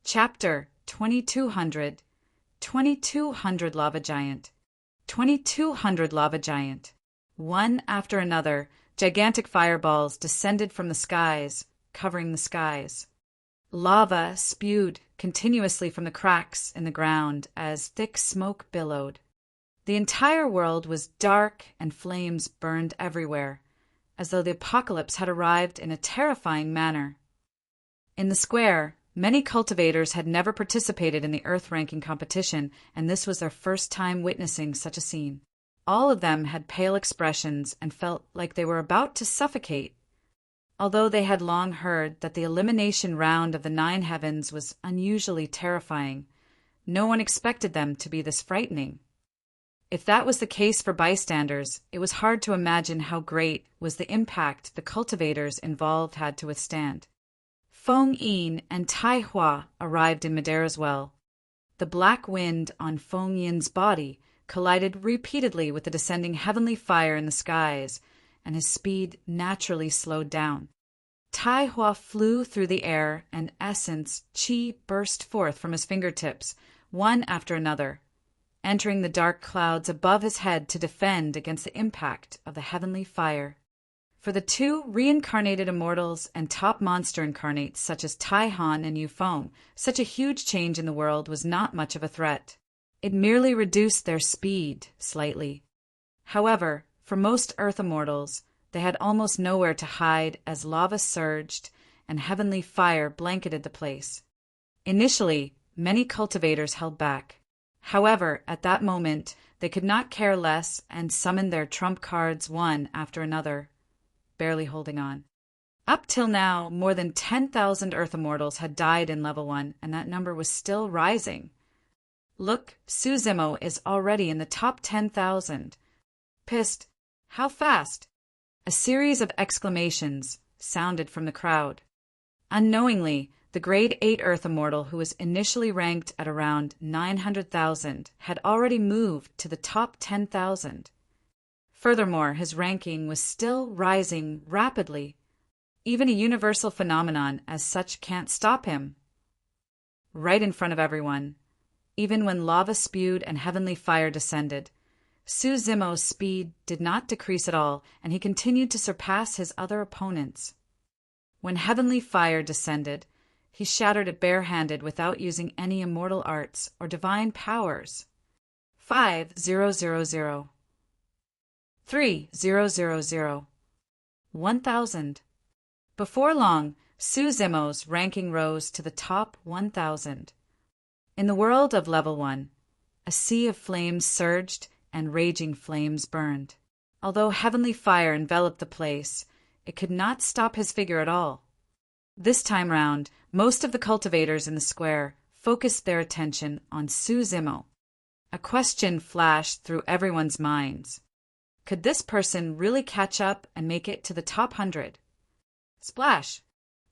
Chapter 2200 2200 Lava Giant 2200 Lava Giant. One after another, gigantic fireballs descended from the skies, covering the skies. Lava spewed continuously from the cracks in the ground as thick smoke billowed. The entire world was dark and flames burned everywhere, as though the apocalypse had arrived in a terrifying manner. In the square, many cultivators had never participated in the Earth ranking competition, and this was their first time witnessing such a scene. All of them had pale expressions and felt like they were about to suffocate. Although they had long heard that the elimination round of the 9 heavens was unusually terrifying, no one expected them to be this frightening. If that was the case for bystanders, it was hard to imagine how great was the impact the cultivators involved had to withstand. Feng Yin and Tai Hua arrived in midair as well. The black wind on Feng Yin's body collided repeatedly with the descending heavenly fire in the skies, and his speed naturally slowed down. Tai Hua flew through the air, and essence qi burst forth from his fingertips, one after another, entering the dark clouds above his head to defend against the impact of the heavenly fire. For the 2 reincarnated immortals and top monster incarnates such as Tai Han and Yu Feng, such a huge change in the world was not much of a threat. It merely reduced their speed slightly. However, for most Earth immortals, they had almost nowhere to hide as lava surged and heavenly fire blanketed the place. Initially, many cultivators held back. However, at that moment, they could not care less and summoned their trump cards one after another, barely holding on. Up till now, more than 10,000 Earth immortals had died in Level 1, and that number was still rising. Look, Su Zimo is already in the top 10,000. Pissed. How fast? A series of exclamations sounded from the crowd. Unknowingly, the Grade 8 Earth immortal, who was initially ranked at around 900,000, had already moved to the top 10,000. Furthermore, his ranking was still rising rapidly. Even a universal phenomenon as such can't stop him. Right in front of everyone, even when lava spewed and heavenly fire descended, Su Zimo's speed did not decrease at all, and he continued to surpass his other opponents. When heavenly fire descended, he shattered it barehanded without using any immortal arts or divine powers. 5,000. 3,000. 1,000. Before long, Su Zimo's ranking rose to the top 1,000. In the world of Level 1, a sea of flames surged and raging flames burned. Although heavenly fire enveloped the place, it could not stop his figure at all. This time round, most of the cultivators in the square focused their attention on Su Zimo. A question flashed through everyone's minds. Could this person really catch up and make it to the top 100? Splash!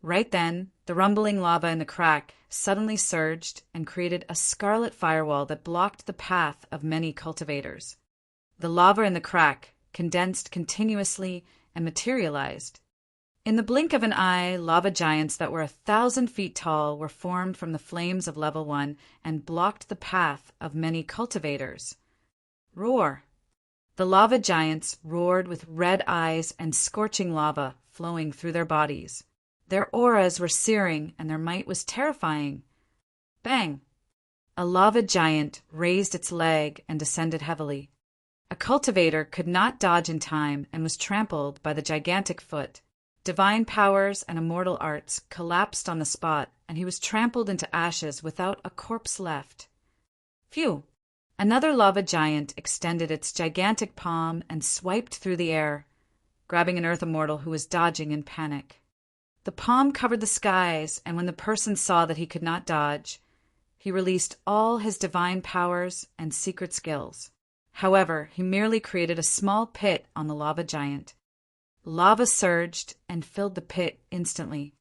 Right then, the rumbling lava in the crack suddenly surged and created a scarlet firewall that blocked the path of many cultivators. The lava in the crack condensed continuously and materialized. In the blink of an eye, lava giants that were 1,000 feet tall were formed from the flames of Level 1 and blocked the path of many cultivators. Roar! The lava giants roared with red eyes and scorching lava flowing through their bodies. Their auras were searing and their might was terrifying. Bang! A lava giant raised its leg and descended heavily. A cultivator could not dodge in time and was trampled by the gigantic foot. Divine powers and immortal arts collapsed on the spot, and he was trampled into ashes without a corpse left. Phew! Another lava giant extended its gigantic palm and swiped through the air, grabbing an Earth immortal who was dodging in panic. The palm covered the skies, and when the person saw that he could not dodge, he released all his divine powers and secret skills. However, he merely created a small pit on the lava giant. Lava surged and filled the pit instantly.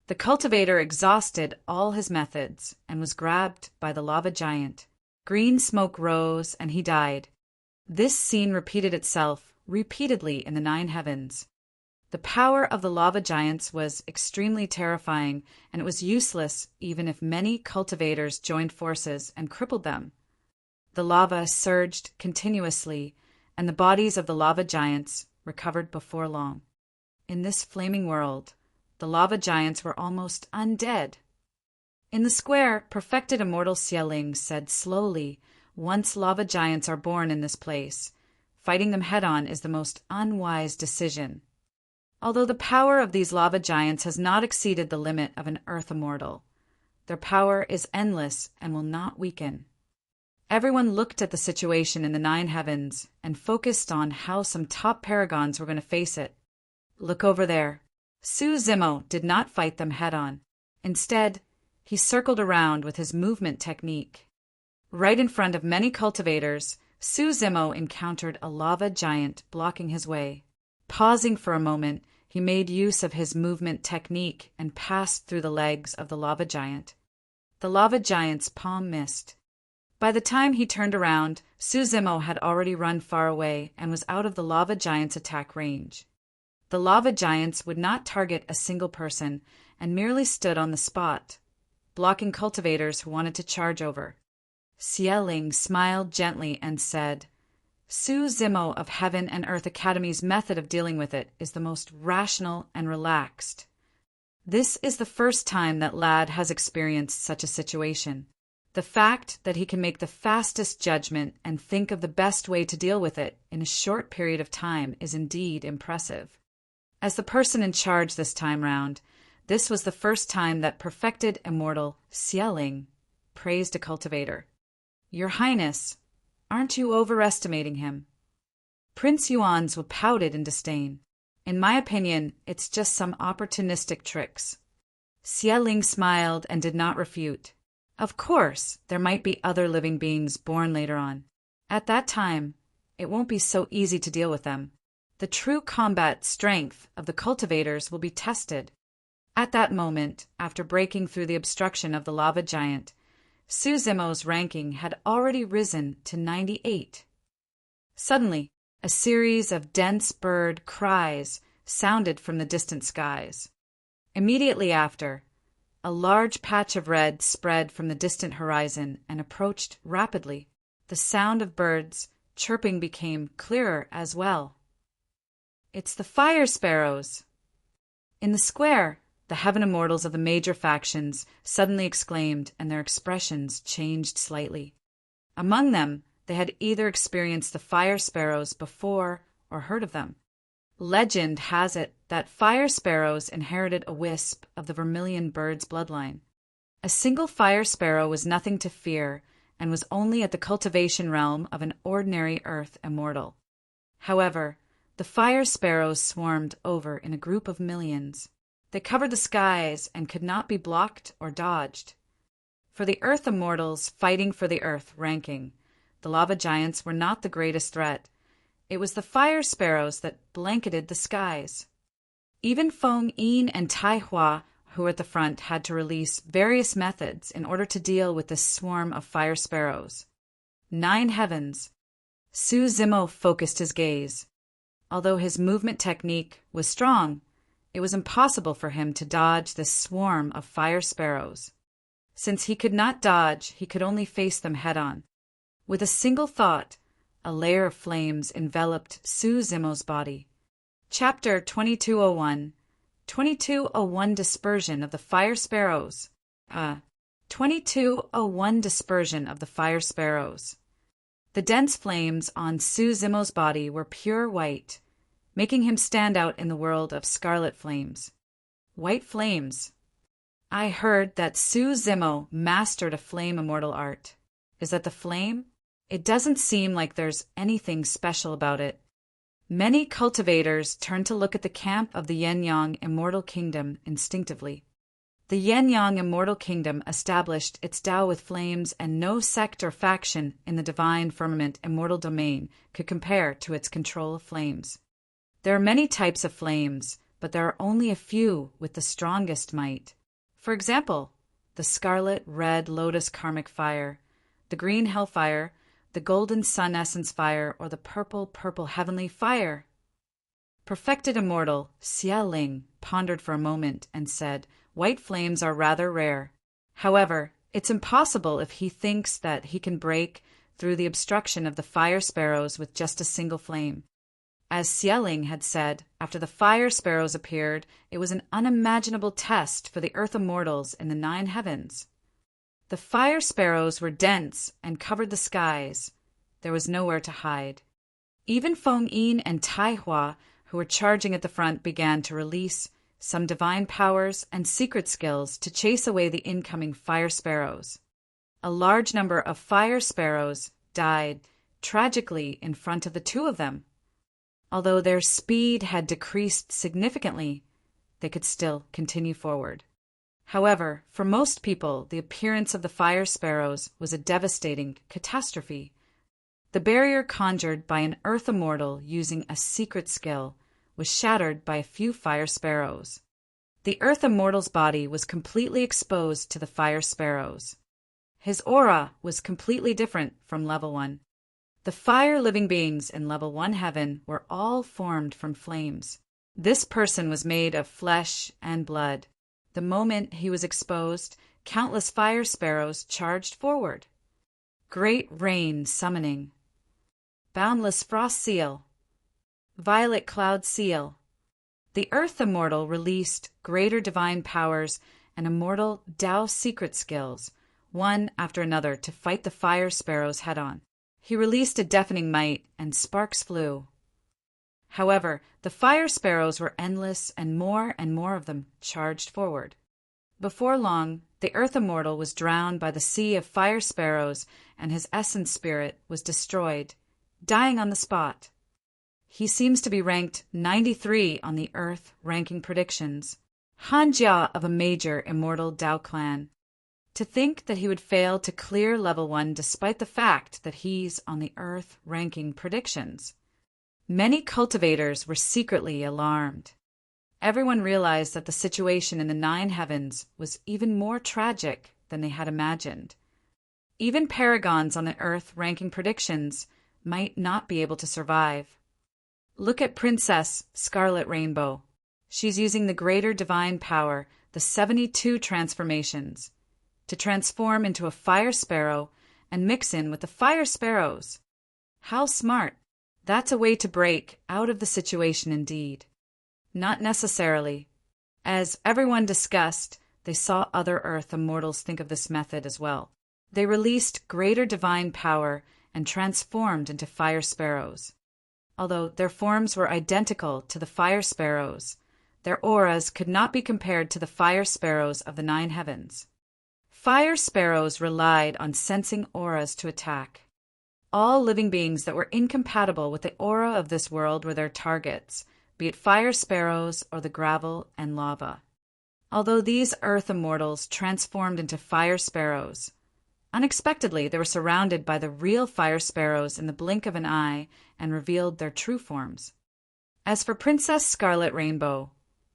The cultivator exhausted all his methods and was grabbed by the lava giant. Green smoke rose and he died. This scene repeated itself repeatedly in the 9 heavens. The power of the lava giants was extremely terrifying, and it was useless even if many cultivators joined forces and crippled them. The lava surged continuously, and the bodies of the lava giants recovered before long. In this flaming world, the lava giants were almost undead. In the square, perfected immortal Xieling said slowly, "Once lava giants are born in this place, fighting them head-on is the most unwise decision. Although the power of these lava giants has not exceeded the limit of an earth immortal, their power is endless and will not weaken." Everyone looked at the situation in the 9 heavens and focused on how some top paragons were going to face it. Look over there. Su Zimo did not fight them head-on. Instead, he circled around with his movement technique. Right in front of many cultivators, Su Zimo encountered a lava giant blocking his way. Pausing for a moment, he made use of his movement technique and passed through the legs of the lava giant. The lava giant's palm missed. By the time he turned around, Su Zimo had already run far away and was out of the lava giant's attack range. The lava giants would not target a single person and merely stood on the spot, blocking cultivators who wanted to charge over. Xieling smiled gently and said, "Su Zimo of Heaven and Earth Academy's method of dealing with it is the most rational and relaxed. This is the first time that lad has experienced such a situation. The fact that he can make the fastest judgment and think of the best way to deal with it in a short period of time is indeed impressive." As the person in charge this time round, this was the first time that perfected immortal Xieling praised a cultivator. "Your Highness, aren't you overestimating him?" Prince Yuan's pouted in disdain. "In my opinion, it's just some opportunistic tricks." Xieling smiled and did not refute. Of course, there might be other living beings born later on. At that time, it won't be so easy to deal with them. The true combat strength of the cultivators will be tested. At that moment, after breaking through the obstruction of the lava giant, Su Zimo's ranking had already risen to 98. Suddenly, a series of dense bird cries sounded from the distant skies. Immediately after, a large patch of red spread from the distant horizon and approached rapidly. The sound of birds chirping became clearer as well. "It's the fire sparrows!" In the square, the heaven immortals of the major factions suddenly exclaimed, and their expressions changed slightly. Among them, they had either experienced the fire sparrows before or heard of them. Legend has it that fire sparrows inherited a wisp of the vermilion bird's bloodline. A single fire sparrow was nothing to fear and was only at the cultivation realm of an ordinary earth immortal. However, the fire sparrows swarmed over in a group of millions. They covered the skies and could not be blocked or dodged. For the earth immortals fighting for the earth ranking, the lava giants were not the greatest threat. It was the fire sparrows that blanketed the skies. Even Feng Yin and Tai Hua, who were at the front, had to release various methods in order to deal with this swarm of fire sparrows. 9 heavens. Su Zimo focused his gaze. Although his movement technique was strong, it was impossible for him to dodge this swarm of fire sparrows. Since he could not dodge, he could only face them head-on. With a single thought, a layer of flames enveloped Su Zimo's body. Chapter 2201. 2201 Dispersion of the Fire Sparrows. 2201 Dispersion of the Fire Sparrows. The dense flames on Su Zimo's body were pure white, making him stand out in the world of scarlet flames. White flames. I heard that Su Zimo mastered a flame immortal art. Is that the flame? It doesn't seem like there's anything special about it. Many cultivators turned to look at the camp of the Yin-Yang Immortal Kingdom instinctively. The Yin-Yang Immortal Kingdom established its Tao with flames, and no sect or faction in the divine firmament immortal domain could compare to its control of flames. There are many types of flames, but there are only a few with the strongest might. For example, the scarlet red lotus karmic fire, the green hellfire, the golden sun essence fire, or the purple heavenly fire. Perfected immortal, Xia Ling pondered for a moment and said, "White flames are rather rare. However, it's impossible if he thinks that he can break through the obstruction of the fire sparrows with just a single flame." As Xia Ling had said, after the fire sparrows appeared, it was an unimaginable test for the earth immortals in the 9 heavens. The fire sparrows were dense and covered the skies. There was nowhere to hide. Even Feng Yin and Tai Hua, who were charging at the front, began to release some divine powers and secret skills to chase away the incoming fire sparrows. A large number of fire sparrows died tragically in front of the 2 of them. Although their speed had decreased significantly, they could still continue forward. However, for most people, the appearance of the fire sparrows was a devastating catastrophe. The barrier conjured by an earth immortal using a secret skill was shattered by a few fire sparrows. The earth immortal's body was completely exposed to the fire sparrows. His aura was completely different from level 1. The fire living beings in level 1 heaven were all formed from flames. This person was made of flesh and blood. The moment he was exposed, countless fire sparrows charged forward. Great rain summoning. Boundless frost seal. Violet cloud seal. The earth immortal released greater divine powers and immortal Tao secret skills, one after another, to fight the fire sparrows head-on. He released a deafening might, and sparks flew. However, the fire sparrows were endless, and more of them charged forward. Before long, the earth immortal was drowned by the sea of fire sparrows, and his essence spirit was destroyed, dying on the spot. He seems to be ranked 93 on the Earth ranking predictions, Hanjia of a major immortal Tao clan. To think that he would fail to clear level 1 despite the fact that he's on the Earth ranking predictions. Many cultivators were secretly alarmed. Everyone realized that the situation in the 9 heavens was even more tragic than they had imagined. Even paragons on the Earth ranking predictions might not be able to survive. Look at Princess Scarlet Rainbow. She's using the greater divine power, the 72 transformations, to transform into a fire sparrow and mix in with the fire sparrows. How smart! That's a way to break out of the situation indeed. Not necessarily. As everyone discussed, they saw other Earth immortals think of this method as well. They released greater divine power and transformed into fire sparrows. Although their forms were identical to the fire sparrows, their auras could not be compared to the fire sparrows of the 9 heavens. Fire sparrows relied on sensing auras to attack. All living beings that were incompatible with the aura of this world were their targets, be it fire sparrows or the gravel and lava. Although these earth immortals transformed into fire sparrows, unexpectedly they were surrounded by the real fire sparrows in the blink of an eye and revealed their true forms. As for Princess Scarlet Rainbow,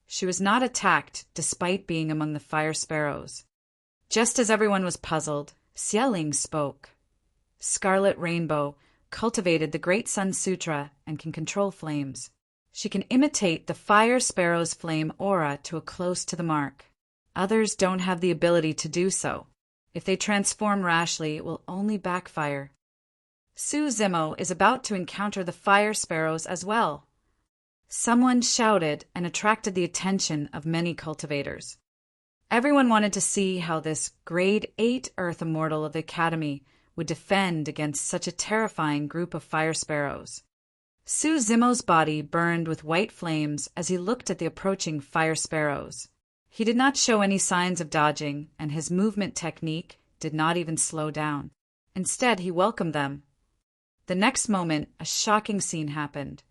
she was not attacked despite being among the fire sparrows. Just as everyone was puzzled, Xia Ling spoke. Scarlet Rainbow cultivated the Great Sun Sutra and can control flames. She can imitate the fire sparrow's flame aura to a close to the mark. Others don't have the ability to do so. If they transform rashly, it will only backfire. Su Zimo is about to encounter the fire sparrows as well. Someone shouted and attracted the attention of many cultivators. Everyone wanted to see how this grade 8 Earth Immortal of the Academy would defend against such a terrifying group of fire sparrows. Su Zimo's body burned with white flames as he looked at the approaching fire sparrows. He did not show any signs of dodging, and his movement technique did not even slow down. Instead, he welcomed them. The next moment, a shocking scene happened.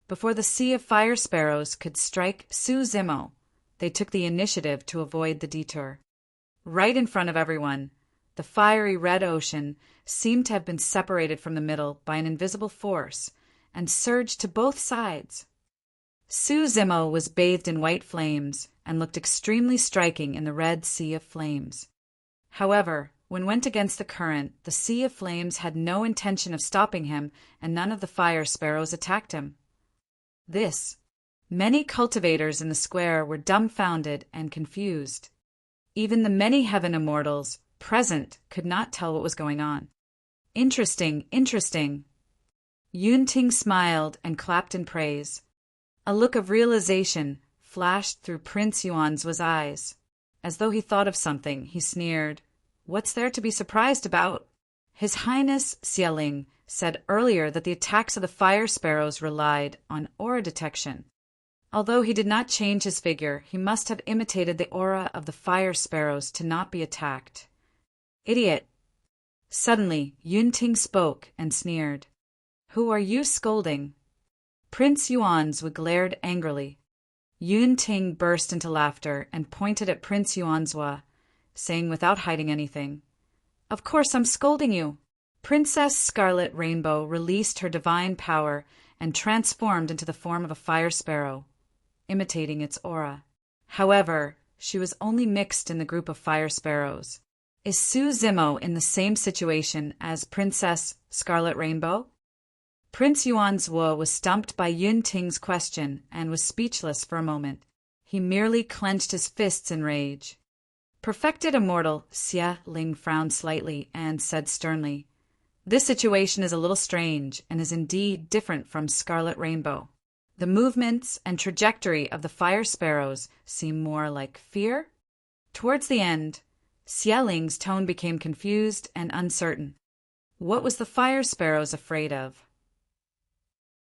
Before the sea of fire sparrows could strike Su Zimo, they took the initiative to avoid the detour. Right in front of everyone, the fiery red ocean seemed to have been separated from the middle by an invisible force and surged to both sides. Su Zimo was bathed in white flames and looked extremely striking in the red sea of flames. However, when went against the current, the sea of flames had no intention of stopping him, and none of the fire sparrows attacked him. This Many cultivators in the square were dumbfounded and confused. Even the many heaven immortals present could not tell what was going on. Interesting, interesting. Yunting smiled and clapped in praise. A look of realization flashed through Prince Yuan's eyes. As though he thought of something, he sneered. What's there to be surprised about? His Highness Xieling said earlier that the attacks of the fire sparrows relied on aura detection. Although he did not change his figure, he must have imitated the aura of the fire sparrows to not be attacked. Idiot! Suddenly, Yunting spoke and sneered. Who are you scolding? Prince Yuan's glared angrily. Yunting burst into laughter and pointed at Prince Yuanzhua, saying without hiding anything, Of course I'm scolding you. Princess Scarlet Rainbow released her divine power and transformed into the form of a fire sparrow, imitating its aura. However, she was only mixed in the group of fire sparrows. Is Su Zimo in the same situation as Princess Scarlet Rainbow? Prince Yuanzhua was stumped by Yunting's question and was speechless for a moment. He merely clenched his fists in rage. Perfected Immortal Xie Ling frowned slightly and said sternly, This situation is a little strange and is indeed different from Scarlet Rainbow. The movements and trajectory of the fire sparrows seem more like fear. Towards the end, Xie Ling's tone became confused and uncertain. What was the fire sparrows afraid of?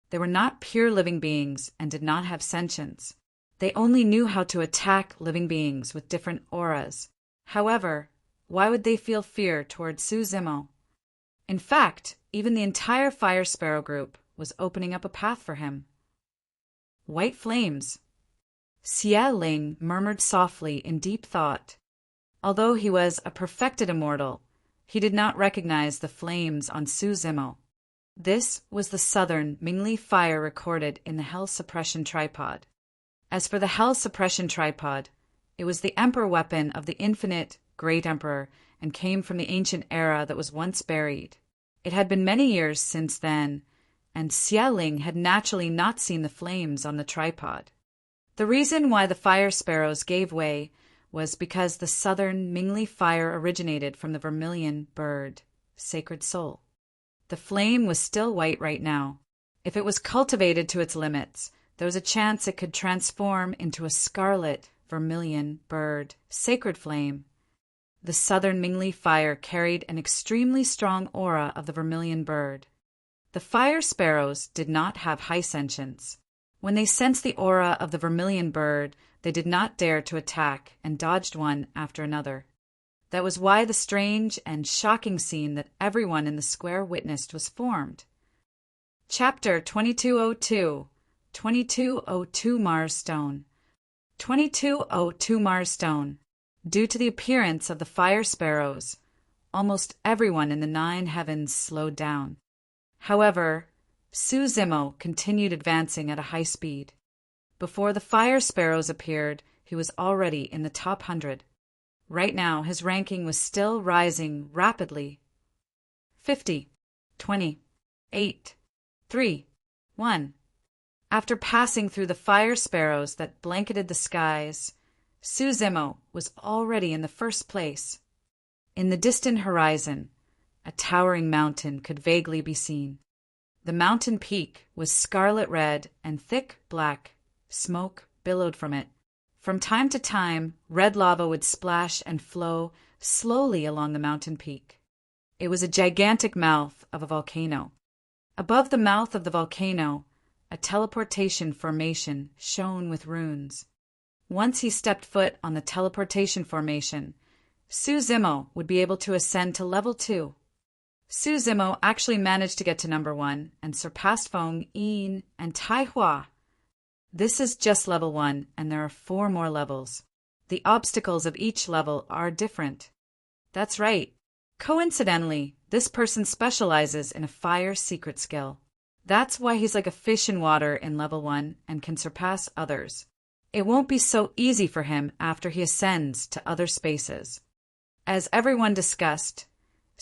They were not pure living beings and did not have sentience. They only knew how to attack living beings with different auras. However, why would they feel fear towards Su Zimo? In fact, even the entire fire sparrow group was opening up a path for him. White flames. Xie Ling murmured softly in deep thought. Although he was a perfected immortal, he did not recognize the flames on Su Zimo. This was the southern Mingli fire recorded in the Hell Suppression Tripod. As for the Hell Suppression Tripod, it was the emperor weapon of the infinite Great Emperor and came from the ancient era that was once buried. It had been many years since then, and Xie Ling had naturally not seen the flames on the tripod. The reason why the fire sparrows gave way was because the southern Mingli fire originated from the vermilion bird, Sacred Soul. The flame was still white right now. If it was cultivated to its limits, there was a chance it could transform into a scarlet vermilion bird, Sacred Flame. The southern Mingli fire carried an extremely strong aura of the vermilion bird. The fire sparrows did not have high sentience. When they sensed the aura of the vermilion bird, they did not dare to attack and dodged one after another. That was why the strange and shocking scene that everyone in the square witnessed was formed. Chapter 2202 2202 Mars Stone 2202 Mars Stone. Due to the appearance of the fire sparrows, almost everyone in the 9 heavens slowed down. However, Su Zimo continued advancing at a high speed. Before the fire sparrows appeared, he was already in the top 100. Right now, his ranking was still rising rapidly. 50, 20, 8, 3, 1. After passing through the fire sparrows that blanketed the skies, Su Zimo was already in the first place. In the distant horizon, a towering mountain could vaguely be seen. The mountain peak was scarlet red and thick black. Smoke billowed from it. From time to time, red lava would splash and flow slowly along the mountain peak. It was a gigantic mouth of a volcano. Above the mouth of the volcano, a teleportation formation shone with runes. Once he stepped foot on the teleportation formation, Su Zimo would be able to ascend to level 2. Su Zimo actually managed to get to number 1 and surpassed Feng Yin and Tai Hua. This is just level 1, and there are 4 more levels. The obstacles of each level are different. That's right. Coincidentally, this person specializes in a fire secret skill. That's why he's like a fish in water in level 1 and can surpass others. It won't be so easy for him after he ascends to other spaces. As everyone discussed,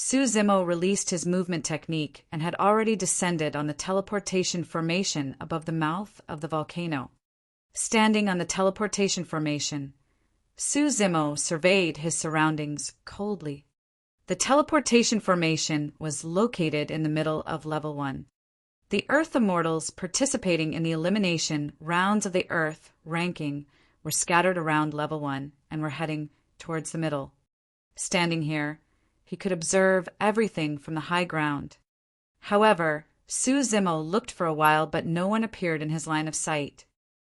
Su Zimo released his movement technique and had already descended on the teleportation formation above the mouth of the volcano. Standing on the teleportation formation, Suzimo surveyed his surroundings coldly. The teleportation formation was located in the middle of Level 1. The Earth Immortals participating in the elimination rounds of the Earth ranking were scattered around Level 1 and were heading towards the middle. Standing here, he could observe everything from the high ground. However, Suzimo looked for a while, but no one appeared in his line of sight.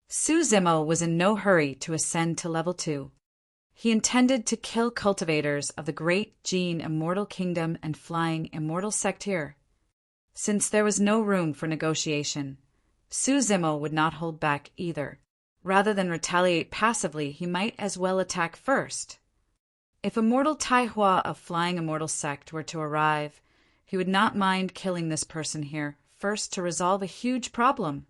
Suzimo was in no hurry to ascend to Level 2. He intended to kill cultivators of the Great Gene Immortal Kingdom and Flying Immortal Sect here. Since there was no room for negotiation, Suzimo would not hold back either. Rather than retaliate passively, he might as well attack first. If Immortal Taihua of Flying Immortal Sect were to arrive, he would not mind killing this person here first to resolve a huge problem.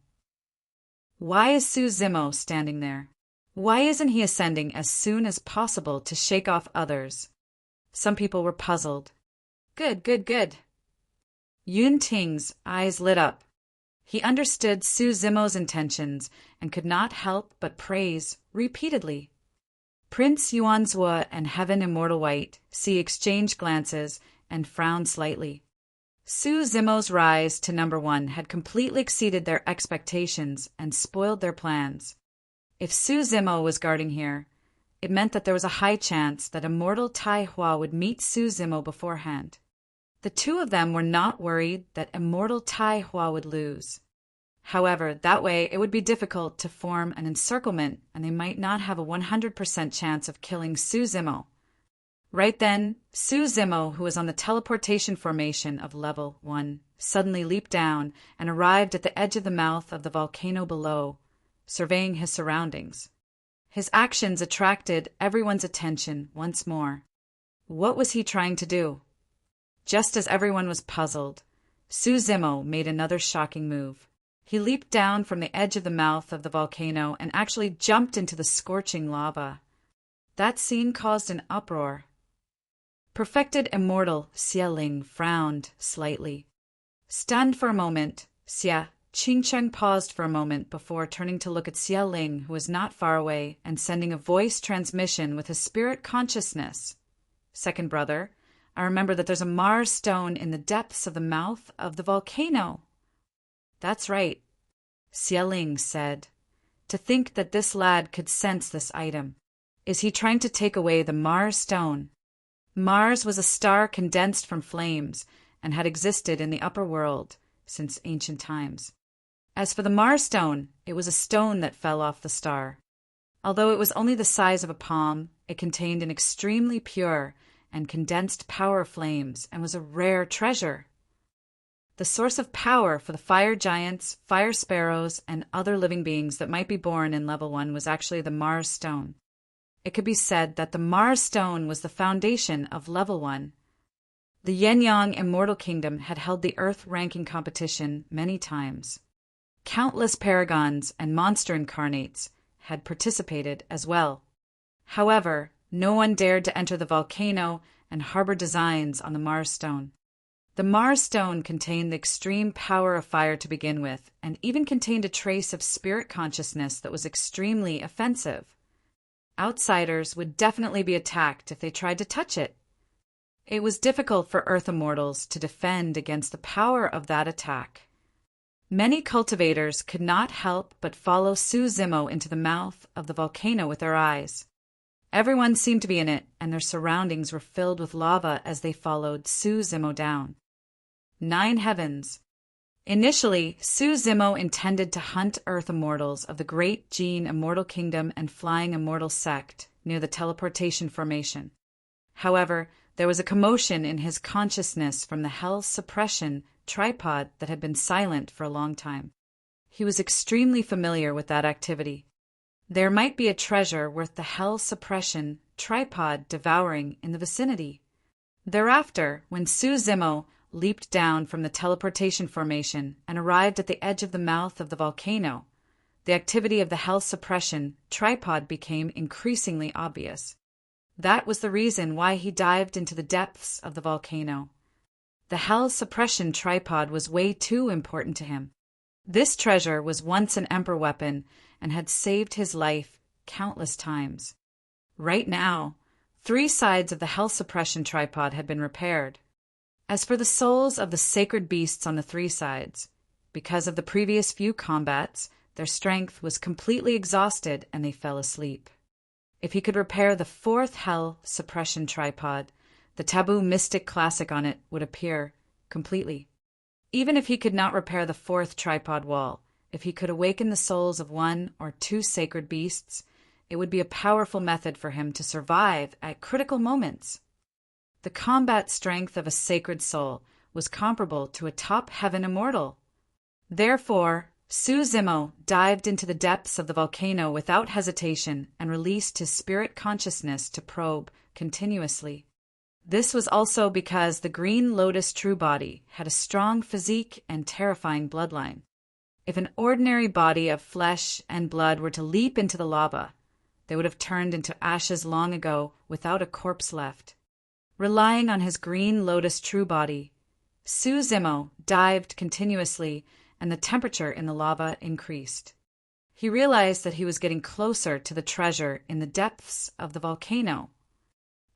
Why is Suzimo standing there? Why isn't he ascending as soon as possible to shake off others? Some people were puzzled. Good. Yun Ting's eyes lit up. He understood Suzimo's intentions and could not help but praise repeatedly. Prince Yuanzhua and Heaven Immortal White exchanged glances and frowned slightly. Suzimo's rise to number 1 had completely exceeded their expectations and spoiled their plans. If Suzimo was guarding here, it meant that there was a high chance that Immortal Taihua would meet Suzimo beforehand. The two of them were not worried that Immortal Taihua would lose. However, that way it would be difficult to form an encirclement and they might not have a 100% chance of killing Suzimo. Right then, Suzimo, who was on the teleportation formation of Level 1, suddenly leaped down and arrived at the edge of the mouth of the volcano below, surveying his surroundings. His actions attracted everyone's attention once more. What was he trying to do? Just as everyone was puzzled, Suzimo made another shocking move. He leaped down from the edge of the mouth of the volcano and actually jumped into the scorching lava. That scene caused an uproar. Perfected Immortal Xie Ling frowned slightly. Stunned for a moment, Xie Qingcheng paused for a moment before turning to look at Xie Ling, who was not far away, and sending a voice transmission with his spirit consciousness. Second brother, I remember that there's a Mars stone in the depths of the mouth of the volcano. That's right, Xie Ling said. To think that this lad could sense this item. Is he trying to take away the Mars stone? Mars was a star condensed from flames and had existed in the upper world since ancient times. As for the Mars stone, it was a stone that fell off the star. Although it was only the size of a palm, it contained an extremely pure and condensed power flames and was a rare treasure. The source of power for the fire giants, fire sparrows, and other living beings that might be born in Level 1 was actually the Mars stone. It could be said that the Mars stone was the foundation of Level 1. The Yin-Yang Immortal Kingdom had held the Earth ranking competition many times. Countless paragons and monster incarnates had participated as well. However, no one dared to enter the volcano and harbor designs on the Mars stone. The Mars stone contained the extreme power of fire to begin with, and even contained a trace of spirit consciousness that was extremely offensive. Outsiders would definitely be attacked if they tried to touch it. It was difficult for Earth Immortals to defend against the power of that attack. Many cultivators could not help but follow Suzimo into the mouth of the volcano with their eyes. Everyone seemed to be in it, and their surroundings were filled with lava as they followed Suzimo down. 9 heavens. Initially, Suzimo intended to hunt Earth Immortals of the Great Gene Immortal Kingdom and Flying Immortal Sect near the teleportation formation. However, there was a commotion in his consciousness from the Hell Suppression tripod that had been silent for a long time. He was extremely familiar with that activity. There might be a treasure worth the Hell Suppression tripod devouring in the vicinity. Thereafter, when Suzimo leaped down from the teleportation formation and arrived at the edge of the mouth of the volcano, the activity of the Hell Suppression tripod became increasingly obvious. That was the reason why he dived into the depths of the volcano. The Hell Suppression tripod was way too important to him. This treasure was once an Emperor weapon and had saved his life countless times. Right now, 3 sides of the health suppression tripod had been repaired. As for the souls of the sacred beasts on the 3 sides, because of the previous few combats, their strength was completely exhausted and they fell asleep. If he could repair the 4th hell suppression tripod, the taboo mystic classic on it would appear completely. Even if he could not repair the 4th tripod wall, if he could awaken the souls of 1 or 2 sacred beasts, it would be a powerful method for him to survive at critical moments. The combat strength of a sacred soul was comparable to a top heaven immortal. Therefore, Su Zimo dived into the depths of the volcano without hesitation and released his spirit consciousness to probe continuously. This was also because the Green Lotus True Body had a strong physique and terrifying bloodline. If an ordinary body of flesh and blood were to leap into the lava, they would have turned into ashes long ago without a corpse left. Relying on his Green Lotus True Body, Su Zimo dived continuously and the temperature in the lava increased. He realized that he was getting closer to the treasure in the depths of the volcano.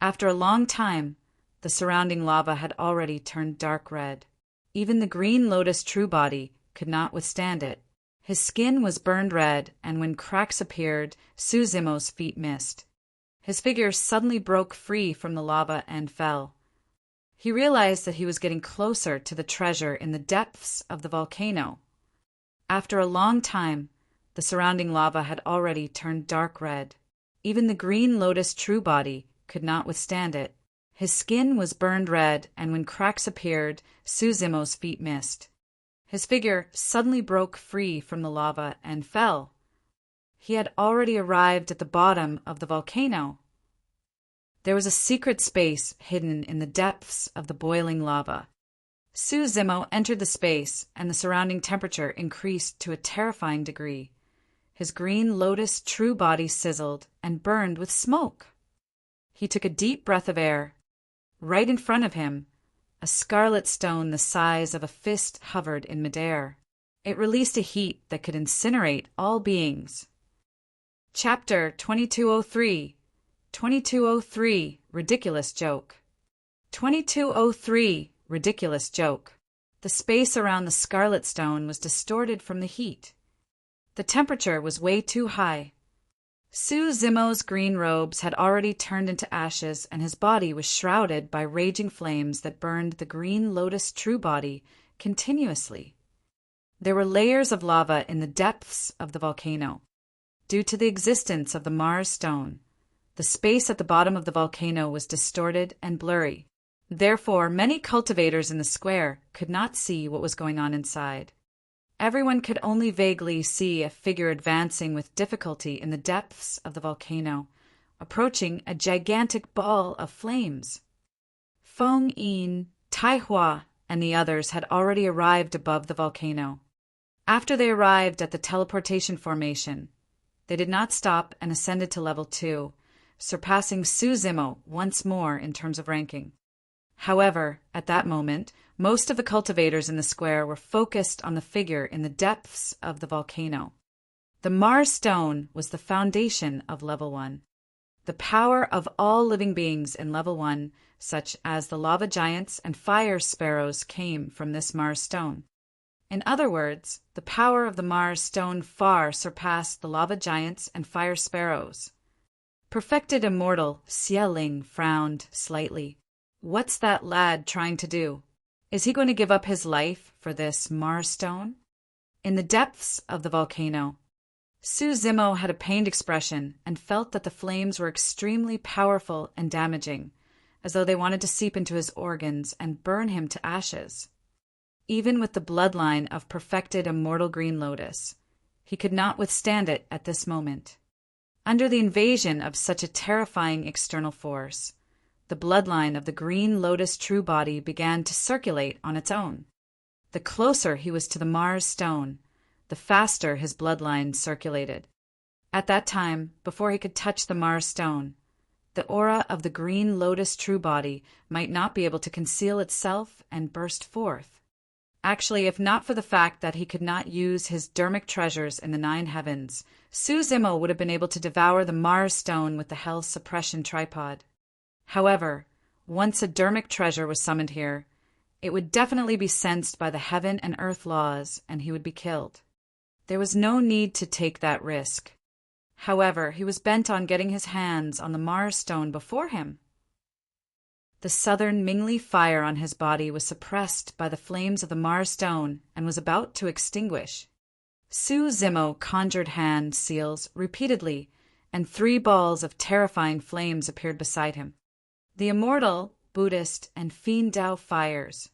After a long time, the surrounding lava had already turned dark red. Even the Green Lotus True Body could not withstand it. His skin was burned red, and when cracks appeared, Su Zimo's feet missed. His figure suddenly broke free from the lava and fell. He realized that he was getting closer to the treasure in the depths of the volcano. After a long time, the surrounding lava had already turned dark red. Even the Green Lotus True Body could not withstand it. His skin was burned red, and when cracks appeared, Su Zimo's feet missed. His figure suddenly broke free from the lava and fell. He had already arrived at the bottom of the volcano. There was a secret space hidden in the depths of the boiling lava. Su Zimo entered the space, and the surrounding temperature increased to a terrifying degree. His Green Lotus True Body sizzled and burned with smoke. He took a deep breath of air. Right in front of him, a scarlet stone the size of a fist hovered in midair. It released a heat that could incinerate all beings. Chapter 2203 2203 Ridiculous Joke 2203 Ridiculous Joke. The space around the scarlet stone was distorted from the heat. The temperature was way too high. Su Zimo's green robes had already turned into ashes, and his body was shrouded by raging flames that burned the Green Lotus True Body continuously. There were layers of lava in the depths of the volcano. Due to the existence of the Mars stone, the space at the bottom of the volcano was distorted and blurry. Therefore, many cultivators in the square could not see what was going on inside. Everyone could only vaguely see a figure advancing with difficulty in the depths of the volcano, approaching a gigantic ball of flames. Feng Yin, Tai Hua, and the others had already arrived above the volcano. After they arrived at the teleportation formation, they did not stop and ascended to level 2, surpassing Su Zimo once more in terms of ranking. However, at that moment, most of the cultivators in the square were focused on the figure in the depths of the volcano. The Mars stone was the foundation of level 1. The power of all living beings in level 1, such as the lava giants and fire sparrows, came from this Mars stone. In other words, the power of the Mars stone far surpassed the lava giants and fire sparrows. Perfected immortal Xie Ling frowned slightly. What's that lad trying to do? Is he going to give up his life for this Mars stone? In the depths of the volcano, Su Zimo had a pained expression and felt that the flames were extremely powerful and damaging, as though they wanted to seep into his organs and burn him to ashes. Even with the bloodline of perfected immortal Green Lotus, he could not withstand it at this moment. Under the invasion of such a terrifying external force, the bloodline of the Green Lotus True Body began to circulate on its own. The closer he was to the Mars stone, the faster his bloodline circulated. At that time, before he could touch the Mars stone, the aura of the Green Lotus True Body might not be able to conceal itself and burst forth. Actually, if not for the fact that he could not use his dermic treasures in the 9 heavens, Su Zimo would have been able to devour the Mars stone with the hell suppression tripod. However, once a dermic treasure was summoned here, it would definitely be sensed by the heaven and earth laws, and he would be killed. There was no need to take that risk. However, he was bent on getting his hands on the Mars stone before him. The southern mingly fire on his body was suppressed by the flames of the Mars stone and was about to extinguish. Su Zimo conjured hand seals repeatedly, and 3 balls of terrifying flames appeared beside him. The immortal, Buddhist, and Fiend Tao fires.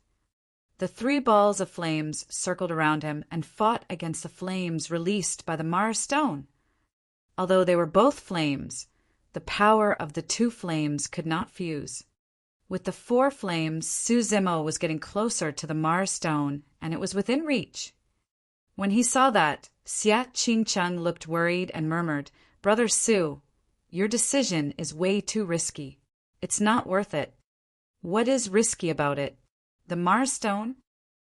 The 3 balls of flames circled around him and fought against the flames released by the Mars stone. Although they were both flames, the power of the 2 flames could not fuse. With the 4 flames, Su Zimo was getting closer to the Mars stone, and it was within reach. When he saw that, Xia Qingcheng looked worried and murmured, "Brother Su, your decision is way too risky. It's not worth it." "What is risky about it? The Mars stone?"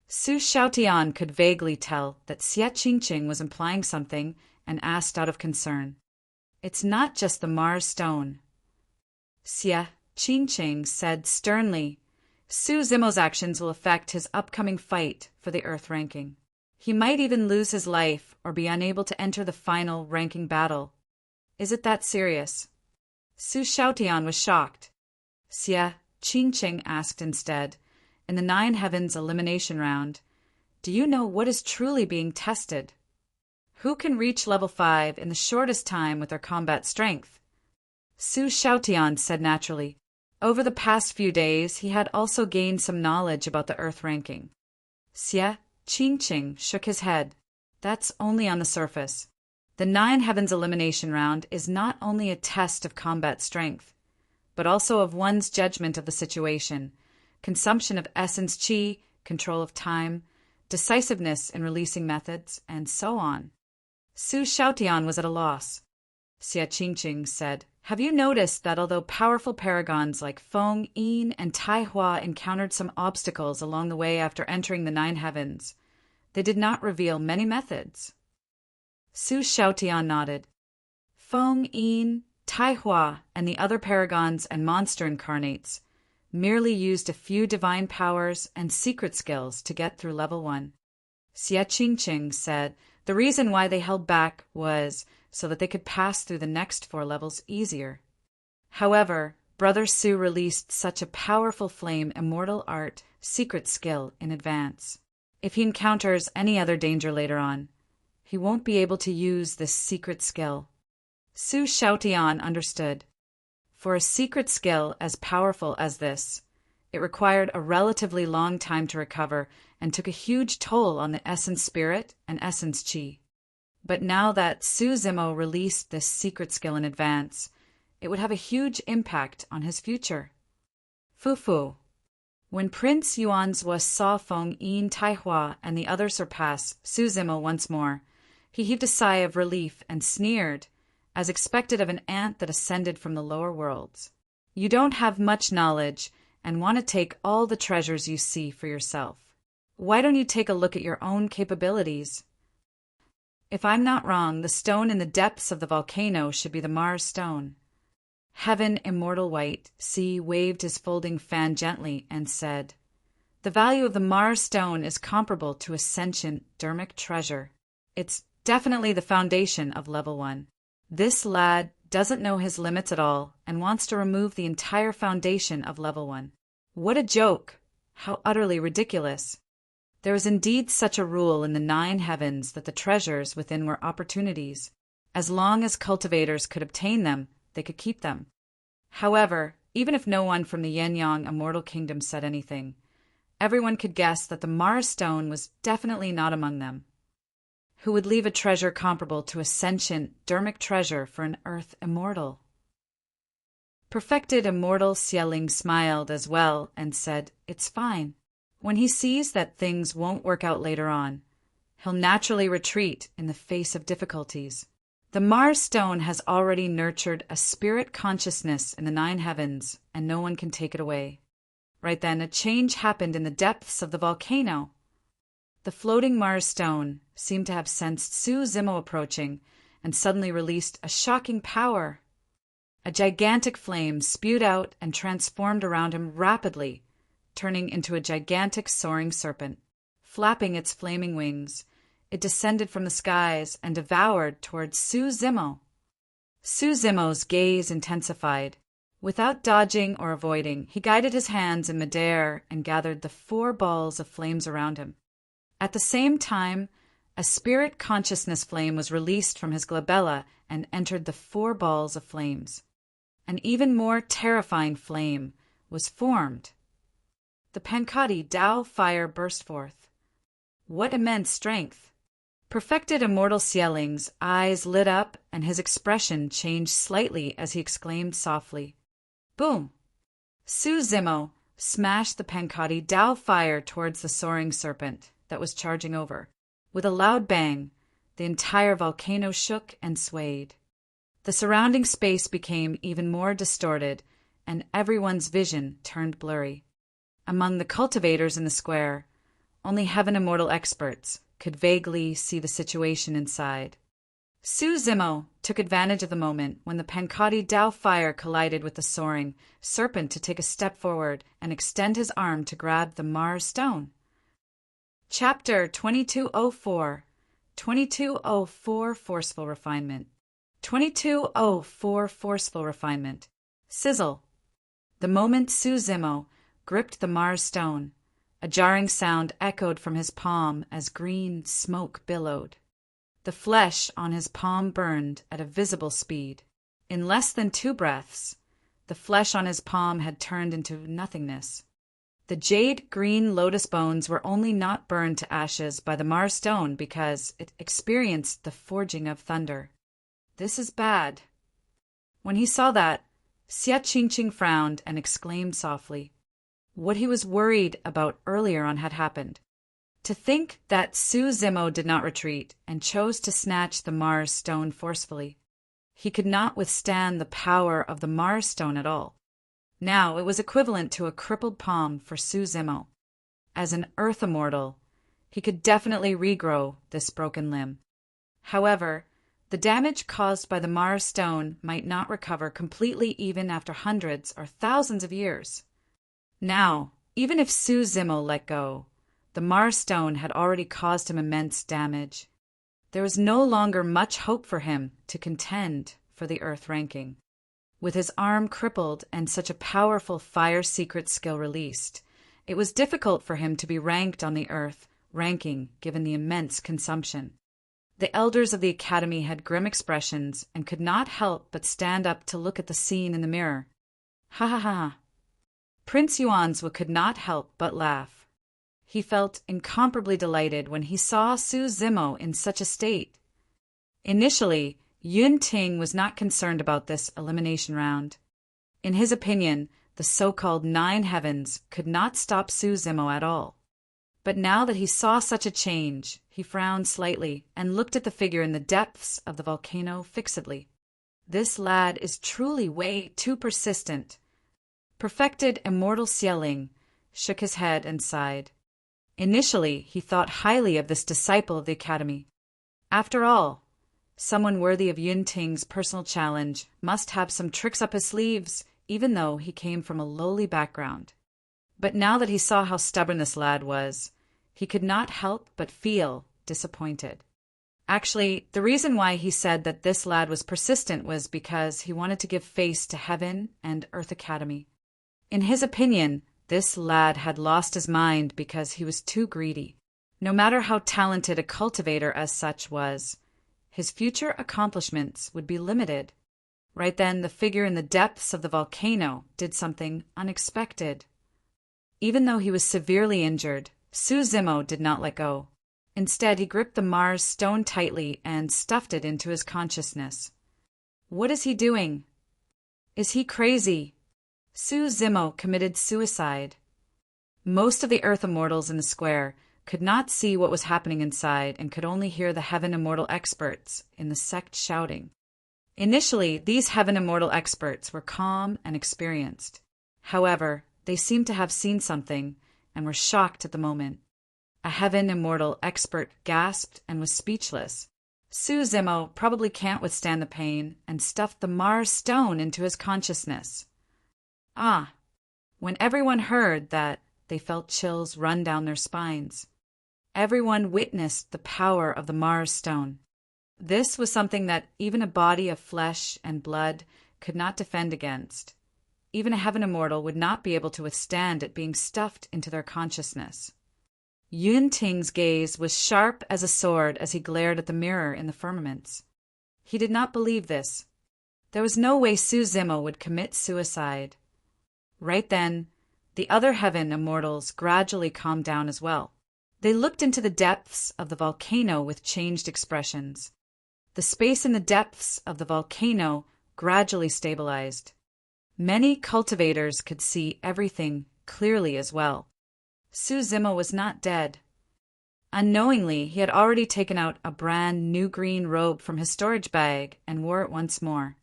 Su Xiaotian could vaguely tell that Xia Qingcheng was implying something and asked out of concern. "It's not just the Mars stone." Xia Qingcheng said sternly, "Su Zimo's actions will affect his upcoming fight for the Earth ranking. He might even lose his life or be unable to enter the final ranking battle. Is it that serious?" Su Xiaotian was shocked. Xia Qingcheng asked instead, in the 9 heavens elimination round, "Do you know what is truly being tested? Who can reach level 5 in the shortest time with their combat strength?" Su Xiaotian said naturally, over the past few days he had also gained some knowledge about the Earth ranking. Xia Qingcheng shook his head. "That's only on the surface. The 9 heavens elimination round is not only a test of combat strength, but also of one's judgment of the situation, consumption of essence qi, control of time, decisiveness in releasing methods, and so on." Su Xiaotian was at a loss. Xia Qingqing said, "Have you noticed that although powerful paragons like Feng, Yin, and Tai Hua encountered some obstacles along the way after entering the 9 heavens, they did not reveal many methods?" Su Xiaotian nodded. Feng, Yin, Tai Hua, and the other paragons and monster incarnates merely used a few divine powers and secret skills to get through level 1. Xia Qingqing said the reason why they held back was so that they could pass through the next 4 levels easier. However, Brother Su released such a powerful flame immortal art secret skill in advance. If he encounters any other danger later on, he won't be able to use this secret skill. Su Xiaotian understood. For a secret skill as powerful as this, it required a relatively long time to recover and took a huge toll on the essence spirit and essence qi. But now that Su Zimo released this secret skill in advance, it would have a huge impact on his future. Fufu. When Prince Yuanzhua saw Feng, Yin, Tai Hua, and the others surpass Su Zimo once more, he heaved a sigh of relief and sneered, as expected of an ant that ascended from the lower worlds. "You don't have much knowledge and want to take all the treasures you see for yourself. Why don't you take a look at your own capabilities? If I'm not wrong, the stone in the depths of the volcano should be the Mars stone." Heaven Immortal White Sea waved his folding fan gently and said, "The value of the Mars stone is comparable to a sentient dermic treasure. It's definitely the foundation of level 1. This lad doesn't know his limits at all and wants to remove the entire foundation of level 1. What a joke! How utterly ridiculous! There is indeed such a rule in the 9 heavens that the treasures within were opportunities. As long as cultivators could obtain them, they could keep them. However, even if no one from the Yin-Yang Immortal Kingdom said anything, everyone could guess that the Mars stone was definitely not among them. Who would leave a treasure comparable to a sentient, dermic treasure for an Earth immortal? Perfected Immortal Xieling smiled as well and said, "It's fine. When he sees that things won't work out later on, he'll naturally retreat in the face of difficulties. The Mars stone has already nurtured a spirit consciousness in the 9 heavens, and no one can take it away." Right then, a change happened in the depths of the volcano. The floating Mars stone seemed to have sensed Su Zimo approaching and suddenly released a shocking power. A gigantic flame spewed out and transformed around him rapidly, turning into a gigantic soaring serpent. Flapping its flaming wings, it descended from the skies and devoured towards Su Zimo. Su Zimo's gaze intensified. Without dodging or avoiding, he guided his hands in midair and gathered the 4 balls of flames around him. At the same time, a spirit consciousness flame was released from his glabella and entered the 4 balls of flames. An even more terrifying flame was formed. The Pankati Tao fire burst forth. What immense strength! Perfected immortal Xieling's eyes lit up and his expression changed slightly as he exclaimed softly, "Boom!" Su Zimo smashed the Pankati Tao fire towards the soaring serpent that was charging over. With a loud bang, the entire volcano shook and swayed. The surrounding space became even more distorted, and everyone's vision turned blurry. Among the cultivators in the square, only Heaven Immortal experts could vaguely see the situation inside. Su Zimo took advantage of the moment when the Pankati Tao fire collided with the soaring serpent to take a step forward and extend his arm to grab the Mars stone. Chapter 2204 2204 Forceful Refinement 2204 Forceful Refinement Sizzle. The moment Su Zimo gripped the Mars stone, a jarring sound echoed from his palm as green smoke billowed. The flesh on his palm burned at a visible speed. In less than 2 breaths, the flesh on his palm had turned into nothingness. The jade-green lotus bones were only not burned to ashes by the Mars stone because it experienced the forging of thunder. This is bad. When he saw that, Xia Qingqing frowned and exclaimed softly. What he was worried about earlier on had happened. To think that Su Zimo did not retreat and chose to snatch the Mars stone forcefully. He could not withstand the power of the Mars stone at all. Now it was equivalent to a crippled palm for Su Zimo. As an Earth Immortal, he could definitely regrow this broken limb. However, the damage caused by the Mars stone might not recover completely even after hundreds or thousands of years. Now, even if Su Zimo let go, the Mars stone had already caused him immense damage. There was no longer much hope for him to contend for the Earth ranking. With his arm crippled and such a powerful fire secret skill released, it was difficult for him to be ranked on the Earth ranking given the immense consumption. The elders of the Academy had grim expressions and could not help but stand up to look at the scene in the mirror. Ha ha ha. Prince Yuanzhou could not help but laugh. He felt incomparably delighted when he saw Su Zimo in such a state. Initially, Yun Ting was not concerned about this elimination round. In his opinion, the so-called 9 heavens could not stop Su Zimo at all. But now that he saw such a change, he frowned slightly and looked at the figure in the depths of the volcano fixedly. This lad is truly way too persistent. Perfected immortal Xieling shook his head and sighed. Initially, he thought highly of this disciple of the Academy. After all, someone worthy of Yun Ting's personal challenge must have some tricks up his sleeves, even though he came from a lowly background. But now that he saw how stubborn this lad was, he could not help but feel disappointed. Actually, the reason why he said that this lad was persistent was because he wanted to give face to Heaven and Earth Academy. In his opinion, this lad had lost his mind because he was too greedy. No matter how talented a cultivator as such was, his future accomplishments would be limited. Right then, the figure in the depths of the volcano did something unexpected. Even though he was severely injured, Su Zimo did not let go. Instead, he gripped the Mars stone tightly and stuffed it into his consciousness. What is he doing? Is he crazy? Su Zimo committed suicide. Most of the Earth Immortals in the square could not see what was happening inside and could only hear the Heaven Immortal experts in the sect shouting. Initially, these Heaven Immortal experts were calm and experienced. However, they seemed to have seen something and were shocked at the moment. A heaven immortal expert gasped and was speechless. Su Zimo probably can't withstand the pain and stuffed the Mars stone into his consciousness. Ah! When everyone heard that, they felt chills run down their spines. Everyone witnessed the power of the Mars stone. This was something that even a body of flesh and blood could not defend against. Even a heaven immortal would not be able to withstand it being stuffed into their consciousness. Yun Ting's gaze was sharp as a sword as he glared at the mirror in the firmaments. He did not believe this. There was no way Su Zimo would commit suicide. Right then, the other heaven immortals gradually calmed down as well. They looked into the depths of the volcano with changed expressions. The space in the depths of the volcano gradually stabilized. Many cultivators could see everything clearly as well. Su Zimo was not dead. Unknowingly, he had already taken out a brand new green robe from his storage bag and wore it once more.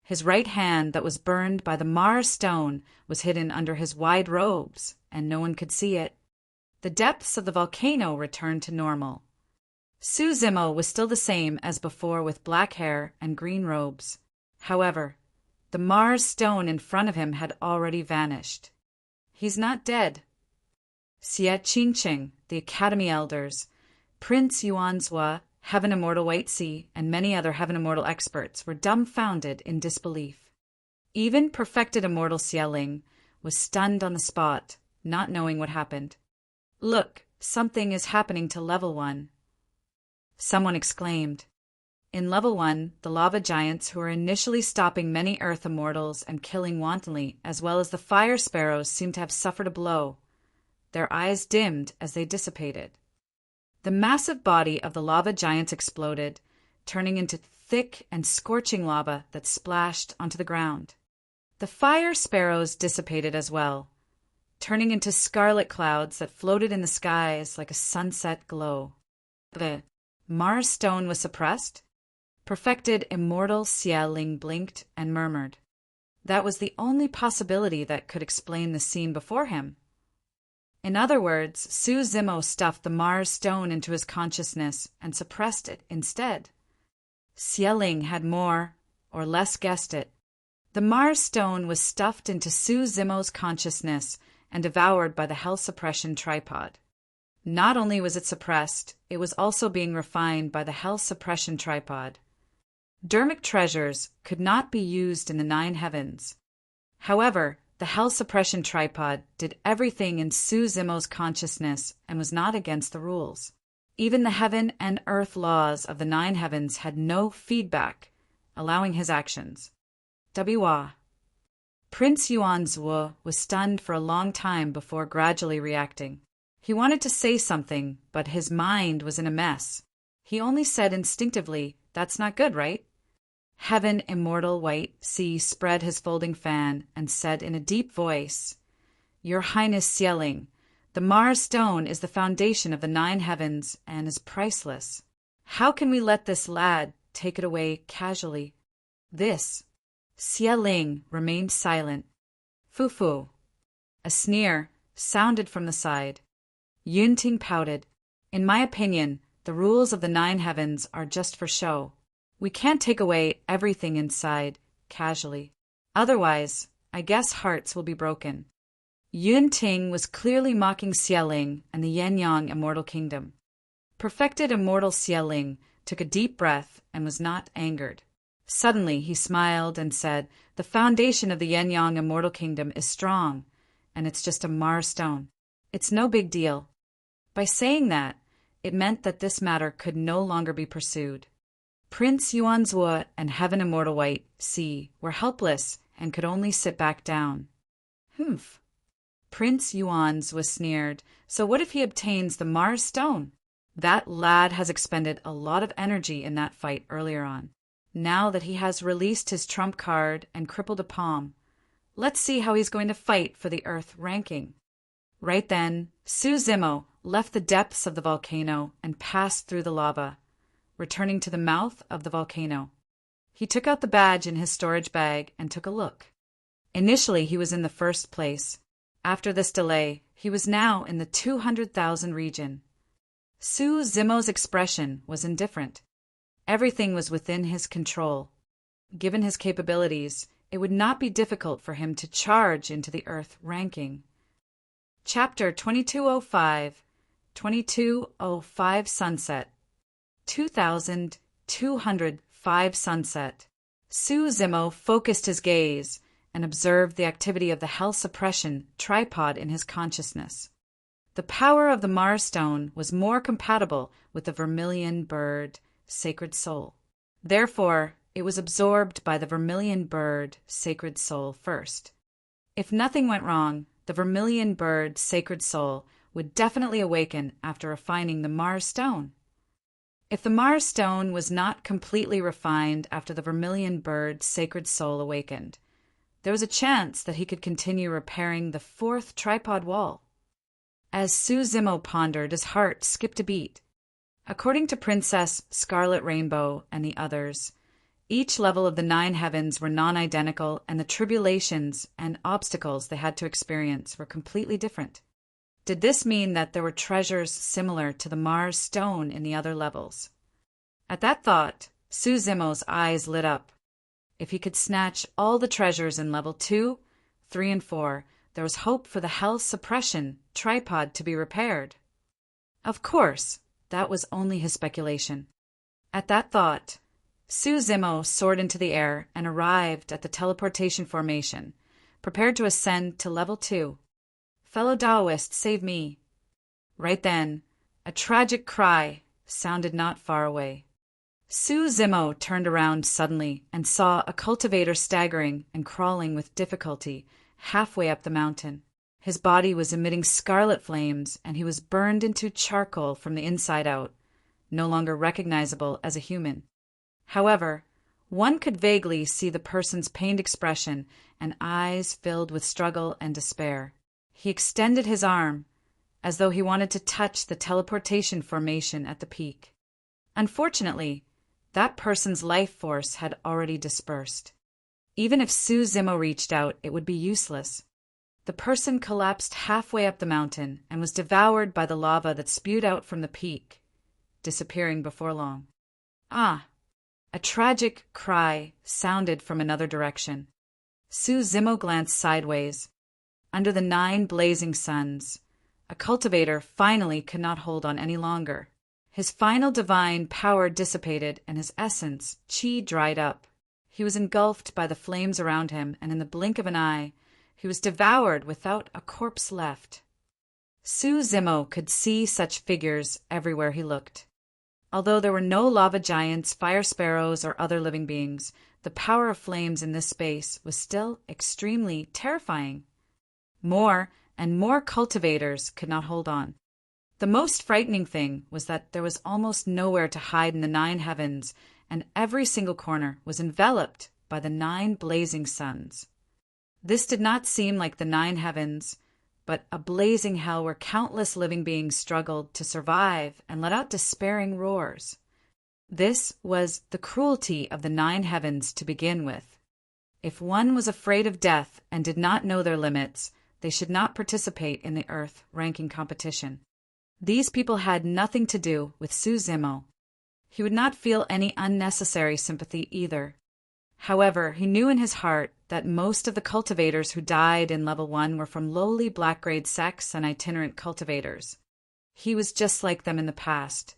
His right hand that was burned by the Mars stone was hidden under his wide robes, and no one could see it. The depths of the volcano returned to normal. Su Zimo was still the same as before with black hair and green robes. However, the Mars stone in front of him had already vanished. He's not dead. Xie Qingqing, the Academy elders, Prince Yuanzhua, Heaven Immortal White Sea, and many other Heaven Immortal experts were dumbfounded in disbelief. Even perfected Immortal Xieling was stunned on the spot, not knowing what happened. Look, something is happening to Level 1. Someone exclaimed. In Level 1, the lava giants who were initially stopping many Earth Immortals and killing wantonly, as well as the fire sparrows, seemed to have suffered a blow. Their eyes dimmed as they dissipated. The massive body of the lava giants exploded, turning into thick and scorching lava that splashed onto the ground. The fire sparrows dissipated as well, turning into scarlet clouds that floated in the skies like a sunset glow. The Mars stone was suppressed. Perfected Immortal Xieling blinked and murmured. That was the only possibility that could explain the scene before him. In other words, Su Zimo stuffed the Mars stone into his consciousness and suppressed it instead. Xieling had more or less guessed it. The Mars stone was stuffed into Su Zimo's consciousness and devoured by the Hell Suppression Tripod. Not only was it suppressed, it was also being refined by the Hell Suppression Tripod. Dermic treasures could not be used in the 9 heavens. However, the Hell Suppression Tripod did everything in Su Zimo's consciousness and was not against the rules. Even the heaven and earth laws of the 9 heavens had no feedback, allowing his actions. Wa. Prince Yuanzhua was stunned for a long time before gradually reacting. He wanted to say something, but his mind was in a mess. He only said instinctively, "That's not good, right?" Heaven Immortal White Sea spread his folding fan and said in a deep voice, "Your Highness Xieling, the Mars stone is the foundation of the 9 heavens and is priceless. How can we let this lad take it away casually?" This. Xieling remained silent. Fufu. A sneer sounded from the side. Yunting pouted. "In my opinion, the rules of the 9 heavens are just for show. We can't take away everything inside, casually. Otherwise, I guess hearts will be broken." Yun Ting was clearly mocking Xieling and the Yin-Yang Immortal Kingdom. Perfected Immortal Xieling took a deep breath and was not angered. Suddenly, he smiled and said, "The foundation of the Yin-Yang Immortal Kingdom is strong, and it's just a Mars stone. It's no big deal." By saying that, it meant that this matter could no longer be pursued. Prince Yuanzhua and Heaven Immortal White Sea were helpless and could only sit back down. Humph. Prince Yuanzhua sneered, "So what if he obtains the Mars stone? That lad has expended a lot of energy in that fight earlier on. Now that he has released his trump card and crippled a palm, let's see how he's going to fight for the Earth ranking." Right then, Su Zimo left the depths of the volcano and passed through the lava, returning to the mouth of the volcano. He took out the badge in his storage bag and took a look. Initially, he was in the first place. After this delay, he was now in the 200,000 region. Su Zimo's expression was indifferent. Everything was within his control. Given his capabilities, it would not be difficult for him to charge into the Earth ranking. Chapter 2205, 2205 Sunset. 2205 Sunset. Su Zimo focused his gaze and observed the activity of the hell suppression tripod in his consciousness. The power of the Mars Stone was more compatible with the vermilion bird, sacred soul. Therefore, it was absorbed by the vermilion bird, sacred soul first. If nothing went wrong, the vermilion bird, sacred soul would definitely awaken after refining the Mars Stone. If the Mars Stone was not completely refined after the vermilion bird, sacred soul awakened, there was a chance that he could continue repairing the fourth tripod wall. As Su Zimo pondered, his heart skipped a beat. According to Princess Scarlet Rainbow and the others, each level of the 9 heavens were non-identical, and the tribulations and obstacles they had to experience were completely different. Did this mean that there were treasures similar to the Mars Stone in the other levels? At that thought, Su Zimo's eyes lit up. If he could snatch all the treasures in level 2, 3, and 4, there was hope for the hell suppression tripod to be repaired. Of course, that was only his speculation. At that thought, Su Zimo soared into the air and arrived at the teleportation formation, prepared to ascend to level 2. Fellow Taoist, save me. Right then, a tragic cry sounded not far away. Su Zimo turned around suddenly and saw a cultivator staggering and crawling with difficulty halfway up the mountain. His body was emitting scarlet flames, and he was burned into charcoal from the inside out, no longer recognizable as a human. However, one could vaguely see the person's pained expression and eyes filled with struggle and despair. He extended his arm, as though he wanted to touch the teleportation formation at the peak. Unfortunately, that person's life force had already dispersed. Even if Su Zimo reached out, it would be useless. The person collapsed halfway up the mountain and was devoured by the lava that spewed out from the peak, disappearing before long. Ah! A tragic cry sounded from another direction. Su Zimo glanced sideways. Under the 9 blazing suns, a cultivator finally could not hold on any longer. His final divine power dissipated and his essence, chi, dried up. He was engulfed by the flames around him, and in the blink of an eye, he was devoured without a corpse left. Su Zimo could see such figures everywhere he looked. Although there were no lava giants, fire sparrows, or other living beings, the power of flames in this space was still extremely terrifying. More and more cultivators could not hold on. The most frightening thing was that there was almost nowhere to hide in the 9 heavens, and every single corner was enveloped by the 9 blazing suns. This did not seem like the 9 heavens, but a blazing hell where countless living beings struggled to survive and let out despairing roars. This was the cruelty of the 9 heavens to begin with. If one was afraid of death and did not know their limits, they should not participate in the Earth ranking competition. These people had nothing to do with Su Zimo. He would not feel any unnecessary sympathy either. However, he knew in his heart that most of the cultivators who died in level 1 were from lowly black-grade sects and itinerant cultivators. He was just like them in the past.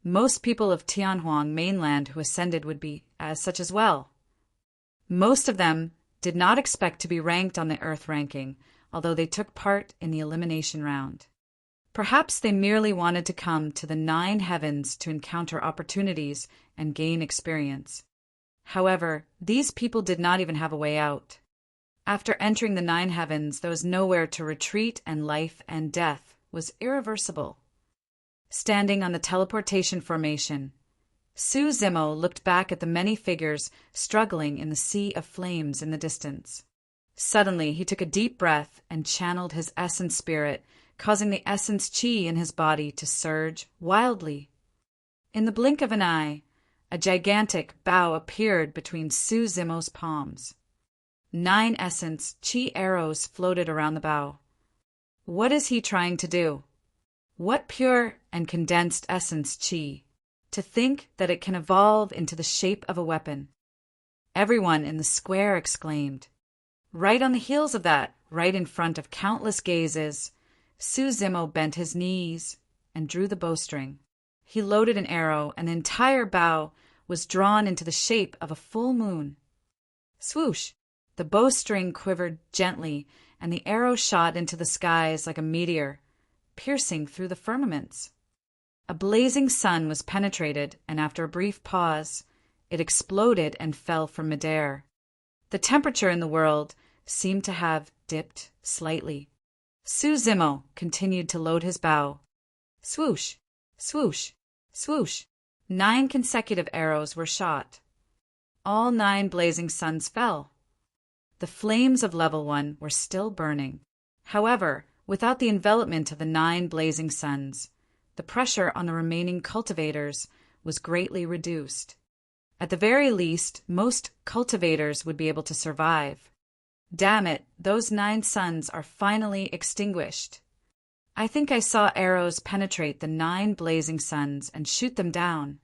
Most people of Tianhuang mainland who ascended would be as such as well. Most of them did not expect to be ranked on the Earth ranking, although they took part in the elimination round. Perhaps they merely wanted to come to the 9 heavens to encounter opportunities and gain experience. However, these people did not even have a way out. After entering the 9 heavens, there was nowhere to retreat, and life and death was irreversible. Standing on the teleportation formation, Su Zimo looked back at the many figures struggling in the sea of flames in the distance. Suddenly, he took a deep breath and channeled his essence spirit, causing the essence chi in his body to surge wildly. In the blink of an eye, a gigantic bow appeared between Su Zimo's palms. 9 essence chi arrows floated around the bow. What is he trying to do? What pure and condensed essence chi. To think that it can evolve into the shape of a weapon. Everyone in the square exclaimed. Right on the heels of that, right in front of countless gazes, Suzimo bent his knees and drew the bowstring. He loaded an arrow, and the entire bow was drawn into the shape of a full moon. Swoosh! The bowstring quivered gently, and the arrow shot into the skies like a meteor, piercing through the firmaments. A blazing sun was penetrated, and after a brief pause, it exploded and fell from midair. The temperature in the world seemed to have dipped slightly. Suzimo continued to load his bow. Swoosh! Swoosh! Swoosh! 9 consecutive arrows were shot. All 9 blazing suns fell. The flames of level 1 were still burning. However, without the envelopment of the 9 blazing suns, the pressure on the remaining cultivators was greatly reduced. At the very least, most cultivators would be able to survive. Damn it, those 9 suns are finally extinguished. I think I saw arrows penetrate the 9 blazing suns and shoot them down.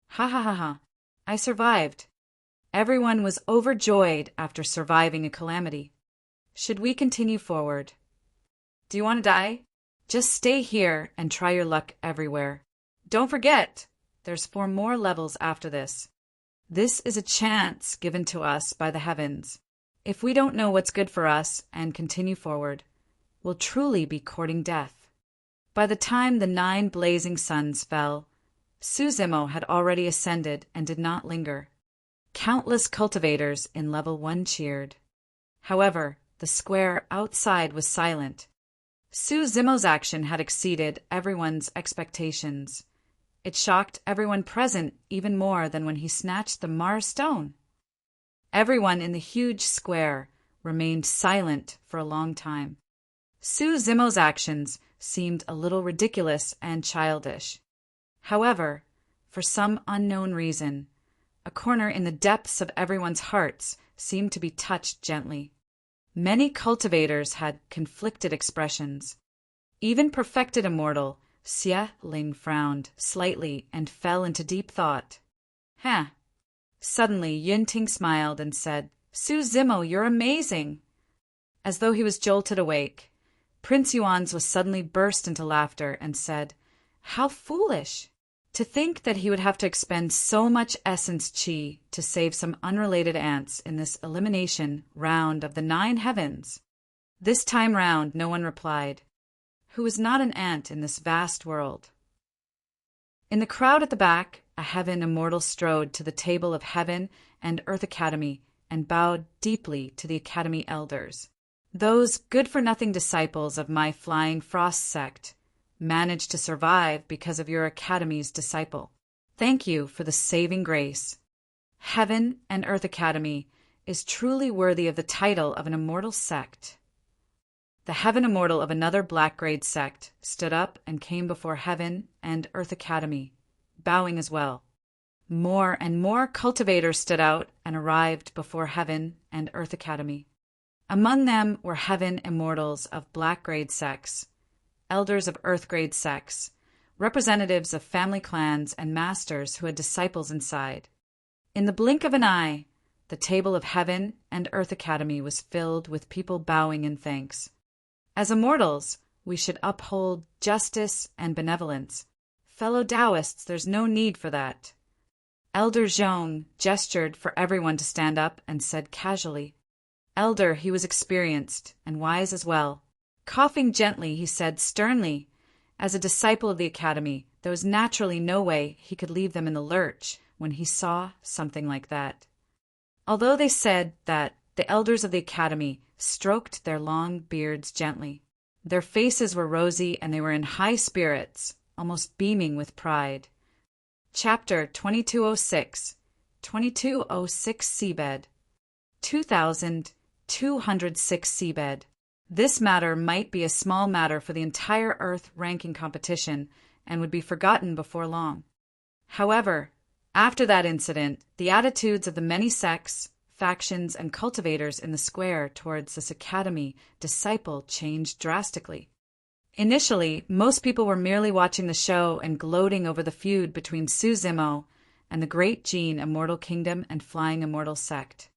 Ha ha ha ha. I survived. Everyone was overjoyed after surviving a calamity. Should we continue forward? Do you want to die? Just stay here and try your luck everywhere. Don't forget, there's 4 more levels after this. This is a chance given to us by the heavens. If we don't know what's good for us and continue forward, we'll truly be courting death. By the time the 9 blazing suns fell, Suzimo had already ascended and did not linger. Countless cultivators in level 1 cheered. However, the square outside was silent. Suzimo's action had exceeded everyone's expectations. It shocked everyone present even more than when he snatched the Mars stone. Everyone in the huge square remained silent for a long time. Suzimo's actions seemed a little ridiculous and childish. However, for some unknown reason, a corner in the depths of everyone's hearts seemed to be touched gently. Many cultivators had conflicted expressions. Even perfected immortal Xie Ling frowned slightly and fell into deep thought. Huh. Suddenly Yunting smiled and said, Suzimo, you're amazing. As though he was jolted awake, Prince Yuan's was suddenly burst into laughter and said, How foolish! To think that he would have to expend so much essence chi to save some unrelated ants in this elimination round of the 9 heavens. This time round no one replied, who was not an ant in this vast world. In the crowd at the back, a heaven immortal strode to the table of Heaven and Earth Academy and bowed deeply to the Academy elders. Those good-for-nothing disciples of my Flying Frost sect managed to survive because of your Academy's disciple. Thank you for the saving grace. Heaven and Earth Academy is truly worthy of the title of an immortal sect. The Heaven Immortal of another Black Grade sect stood up and came before Heaven and Earth Academy, bowing as well. More and more cultivators stood out and arrived before Heaven and Earth Academy. Among them were Heaven Immortals of Black Grade sects, elders of Earth Grade sects, representatives of family clans, and masters who had disciples inside. In the blink of an eye, the table of Heaven and Earth Academy was filled with people bowing in thanks. As immortals, we should uphold justice and benevolence. Fellow Taoists, there's no need for that. Elder Zhong gestured for everyone to stand up and said casually, Elder, he was experienced and wise as well. Coughing gently, he said sternly, as a disciple of the Academy, there was naturally no way he could leave them in the lurch when he saw something like that. Although they said that the elders of the Academy stroked their long beards gently, their faces were rosy and they were in high spirits, almost beaming with pride. Chapter 2206, 2206 Seabed, 2206 Seabed. This matter might be a small matter for the entire Earth ranking competition and would be forgotten before long. However, after that incident, the attitudes of the many sects, factions, and cultivators in the square towards this Academy disciple changed drastically. Initially, most people were merely watching the show and gloating over the feud between Su Zimo and the Great Gene Immortal Kingdom and Flying Immortal Sect.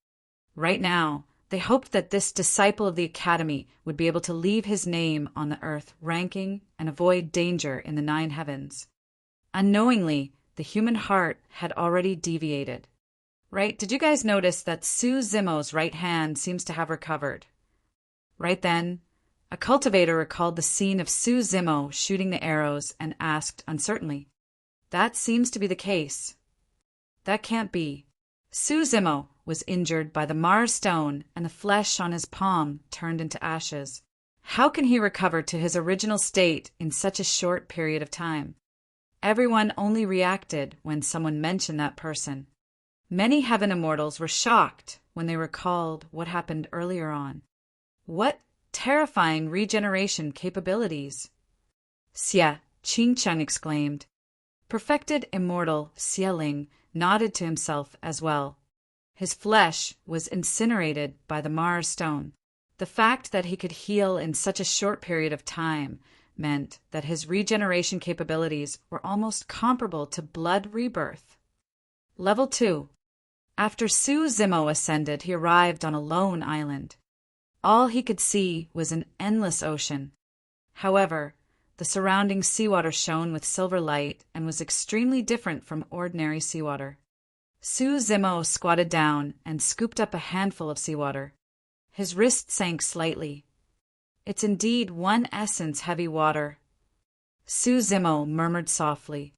Right now, they hoped that this disciple of the Academy would be able to leave his name on the earth ranking and avoid danger in the 9 heavens. Unknowingly, the human heart had already deviated. Right? Did you guys notice that Su Zimo's right hand seems to have recovered? Right then, a cultivator recalled the scene of Su Zimo shooting the arrows and asked uncertainly, "That seems to be the case." "That can't be. Su Zimo was injured by the Mars stone and the flesh on his palm turned into ashes. How can he recover to his original state in such a short period of time?" Everyone only reacted when someone mentioned that person. Many heaven immortals were shocked when they recalled what happened earlier on. What terrifying regeneration capabilities! Xie, Qingcheng exclaimed. Perfected immortal Xie Ling nodded to himself as well. His flesh was incinerated by the Mars stone. The fact that he could heal in such a short period of time meant that his regeneration capabilities were almost comparable to blood rebirth. Level 2. After Su Zimo ascended, he arrived on a lone island. All he could see was an endless ocean. However, the surrounding seawater shone with silver light and was extremely different from ordinary seawater. Su Zimo squatted down and scooped up a handful of seawater. His wrist sank slightly. "It's indeed one essence heavy water," Su Zimo murmured softly.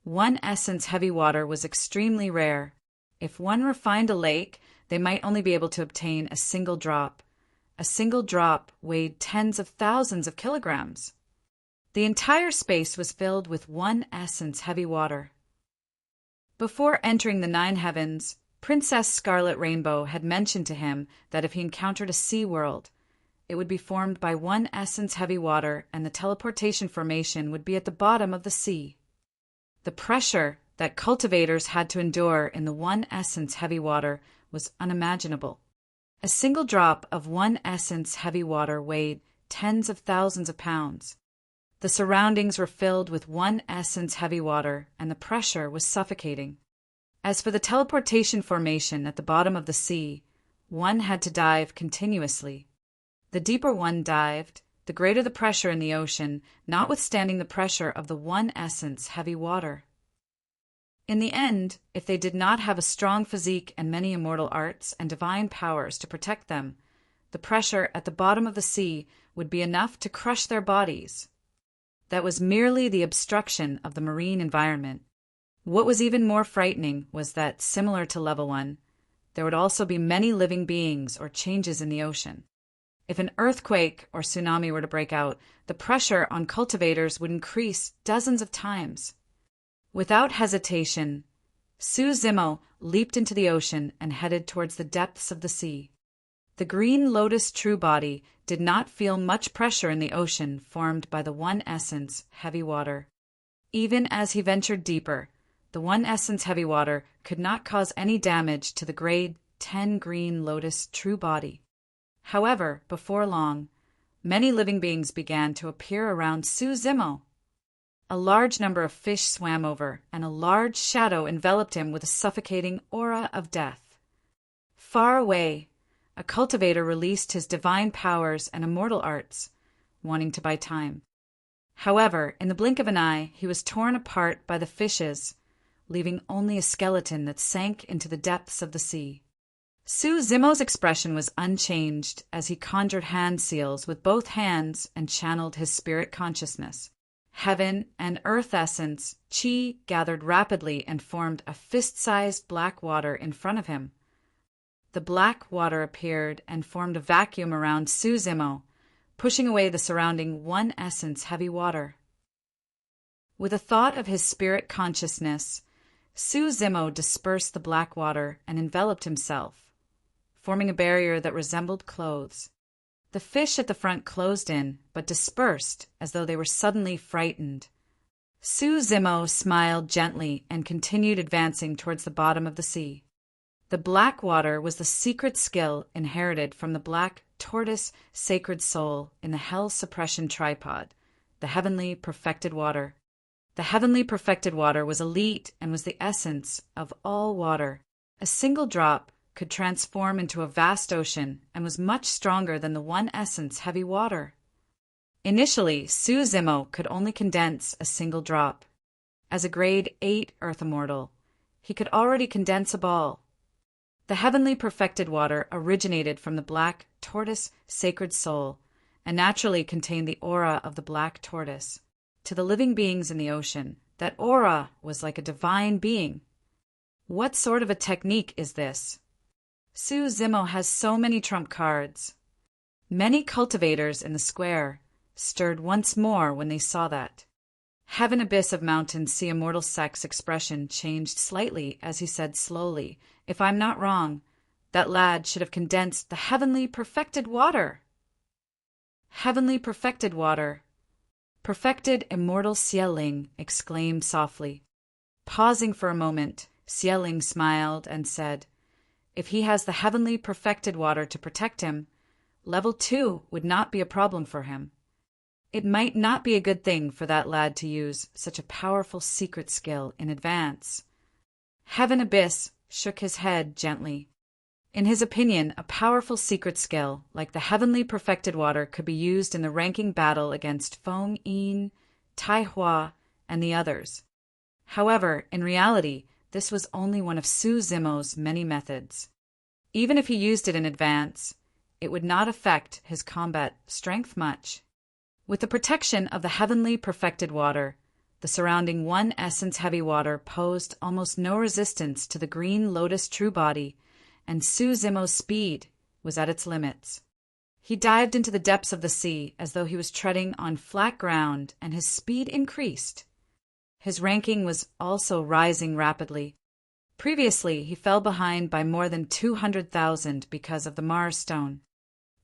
One essence heavy water was extremely rare. If one refined a lake, they might only be able to obtain a single drop. A single drop weighed tens of thousands of kilograms. The entire space was filled with one essence heavy water. Before entering the 9 heavens, Princess Scarlet Rainbow had mentioned to him that if he encountered a sea world, it would be formed by one essence heavy water and the teleportation formation would be at the bottom of the sea. The pressure that cultivators had to endure in the one essence heavy water was unimaginable. A single drop of one essence heavy water weighed tens of thousands of pounds. The surroundings were filled with one essence heavy water, and the pressure was suffocating. As for the teleportation formation at the bottom of the sea, one had to dive continuously. The deeper one dived, the greater the pressure in the ocean, notwithstanding the pressure of the one essence heavy water. In the end, if they did not have a strong physique and many immortal arts and divine powers to protect them, the pressure at the bottom of the sea would be enough to crush their bodies. That was merely the obstruction of the marine environment. What was even more frightening was that, similar to Level 1, there would also be many living beings or changes in the ocean. If an earthquake or tsunami were to break out, the pressure on cultivators would increase dozens of times. Without hesitation, Su Zimo leaped into the ocean and headed towards the depths of the sea. The green lotus true body did not feel much pressure in the ocean formed by the one essence heavy water. Even as he ventured deeper, the one essence heavy water could not cause any damage to the grade 10 green lotus true body. However, before long, many living beings began to appear around Su Zimo. A large number of fish swam over, and a large shadow enveloped him with a suffocating aura of death. Far away, a cultivator released his divine powers and immortal arts, wanting to buy time. However, in the blink of an eye, he was torn apart by the fishes, leaving only a skeleton that sank into the depths of the sea. Su Zimo's expression was unchanged as he conjured hand seals with both hands and channeled his spirit consciousness. Heaven and earth essence, Qi, gathered rapidly and formed a fist-sized black water in front of him. The black water appeared and formed a vacuum around Su Zimo, pushing away the surrounding one essence heavy water. With a thought of his spirit consciousness, Su Zimo dispersed the black water and enveloped himself, forming a barrier that resembled clothes. The fish at the front closed in, but dispersed as though they were suddenly frightened. Su Zimo smiled gently and continued advancing towards the bottom of the sea. The black water was the secret skill inherited from the black tortoise sacred soul in the hell suppression tripod, the heavenly perfected water. The heavenly perfected water was elite and was the essence of all water. A single drop could transform into a vast ocean and was much stronger than the one essence heavy water. Initially, Suzimo could only condense a single drop. As a grade 8 earth immortal, he could already condense a ball. The heavenly perfected water originated from the black tortoise sacred soul and naturally contained the aura of the black tortoise. To the living beings in the ocean, that aura was like a divine being. What sort of a technique is this? Suzimo has so many trump cards. Many cultivators in the square stirred once more when they saw that. Heaven Abyss of Mountain Sea Immortal Sec's expression changed slightly as he said slowly, "If I'm not wrong, that lad should have condensed the heavenly perfected water." Heavenly perfected water. Perfected immortal Xieling exclaimed softly. Pausing for a moment, Xieling smiled and said, "If he has the heavenly perfected water to protect him, level 2 would not be a problem for him. It might not be a good thing for that lad to use such a powerful secret skill in advance." Heaven Abyss shook his head gently. In his opinion, a powerful secret skill like the heavenly perfected water could be used in the ranking battle against Feng Yin, Tai Hua, and the others. However, in reality, this was only one of Suzimo's many methods. Even if he used it in advance, it would not affect his combat strength much. With the protection of the heavenly perfected water, the surrounding one essence heavy water posed almost no resistance to the green lotus true body, and Suzimo's speed was at its limits. He dived into the depths of the sea as though he was treading on flat ground, and his speed increased. His ranking was also rising rapidly. Previously, he fell behind by more than 200,000 because of the Mars Stone.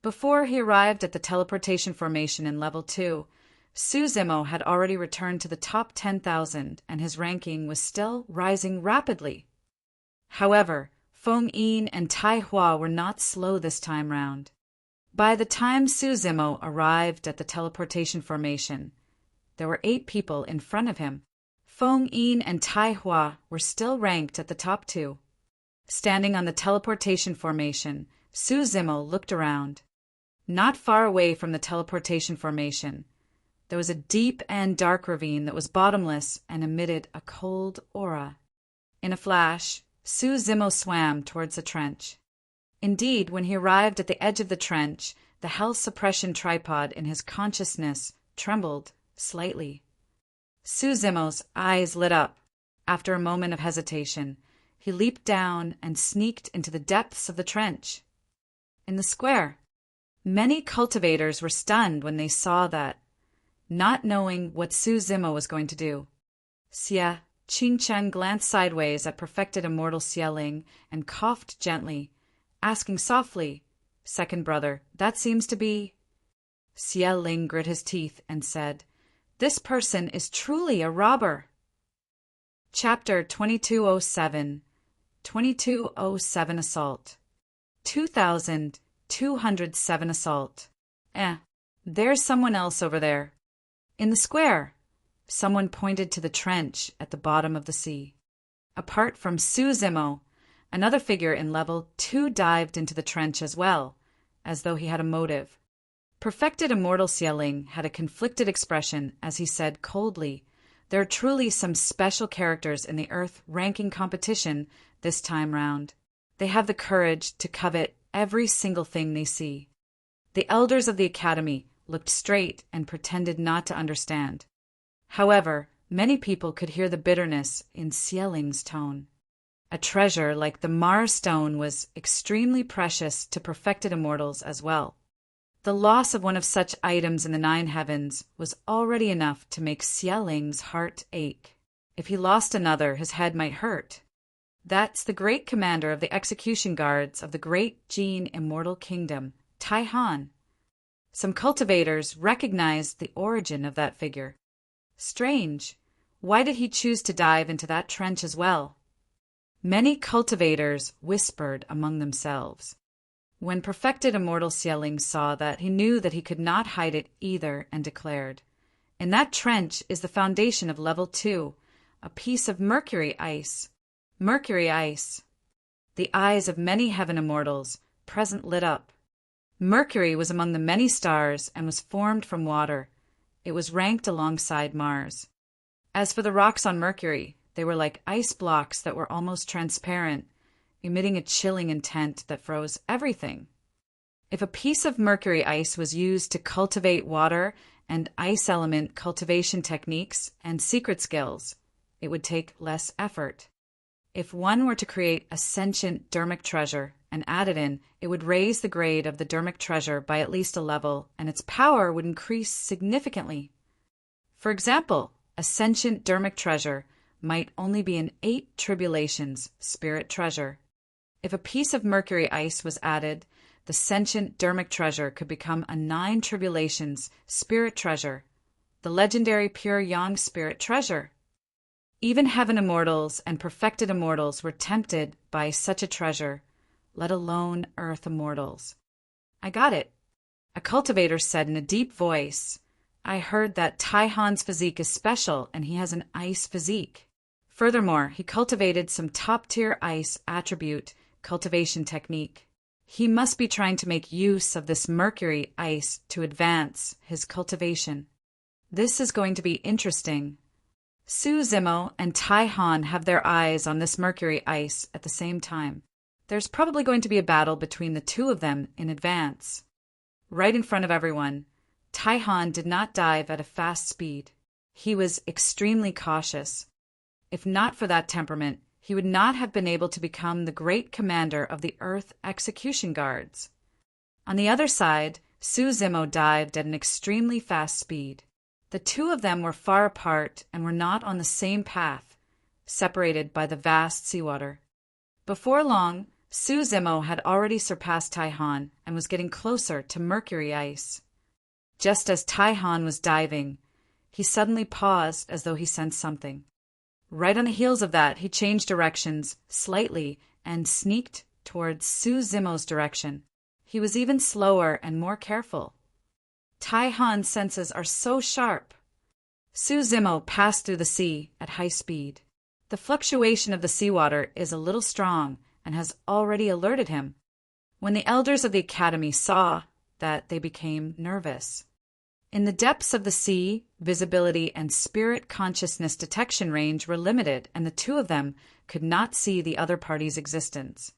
Before he arrived at the teleportation formation in level 2, Suzimo had already returned to the top 10,000, and his ranking was still rising rapidly. However, Feng Yin and Tai Hua were not slow this time round. By the time Suzimo arrived at the teleportation formation, there were 8 people in front of him. Feng Yin and Tai Hua were still ranked at the top 2. Standing on the teleportation formation, Suzimo looked around. Not far away from the teleportation formation, there was a deep and dark ravine that was bottomless and emitted a cold aura. In a flash, Suzimo swam towards the trench. Indeed, when he arrived at the edge of the trench, the health suppression tripod in his consciousness trembled slightly. Suzimo's eyes lit up. After a moment of hesitation, he leaped down and sneaked into the depths of the trench. In the square, many cultivators were stunned when they saw that, not knowing what Suzimo was going to do. Xie Qingchen glanced sideways at perfected immortal Xieling and coughed gently, asking softly, "Second brother, that seems to be—" Xieling grit his teeth and said, "This person is truly a robber." Chapter 2207 2207 Assault 2207 Assault. There's someone else over there. In the square, someone pointed to the trench at the bottom of the sea. Apart from Suzimo, another figure in level 2 dived into the trench as well, as though he had a motive. Perfected immortal Xieling had a conflicted expression as he said coldly, "There are truly some special characters in the Earth ranking competition this time round. They have the courage to covet every single thing they see." The elders of the academy looked straight and pretended not to understand. However, many people could hear the bitterness in Xieling's tone. A treasure like the Mars Stone was extremely precious to perfected immortals as well. The loss of one of such items in the 9 heavens was already enough to make Xieling's heart ache. If he lost another, his head might hurt. That's the great commander of the execution guards of the great Jin immortal kingdom, Tai Han. Some cultivators recognized the origin of that figure. Strange. Why did he choose to dive into that trench as well? Many cultivators whispered among themselves. When perfected immortal Xieling saw that, he knew that he could not hide it either and declared, In that trench is the foundation of level 2, a piece of mercury ice. Mercury ice. The eyes of many heaven immortals, present lit up. Mercury was among the many stars and was formed from water. It was ranked alongside Mars. As for the rocks on Mercury, they were like ice blocks that were almost transparent, emitting a chilling intent that froze everything. If a piece of mercury ice was used to cultivate water and ice element cultivation techniques and secret skills, it would take less effort. If one were to create a sentient dermic treasure and add it in, it would raise the grade of the dermic treasure by at least a level, and its power would increase significantly. For example, a sentient dermic treasure might only be an 8 tribulations spirit treasure. If a piece of mercury ice was added, the sentient dermic treasure could become a 9 tribulations spirit treasure, the legendary pure yang spirit treasure. Even heaven immortals and perfected immortals were tempted by such a treasure, let alone earth immortals. I got it, a cultivator said in a deep voice. I heard that Taihan's physique is special and he has an ice physique. Furthermore, he cultivated some top-tier ice attribute cultivation technique. He must be trying to make use of this mercury ice to advance his cultivation. This is going to be interesting. Su Zimo and Taihan have their eyes on this mercury ice at the same time. There's probably going to be a battle between the two of them in advance. Right in front of everyone, Taihan did not dive at a fast speed. He was extremely cautious. If not for that temperament, he would not have been able to become the great commander of the Earth Execution Guards. On the other side, Su Zimo dived at an extremely fast speed. The two of them were far apart and were not on the same path, separated by the vast seawater. Before long, Su Zimo had already surpassed Taihan and was getting closer to mercury ice. Just as Taihan was diving, he suddenly paused as though he sensed something. Right on the heels of that, he changed directions slightly and sneaked towards Su Zimo's direction. He was even slower and more careful. Taihan's senses are so sharp. Su Zimo passed through the sea at high speed. The fluctuation of the seawater is a little strong and has already alerted him. When the elders of the academy saw that, they became nervous. In the depths of the sea, visibility and spirit consciousness detection range were limited, and the two of them could not see the other party's existence.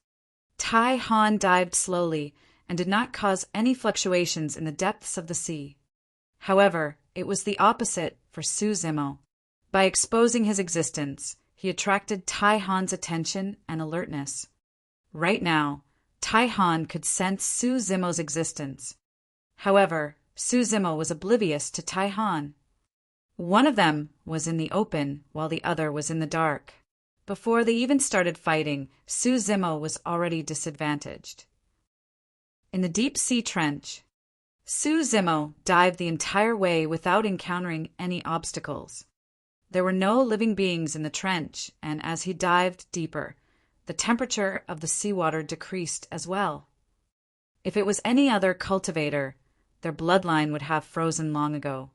Taihan dived slowly and did not cause any fluctuations in the depths of the sea. However, it was the opposite for Su Zimo. By exposing his existence, he attracted Taihan's attention and alertness. Right now, Taihan could sense Su Zimo's existence. However, Su Zimo was oblivious to Taihan. One of them was in the open while the other was in the dark. Before they even started fighting, Su Zimo was already disadvantaged. In the deep sea trench, Su Zimo dived the entire way without encountering any obstacles. There were no living beings in the trench, and as he dived deeper, the temperature of the seawater decreased as well. If it was any other cultivator, their bloodline would have frozen long ago.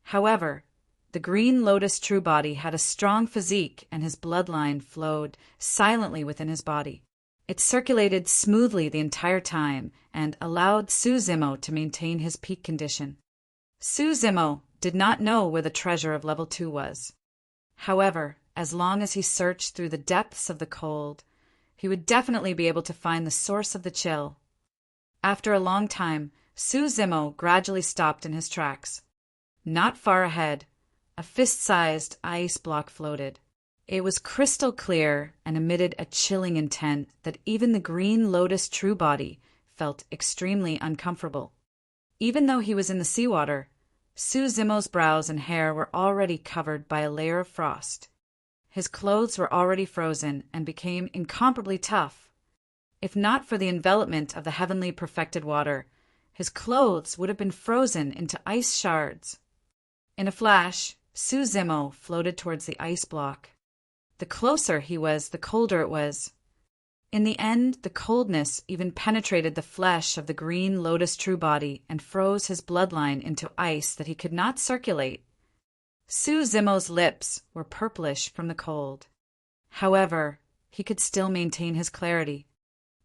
However, the Green Lotus True Body had a strong physique and his bloodline flowed silently within his body. It circulated smoothly the entire time and allowed Su Zimo to maintain his peak condition. Su Zimo did not know where the treasure of level 2 was. However, as long as he searched through the depths of the cold, he would definitely be able to find the source of the chill. After a long time, Su Zimo gradually stopped in his tracks. Not far ahead, a fist-sized ice block floated. It was crystal clear and emitted a chilling intent that even the Green Lotus True Body felt extremely uncomfortable. Even though he was in the seawater, Su Zimo's brows and hair were already covered by a layer of frost. His clothes were already frozen and became incomparably tough. If not for the envelopment of the heavenly perfected water, his clothes would have been frozen into ice shards. In a flash, Su Zimo floated towards the ice block. The closer he was, the colder it was. In the end, the coldness even penetrated the flesh of the Green Lotus True Body and froze his bloodline into ice that he could not circulate. Su Zimo's lips were purplish from the cold. However, he could still maintain his clarity.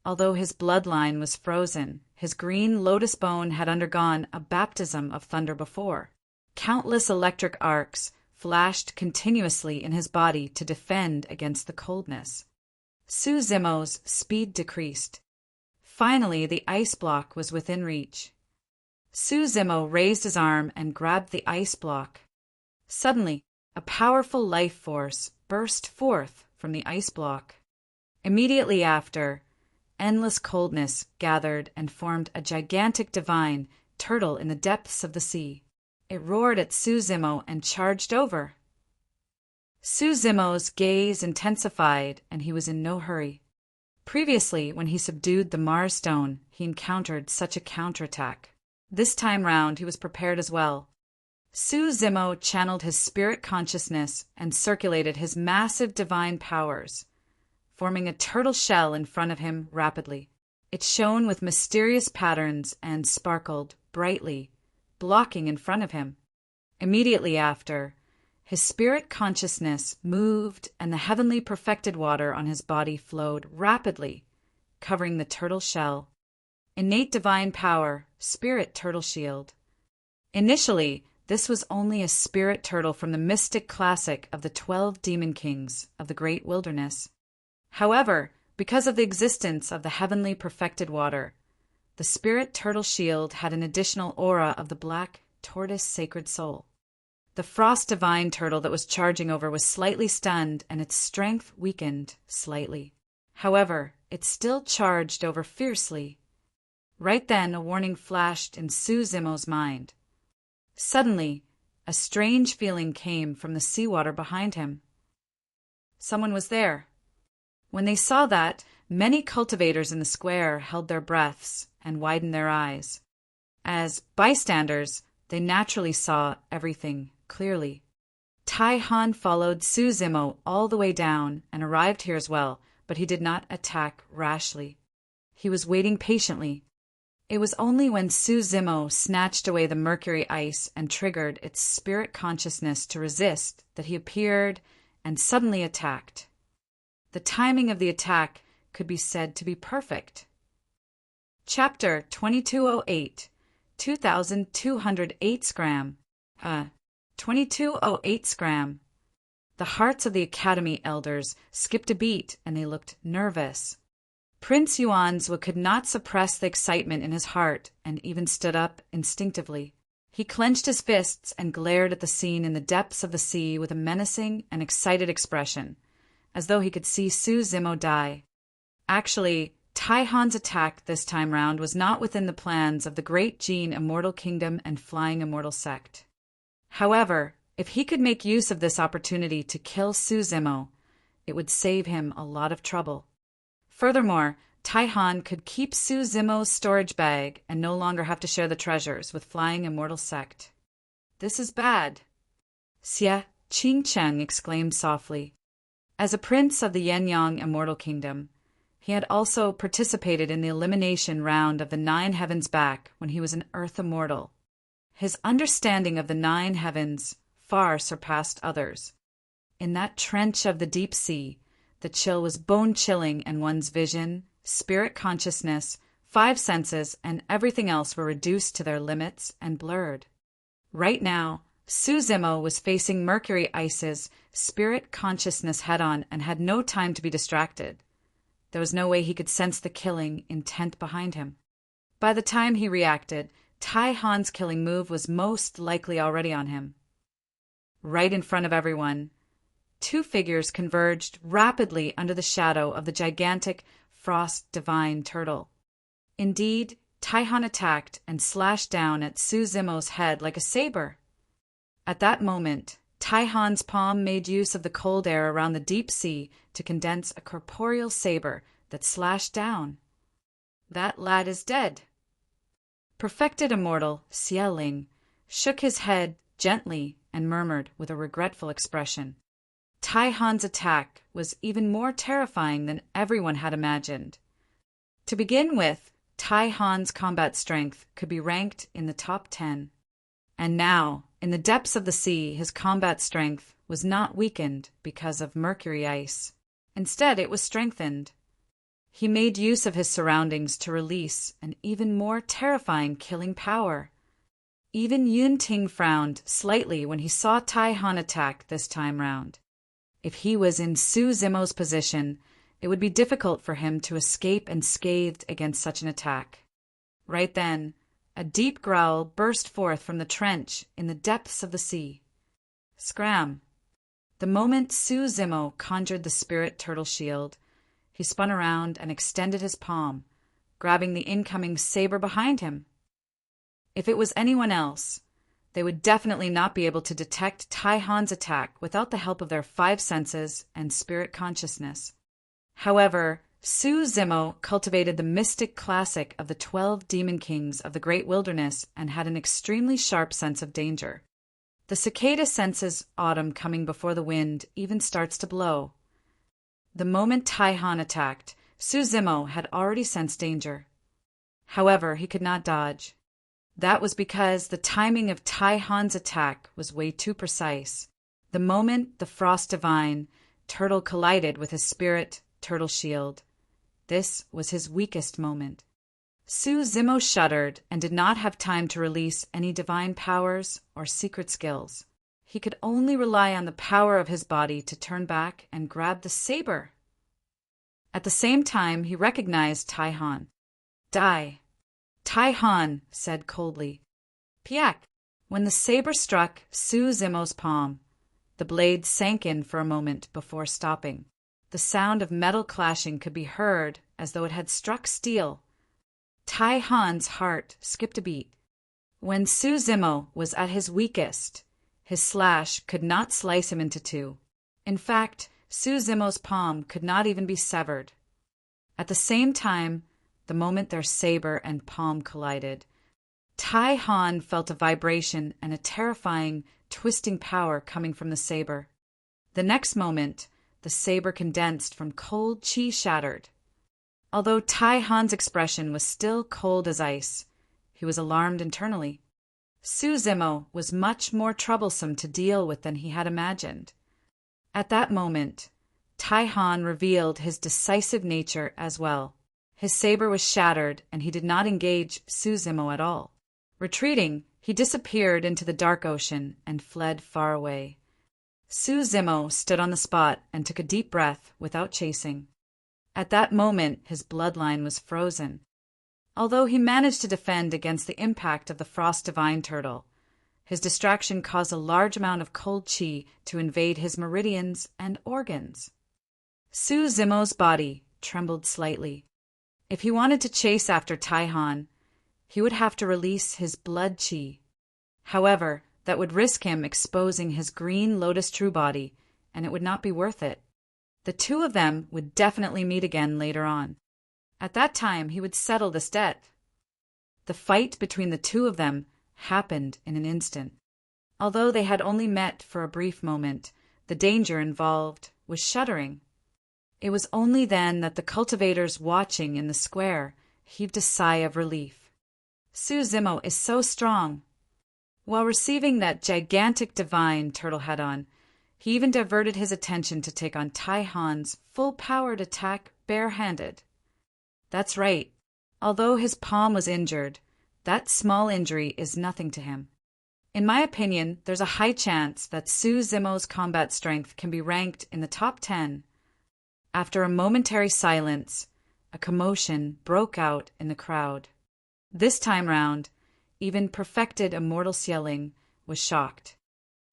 Although his bloodline was frozen, his green lotus bone had undergone a baptism of thunder before. Countless electric arcs flashed continuously in his body to defend against the coldness. Su Zimo's speed decreased. Finally, the ice block was within reach. Su Zimo raised his arm and grabbed the ice block. Suddenly, a powerful life force burst forth from the ice block. Immediately after, endless coldness gathered and formed a gigantic divine turtle in the depths of the sea. It roared at Su Zimo and charged over. Su Zimo's gaze intensified, and he was in no hurry. Previously, when he subdued the Mars Stone, he encountered such a counterattack. This time round, he was prepared as well. Su Zimo channeled his spirit consciousness and circulated his massive divine powers, forming a turtle shell in front of him rapidly. It shone with mysterious patterns and sparkled brightly, blocking in front of him. Immediately after, his spirit consciousness moved and the heavenly perfected water on his body flowed rapidly, covering the turtle shell. Innate divine power, spirit turtle shield. Initially, this was only a spirit turtle from the mystic classic of the 12 demon kings of the great wilderness. However, because of the existence of the heavenly perfected water, the spirit turtle shield had an additional aura of the black tortoise sacred soul. The frost divine turtle that was charging over was slightly stunned and its strength weakened slightly. However, it still charged over fiercely. Right then, a warning flashed in Su Zimo's mind. Suddenly, a strange feeling came from the seawater behind him. Someone was there. When they saw that, many cultivators in the square held their breaths and widened their eyes. As bystanders, they naturally saw everything clearly. Tai Han followed Su Zimo all the way down and arrived here as well, but he did not attack rashly. He was waiting patiently. It was only when Su Zimo snatched away the mercury ice and triggered its spirit consciousness to resist that he appeared and suddenly attacked. The timing of the attack could be said to be perfect. Chapter 2208, 2208 Scram. 2208 Scram. The hearts of the Academy elders skipped a beat and they looked nervous. Prince Yuanzhou could not suppress the excitement in his heart and even stood up instinctively. He clenched his fists and glared at the scene in the depths of the sea with a menacing and excited expression, as though he could see Su Zimo die. Actually, Tai Han's attack this time round was not within the plans of the Great Gene Immortal Kingdom and Flying Immortal Sect. However, if he could make use of this opportunity to kill Su Zimo, it would save him a lot of trouble. Furthermore, Tai Han could keep Su Zimo's storage bag and no longer have to share the treasures with Flying Immortal Sect. This is bad. Xie Qingcheng exclaimed softly. As a prince of the Yen-Yang Immortal Kingdom, he had also participated in the elimination round of the 9 Heavens back when he was an Earth Immortal. His understanding of the 9 Heavens far surpassed others. In that trench of the deep sea, the chill was bone-chilling and one's vision, spirit consciousness, 5 senses, and everything else were reduced to their limits and blurred. Right now, Su Zimo was facing Mercury Ice's spirit consciousness head-on and had no time to be distracted. There was no way he could sense the killing intent behind him. By the time he reacted, Tai Han's killing move was most likely already on him. Right in front of everyone, 2 figures converged rapidly under the shadow of the gigantic frost divine turtle. Indeed, Tai Han attacked and slashed down at Su Zimo's head like a saber. At that moment, Tai Han's palm made use of the cold air around the deep sea to condense a corporeal saber that slashed down. That lad is dead. Perfected Immortal Xie Ling shook his head gently and murmured with a regretful expression. Tai Han's attack was even more terrifying than everyone had imagined. To begin with, Tai Han's combat strength could be ranked in the top 10. And now, In the depths of the sea, his combat strength was not weakened because of mercury ice. Instead, it was strengthened. He made use of his surroundings to release an even more terrifying killing power. Even Yun Ting frowned slightly when he saw Tai Han attack this time round. If he was in Su Zimo's position, it would be difficult for him to escape unscathed against such an attack. Right then, a deep growl burst forth from the trench in the depths of the sea. Scram! The moment Su Zimo conjured the spirit turtle shield, he spun around and extended his palm, grabbing the incoming saber behind him. If it was anyone else, they would definitely not be able to detect Tai Han's attack without the help of their five senses and spirit consciousness. However, Su Zimo cultivated the mystic classic of the 12 demon kings of the great wilderness and had an extremely sharp sense of danger. The cicada senses autumn coming before the wind even starts to blow. The moment Tai Han attacked, Su Zimo had already sensed danger. However, he could not dodge. That was because the timing of Tai Han's attack was way too precise. The moment the Frost Divine turtle collided with his spirit turtle shield, this was his weakest moment. Su Zimo shuddered and did not have time to release any divine powers or secret skills. He could only rely on the power of his body to turn back and grab the saber. At the same time, he recognized Tai Han. Die. Tai Han said coldly. Piak! When the saber struck Su Zimo's palm, the blade sank in for a moment before stopping. The sound of metal clashing could be heard as though it had struck steel. Tai Han's heart skipped a beat. When Su Zimo was at his weakest, his slash could not slice him into two. In fact, Su Zimo's palm could not even be severed. At the same time, the moment their saber and palm collided, Tai Han felt a vibration and a terrifying, twisting power coming from the saber. The next moment, the saber condensed from cold chi shattered. Although Tai Han's expression was still cold as ice, he was alarmed internally. Su Zimo was much more troublesome to deal with than he had imagined. At that moment, Tai Han revealed his decisive nature as well. His saber was shattered, and he did not engage Su Zimo at all. Retreating, he disappeared into the dark ocean and fled far away. Su Zimo stood on the spot and took a deep breath without chasing. At that moment, his bloodline was frozen. Although he managed to defend against the impact of the Frost Divine turtle, his distraction caused a large amount of cold chi to invade his meridians and organs. Su Zimo's body trembled slightly. If he wanted to chase after Tai Han, he would have to release his blood chi. However, that would risk him exposing his green Lotus True body, and it would not be worth it. The two of them would definitely meet again later on. At that time, he would settle this debt. The fight between the two of them happened in an instant. Although they had only met for a brief moment, the danger involved was shuddering. It was only then that the cultivators watching in the square heaved a sigh of relief. Su Zimo is so strong. While receiving that gigantic divine turtle head on, he even diverted his attention to take on Tai Han's full-powered attack barehanded. That's right. Although his palm was injured, that small injury is nothing to him. In my opinion, there's a high chance that Su Zimo's combat strength can be ranked in the top 10. After a momentary silence, a commotion broke out in the crowd. This time round, even perfected immortal Xieling was shocked.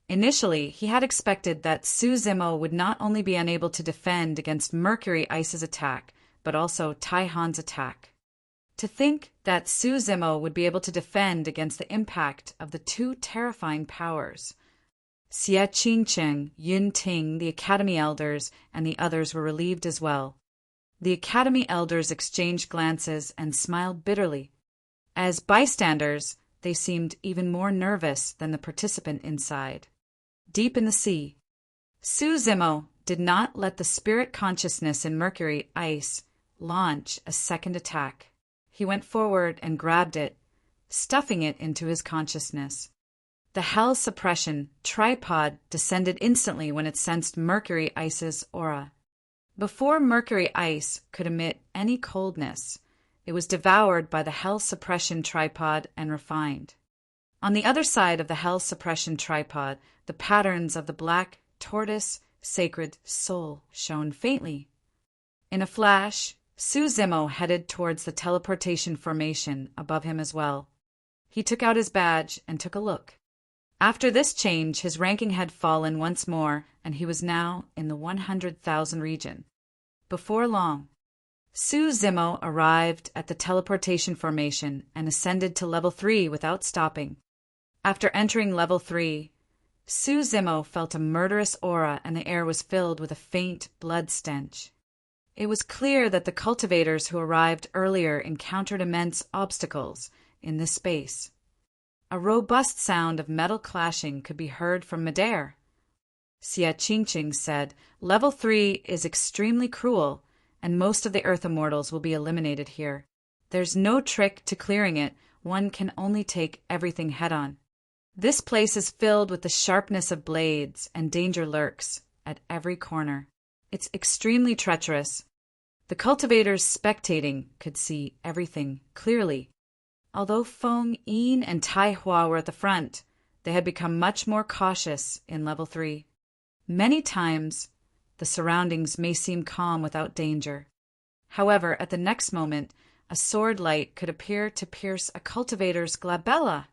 Initially, he had expected that Su Zimo would not only be unable to defend against Mercury Ice's attack, but also Tai Han's attack. To think that Su Zimo would be able to defend against the impact of the two terrifying powers. Xie Qingcheng, Yun Ting, the Academy elders, and the others were relieved as well. The Academy elders exchanged glances and smiled bitterly. As bystanders, they seemed even more nervous than the participant inside. Deep in the sea, Su Zimo did not let the spirit consciousness in Mercury Ice launch a second attack. He went forward and grabbed it, stuffing it into his consciousness. The Hell Suppression tripod descended instantly when it sensed Mercury Ice's aura. Before Mercury Ice could emit any coldness, it was devoured by the Hell Suppression tripod and refined. On the other side of the Hell Suppression tripod, the patterns of the black tortoise sacred soul shone faintly. In a flash, Su Zimo headed towards the teleportation formation above him as well. He took out his badge and took a look. After this change, his ranking had fallen once more, and he was now in the 100,000 region. Before long, Su Zimo arrived at the teleportation formation and ascended to level 3 without stopping. After entering level 3, Su Zimo felt a murderous aura and the air was filled with a faint blood stench. It was clear that the cultivators who arrived earlier encountered immense obstacles in this space. A robust sound of metal clashing could be heard from midair. Xie Qingqing said, "Level 3 is extremely cruel, and most of the Earth Immortals will be eliminated here. There's no trick to clearing it, one can only take everything head-on. This place is filled with the sharpness of blades, and danger lurks at every corner. It's extremely treacherous. The cultivators spectating could see everything clearly. Although Feng Yin and Tai Hua were at the front, they had become much more cautious in level 3. Many times, the surroundings may seem calm without danger. However, at the next moment, a sword light could appear to pierce a cultivator's glabella.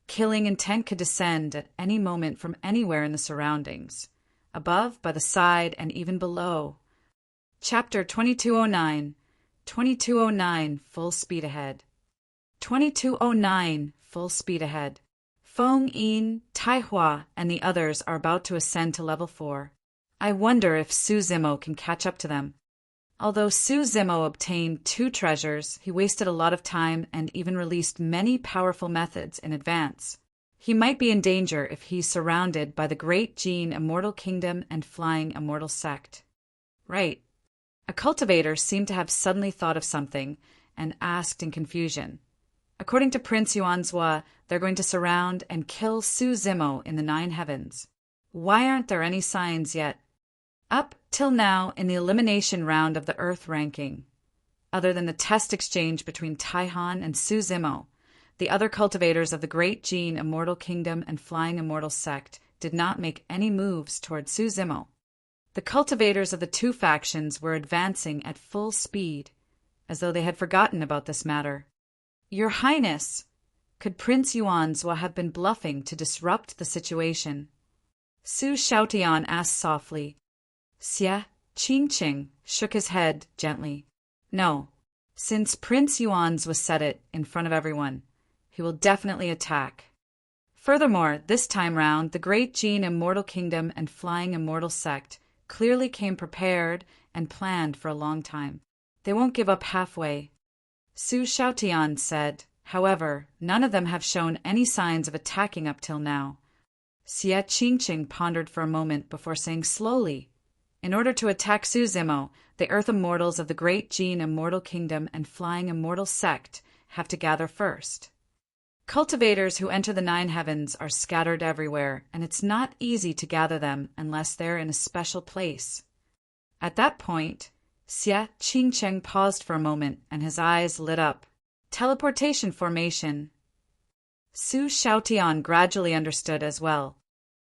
Killing intent could descend at any moment from anywhere in the surroundings, above, by the side, and even below. Chapter 2209, 2209, Full Speed Ahead. 2209, Full Speed Ahead. Feng Yin, Tai Hua, and the others are about to ascend to level 4. I wonder if Su Zimo can catch up to them. Although Su Zimo obtained 2 treasures, he wasted a lot of time and even released many powerful methods in advance. He might be in danger if he's surrounded by the Great Gene Immortal Kingdom and Flying Immortal Sect. Right. A cultivator seemed to have suddenly thought of something and asked in confusion. According to Prince Yuanzhua, they're going to surround and kill Su Zimo in the 9 heavens. Why aren't there any signs yet? Up till now in the elimination round of the Earth ranking, other than the test exchange between Taihan and Su Zimo, the other cultivators of the Great Gene Immortal Kingdom and Flying Immortal Sect did not make any moves toward Su Zimo. The cultivators of the 2 factions were advancing at full speed, as though they had forgotten about this matter. Your Highness, could Prince Yuanzhua have been bluffing to disrupt the situation? Su Shaotian asked softly. Xie Qingqing shook his head gently. No, since Prince Yuanzhua said it in front of everyone, he will definitely attack. Furthermore, this time round, the Great Gene Immortal Kingdom and Flying Immortal Sect clearly came prepared and planned for a long time. They won't give up halfway. Su Shaotian said, however, none of them have shown any signs of attacking up till now. Xie Qingqing pondered for a moment before saying slowly, in order to attack Su Zimo, the Earth Immortals of the Great Gene Immortal Kingdom and Flying Immortal Sect have to gather first. Cultivators who enter the 9 heavens are scattered everywhere, and it's not easy to gather them unless they're in a special place. At that point, Xie Qingqing paused for a moment, and his eyes lit up. Teleportation formation. Su Shaotian gradually understood as well.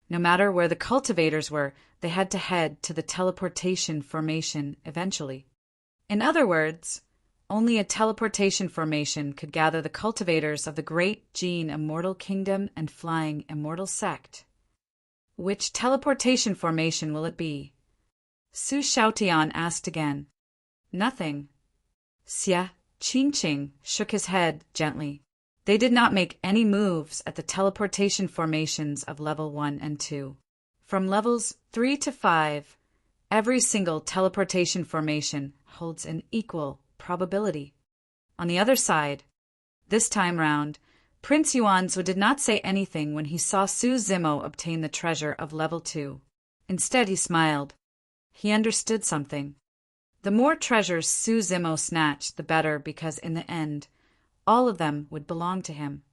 No matter where the cultivators were, they had to head to the teleportation formation eventually. In other words, only a teleportation formation could gather the cultivators of the Great Gene Immortal Kingdom and Flying Immortal Sect. Which teleportation formation will it be? Su Shaotian asked again. Nothing. Xie Qingqing shook his head gently. They did not make any moves at the teleportation formations of level 1 and 2. From levels 3 to 5, every single teleportation formation holds an equal probability. On the other side, this time round, Prince Yuanzhua did not say anything when he saw Su Zimo obtain the treasure of level 2. Instead, he smiled. He understood something. The more treasures Su Zimo snatched, the better, because in the end, all of them would belong to him.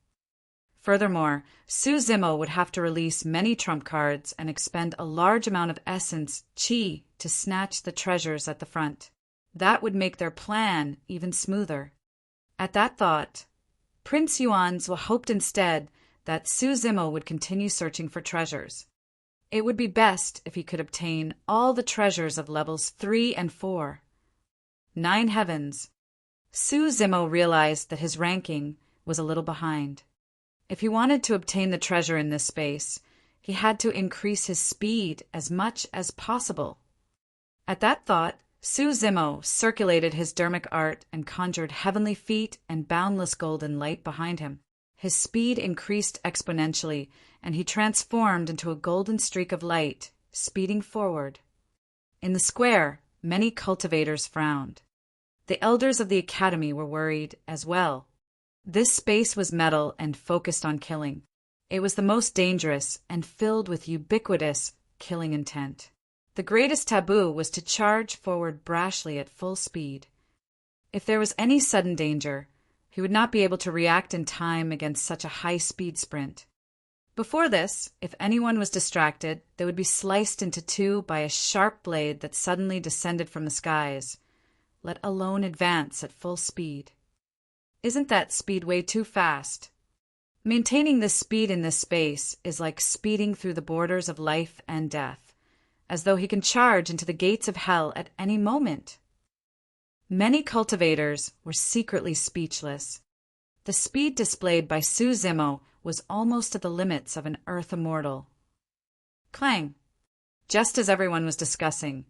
Furthermore, Suzumo would have to release many trump cards and expend a large amount of essence, chi, to snatch the treasures at the front. That would make their plan even smoother. At that thought, Prince Yuanzhou hoped instead that Suzumo would continue searching for treasures. It would be best if he could obtain all the treasures of levels 3 and 4. 9 heavens. Suzumo realized that his ranking was a little behind. If he wanted to obtain the treasure in this space, he had to increase his speed as much as possible. At that thought, Suzumo circulated his dermic art and conjured heavenly feet and boundless golden light behind him. His speed increased exponentially, and he transformed into a golden streak of light, speeding forward. In the square, many cultivators frowned. The elders of the academy were worried as well. This space was metal and focused on killing. It was the most dangerous and filled with ubiquitous killing intent. The greatest taboo was to charge forward brashly at full speed. If there was any sudden danger, he would not be able to react in time against such a high-speed sprint. Before this, if anyone was distracted, they would be sliced into two by a sharp blade that suddenly descended from the skies, let alone advance at full speed. Isn't that speed way too fast? Maintaining this speed in this space is like speeding through the borders of life and death, as though he can charge into the gates of hell at any moment. Many cultivators were secretly speechless. The speed displayed by Suzumo was almost at the limits of an earth immortal. Clang! Just as everyone was discussing,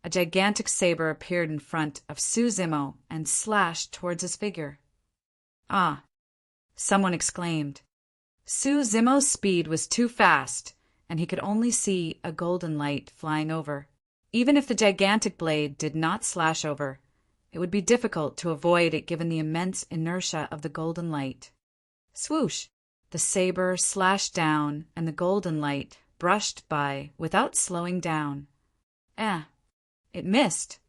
a gigantic saber appeared in front of Suzumo and slashed towards his figure. Ah! Someone exclaimed. Suzumo's speed was too fast, and he could only see a golden light flying over. Even if the gigantic blade did not slash over, it would be difficult to avoid it given the immense inertia of the golden light. Swoosh! The saber slashed down, and the golden light brushed by without slowing down. It missed.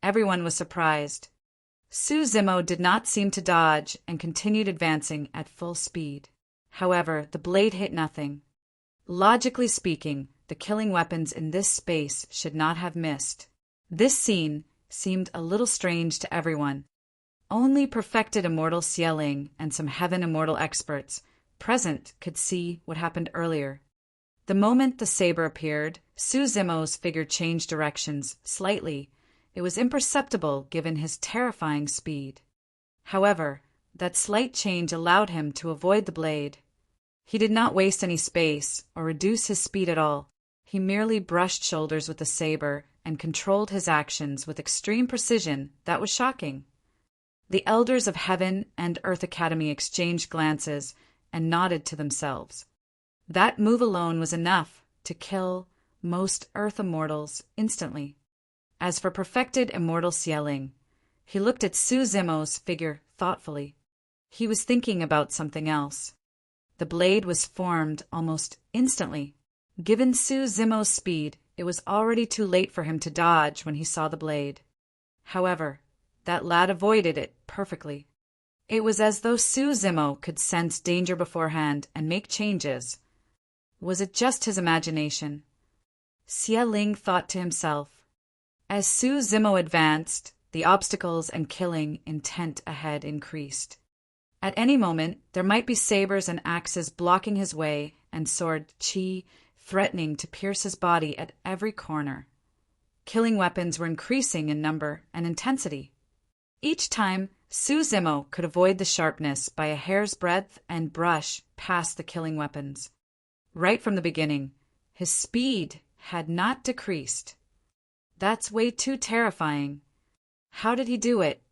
Everyone was surprised. Suzumo did not seem to dodge and continued advancing at full speed. However, the blade hit nothing. Logically speaking, the killing weapons in this space should not have missed. This scene seemed a little strange to everyone. Only perfected immortal Xieling and some heaven immortal experts present could see what happened earlier. The moment the saber appeared, Suzumo's figure changed directions slightly. It was imperceptible given his terrifying speed. However, that slight change allowed him to avoid the blade. He did not waste any space or reduce his speed at all. He merely brushed shoulders with the saber and controlled his actions with extreme precision that was shocking. The elders of Heaven and Earth Academy exchanged glances and nodded to themselves. That move alone was enough to kill most Earth immortals instantly. As for perfected immortal Xieling, he looked at Suzumo's figure thoughtfully. He was thinking about something else. The blade was formed almost instantly. Given Suzumo's speed, it was already too late for him to dodge when he saw the blade. However, that lad avoided it perfectly. It was as though Suzumo could sense danger beforehand and make changes. Was it just his imagination? Xieling thought to himself. As Suzumo advanced, the obstacles and killing intent ahead increased. At any moment, there might be sabers and axes blocking his way and sword chi threatening to pierce his body at every corner. Killing weapons were increasing in number and intensity. Each time, Suzumo could avoid the sharpness by a hair's breadth and brush past the killing weapons. Right from the beginning, his speed had not decreased. That's way too terrifying. How did he do it?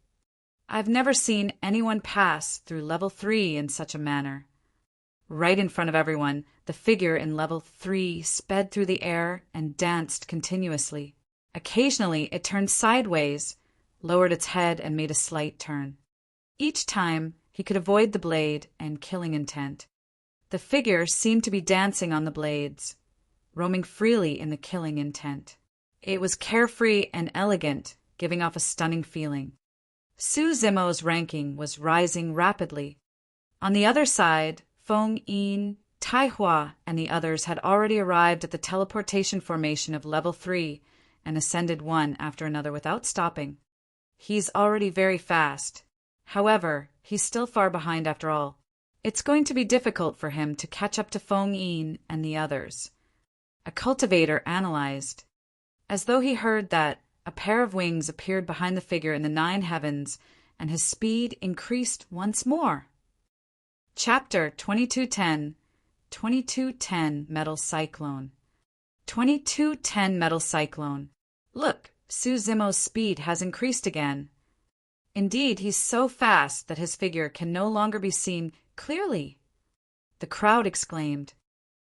I've never seen anyone pass through level 3 in such a manner. Right in front of everyone, the figure in level 3 sped through the air and danced continuously. Occasionally, it turned sideways, lowered its head, and made a slight turn. Each time, he could avoid the blade and killing intent. The figure seemed to be dancing on the blades, roaming freely in the killing intent. It was carefree and elegant, giving off a stunning feeling. Suzumo's ranking was rising rapidly. On the other side, Feng Yin, Tai Hua, and the others had already arrived at the teleportation formation of level 3 and ascended one after another without stopping. He's already very fast. However, he's still far behind after all. It's going to be difficult for him to catch up to Feng Yin and the others. A cultivator analyzed. As though he heard that, a pair of wings appeared behind the figure in the 9 heavens, and his speed increased once more. Chapter 2210. 2210 Metal Cyclone. 2210 Metal Cyclone. Look, Su Zimo's speed has increased again. Indeed, he's so fast that his figure can no longer be seen clearly. The crowd exclaimed.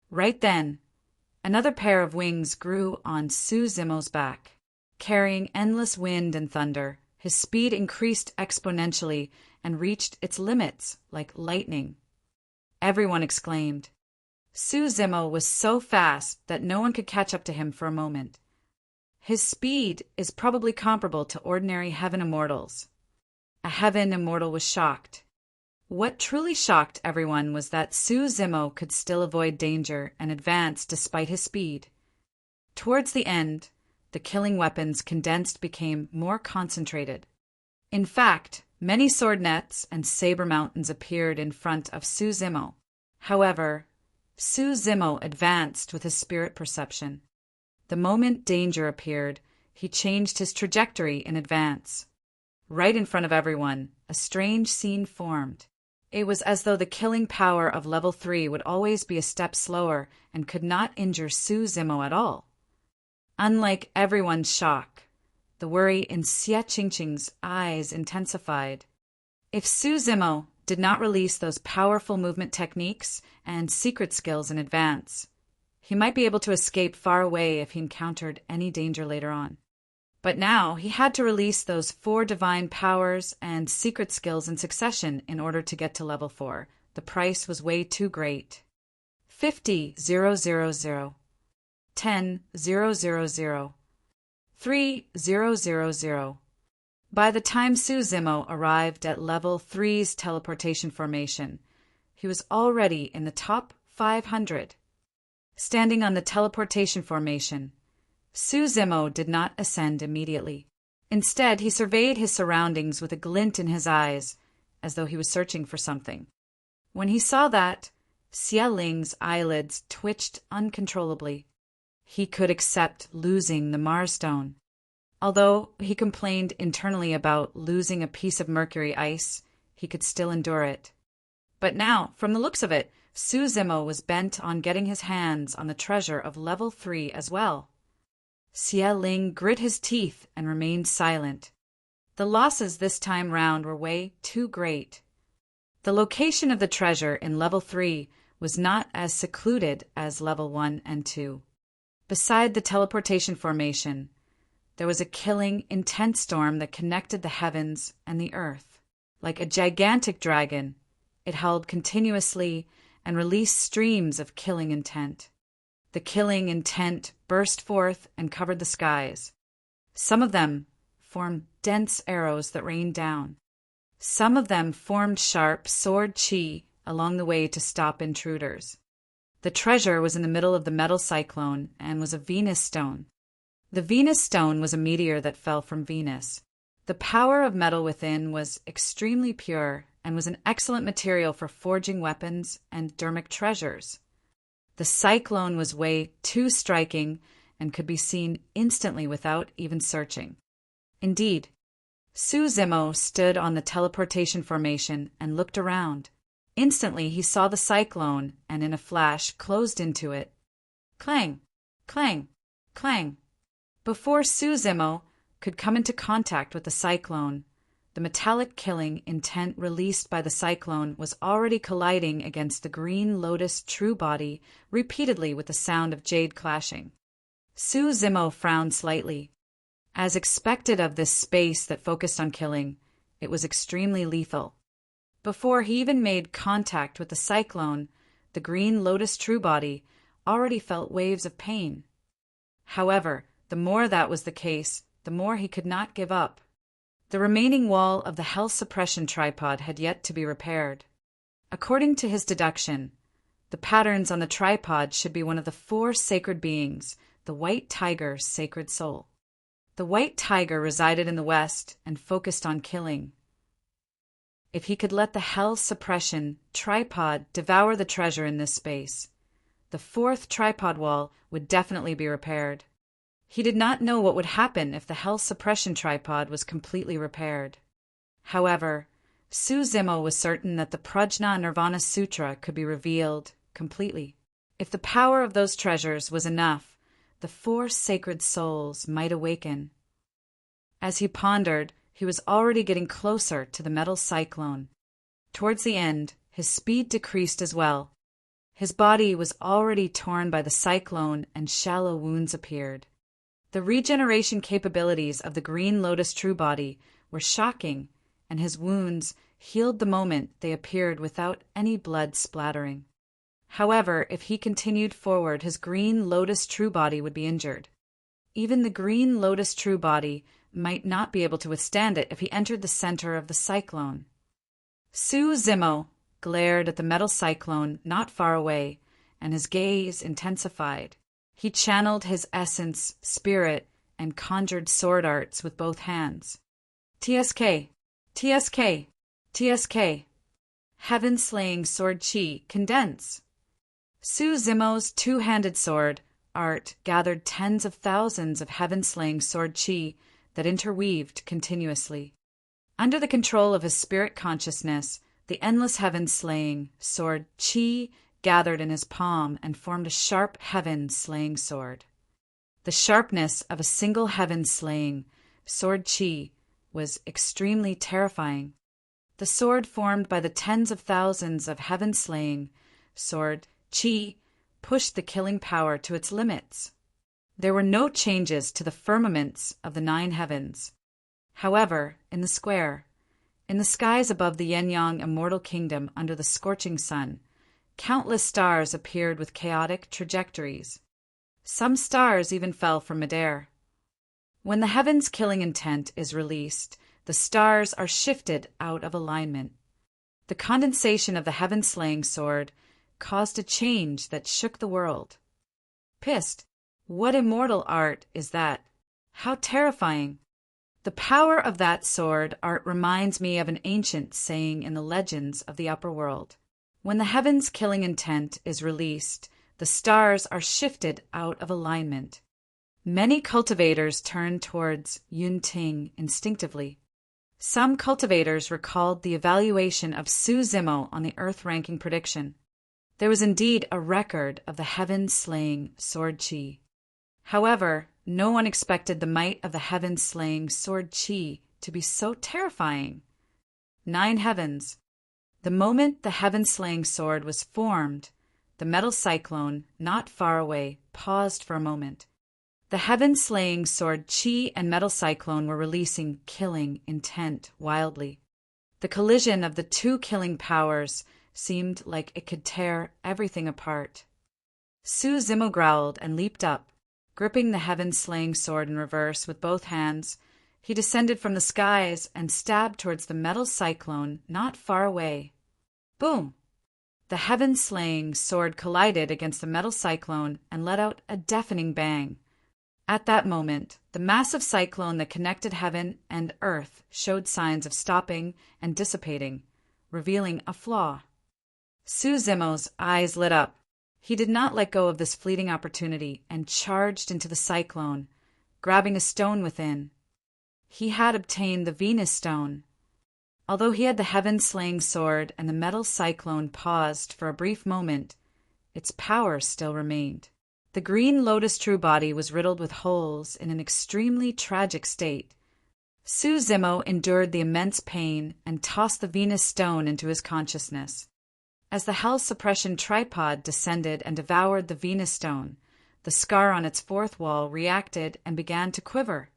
Right then, another pair of wings grew on Su Zimo's back. Carrying endless wind and thunder, his speed increased exponentially and reached its limits like lightning. Everyone exclaimed. Su Zimo was so fast that no one could catch up to him for a moment. His speed is probably comparable to ordinary heaven immortals. A heaven immortal was shocked. What truly shocked everyone was that Su Zimo could still avoid danger and advance despite his speed. Towards the end, the killing weapons condensed became more concentrated. In fact, many sword nets and saber mountains appeared in front of Su Zimo. However, Su Zimo advanced with his spirit perception. The moment danger appeared, he changed his trajectory in advance. Right in front of everyone, a strange scene formed. It was as though the killing power of level 3 would always be a step slower and could not injure Su Zimo at all. Unlike everyone's shock, the worry in Xie Qingqing's eyes intensified. If Su Zimo did not release those powerful movement techniques and secret skills in advance, he might be able to escape far away if he encountered any danger later on. But now he had to release those 4 divine powers and secret skills in succession in order to get to level 4. The price was way too great. 50,000. 10,000. 3,000. By the time Su Zimo arrived at level 3's teleportation formation, he was already in the top 500. Standing on the teleportation formation, Su Zimo did not ascend immediately. Instead, he surveyed his surroundings with a glint in his eyes, as though he was searching for something. When he saw that, Xie Ling's eyelids twitched uncontrollably. He could accept losing the Mars Stone. Although he complained internally about losing a piece of mercury ice, he could still endure it. But now, from the looks of it, Su Zimo was bent on getting his hands on the treasure of level 3 as well. Xie Ling grit his teeth and remained silent. The losses this time round were way too great. The location of the treasure in level 3 was not as secluded as level 1 and 2. Beside the teleportation formation, there was a killing, intense storm that connected the heavens and the earth. Like a gigantic dragon, it howled continuously and released streams of killing intent. The killing intent burst forth and covered the skies. Some of them formed dense arrows that rained down. Some of them formed sharp sword chi along the way to stop intruders. The treasure was in the middle of the metal cyclone and was a Venus stone. The Venus stone was a meteor that fell from Venus. The power of metal within was extremely pure and was an excellent material for forging weapons and dermic treasures. The cyclone was way too striking and could be seen instantly without even searching. Indeed, Su Zimo stood on the teleportation formation and looked around. Instantly he saw the cyclone and in a flash closed into it. Clang, clang, clang. Before Su Zimo could come into contact with the cyclone, the metallic killing intent released by the cyclone was already colliding against the green lotus true body repeatedly with the sound of jade clashing. Su Zimo frowned slightly. As expected of this space that focused on killing, it was extremely lethal. Before he even made contact with the cyclone, the green lotus true body already felt waves of pain. However, the more that was the case, the more he could not give up. The remaining wall of the health suppression tripod had yet to be repaired. According to his deduction, the patterns on the tripod should be one of the four sacred beings, the white tiger's sacred soul. The white tiger resided in the west and focused on killing. If he could let the hell suppression tripod devour the treasure in this space, the fourth tripod wall would definitely be repaired. He did not know what would happen if the hell suppression tripod was completely repaired. However, Su Zimo was certain that the Prajna Nirvana Sutra could be revealed completely. If the power of those treasures was enough, the four sacred souls might awaken. As he pondered, he was already getting closer to the metal cyclone. Towards the end, his speed decreased as well. His body was already torn by the cyclone and shallow wounds appeared. The regeneration capabilities of the Green Lotus True Body were shocking, and his wounds healed the moment they appeared without any blood splattering. However, if he continued forward, his Green Lotus True Body would be injured. Even the Green Lotus True Body might not be able to withstand it if he entered the center of the cyclone. Su Zimo glared at the metal cyclone not far away, and his gaze intensified. He channeled his essence, spirit, and conjured sword arts with both hands. TSK, TSK, TSK. Heaven-slaying sword chi, condense. Su Zimo's two-handed sword art gathered tens of thousands of heaven-slaying sword chi that interweaved continuously. Under the control of his spirit consciousness, the endless heaven-slaying sword chi gathered in his palm and formed a sharp heaven-slaying sword. The sharpness of a single heaven-slaying sword chi was extremely terrifying. The sword formed by the tens of thousands of heaven-slaying sword chi pushed the killing power to its limits. There were no changes to the firmaments of the 9 heavens. However, in the skies above the Yin-Yang immortal kingdom under the scorching sun, countless stars appeared with chaotic trajectories. Some stars even fell from midair. When the heaven's killing intent is released, the stars are shifted out of alignment. The condensation of the heaven-slaying sword caused a change that shook the world. Pissed, what immortal art is that? How terrifying! The power of that sword art reminds me of an ancient saying in the legends of the upper world. When the heaven's killing intent is released, the stars are shifted out of alignment. Many cultivators turn towards Yun Ting instinctively. Some cultivators recalled the evaluation of Su Zimo on the Earth ranking prediction. There was indeed a record of the heaven-slaying sword chi. However, no one expected the might of the heaven-slaying sword chi to be so terrifying. 9 heavens. The moment the heaven-slaying sword was formed, the metal cyclone, not far away, paused for a moment. The heaven-slaying sword chi and metal cyclone were releasing killing intent wildly. The collision of the two killing powers seemed like it could tear everything apart. Su Zimo growled and leaped up. Gripping the heaven-slaying sword in reverse with both hands, he descended from the skies and stabbed towards the metal cyclone not far away. Boom! The heaven-slaying sword collided against the metal cyclone and let out a deafening bang. At that moment, the massive cyclone that connected heaven and earth showed signs of stopping and dissipating, revealing a flaw. Su Zimo's eyes lit up. He did not let go of this fleeting opportunity and charged into the cyclone, grabbing a stone within. He had obtained the Venus stone. Although he had the heaven-slaying sword and the metal cyclone paused for a brief moment, its power still remained. The Green Lotus True Body was riddled with holes in an extremely tragic state. Su Zimo endured the immense pain and tossed the Venus stone into his consciousness. As the hell suppression tripod descended and devoured the Venus stone, the scar on its fourth wall reacted and began to quiver.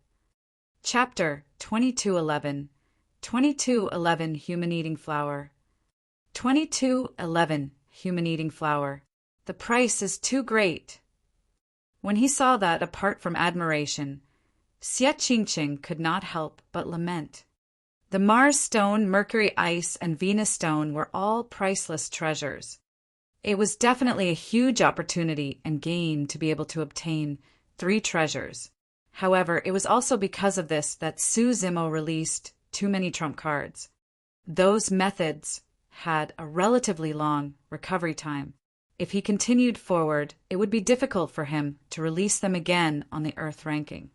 Chapter 2211. 2211 Human Eating Flower. 2211 Human Eating Flower. The price is too great. When he saw that, apart from admiration, Xie Qingqing could not help but lament. The Mars stone, Mercury ice, and Venus stone were all priceless treasures. It was definitely a huge opportunity and gain to be able to obtain 3 treasures. However, it was also because of this that Sue Zimmo released too many trump cards. Those methods had a relatively long recovery time. If he continued forward, it would be difficult for him to release them again on the Earth ranking.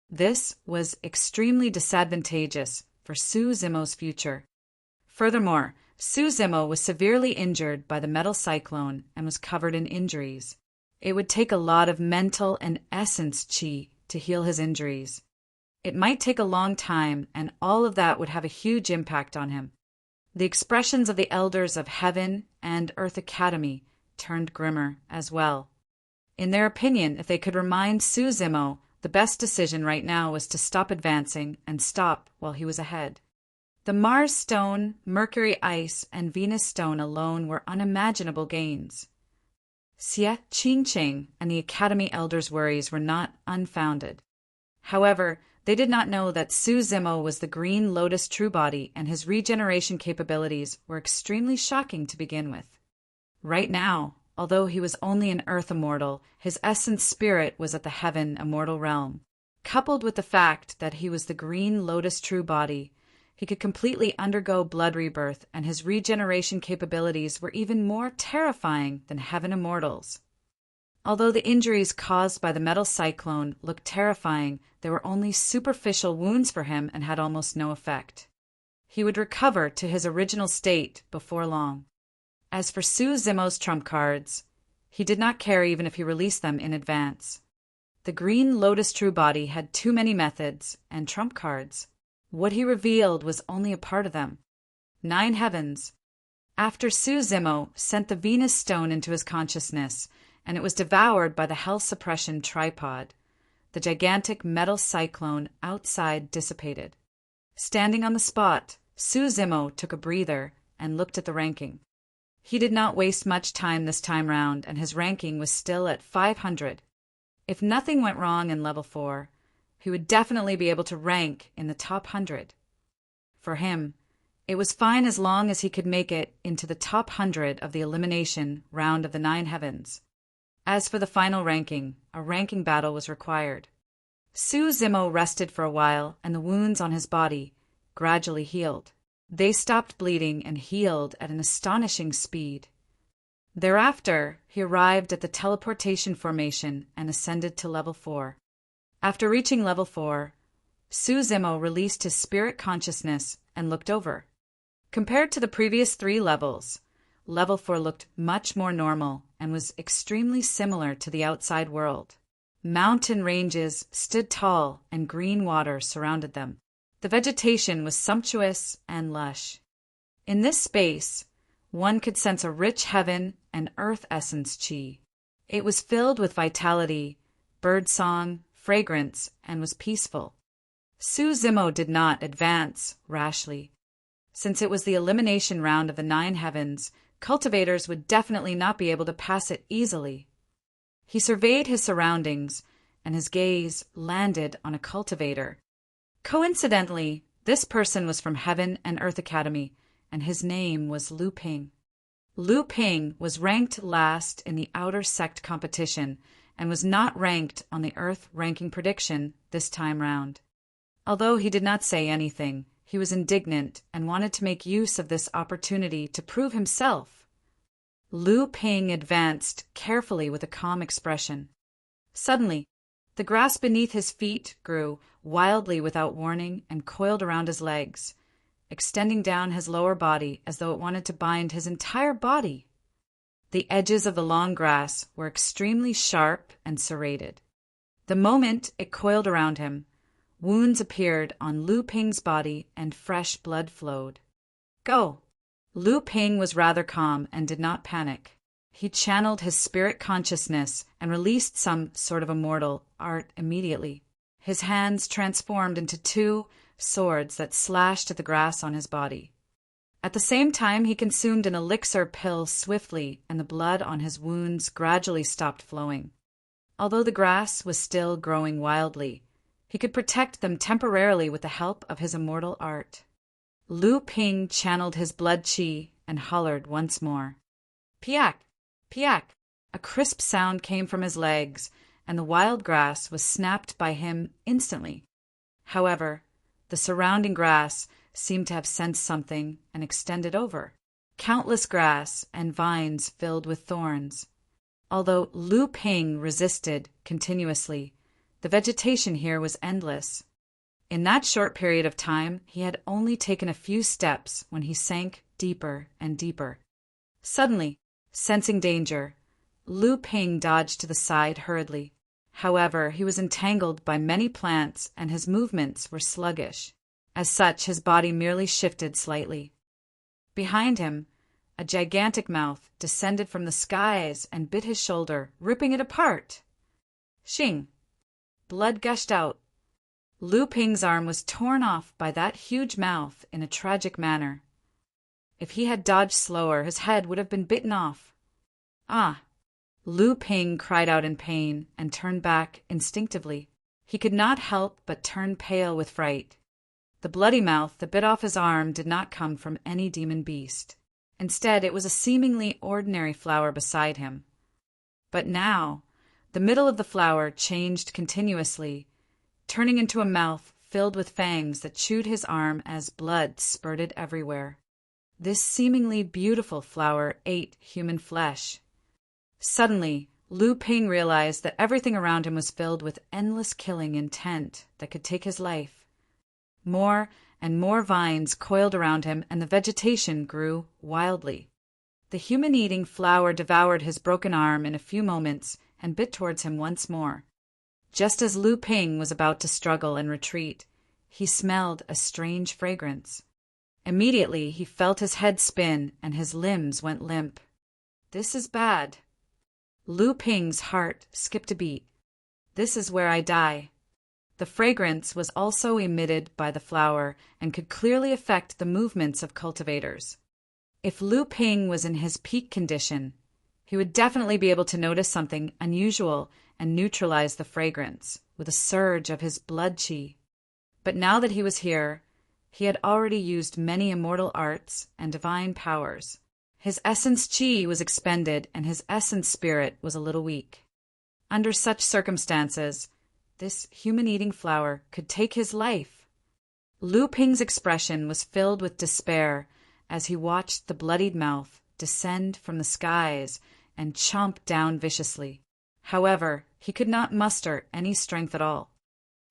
This was extremely disadvantageous for Sue Zimmo's future. Furthermore, Sue Zimmo was severely injured by the metal cyclone and was covered in injuries. It would take a lot of mental and essence chi to heal his injuries. It might take a long time, and all of that would have a huge impact on him. The expressions of the elders of Heaven and Earth Academy turned grimmer as well. In their opinion, if they could remind Sue Zimmo, the best decision right now was to stop advancing and stop while he was ahead. The Mars stone, Mercury ice, and Venus stone alone were unimaginable gains. Xie Qingqing and the Academy elders' worries were not unfounded. However, they did not know that Sue Zimmo was the green lotus true body, and his regeneration capabilities were extremely shocking to begin with. Right now, although he was only an earth immortal, his essence spirit was at the heaven immortal realm. Coupled with the fact that he was the green lotus true body, he could completely undergo blood rebirth, and his regeneration capabilities were even more terrifying than heaven immortals. Although the injuries caused by the metal cyclone looked terrifying, they were only superficial wounds for him and had almost no effect. He would recover to his original state before long. As for Sue Zimmo's trump cards, he did not care even if he released them in advance. The green lotus true body had too many methods and trump cards. What he revealed was only a part of them. 9 heavens. After Sue Zimmo sent the Venus stone into his consciousness, and it was devoured by the health suppression tripod, the gigantic metal cyclone outside dissipated. Standing on the spot, Sue Zimmo took a breather and looked at the ranking. He did not waste much time this time round, and his ranking was still at 500. If nothing went wrong in level 4, he would definitely be able to rank in the top 100. For him, it was fine as long as he could make it into the top 100 of the elimination round of the 9 heavens. As for the final ranking, a ranking battle was required. Sue Zimmo rested for a while, and the wounds on his body gradually healed. They stopped bleeding and healed at an astonishing speed. Thereafter, he arrived at the teleportation formation and ascended to level 4. After reaching level 4, Sue Zimmo released his spirit consciousness and looked over. Compared to the previous 3 levels, level 4 looked much more normal and was extremely similar to the outside world. Mountain ranges stood tall and green water surrounded them. The vegetation was sumptuous and lush. In this space, one could sense a rich heaven and earth essence chi. It was filled with vitality, birdsong, fragrance, and was peaceful. Sue Zimmo did not advance rashly. Since it was the elimination round of the 9 heavens, cultivators would definitely not be able to pass it easily. He surveyed his surroundings, and his gaze landed on a cultivator. Coincidentally, this person was from Heaven and Earth Academy, and his name was Lu Ping. Lu Ping was ranked last in the outer sect competition and was not ranked on the Earth ranking prediction this time round. Although he did not say anything, he was indignant and wanted to make use of this opportunity to prove himself. Lu Ping advanced carefully with a calm expression. Suddenly, the grass beneath his feet grew wildly without warning and coiled around his legs, extending down his lower body as though it wanted to bind his entire body. The edges of the long grass were extremely sharp and serrated. The moment it coiled around him, wounds appeared on Lu Ping's body and fresh blood flowed. Go! Lu Ping was rather calm and did not panic. He channeled his spirit consciousness and released some sort of immortal art immediately. His hands transformed into 2 swords that slashed at the grass on his body. At the same time, he consumed an elixir pill swiftly, and the blood on his wounds gradually stopped flowing. Although the grass was still growing wildly, he could protect them temporarily with the help of his immortal art. Lu Ping channeled his blood qi and hollered once more. Piak! Piak! A crisp sound came from his legs, and the wild grass was snapped by him instantly. However, the surrounding grass seemed to have sensed something and extended over. Countless grass and vines filled with thorns. Although Lu Ping resisted continuously, the vegetation here was endless. In that short period of time, he had only taken a few steps when he sank deeper and deeper. Suddenly, sensing danger, Lu Ping dodged to the side hurriedly. However, he was entangled by many plants and his movements were sluggish. As such, his body merely shifted slightly. Behind him, a gigantic mouth descended from the skies and bit his shoulder, ripping it apart. Shing! Blood gushed out. Lu Ping's arm was torn off by that huge mouth in a tragic manner. If he had dodged slower, his head would have been bitten off. Ah! Lu Ping cried out in pain and turned back instinctively. He could not help but turn pale with fright. The bloody mouth that bit off his arm did not come from any demon beast. Instead, it was a seemingly ordinary flower beside him. But now, the middle of the flower changed continuously, turning into a mouth filled with fangs that chewed his arm as blood spurted everywhere. This seemingly beautiful flower ate human flesh. Suddenly, Lu Ping realized that everything around him was filled with endless killing intent that could take his life. More and more vines coiled around him, and the vegetation grew wildly. The human-eating flower devoured his broken arm in a few moments and bit towards him once more. Just as Lu Ping was about to struggle and retreat, he smelled a strange fragrance. Immediately, he felt his head spin and his limbs went limp. This is bad. Lu Ping's heart skipped a beat. This is where I die. The fragrance was also emitted by the flower and could clearly affect the movements of cultivators. If Lu Ping was in his peak condition, he would definitely be able to notice something unusual and neutralize the fragrance with a surge of his blood qi. But now that he was here, he had already used many immortal arts and divine powers. His essence qi was expended and his essence spirit was a little weak. Under such circumstances, this human-eating flower could take his life. Lu Ping's expression was filled with despair as he watched the bloodied mouth descend from the skies and chomp down viciously. However, he could not muster any strength at all.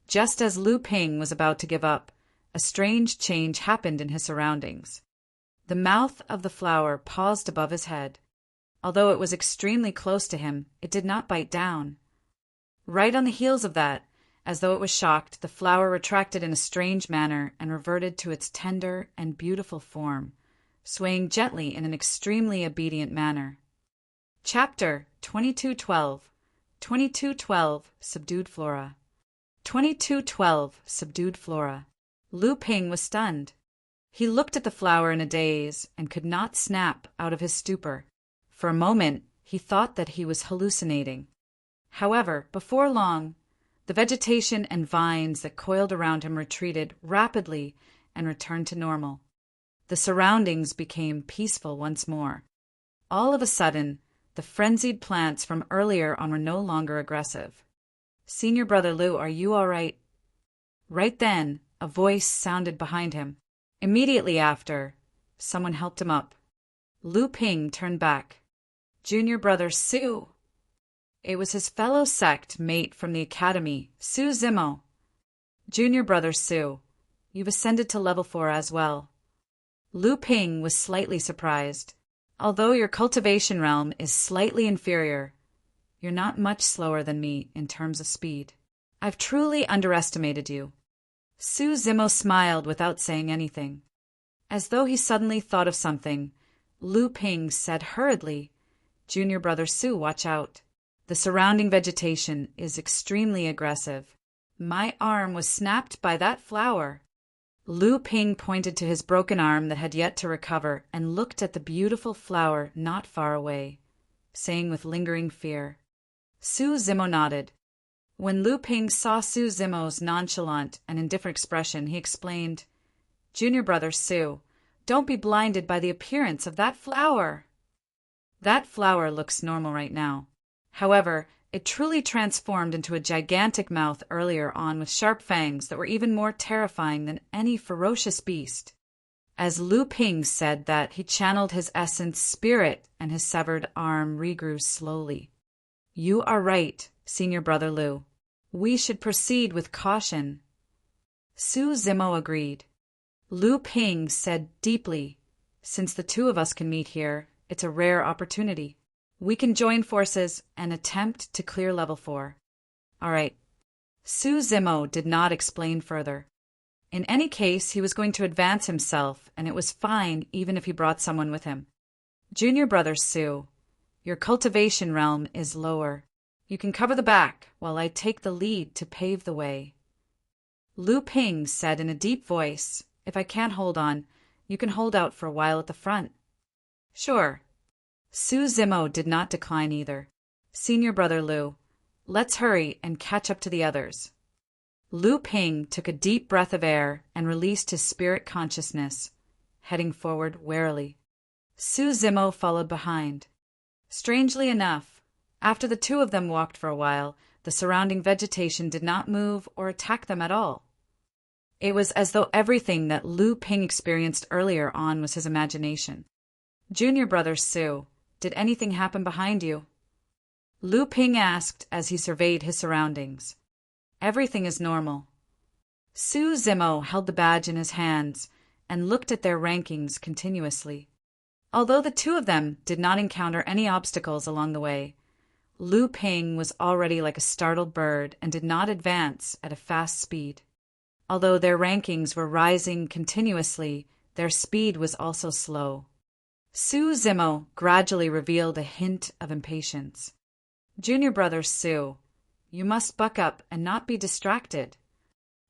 Just as Lu Ping was about to give up, a strange change happened in his surroundings. The mouth of the flower paused above his head. Although it was extremely close to him, it did not bite down. Right on the heels of that, as though it was shocked, the flower retracted in a strange manner and reverted to its tender and beautiful form, swaying gently in an extremely obedient manner. Chapter 2212. 2212 Subdued Flora. 2212 Subdued Flora. Lu Ping was stunned. He looked at the flower in a daze and could not snap out of his stupor. For a moment, he thought that he was hallucinating. However, before long, the vegetation and vines that coiled around him retreated rapidly and returned to normal. The surroundings became peaceful once more. All of a sudden, the frenzied plants from earlier on were no longer aggressive. "Senior Brother Lu, are you all right?" Right then, a voice sounded behind him. Immediately after, someone helped him up. Lu Ping turned back. "Junior Brother Su!" It was his fellow sect mate from the academy, Su Zimo. "Junior Brother Su, you've ascended to level 4 as well." Lu Ping was slightly surprised. "Although your cultivation realm is slightly inferior, you're not much slower than me in terms of speed. I've truly underestimated you." Su Zimo smiled without saying anything. As though he suddenly thought of something, Lu Ping said hurriedly, "Junior Brother Su, watch out. The surrounding vegetation is extremely aggressive. My arm was snapped by that flower." Lu Ping pointed to his broken arm that had yet to recover and looked at the beautiful flower not far away, saying with lingering fear. Su Zimo nodded. When Lu Ping saw Su Zimo's nonchalant and indifferent expression, he explained, Junior brother Sue, don't be blinded by the appearance of that flower. That flower looks normal right now. However, it truly transformed into a gigantic mouth earlier on with sharp fangs that were even more terrifying than any ferocious beast. As Lu Ping said that, he channeled his essence spirit and his severed arm regrew slowly. You are right, Senior Brother Lu. We should proceed with caution. Su Zimo agreed. Lu Ping said deeply, since the two of us can meet here, it's a rare opportunity. We can join forces and attempt to clear level 4. All right. Su Zimo did not explain further. In any case, he was going to advance himself, and it was fine even if he brought someone with him. Junior brother Su, your cultivation realm is lower. You can cover the back while I take the lead to pave the way. Lu Ping said in a deep voice, if I can't hold on, you can hold out for a while at the front. Sure. Su Zimo did not decline either. Senior brother Lu, let's hurry and catch up to the others. Lu Ping took a deep breath of air and released his spirit consciousness, heading forward warily. Su Zimo followed behind. Strangely enough, after the two of them walked for a while, the surrounding vegetation did not move or attack them at all. It was as though everything that Lu Ping experienced earlier on was his imagination. Junior brother Su, did anything happen behind you? Lu Ping asked as he surveyed his surroundings. Everything is normal. Su Zimo held the badge in his hands and looked at their rankings continuously. Although the two of them did not encounter any obstacles along the way, Lu Ping was already like a startled bird and did not advance at a fast speed. Although their rankings were rising continuously, their speed was also slow. Su Zimo gradually revealed a hint of impatience. Junior brother Su, you must buck up and not be distracted.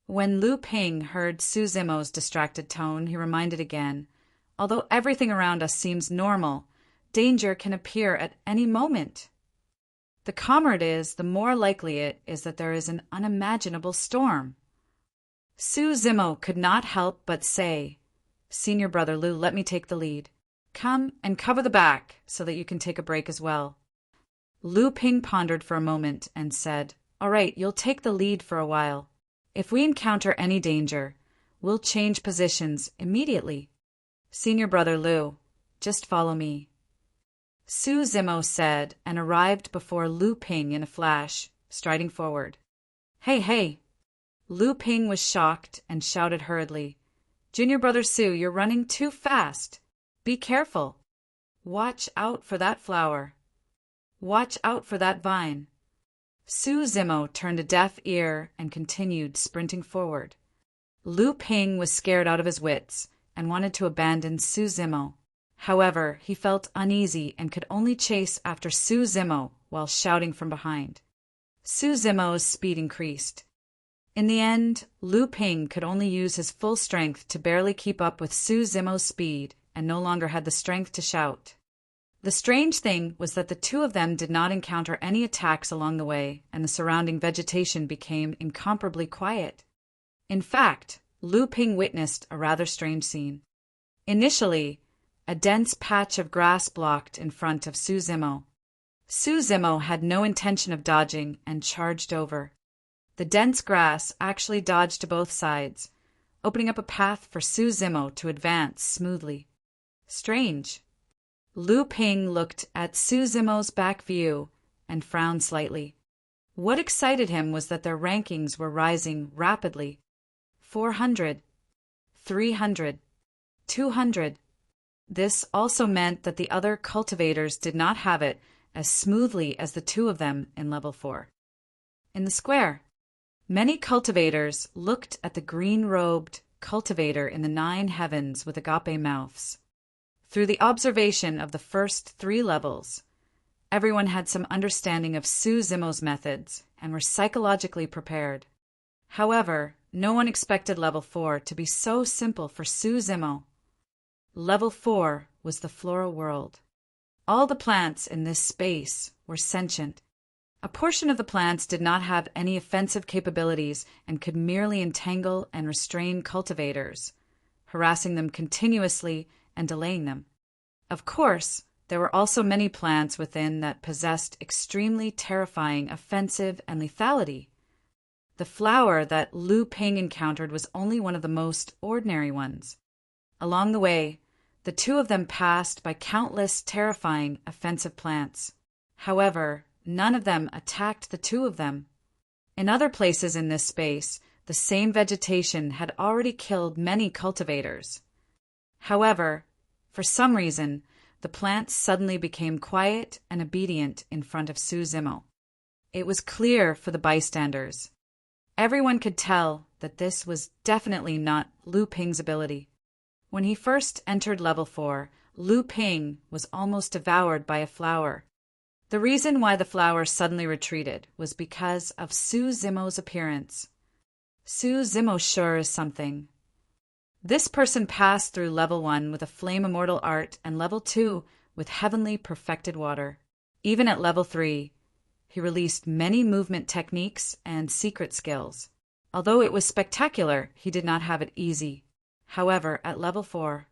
When Lu Ping heard Su Zimo's distracted tone, he reminded again, although everything around us seems normal, danger can appear at any moment. The calmer it is, the more likely it is that there is an unimaginable storm. Su Zimo could not help but say, Senior brother Lu, let me take the lead. Come and cover the back so that you can take a break as well. Lu Ping pondered for a moment and said, all right, you'll take the lead for a while. If we encounter any danger, we'll change positions immediately. Senior brother Lu, just follow me. Su Zimo said and arrived before Lu Ping in a flash, striding forward. Hey! Lu Ping was shocked and shouted hurriedly, Junior brother Su, you're running too fast. Be careful. Watch out for that flower. Watch out for that vine. Su Zimo turned a deaf ear and continued sprinting forward. Lu Ping was scared out of his wits and wanted to abandon Su Zimo. However, he felt uneasy and could only chase after Su Zimo while shouting from behind. Su Zimo's speed increased. In the end, Lu Ping could only use his full strength to barely keep up with Su Zimo's speed and no longer had the strength to shout. The strange thing was that the two of them did not encounter any attacks along the way, and the surrounding vegetation became incomparably quiet. In fact, Lu Ping witnessed a rather strange scene. Initially, a dense patch of grass blocked in front of Su Zimo. Su Zimo had no intention of dodging and charged over. The dense grass actually dodged to both sides, opening up a path for Su Zimo to advance smoothly. Strange. Lu Ping looked at Su Zimo's back view and frowned slightly. What excited him was that their rankings were rising rapidly. 400, 300, 200. This also meant that the other cultivators did not have it as smoothly as the two of them in level 4. In the square, many cultivators looked at the green-robed cultivator in the 9 heavens with agape mouths. Through the observation of the first 3 levels, everyone had some understanding of Su Zimo's methods and were psychologically prepared. However, no one expected level 4 to be so simple for Su Zimo. Level 4 was the floral world. All the plants in this space were sentient. A portion of the plants did not have any offensive capabilities and could merely entangle and restrain cultivators, harassing them continuously and delaying them. Of course, there were also many plants within that possessed extremely terrifying, offensive, and lethality. The flower that Lu Ping encountered was only one of the most ordinary ones. Along the way, the two of them passed by countless terrifying, offensive plants. However, none of them attacked the two of them. In other places in this space, the same vegetation had already killed many cultivators. However, for some reason, the plants suddenly became quiet and obedient in front of Su Zimo. It was clear for the bystanders. Everyone could tell that this was definitely not Lu Ping's ability. When he first entered level 4, Lu Ping was almost devoured by a flower. The reason why the flower suddenly retreated was because of Su Zimo's appearance. Su Zimo sure is something. This person passed through level 1 with a flame immortal art and level 2 with heavenly perfected water. Even at level 3, he released many movement techniques and secret skills. Although it was spectacular, he did not have it easy. However, at level 4,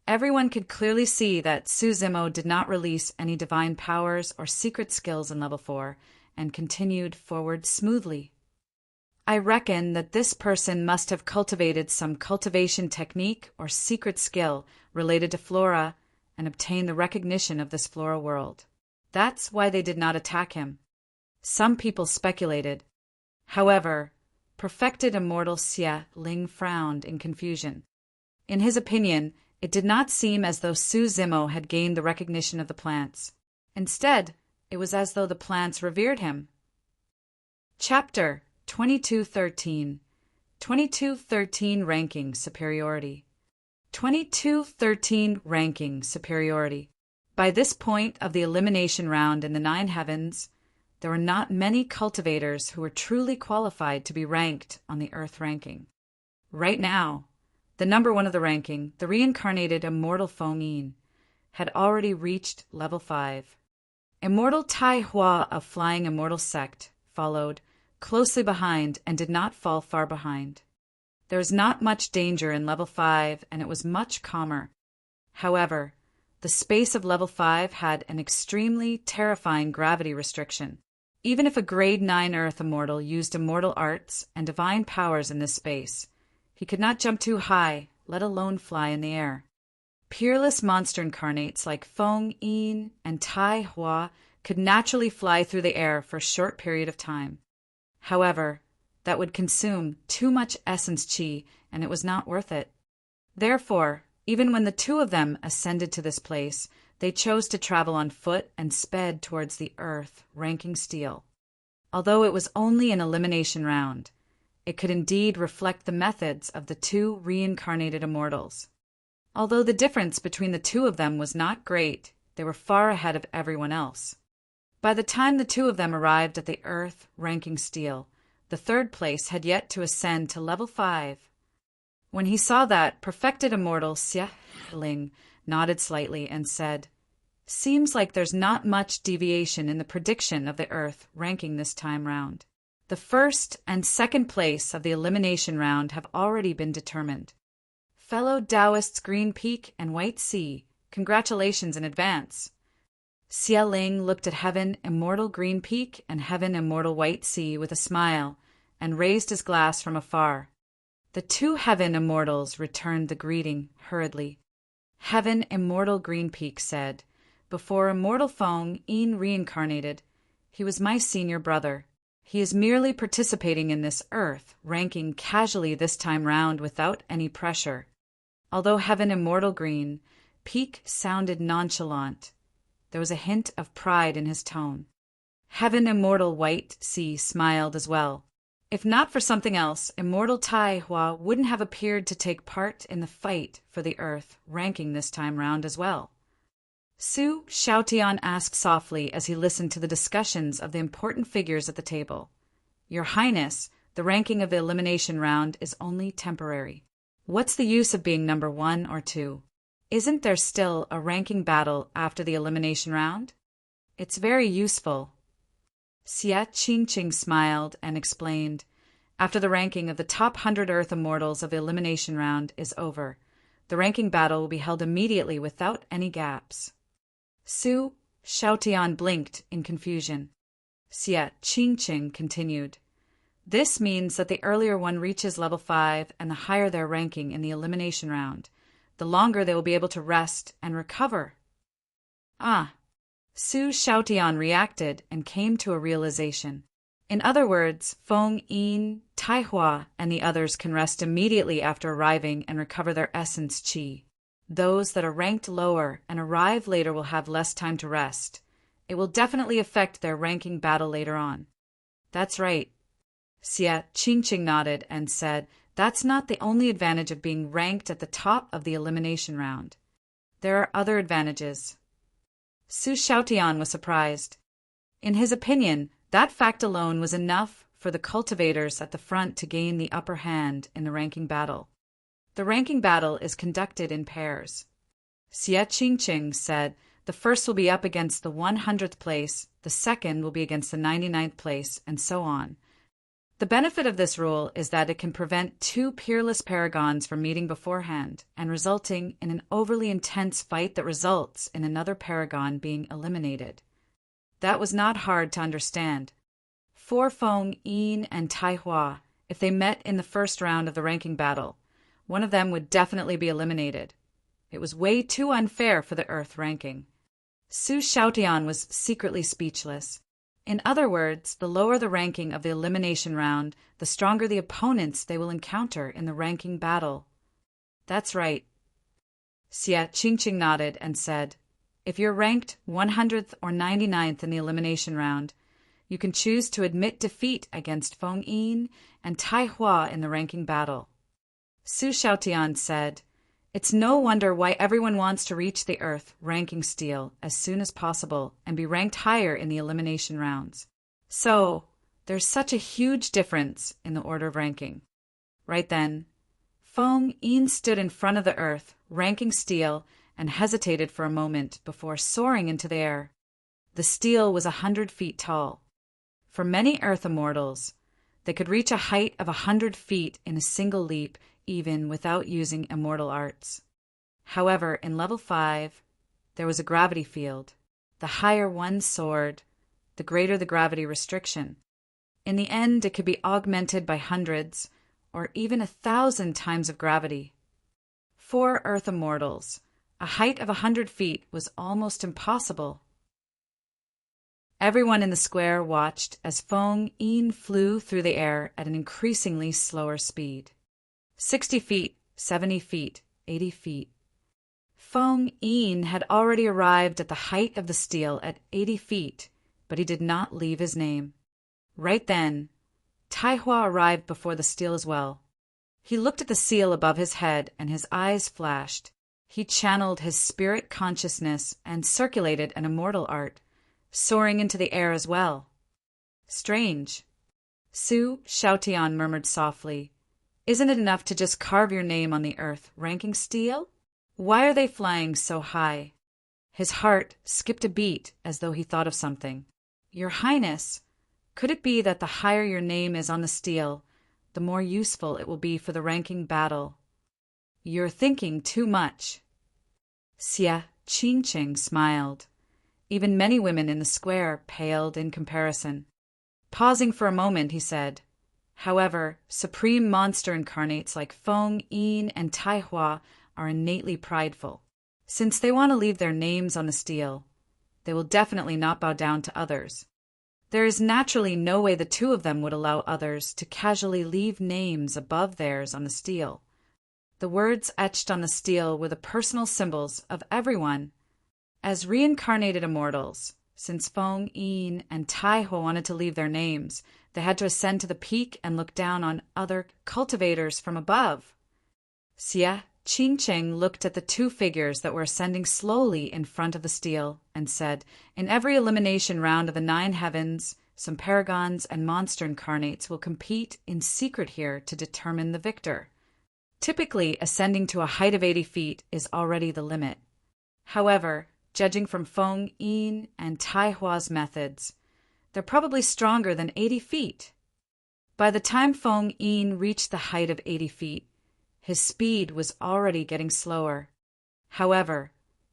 everyone could clearly see that Su Zimo did not release any divine powers or secret skills in level 4 and continued forward smoothly. I reckon that this person must have cultivated some cultivation technique or secret skill related to flora and obtained the recognition of this flora world. That's why they did not attack him. Some people speculated. However, perfected immortal Xia Ling frowned in confusion. In his opinion, it did not seem as though Su Zimo had gained the recognition of the plants. Instead, it was as though the plants revered him. Chapter 2213 2213 Ranking Superiority 2213 Ranking Superiority. By this point of the elimination round in the 9 heavens, there were not many cultivators who were truly qualified to be ranked on the Earth ranking. Right now, the number 1 of the ranking, the reincarnated Immortal Feng Yin, had already reached level 5. Immortal Tai Hua of Flying Immortal Sect followed closely behind and did not fall far behind. There was not much danger in level 5 and it was much calmer. However, the space of level 5 had an extremely terrifying gravity restriction. Even if a grade 9 Earth Immortal used immortal arts and divine powers in this space, he could not jump too high, let alone fly in the air. Peerless monster incarnates like Feng Yin and Tai Hua could naturally fly through the air for a short period of time. However, that would consume too much essence chi, and it was not worth it. Therefore, even when the two of them ascended to this place, they chose to travel on foot and sped towards the earth, ranking steel. Although it was only an elimination round, it could indeed reflect the methods of the two reincarnated immortals. Although the difference between the two of them was not great, they were far ahead of everyone else. By the time the two of them arrived at the earth, ranking steel, the third place had yet to ascend to level 5. When he saw that, perfected immortal Xia Ling nodded slightly and said, "Seems like there's not much deviation in the prediction of the Earth ranking this time round. The first and second place of the elimination round have already been determined. Fellow Taoists Green Peak and White Sea, congratulations in advance." Xia Ling looked at Heaven Immortal Green Peak and Heaven Immortal White Sea with a smile and raised his glass from afar. The two Heaven Immortals returned the greeting hurriedly. Heaven Immortal Green Peak said, "Before Immortal Feng Yin reincarnated, he was my senior brother. He is merely participating in this Earth, ranking casually this time round without any pressure." Although Heaven Immortal Green Peak sounded nonchalant, there was a hint of pride in his tone. Heaven Immortal White Sea smiled as well. If not for something else, Immortal Tai Hua wouldn't have appeared to take part in the fight for the Earth, ranking this time round as well. Su Xiaotian asked softly as he listened to the discussions of the important figures at the table. "Your Highness, the ranking of the elimination round is only temporary. What's the use of being number 1 or 2? Isn't there still a ranking battle after the elimination round? It's very useful." Xia Qingqing smiled and explained, After the ranking of the top 100 Earth Immortals of the elimination round is over, the ranking battle will be held immediately without any gaps. Su Xiaotian blinked in confusion. Xie Qingqing continued. This means that the earlier one reaches level 5 and the higher their ranking in the elimination round, the longer they will be able to rest and recover. Ah! Su Xiaotian reacted and came to a realization. In other words, Feng Yin, Taihua, and the others can rest immediately after arriving and recover their essence qi. Those that are ranked lower and arrive later will have less time to rest. It will definitely affect their ranking battle later on. That's right. Xie Qingqing nodded and said, that's not the only advantage of being ranked at the top of the elimination round. There are other advantages. Su Xiaotian was surprised. In his opinion, that fact alone was enough for the cultivators at the front to gain the upper hand in the ranking battle. The ranking battle is conducted in pairs. Xie Qingqing said the first will be up against the 100th place, the second will be against the 99th place, and so on. The benefit of this rule is that it can prevent two peerless paragons from meeting beforehand and resulting in an overly intense fight that results in another paragon being eliminated. That was not hard to understand. For Feng Yin and Taihua, if they met in the first round of the ranking battle, one of them would definitely be eliminated. It was way too unfair for the Earth ranking. Su Xiaotian was secretly speechless. In other words, the lower the ranking of the elimination round, the stronger the opponents they will encounter in the ranking battle. That's right. Xie Qingqing nodded and said, if you're ranked 100th or 99th in the elimination round, you can choose to admit defeat against Feng Yin and Taihua in the ranking battle. Su Xiaotian said, it's no wonder why everyone wants to reach the Earth ranking stele as soon as possible and be ranked higher in the elimination rounds. So, there's such a huge difference in the order of ranking. Right then, Feng Yin stood in front of the Earth ranking stele and hesitated for a moment before soaring into the air. The stele was 100 feet tall. For many Earth Immortals, they could reach a height of 100 feet in a single leap even without using immortal arts. However, in level 5, there was a gravity field. The higher one soared, the greater the gravity restriction. In the end, it could be augmented by hundreds or even 1,000 times of gravity. For Earth Immortals, a height of 100 feet was almost impossible. Everyone in the square watched as Feng Yin flew through the air at an increasingly slower speed. 60 feet, 70 feet, 80 feet. Feng Yin had already arrived at the height of the stele at 80 feet, but he did not leave his name. Right then, Taihua arrived before the stele as well. He looked at the seal above his head and his eyes flashed. He channeled his spirit consciousness and circulated an immortal art, soaring into the air as well. Strange. Su Xiaotian murmured softly, isn't it enough to just carve your name on the Earth ranking stele? Why are they flying so high? His heart skipped a beat as though he thought of something. Your Highness, could it be that the higher your name is on the stele, the more useful it will be for the ranking battle? You're thinking too much. Xie Qingqing smiled. Even many women in the square paled in comparison. Pausing for a moment, he said, however, supreme monster incarnates like Feng Yin and Taihua are innately prideful. Since they want to leave their names on the stele, they will definitely not bow down to others. There is naturally no way the two of them would allow others to casually leave names above theirs on the stele. The words etched on the stele were the personal symbols of everyone. As reincarnated immortals, since Feng Yin and Taihua wanted to leave their names, they had to ascend to the peak and look down on other cultivators from above. Xie Qingqing looked at the two figures that were ascending slowly in front of the stele and said, in every elimination round of the 9 heavens, some paragons and monster incarnates will compete in secret here to determine the victor. Typically, ascending to a height of 80 feet is already the limit. However, judging from Feng Yin and Taihua's methods, they're probably stronger than 80 feet. By the time Feng Yin reached the height of 80 feet, his speed was already getting slower. However,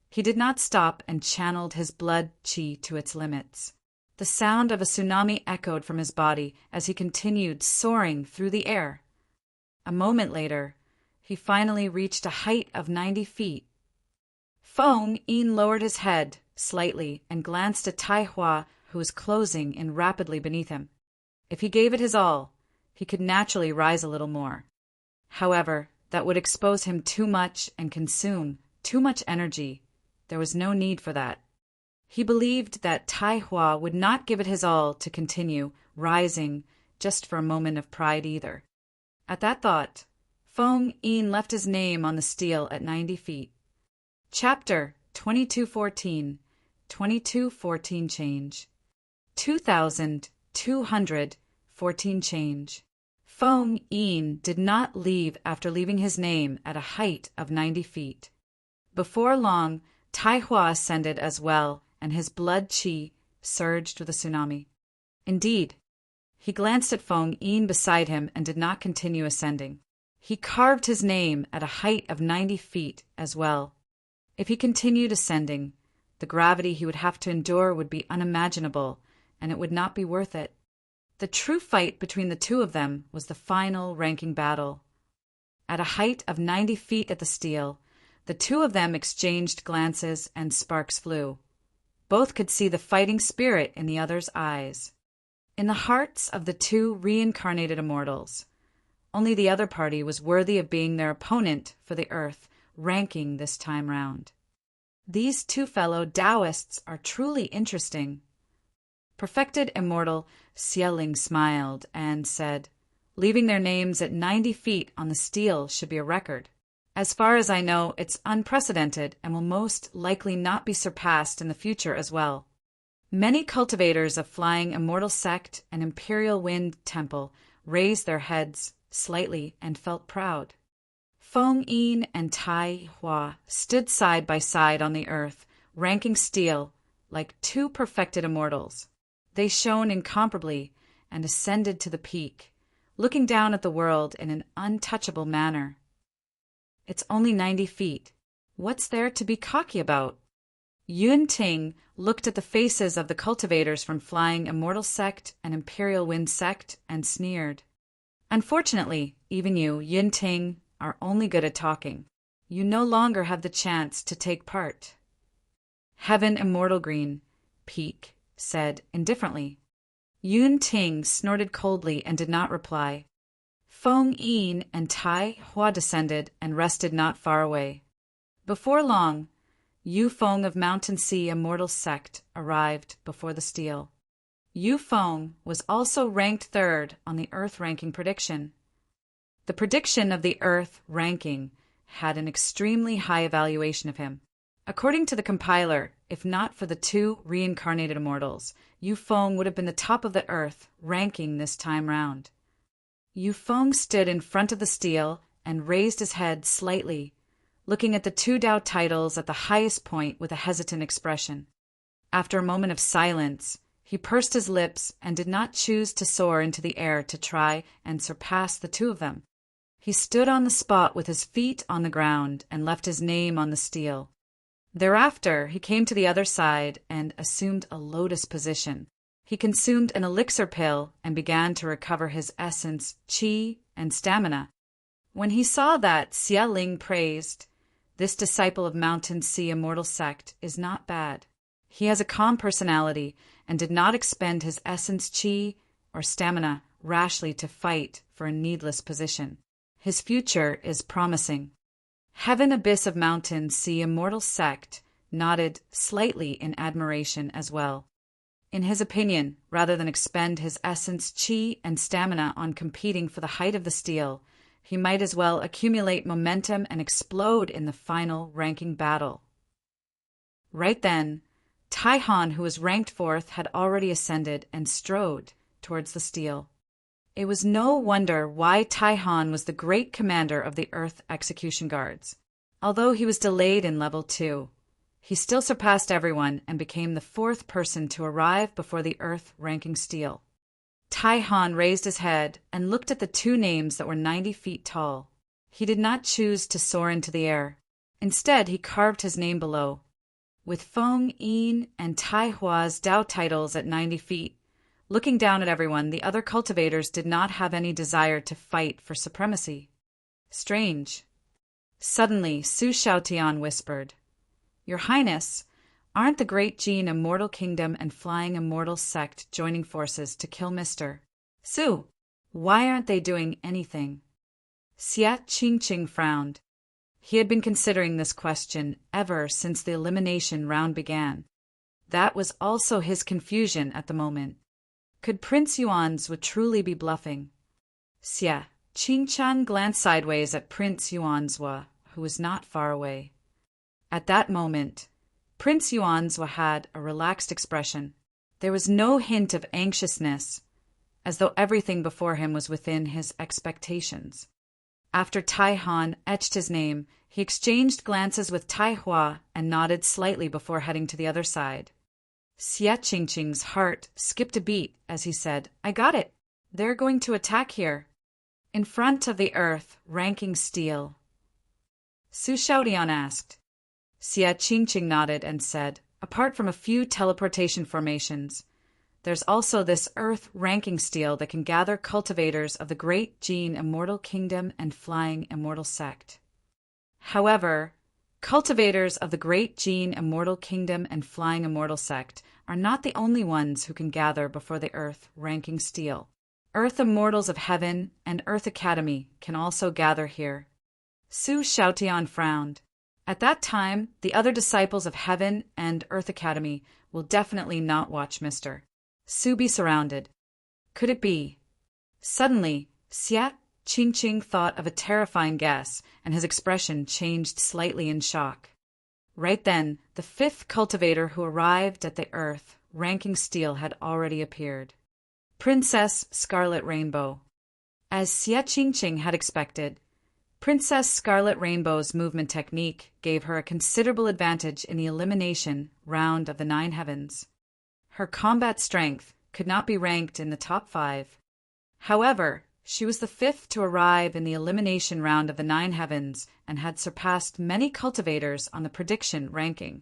he did not stop and channeled his blood qi to its limits. The sound of a tsunami echoed from his body as he continued soaring through the air. A moment later, he finally reached a height of 90 feet. Feng Yin lowered his head slightly and glanced at Tai Hua, who was closing in rapidly beneath him. If he gave it his all, he could naturally rise a little more. However, that would expose him too much and consume too much energy. There was no need for that. He believed that Tai Hua would not give it his all to continue rising just for a moment of pride either. At that thought, Feng Yin left his name on the steel at 90 feet. Chapter 2214, 2214 change. 2214 change. Feng Yin did not leave after leaving his name at a height of 90 feet. Before long, Tai Hua ascended as well, and his blood qi surged with a tsunami. Indeed, he glanced at Feng Yin beside him and did not continue ascending. He carved his name at a height of 90 feet as well. If he continued ascending, the gravity he would have to endure would be unimaginable, and it would not be worth it. The true fight between the two of them was the final ranking battle. At a height of 90 feet at the steel, the two of them exchanged glances and sparks flew. Both could see the fighting spirit in the other's eyes. In the hearts of the two reincarnated immortals, only the other party was worthy of being their opponent for the earth, ranking this time round. These two fellow Taoists are truly interesting. Perfected immortal Xieling smiled and said, "Leaving their names at 90 feet on the steel should be a record. As far as I know, it's unprecedented and will most likely not be surpassed in the future as well." Many cultivators of Flying Immortal Sect and Imperial Wind Temple raised their heads slightly and felt proud. Feng Yin and Tai Hua stood side by side on the earth, ranking steel like two perfected immortals. They shone incomparably and ascended to the peak, looking down at the world in an untouchable manner. It's only 90 feet. What's there to be cocky about? Yun Ting looked at the faces of the cultivators from Flying Immortal Sect and Imperial Wind Sect and sneered. Unfortunately, even you, Yun Ting, are only good at talking. You no longer have the chance to take part. Heaven Immortal Green, Peak, said indifferently. Yun Ting snorted coldly and did not reply. Feng Yin and Tai Hua descended and rested not far away. Before long, Yu Feng of Mountain Sea Immortal Sect arrived before the steel. Yu Feng was also ranked third on the Earth ranking prediction. The prediction of the Earth ranking had an extremely high evaluation of him. According to the compiler, if not for the two reincarnated immortals, Yu Feng would have been the top of the Earth ranking this time round. Yu Feng stood in front of the steel and raised his head slightly, looking at the two Tao titles at the highest point with a hesitant expression. After a moment of silence, he pursed his lips and did not choose to soar into the air to try and surpass the two of them. He stood on the spot with his feet on the ground and left his name on the steel. Thereafter, he came to the other side and assumed a lotus position. He consumed an elixir pill and began to recover his essence, qi, and stamina. When he saw that, Xie Ling praised, "This disciple of Mountain Sea Immortal Sect is not bad. He has a calm personality and did not expend his essence, qi, or stamina rashly to fight for a needless position. His future is promising." Heaven Abyss of Mountain Sea Immortal Sect nodded slightly in admiration as well. In his opinion, rather than expend his essence, qi, and stamina on competing for the height of the steel, he might as well accumulate momentum and explode in the final ranking battle. Right then, Tai Han, who was ranked fourth, had already ascended and strode towards the steel. It was no wonder why Tai Han was the great commander of the Earth Execution Guards. Although he was delayed in level 2, he still surpassed everyone and became the fourth person to arrive before the Earth ranking steel. Tai Han raised his head and looked at the two names that were 90 feet tall. He did not choose to soar into the air. Instead, he carved his name below. With Feng Yin and Tai Hua's Dao titles at 90 feet, looking down at everyone, the other cultivators did not have any desire to fight for supremacy. Strange. Suddenly, Su Shaotian whispered, "Your Highness, aren't the Great Jin Immortal Kingdom and Flying Immortal Sect joining forces to kill Mr. Su? Why aren't they doing anything?" Xia Qingqing frowned. He had been considering this question ever since the elimination round began. That was also his confusion at the moment. Could Prince Yuanzhua truly be bluffing? Xia Qingqiang glanced sideways at Prince Yuanzhua, who was not far away. At that moment, Prince Yuanzhua had a relaxed expression. There was no hint of anxiousness, as though everything before him was within his expectations. After Tai Han etched his name, he exchanged glances with Tai Hua and nodded slightly before heading to the other side. Xia Qingqing's heart skipped a beat as he said, "I got it. They're going to attack here. In front of the earth, ranking steel." Su Shaotian asked. Xia Qingqing nodded and said, "Apart from a few teleportation formations, there's also this earth ranking steel that can gather cultivators of the Great Jin Immortal Kingdom and Flying Immortal Sect." However, cultivators of the Great Jin Immortal Kingdom and Flying Immortal Sect are not the only ones who can gather before the earth ranking steel. Earth Immortals of Heaven and Earth Academy can also gather here. Su Shaotian frowned. At that time, the other disciples of Heaven and Earth Academy will definitely not watch Mr. Su be surrounded. Could it be? Suddenly, Xia Qingqing thought of a terrifying guess, and his expression changed slightly in shock. Right then, the fifth cultivator who arrived at the earth ranking steel had already appeared. Princess Scarlet Rainbow. As Xia Qingqing had expected, Princess Scarlet Rainbow's movement technique gave her a considerable advantage in the elimination round of the 9 heavens. Her combat strength could not be ranked in the top 5. However, she was the 5th to arrive in the elimination round of the 9 heavens and had surpassed many cultivators on the prediction ranking.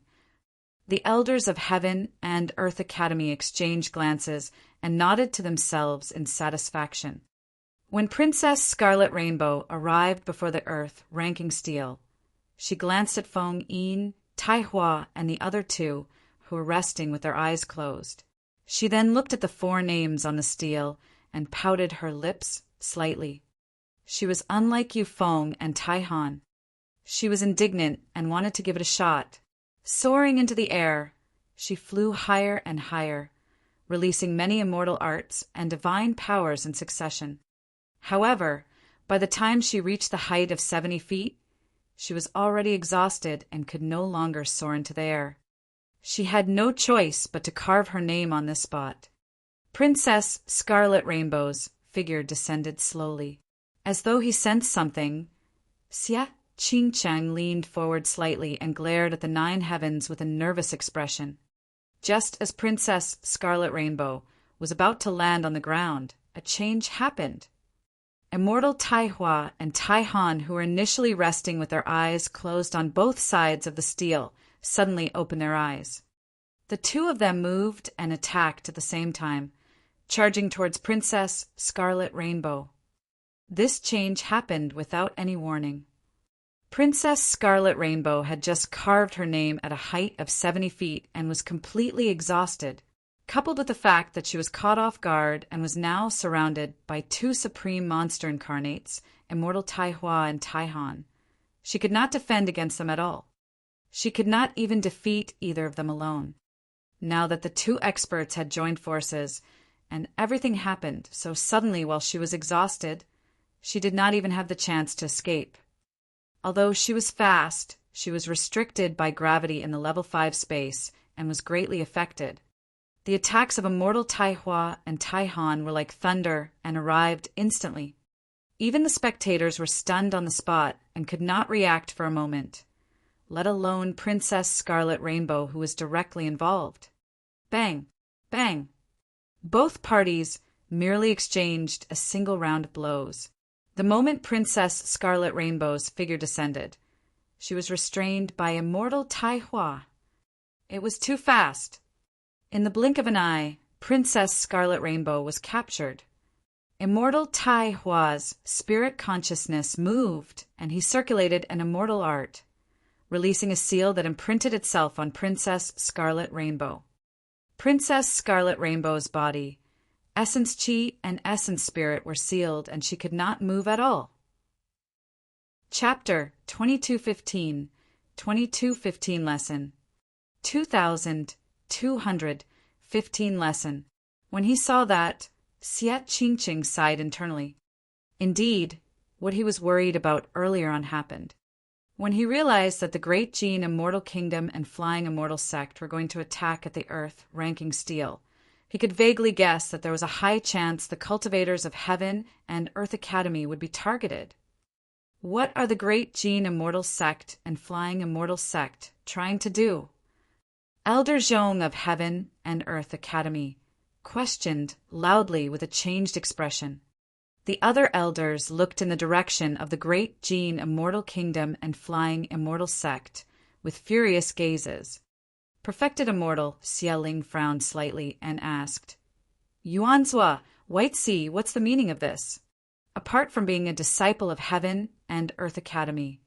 The elders of Heaven and Earth Academy exchanged glances and nodded to themselves in satisfaction. When Princess Scarlet Rainbow arrived before the earth ranking steel, she glanced at Feng Yin, Tai Hua, and the other two, who were resting with their eyes closed. She then looked at the 4 names on the steel and pouted her lips slightly. She was unlike Yu Feng and Tai Han. She was indignant and wanted to give it a shot. Soaring into the air, she flew higher and higher, releasing many immortal arts and divine powers in succession. However, by the time she reached the height of 70 feet, she was already exhausted and could no longer soar into the air. She had no choice but to carve her name on this spot. Princess Scarlet Rainbow's figure descended slowly. As though he sensed something, Xia Qingqiang leaned forward slightly and glared at the 9 heavens with a nervous expression. Just as Princess Scarlet Rainbow was about to land on the ground, a change happened. Immortal Tai Hua and Tai Han, who were initially resting with their eyes closed on both sides of the steel, suddenly opened their eyes. The two of them moved and attacked at the same time, charging towards Princess Scarlet Rainbow. This change happened without any warning. Princess Scarlet Rainbow had just carved her name at a height of 70 feet and was completely exhausted, coupled with the fact that she was caught off guard and was now surrounded by 2 supreme monster incarnates, Immortal Tai Hua and Tai Han. She could not defend against them at all. She could not even defeat either of them alone. Now that the 2 experts had joined forces, and everything happened so suddenly while she was exhausted, she did not even have the chance to escape. Although she was fast, she was restricted by gravity in the level 5 space and was greatly affected. The attacks of Immortal Tai Hua and Tai Han were like thunder and arrived instantly. Even the spectators were stunned on the spot and could not react for a moment, let alone Princess Scarlet Rainbow, who was directly involved. Bang! Bang! Both parties merely exchanged a single round of blows. The moment Princess Scarlet Rainbow's figure descended, she was restrained by immortal Tai Hua. It was too fast. In the blink of an eye, Princess Scarlet Rainbow was captured. Immortal Tai Hua's spirit consciousness moved, and he circulated an immortal art, releasing a seal that imprinted itself on Princess Scarlet Rainbow. Princess Scarlet Rainbow's body, essence chi and essence spirit were sealed, and she could not move at all. Chapter 2215, 2215 Lesson 2215 Lesson. When he saw that, Xie Qingqing sighed internally. Indeed, what he was worried about earlier on happened. When he realized that the Great Gene Immortal Kingdom and Flying Immortal Sect were going to attack at the Earth, ranking steel, he could vaguely guess that there was a high chance the cultivators of Heaven and Earth Academy would be targeted. What are the Great Gene Immortal Sect and Flying Immortal Sect trying to do? Elder Zhong of Heaven and Earth Academy questioned loudly with a changed expression. The other elders looked in the direction of the Great Gene Immortal Kingdom and Flying Immortal Sect with furious gazes. Perfected Immortal Xie Ling frowned slightly and asked, Yuanzhua, White Sea, what's the meaning of this? Apart from being a disciple of Heaven and Earth Academy,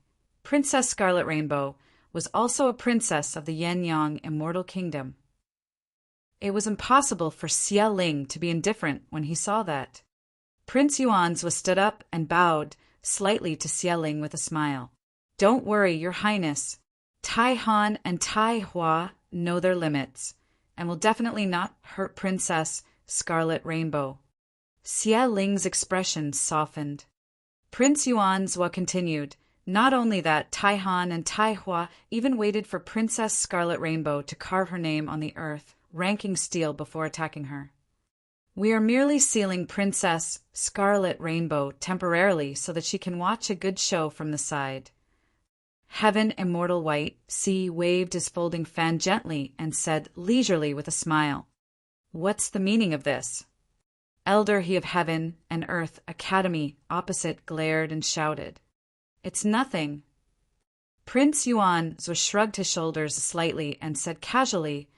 Princess Scarlet Rainbow was also a princess of the Yin-Yang Immortal Kingdom. It was impossible for Xie Ling to be indifferent when he saw that. Prince Yuanzhua stood up and bowed slightly to Xie Ling with a smile. Don't worry, Your Highness. Tai Han and Tai Hua know their limits and will definitely not hurt Princess Scarlet Rainbow. Xie Ling's expression softened. Prince Yuanzhua continued, not only that, Tai Han and Tai Hua even waited for Princess Scarlet Rainbow to carve her name on the earth, ranking steel before attacking her. We are merely sealing Princess Scarlet Rainbow temporarily so that she can watch a good show from the side. Heaven Immortal White Sea waved his folding fan gently and said leisurely with a smile, What's the meaning of this? Elder He of Heaven and Earth Academy opposite glared and shouted, It's nothing. Prince Yuanzhua shrugged his shoulders slightly and said casually,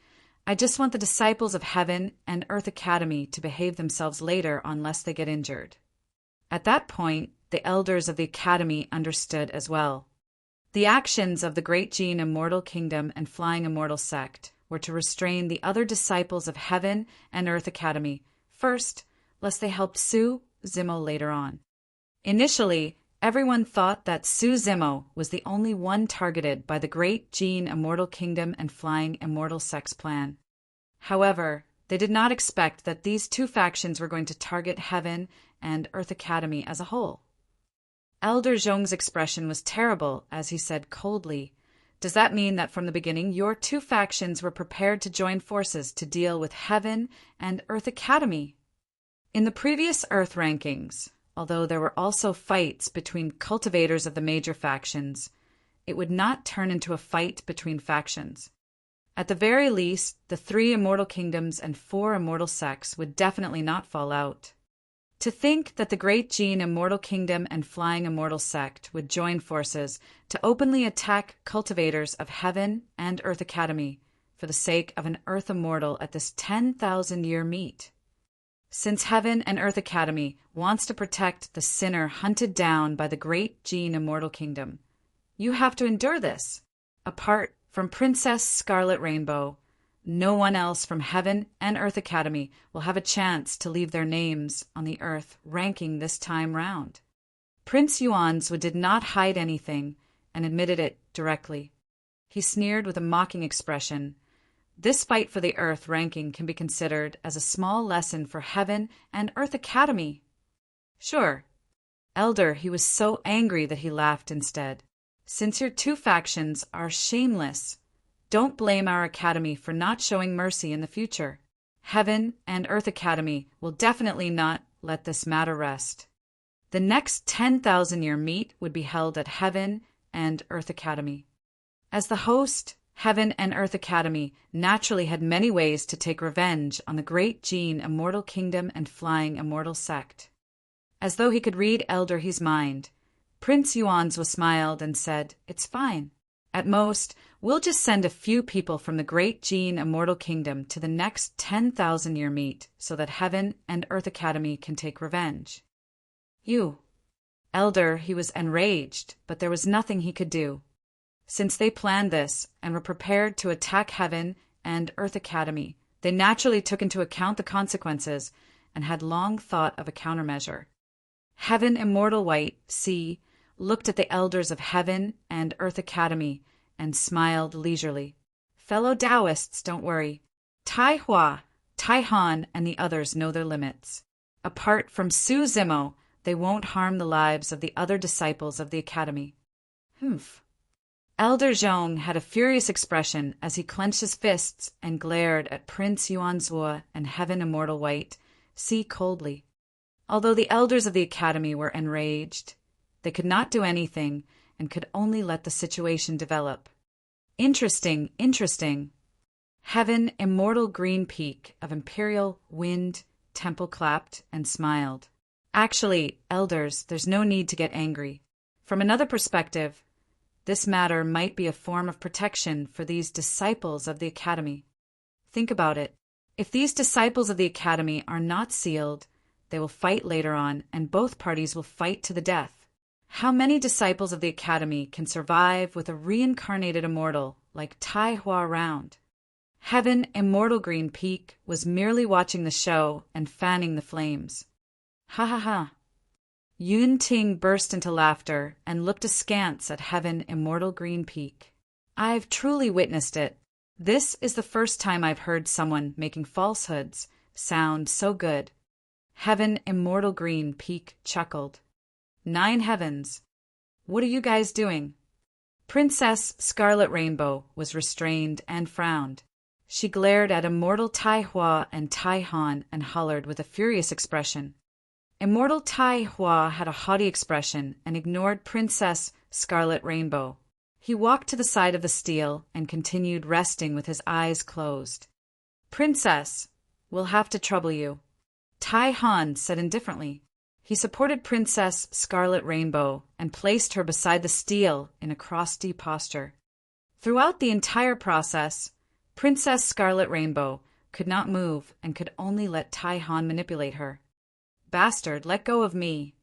I just want the disciples of Heaven and Earth Academy to behave themselves later unless they get injured. At that point, the elders of the Academy understood as well. The actions of the Great Gene Immortal Kingdom and Flying Immortal Sect were to restrain the other disciples of Heaven and Earth Academy first, lest they helped Su Zimo later on. Initially, everyone thought that Su Zimo was the only one targeted by the Great Gene Immortal Kingdom and Flying Immortal Sect's plan. However, they did not expect that these two factions were going to target Heaven and Earth Academy as a whole. Elder Zhong's expression was terrible as he said coldly, Does that mean that from the beginning your two factions were prepared to join forces to deal with Heaven and Earth Academy? In the previous Earth rankings, although there were also fights between cultivators of the major factions, it would not turn into a fight between factions. At the very least, the 3 immortal kingdoms and 4 immortal sects would definitely not fall out. To think that the Great Gene Immortal Kingdom and Flying Immortal Sect would join forces to openly attack cultivators of Heaven and Earth Academy for the sake of an Earth Immortal at this 10,000-year meet. Since Heaven and Earth Academy wants to protect the sinner hunted down by the Great Gene Immortal Kingdom, you have to endure this. Apart from Princess Scarlet Rainbow, no one else from Heaven and Earth Academy will have a chance to leave their names on the Earth ranking this time round. Prince Yuanzhua did not hide anything and admitted it directly. He sneered with a mocking expression. This fight for the Earth ranking can be considered as a small lesson for Heaven and Earth Academy. Sure. Elder, he was so angry that he laughed instead. Since your two factions are shameless, don't blame our Academy for not showing mercy in the future. Heaven and Earth Academy will definitely not let this matter rest. The next 10,000-year meet would be held at Heaven and Earth Academy. As the host, Heaven and Earth Academy naturally had many ways to take revenge on the great Gene Immortal Kingdom and Flying Immortal Sect. As though he could read Elder He's mind, Prince Yuanzhua smiled and said, "It's fine. At most, we'll just send a few people from the great Gene Immortal Kingdom to the next 10,000-year meet so that Heaven and Earth Academy can take revenge." Elder, he was enraged, but there was nothing he could do. Since they planned this and were prepared to attack Heaven and Earth Academy, they naturally took into account the consequences and had long thought of a countermeasure. Heaven Immortal White, C, looked at the elders of Heaven and Earth Academy and smiled leisurely. "Fellow Taoists, don't worry. Tai Hua, Tai Han, and the others know their limits. Apart from Su Zimo, they won't harm the lives of the other disciples of the Academy." Humph. Elder Zhong had a furious expression as he clenched his fists and glared at Prince Yuanzhua and Heaven Immortal White, C coldly. Although the elders of the Academy were enraged, they could not do anything and could only let the situation develop. Interesting. Heaven Immortal Green Peak of Imperial Wind Temple clapped and smiled. "Actually, elders, there's no need to get angry. From another perspective, this matter might be a form of protection for these disciples of the Academy. Think about it. If these disciples of the Academy are not sealed, they will fight later on, and both parties will fight to the death. How many disciples of the Academy can survive with a reincarnated immortal like Tai Hua around?" Heaven Immortal Green Peak was merely watching the show and fanning the flames. "Ha ha ha." Yun Ting burst into laughter and looked askance at Heaven Immortal Green Peak. "I've truly witnessed it. This is the first time I've heard someone making falsehoods sound so good." Heaven Immortal Green Peak chuckled. "Nine heavens. What are you guys doing?" Princess Scarlet Rainbow was restrained and frowned. She glared at Immortal Tai Hua and Tai Han and hollered with a furious expression. Immortal Tai Hua had a haughty expression and ignored Princess Scarlet Rainbow. He walked to the side of the steel and continued resting with his eyes closed. "Princess, we'll have to trouble you," Tai Han said indifferently. He supported Princess Scarlet Rainbow and placed her beside the steel in a cross-D posture. Throughout the entire process, Princess Scarlet Rainbow could not move and could only let Tai Han manipulate her. "Bastard, let go of me.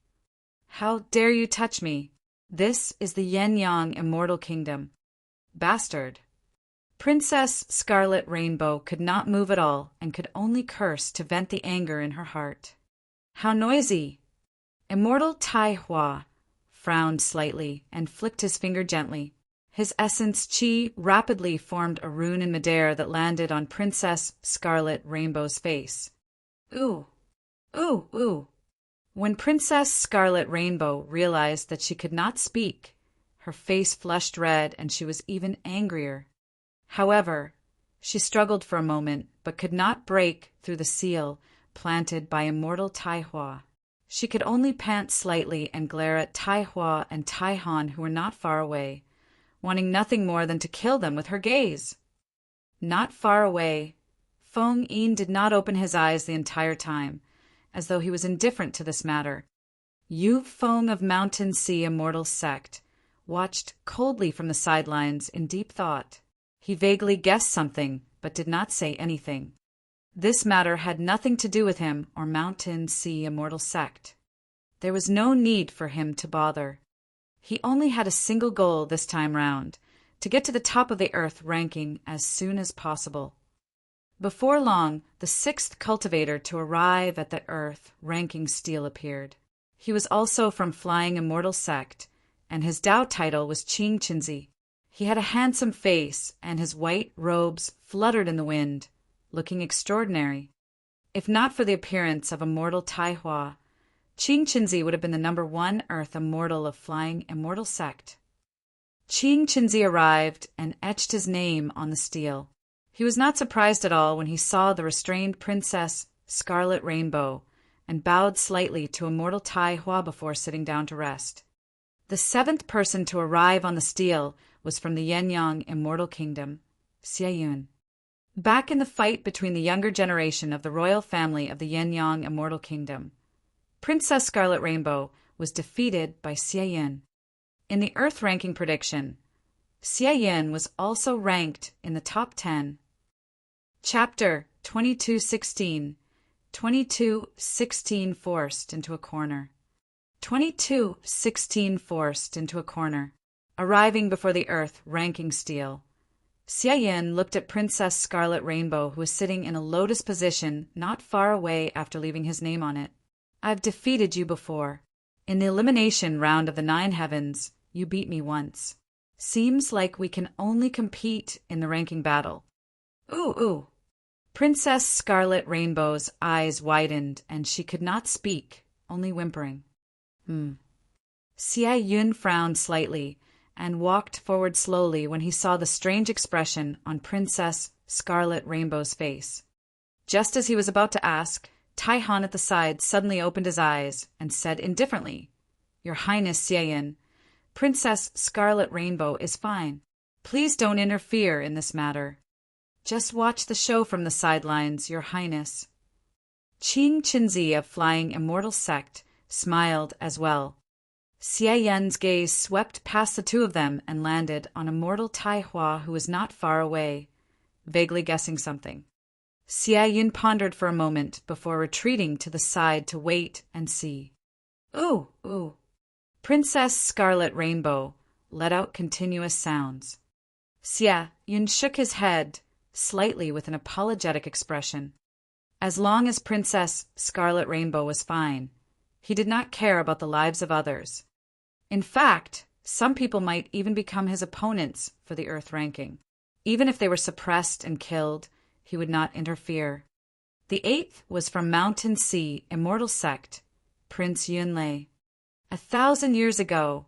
How dare you touch me? This is the Yin-Yang Immortal Kingdom." "Bastard." Princess Scarlet Rainbow could not move at all and could only curse to vent the anger in her heart. "How noisy!" Immortal Tai Hua frowned slightly and flicked his finger gently. His essence Qi rapidly formed a rune in midair that landed on Princess Scarlet Rainbow's face. "Ooh! Ooh! Ooh!" When Princess Scarlet Rainbow realized that she could not speak, her face flushed red and she was even angrier. However, she struggled for a moment but could not break through the seal planted by Immortal Tai Hua. She could only pant slightly and glare at Tai Hua and Tai Han, who were not far away, wanting nothing more than to kill them with her gaze. Not far away, Feng Yin did not open his eyes the entire time, as though he was indifferent to this matter. Yu Feng of Mountain Sea Immortal Sect watched coldly from the sidelines in deep thought. He vaguely guessed something, but did not say anything. This matter had nothing to do with him or Mountain Sea Immortal Sect. There was no need for him to bother. He only had a single goal this time round, to get to the top of the Earth ranking as soon as possible. Before long, the sixth cultivator to arrive at the Earth ranking stele appeared. He was also from Flying Immortal Sect, and his Dao title was Qing Chinzi. He had a handsome face, and his white robes fluttered in the wind, looking extraordinary. If not for the appearance of Immortal Tai Hua, Qing Chinzi would have been the number 1 Earth Immortal of Flying Immortal Sect. Qing Chinzi arrived and etched his name on the stele. He was not surprised at all when he saw the restrained Princess Scarlet Rainbow and bowed slightly to Immortal Tai Hua before sitting down to rest. The 7th person to arrive on the stele was from the Yin-Yang Immortal Kingdom, Xie. Back in the fight between the younger generation of the royal family of the Yin-Yang Immortal Kingdom, Princess Scarlet Rainbow was defeated by Xie. In the Earth ranking prediction, Xie was also ranked in the top 10. Chapter 2216. 2216 forced into a corner. 2216 forced into a corner. Arriving before the Earth ranking stele, Xie looked at Princess Scarlet Rainbow, who was sitting in a lotus position not far away after leaving his name on it. I've defeated you before. In the elimination round of the 9 heavens, you beat me once. Seems like we can only compete in the ranking battle. Ooh. Princess Scarlet Rainbow's eyes widened, and she could not speak, only whimpering. Xie frowned slightly and walked forward slowly when he saw the strange expression on Princess Scarlet Rainbow's face. Just as he was about to ask, Taihan at the side suddenly opened his eyes and said indifferently, "Your Highness Xie, Princess Scarlet Rainbow is fine. Please don't interfere in this matter. Just watch the show from the sidelines, Your Highness." Qing Qinzi of Flying Immortal Sect smiled as well. Xie gaze swept past the two of them and landed on Immortal Tai Hua, who was not far away, vaguely guessing something. Xie pondered for a moment before retreating to the side to wait and see. Ooh. Princess Scarlet Rainbow let out continuous sounds. Xie shook his head slightly with an apologetic expression. As long as Princess Scarlet Rainbow was fine, he did not care about the lives of others. In fact, some people might even become his opponents for the Earth ranking. Even if they were suppressed and killed, he would not interfere. The 8th was from Mountain Sea Immortal Sect, Prince Yunlei. 1,000 years ago,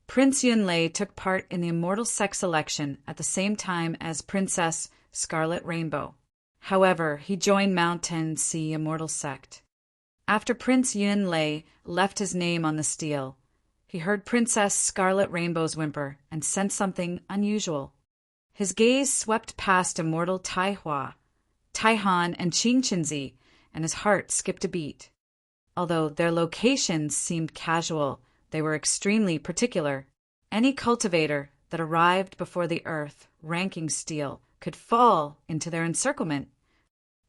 Prince Yunlei took part in the Immortal Sect selection at the same time as Princess Scarlet Rainbow. However, he joined Mountain Sea Immortal Sect. After Prince Yunlei left his name on the stele, he heard Princess Scarlet Rainbow's whimper and sensed something unusual. His gaze swept past Immortal Tai Hua, Taihan, and Qing Qinzi, and his heart skipped a beat. Although their locations seemed casual, they were extremely particular. Any cultivator that arrived before the Earth ranking stele could fall into their encirclement.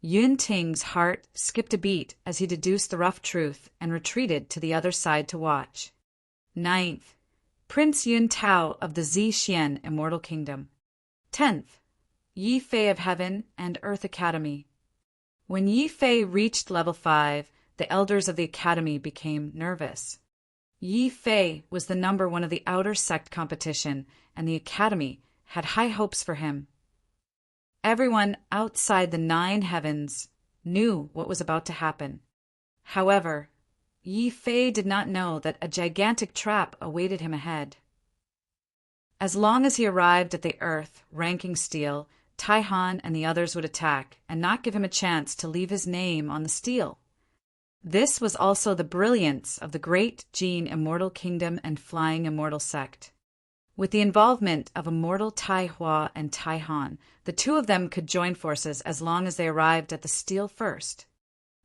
Yun Ting's heart skipped a beat as he deduced the rough truth and retreated to the other side to watch. 9th, Prince Yun Tao of the Zhixian Immortal Kingdom. 10th, Yi Fei of Heaven and Earth Academy. When Yi Fei reached level 5, the elders of the academy became nervous. Yi Fei was the number 1 of the outer sect competition, and the academy had high hopes for him. Everyone outside the 9 heavens knew what was about to happen. However, Yi Fei did not know that a gigantic trap awaited him ahead. As long as he arrived at the Earth ranking stele, Taihan and the others would attack and not give him a chance to leave his name on the stele. This was also the brilliance of the Great Jin Immortal Kingdom and Flying Immortal Sect. With the involvement of Immortal Tai Hua and Taihan, the two of them could join forces as long as they arrived at the stele first.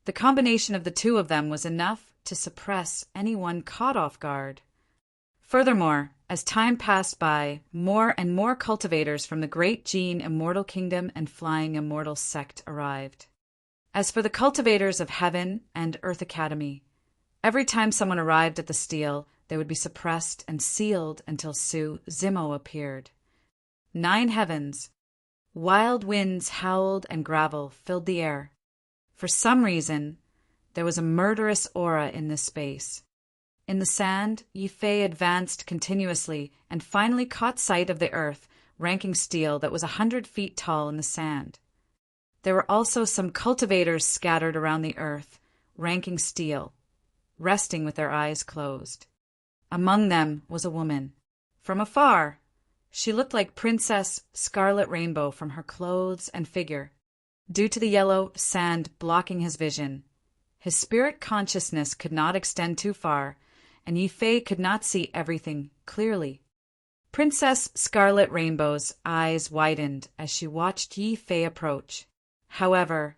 The combination of the two of them was enough to suppress anyone caught off guard. Furthermore, as time passed by, more and more cultivators from the Great Jin Immortal Kingdom and Flying Immortal Sect arrived. As for the cultivators of Heaven and Earth Academy, every time someone arrived at the stele, they would be suppressed and sealed until Su Zimo appeared. 9 heavens. Wild winds howled and gravel filled the air. For some reason, there was a murderous aura in this space. In the sand, Yi Fei advanced continuously and finally caught sight of the Earth ranking stele that was 100 feet tall in the sand. There were also some cultivators scattered around the Earth ranking stele, resting with their eyes closed. Among them was a woman. From afar, she looked like Princess Scarlet Rainbow from her clothes and figure. Due to the yellow sand blocking his vision, his spirit consciousness could not extend too far, and Yi Fei could not see everything clearly. Princess Scarlet Rainbow's eyes widened as she watched Yi Fei approach. However,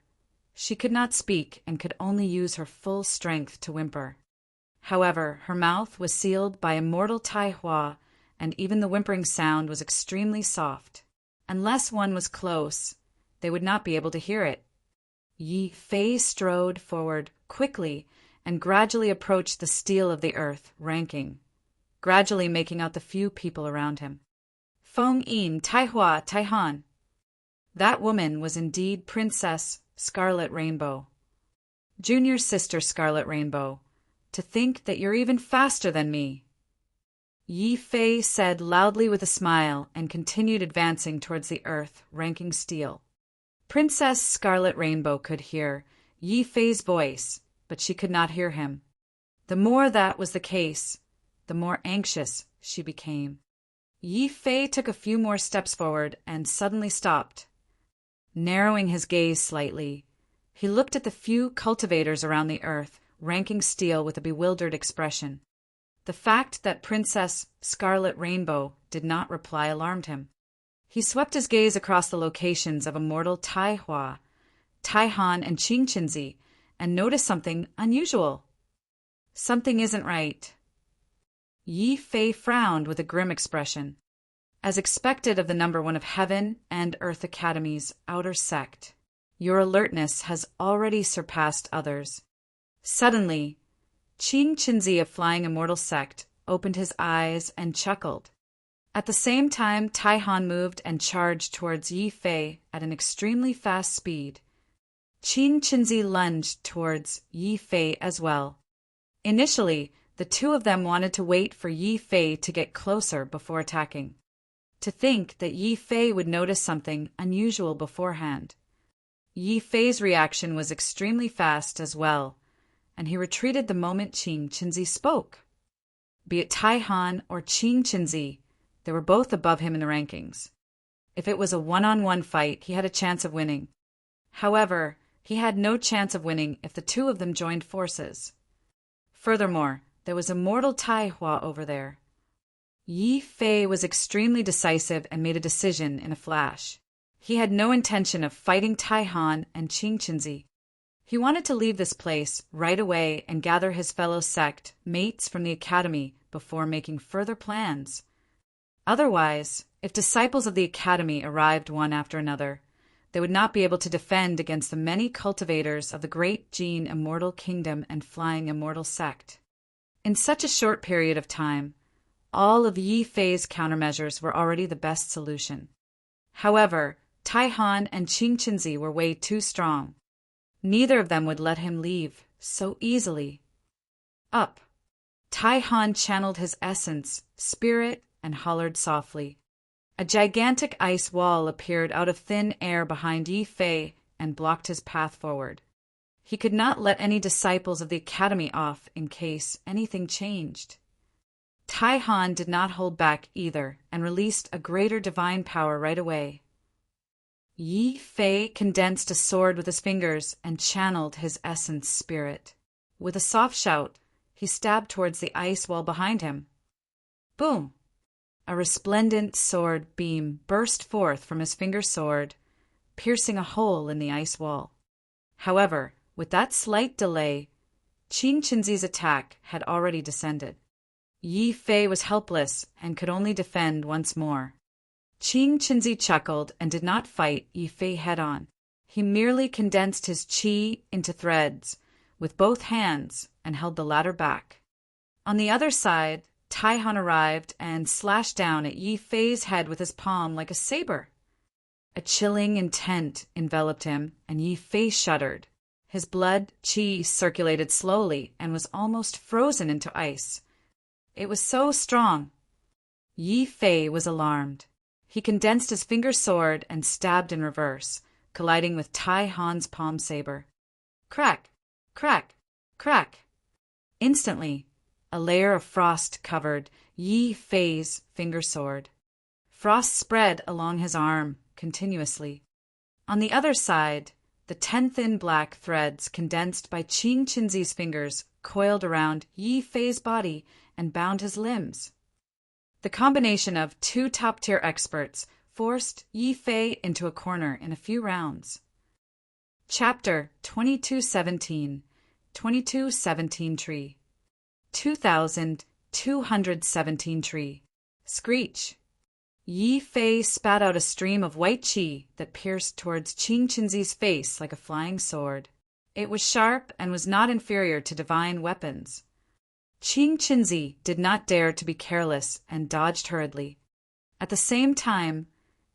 she could not speak and could only use her full strength to whimper. However, her mouth was sealed by immortal Tai Hua, and even the whimpering sound was extremely soft. Unless one was close, they would not be able to hear it. Yi Fei strode forward quickly and gradually approached the steel of the earth, ranking, gradually making out the few people around him. Feng Yin, Tai Hua, Tai Han. That woman was indeed Princess Scarlet Rainbow. Junior sister Scarlet Rainbow, to think that you're even faster than me. Yi Fei said loudly with a smile and continued advancing towards the earth, ranking steel. Princess Scarlet Rainbow could hear Yi Fei's voice, but she could not hear him. The more that was the case, the more anxious she became. Yi Fei took a few more steps forward and suddenly stopped. Narrowing his gaze slightly, he looked at the few cultivators around the earth, ranking steel with a bewildered expression. The fact that Princess Scarlet Rainbow did not reply alarmed him. He swept his gaze across the locations of immortal Tai Hua, Tai Han, and Qing Qinzi, and noticed something unusual. Something isn't right. Yi Fei frowned with a grim expression. As expected of the number one of Heaven and Earth Academy's outer sect, your alertness has already surpassed others. Suddenly, Qing Qinzi of Flying Immortal Sect opened his eyes and chuckled. At the same time, Tai Han moved and charged towards Yi Fei at an extremely fast speed. Qing Qinzi lunged towards Yi Fei as well. Initially, the two of them wanted to wait for Yi Fei to get closer before attacking. To think that Yi Fei would notice something unusual beforehand. Yi Fei's reaction was extremely fast as well, and he retreated the moment Qing Qinzi spoke. Be it Tai Han or Qing Qinzi, they were both above him in the rankings. If it was a one-on-one fight, he had a chance of winning. However, he had no chance of winning if the two of them joined forces. Furthermore, there was immortal Tai Hua over there. Yi Fei was extremely decisive and made a decision in a flash. He had no intention of fighting Tai Han and Qing Qinzi. He wanted to leave this place right away and gather his fellow sect mates from the academy before making further plans. Otherwise, if disciples of the academy arrived one after another, they would not be able to defend against the many cultivators of the Great Gene Immortal Kingdom and Flying Immortal Sect. In such a short period of time, all of Yi Fei's countermeasures were already the best solution. However, Tai Han and Qing Qinzi were way too strong. Neither of them would let him leave so easily. Up. Tai Han channeled his essence, spirit, and hollered softly. A gigantic ice wall appeared out of thin air behind Yi Fei and blocked his path forward. He could not let any disciples of the academy off in case anything changed. Tai Han did not hold back either and released a greater divine power right away. Yi Fei condensed a sword with his fingers and channeled his essence spirit. With a soft shout, he stabbed towards the ice wall behind him. Boom! A resplendent sword beam burst forth from his finger sword, piercing a hole in the ice wall. However, with that slight delay, Qing Qinzi's attack had already descended. Yi Fei was helpless and could only defend once more. Qing Qinzi chuckled and did not fight Yi Fei head-on. He merely condensed his qi into threads with both hands and held the latter back. On the other side, Tai Han arrived and slashed down at Yi Fei's head with his palm like a saber. A chilling intent enveloped him, and Yi Fei shuddered. His blood qi circulated slowly and was almost frozen into ice. It was so strong. Yi Fei was alarmed. He condensed his finger sword and stabbed in reverse, colliding with Tai Han's palm saber. Crack! Crack! Crack! Instantly, a layer of frost covered Yi Fei's finger sword. Frost spread along his arm continuously. On the other side, the 10 thin black threads condensed by Qing Qinzi's fingers coiled around Yi Fei's body and bound his limbs. The combination of two top-tier experts forced Yi Fei into a corner in a few rounds. Chapter 2217 2217 Tree 2217 Tree. Screech. Yi Fei spat out a stream of white qi that pierced towards Qing Qinzi's face like a flying sword. It was sharp and was not inferior to divine weapons. Qing Qinzi did not dare to be careless and dodged hurriedly. At the same time,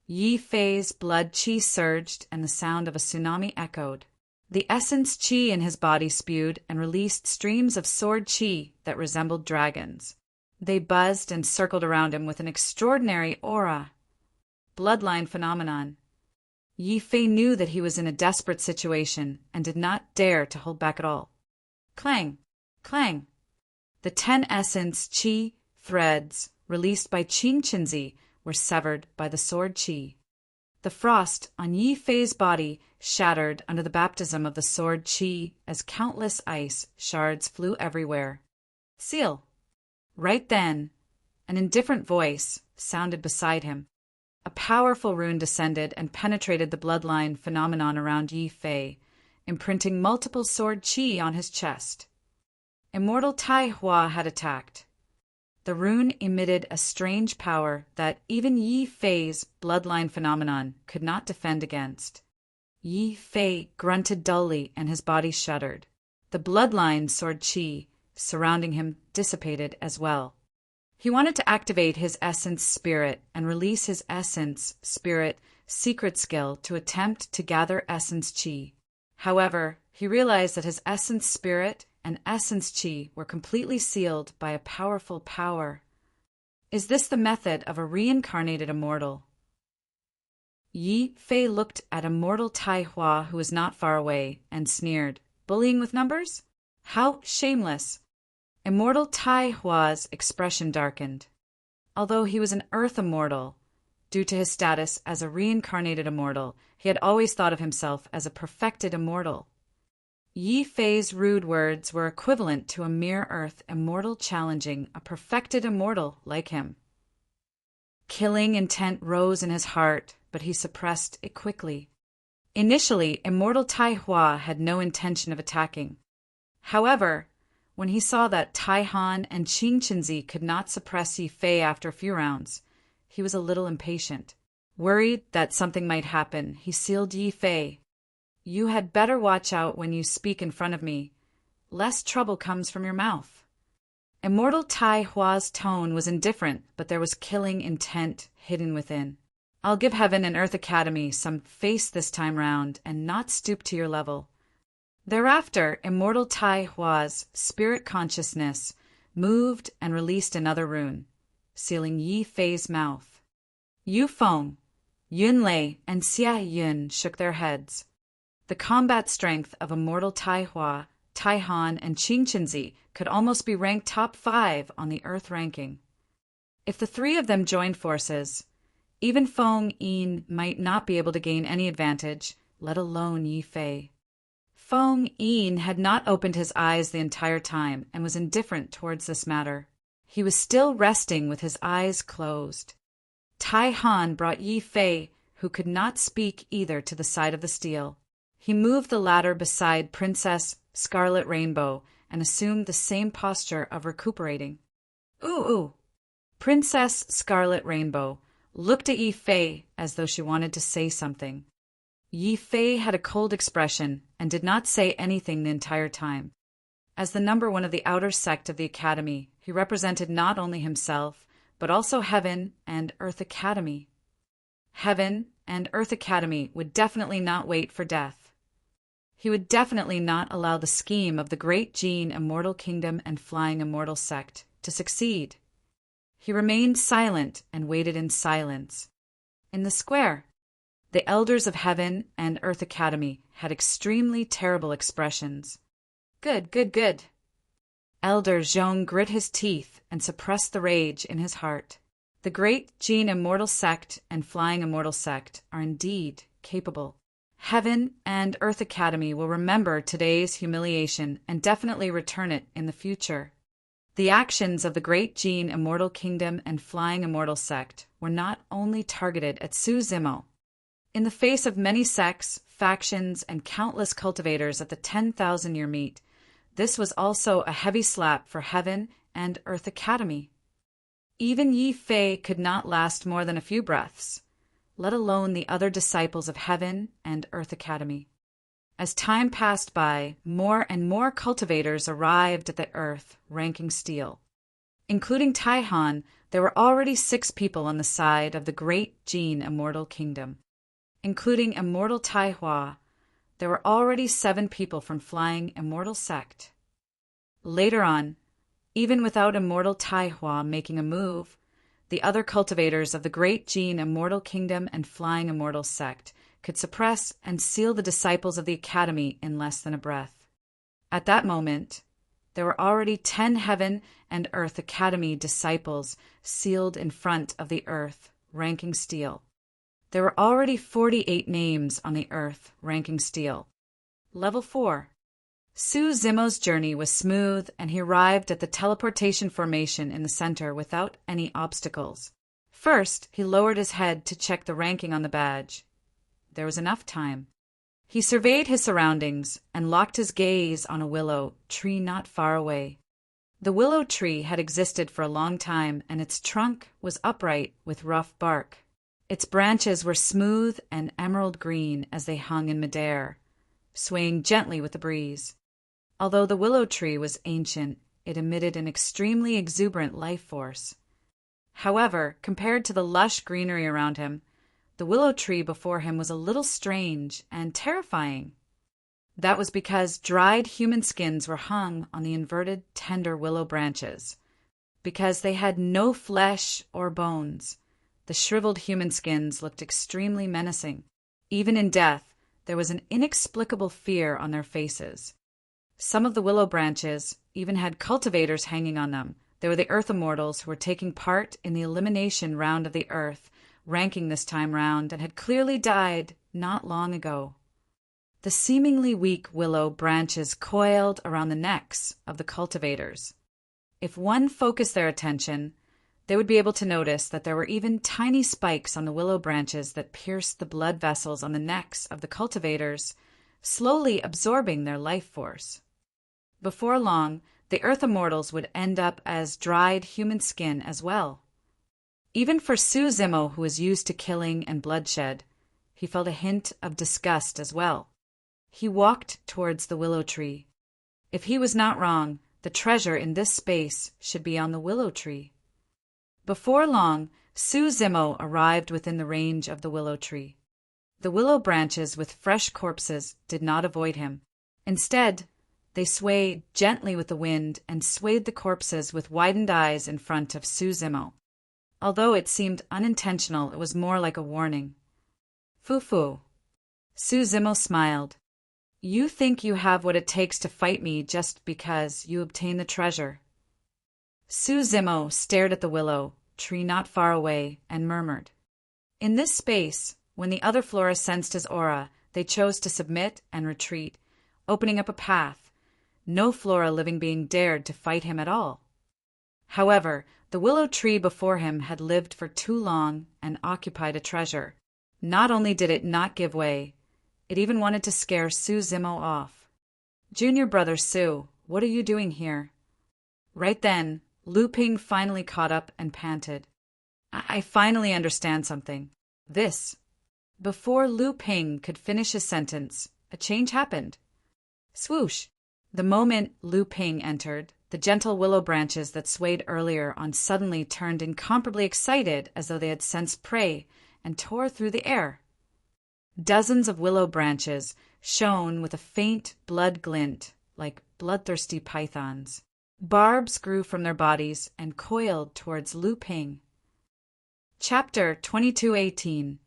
Yi Fei's blood qi surged and the sound of a tsunami echoed. The essence qi in his body spewed and released streams of sword qi that resembled dragons. They buzzed and circled around him with an extraordinary aura. Bloodline phenomenon. Yi Fei knew that he was in a desperate situation and did not dare to hold back at all. Clang! Clang! The 10 essence qi threads released by Qing Qinzi were severed by the sword qi. The frost on Yi Fei's body shattered under the baptism of the sword qi as countless ice shards flew everywhere. Seal! Right then, an indifferent voice sounded beside him. A powerful rune descended and penetrated the bloodline phenomenon around Yi Fei, imprinting multiple sword qi on his chest. Immortal Tai Hua had attacked. The rune emitted a strange power that even Yi Fei's bloodline phenomenon could not defend against. Yi Fei grunted dully and his body shuddered. The bloodline sword qi surrounding him dissipated as well. He wanted to activate his essence spirit and release his essence spirit secret skill to attempt to gather essence qi. However, he realized that his essence spirit and essence qi were completely sealed by a powerful power. Is this the method of a reincarnated immortal? Yi Fei looked at immortal Tai Hua, who was not far away, and sneered. Bullying with numbers? How shameless! Immortal Tai Hua's expression darkened. Although he was an earth immortal, due to his status as a reincarnated immortal, he had always thought of himself as a perfected immortal. Yi Fei's rude words were equivalent to a mere earth immortal challenging a perfected immortal like him. Killing intent rose in his heart, but he suppressed it quickly. Initially, immortal Tai Hua had no intention of attacking. However, when he saw that Tai Han and Qing Qinzi could not suppress Yi Fei after a few rounds, he was a little impatient. Worried that something might happen, he sealed Yi Fei. You had better watch out when you speak in front of me. Less trouble comes from your mouth. Immortal Tai Hua's tone was indifferent, but there was killing intent hidden within. I'll give Heaven and Earth Academy some face this time round and not stoop to your level. Thereafter, immortal Tai Hua's spirit consciousness moved and released another rune, sealing Yi Fei's mouth. Yu Feng, Yun Lei, and Xia Yun shook their heads. The combat strength of immortal Tai Hua, Tai Han, and Qing Qinzi could almost be ranked top 5 on the Earth ranking. If the three of them joined forces, even Feng Yin might not be able to gain any advantage, let alone Yi Fei. Feng Yin had not opened his eyes the entire time and was indifferent towards this matter. He was still resting with his eyes closed. Tai Han brought Yi Fei, who could not speak either, to the side of the steel. He moved the latter beside Princess Scarlet Rainbow and assumed the same posture of recuperating. Ooh! Princess Scarlet Rainbow looked at Yi Fei as though she wanted to say something. Yi Fei had a cold expression and did not say anything the entire time. As the number 1 of the outer sect of the Academy, he represented not only himself, but also Heaven and Earth Academy. Heaven and Earth Academy would definitely not wait for death. He would definitely not allow the scheme of the Great Gene Immortal Kingdom and Flying Immortal Sect to succeed. He remained silent and waited in silence. In the square, the elders of Heaven and Earth Academy had extremely terrible expressions. Good. Elder Zhong grit his teeth and suppressed the rage in his heart. The Great Gene Immortal Sect and Flying Immortal Sect are indeed capable. Heaven and Earth Academy will remember today's humiliation and definitely return it in the future. The actions of the Great Gene Immortal Kingdom and Flying Immortal Sect were not only targeted at Su Zimo. In the face of many sects, factions, and countless cultivators at the 10,000-year meet, this was also a heavy slap for Heaven and Earth Academy. Even Yi Fei could not last more than a few breaths, let alone the other disciples of Heaven and Earth Academy. As time passed by, more and more cultivators arrived at the Earth, ranking steel. Including Taihan, there were already 6 people on the side of the Great Gene Immortal Kingdom. Including Immortal Taihua, there were already 7 people from Flying Immortal Sect. Later on, even without Immortal Taihua making a move, the other cultivators of the Great Gene Immortal Kingdom and Flying Immortal Sect could suppress and seal the disciples of the Academy in less than a breath. At that moment, there were already 10 Heaven and Earth Academy disciples sealed in front of the Earth, ranking steel. There were already 48 names on the Earth, ranking steel. Level 4. Su Zimo's journey was smooth, and he arrived at the teleportation formation in the center without any obstacles. First, he lowered his head to check the ranking on the badge. There was enough time. He surveyed his surroundings and locked his gaze on a willow tree not far away. The willow tree had existed for a long time, and its trunk was upright with rough bark. Its branches were smooth and emerald green as they hung in midair, swaying gently with the breeze. Although the willow tree was ancient, it emitted an extremely exuberant life force. However, compared to the lush greenery around him, the willow tree before him was a little strange and terrifying. That was because dried human skins were hung on the inverted, tender willow branches. Because they had no flesh or bones, the shriveled human skins looked extremely menacing. Even in death, there was an inexplicable fear on their faces. Some of the willow branches even had cultivators hanging on them. They were the Earth Immortals who were taking part in the elimination round of the Earth, ranking this time round, and had clearly died not long ago. The seemingly weak willow branches coiled around the necks of the cultivators. If one focused their attention, they would be able to notice that there were even tiny spikes on the willow branches that pierced the blood vessels on the necks of the cultivators, slowly absorbing their life force. Before long, the Earth Immortals would end up as dried human skin as well. Even for Su Zimo, who was used to killing and bloodshed, he felt a hint of disgust as well. He walked towards the willow tree. If he was not wrong, the treasure in this space should be on the willow tree. Before long, Su Zimo arrived within the range of the willow tree. The willow branches with fresh corpses did not avoid him. Instead, they swayed gently with the wind and swayed the corpses with widened eyes in front of Su Zimo. Although it seemed unintentional, it was more like a warning. Fufu. Su Zimo smiled. You think you have what it takes to fight me just because you obtain the treasure. Su Zimo stared at the willow tree not far away and murmured. In this space, when the other flora sensed his aura, they chose to submit and retreat, opening up a path. No flora living being dared to fight him at all. However, the willow tree before him had lived for too long and occupied a treasure. Not only did it not give way, it even wanted to scare Su Zimo off. Junior brother Su, what are you doing here? Right then, Lu Ping finally caught up and panted. I finally understand something. This. Before Lu Ping could finish his sentence, a change happened. Swoosh! The moment Lu Ping entered, the gentle willow branches that swayed earlier on suddenly turned incomparably excited as though they had sensed prey and tore through the air. Dozens of willow branches shone with a faint blood glint like bloodthirsty pythons. Barbs grew from their bodies and coiled towards Lu Ping. Chapter 2218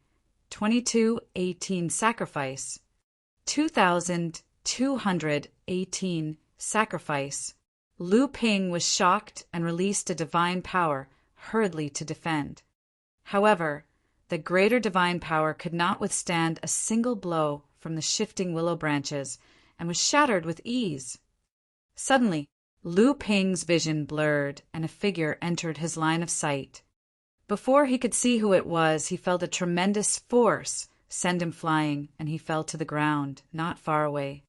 2218 Sacrifice 2218 Sacrifice. Lu Ping was shocked and released a divine power hurriedly to defend. However, the greater divine power could not withstand a single blow from the shifting willow branches and was shattered with ease. Suddenly, Lu Ping's vision blurred, and a figure entered his line of sight. Before he could see who it was, he felt a tremendous force send him flying, and he fell to the ground, not far away.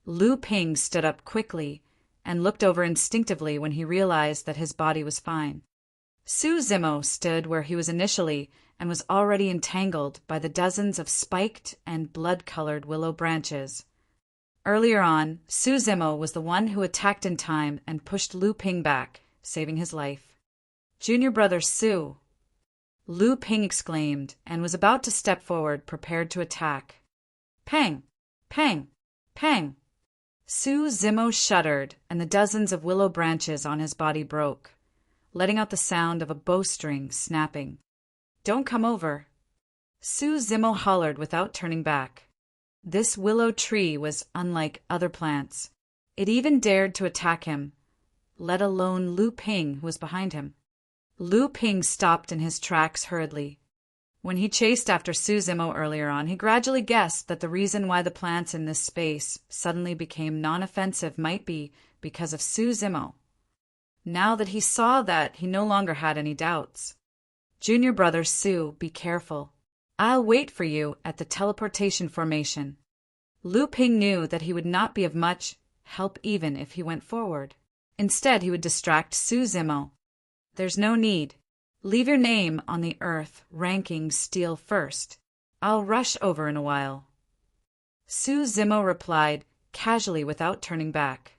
Lu Ping stood up quickly and looked over instinctively when he realized that his body was fine. Su Zimo stood where he was initially and was already entangled by the dozens of spiked and blood-colored willow branches. Earlier on, Su Zimo was the one who attacked in time and pushed Lu Ping back, saving his life. "Junior brother Su!" Lu Ping exclaimed, and was about to step forward, prepared to attack. Pang! Pang! Pang! Su Zimo shuddered, and the dozens of willow branches on his body broke, letting out the sound of a bowstring snapping. "Don't come over!" Su Zimo hollered without turning back. This willow tree was unlike other plants. It even dared to attack him, let alone Lu Ping, who was behind him. Lu Ping stopped in his tracks hurriedly. When he chased after Su Zimo earlier on, he gradually guessed that the reason why the plants in this space suddenly became non-offensive might be because of Su Zimo. Now that he saw that, he no longer had any doubts. "Junior brother Su, be careful. I'll wait for you at the teleportation formation." Lu Ping knew that he would not be of much help even if he went forward. Instead, he would distract Su Zimo. "There's no need. Leave your name on the earth ranking steel first. I'll rush over in a while." Su Zimo replied casually without turning back.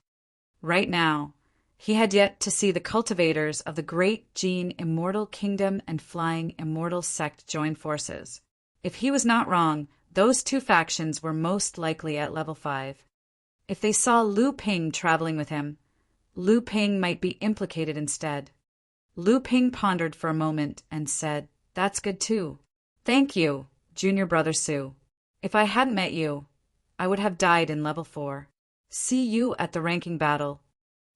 Right now, he had yet to see the cultivators of the Great Gene Immortal Kingdom and Flying Immortal Sect join forces. If he was not wrong, those two factions were most likely at level 5. If they saw Lu Ping traveling with him, Lu Ping might be implicated instead. Lu Ping pondered for a moment and said, "That's good too. Thank you, Junior brother Su. If I hadn't met you, I would have died in level 4. See you at the ranking battle."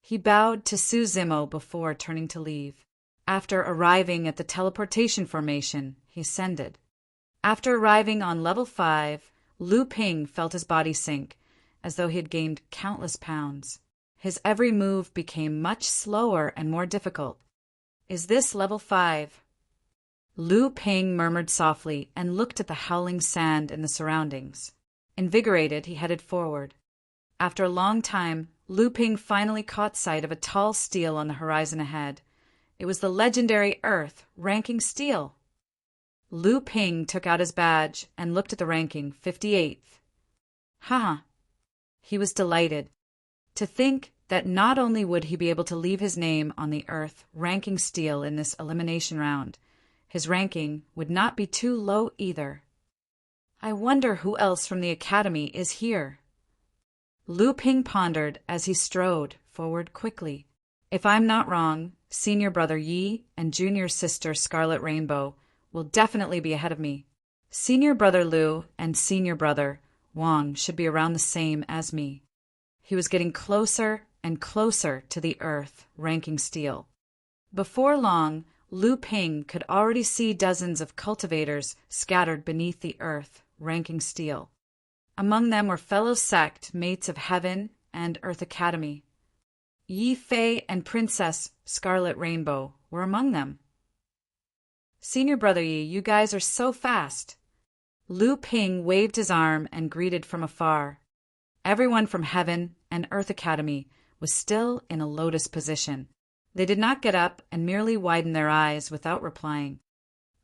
He bowed to Su Zimo before turning to leave. After arriving at the teleportation formation, he ascended. After arriving on level 5, Lu Ping felt his body sink, as though he had gained countless pounds. His every move became much slower and more difficult. "Is this level 5? Lu Ping murmured softly and looked at the howling sand in the surroundings. Invigorated, he headed forward. After a long time, Lu Ping finally caught sight of a tall steel on the horizon ahead. It was the legendary Earth ranking steel. Lu Ping took out his badge and looked at the ranking, 58th. Haha. He was delighted. To think that not only would he be able to leave his name on the Earth ranking steel in this elimination round, his ranking would not be too low either. I wonder who else from the Academy is here. Lu Ping pondered as he strode forward quickly. If I'm not wrong, senior brother Yi and junior sister Scarlet Rainbow will definitely be ahead of me. Senior brother Lu and senior brother Wang should be around the same as me. He was getting closer and closer to the Earth ranking steel. Before long, Lu Ping could already see dozens of cultivators scattered beneath the Earth ranking steel. Among them were fellow sect mates of Heaven and Earth Academy. Yi Fei and Princess Scarlet Rainbow were among them. Senior brother Yi, you guys are so fast. Lu Ping waved his arm and greeted from afar. Everyone from Heaven and Earth Academy was still in a lotus position. They did not get up and merely widened their eyes without replying.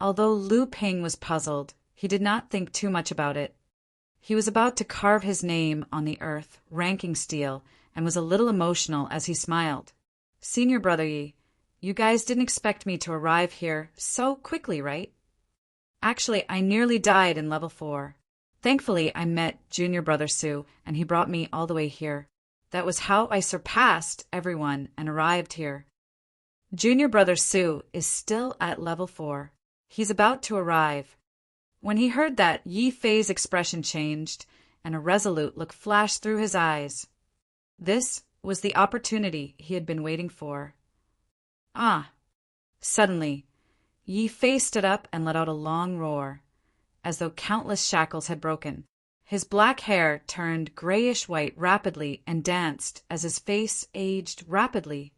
Although Lu Ping was puzzled, he did not think too much about it. He was about to carve his name on the Earth ranking steel and was a little emotional as he smiled. Senior brother Yi, you guys didn't expect me to arrive here so quickly, right? Actually, I nearly died in level 4. Thankfully, I met junior brother Su, and he brought me all the way here. That was how I surpassed everyone and arrived here. Junior brother Su is still at level 4. He's about to arrive. When he heard that, Yi Fei's expression changed, and a resolute look flashed through his eyes. This was the opportunity he had been waiting for. Ah! Suddenly, Yi Fei stood up and let out a long roar, as though countless shackles had broken. His black hair turned grayish-white rapidly and danced as his face aged rapidly.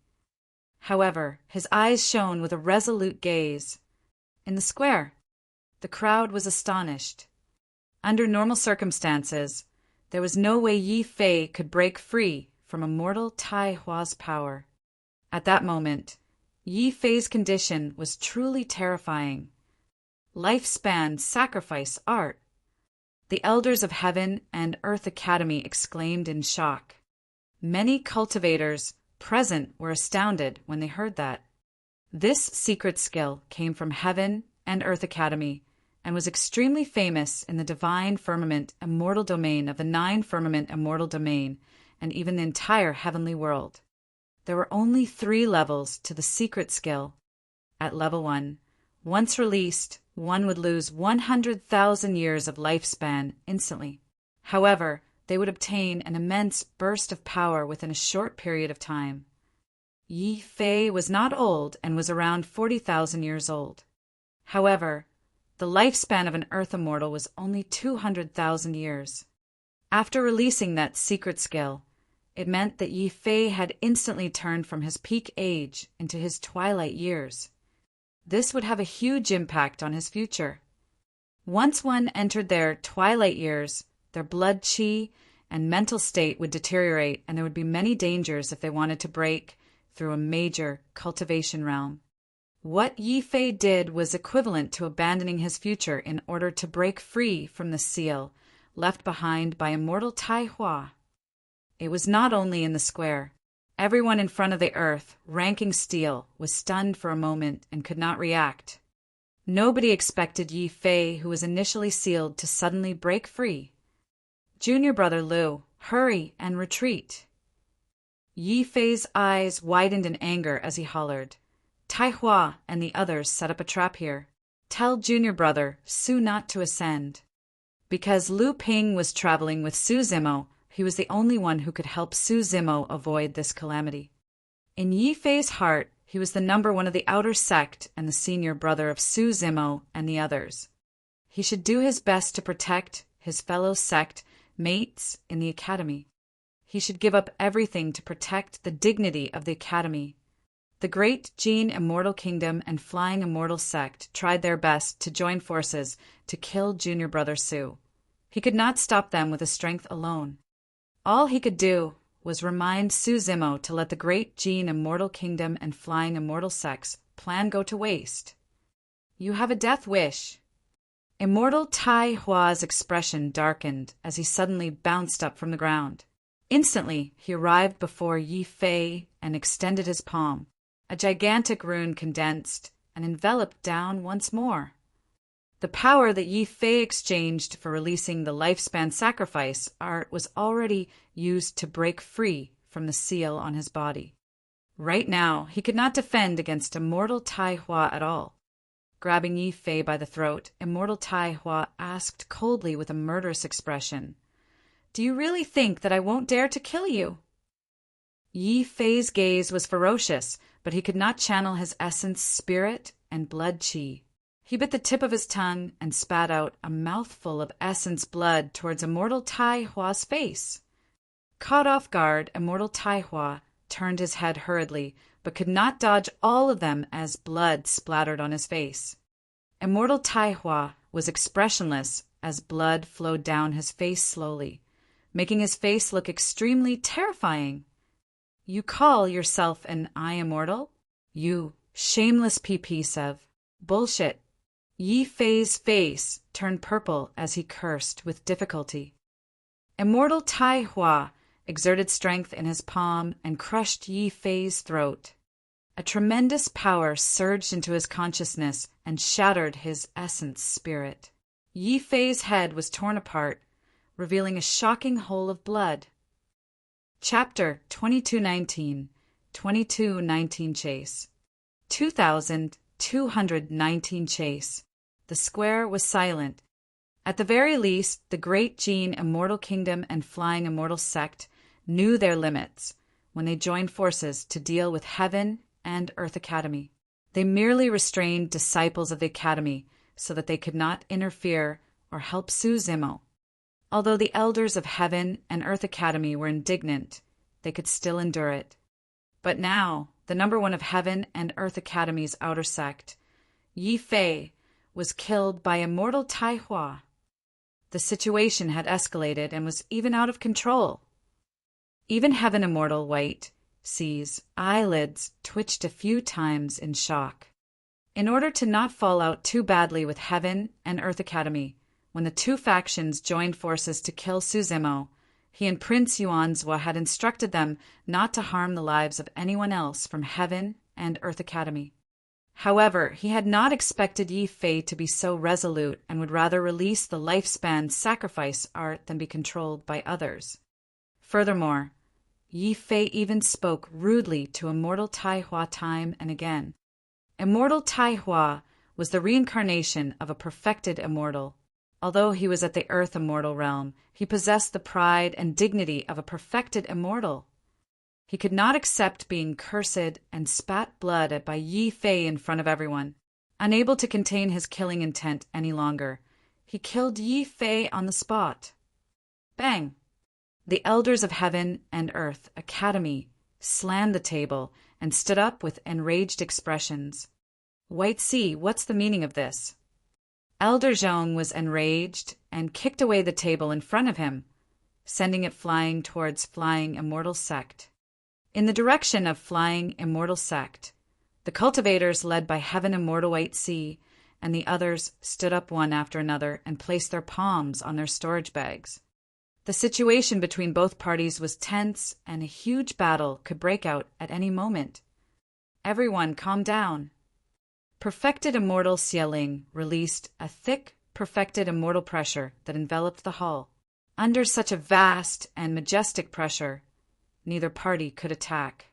However, his eyes shone with a resolute gaze. In the square, the crowd was astonished. Under normal circumstances, there was no way Yi Fei could break free from immortal Tai Hua's power. At that moment, Yi Fei's condition was truly terrifying. Lifespan sacrifice art. The elders of Heaven and Earth Academy exclaimed in shock. Many cultivators present were astounded when they heard that. This secret skill came from Heaven and Earth Academy and was extremely famous in the divine firmament immortal domain of the 9 firmament immortal domain and even the entire heavenly world. There were only 3 levels to the secret skill. At level 1, once released, one would lose 100,000 years of lifespan instantly. However, they would obtain an immense burst of power within a short period of time. Yi Fei was not old and was around 40,000 years old. However, the lifespan of an Earth immortal was only 200,000 years. After releasing that secret skill, it meant that Yi Fei had instantly turned from his peak age into his twilight years. This would have a huge impact on his future. Once one entered their twilight years, their blood qi and mental state would deteriorate, and there would be many dangers if they wanted to break through a major cultivation realm. What Yi Fei did was equivalent to abandoning his future in order to break free from the seal left behind by immortal Tai Hua. It was not only in the square. Everyone in front of the earth, ranking steel, was stunned for a moment and could not react. Nobody expected Yi Fei, who was initially sealed, to suddenly break free. Junior brother Liu, hurry and retreat. Yi Fei's eyes widened in anger as he hollered. Tai Hua and the others set up a trap here. Tell junior brother Su not to ascend. Because Lu Ping was traveling with Su Zimo, he was the only one who could help Su Zimo avoid this calamity. In Yi Fei's heart, he was the number 1 of the outer sect and the senior brother of Su Zimo and the others. He should do his best to protect his fellow sect mates in the academy. He should give up everything to protect the dignity of the academy. The Great Gene Immortal Kingdom and Flying Immortal Sect tried their best to join forces to kill junior brother Su. He could not stop them with his strength alone. All he could do was remind Su Zimo to let the Great Gene Immortal Kingdom and Flying Immortal Sect's plan go to waste. You have a death wish. Immortal Tai Hua's expression darkened as he suddenly bounced up from the ground. Instantly, he arrived before Yi Fei and extended his palm. A gigantic rune condensed and enveloped down once more. The power that Yi Fei exchanged for releasing the lifespan sacrifice art was already used to break free from the seal on his body. Right now, he could not defend against immortal Tai Hua at all. Grabbing Yi Fei by the throat, immortal Tai Hua asked coldly with a murderous expression, "Do you really think that I won't dare to kill you?" Yi Fei's gaze was ferocious, but he could not channel his essence, spirit, and blood qi. He bit the tip of his tongue and spat out a mouthful of essence blood towards immortal Tai Hua's face. Caught off guard, immortal Tai Hua turned his head hurriedly, but could not dodge all of them as blood splattered on his face. Immortal Tai Hua was expressionless as blood flowed down his face slowly, making his face look extremely terrifying. You call yourself an I Immortal? You shameless piece of bullshit. Yi Fei's face turned purple as he cursed with difficulty. Immortal Tai Hua exerted strength in his palm and crushed Yi Fei's throat. A tremendous power surged into his consciousness and shattered his essence spirit. Yi Fei's head was torn apart, revealing a shocking hole of blood. Chapter 2219, 2219 Chase. 2219 Chase. The square was silent. At the very least, the Great Gene Immortal Kingdom and Flying Immortal Sect knew their limits when they joined forces to deal with Heaven and Earth Academy. They merely restrained disciples of the Academy so that they could not interfere or help Su Zimo. Although the elders of Heaven and Earth Academy were indignant, they could still endure it. But now, the number one of Heaven and Earth Academy's outer sect, Yi Fei, was killed by immortal Tai Hua. The situation had escalated and was even out of control. Even Heaven Immortal White C's eyelids twitched a few times in shock. In order to not fall out too badly with Heaven and Earth Academy, when the two factions joined forces to kill Suzemo, he and Prince Yuanzhua had instructed them not to harm the lives of anyone else from Heaven and Earth Academy. However, he had not expected Yi Fei to be so resolute and would rather release the lifespan sacrifice art than be controlled by others. Furthermore, Yi Fei even spoke rudely to Immortal Tai Hua time and again. Immortal Tai Hua was the reincarnation of a perfected immortal. Although he was at the Earth Immortal realm, he possessed the pride and dignity of a perfected immortal. He could not accept being cursed and spat blood at by Yi Fei in front of everyone. Unable to contain his killing intent any longer, he killed Yi Fei on the spot. Bang! The elders of Heaven and Earth Academy slammed the table and stood up with enraged expressions. White Sea, what's the meaning of this? Elder Zhong was enraged and kicked away the table in front of him, sending it flying towards Flying Immortal Sect. In the direction of Flying Immortal Sect, the cultivators led by Heaven Immortal White Sea and the others stood up one after another and placed their palms on their storage bags. The situation between both parties was tense and a huge battle could break out at any moment. Everyone calm down. Perfected Immortal Xieling released a thick, perfected immortal pressure that enveloped the hall. Under such a vast and majestic pressure, neither party could attack.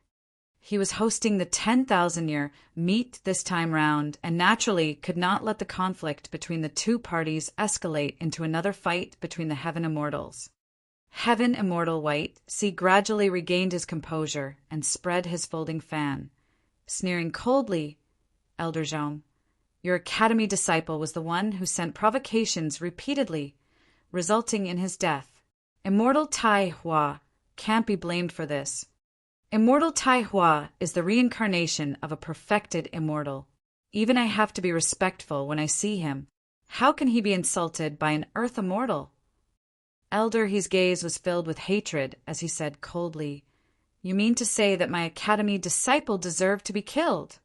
He was hosting the 10,000-year meet this time round and naturally could not let the conflict between the two parties escalate into another fight between the Heaven Immortals. Heaven Immortal White Sea gradually regained his composure and spread his folding fan, sneering coldly, Elder Zhong, your academy disciple was the one who sent provocations repeatedly, resulting in his death. Immortal Tai Hua can't be blamed for this. Immortal Tai Hua is the reincarnation of a perfected immortal. Even I have to be respectful when I see him. How can he be insulted by an Earth Immortal? Elder He's gaze was filled with hatred as he said coldly, You mean to say that my academy disciple deserved to be killed?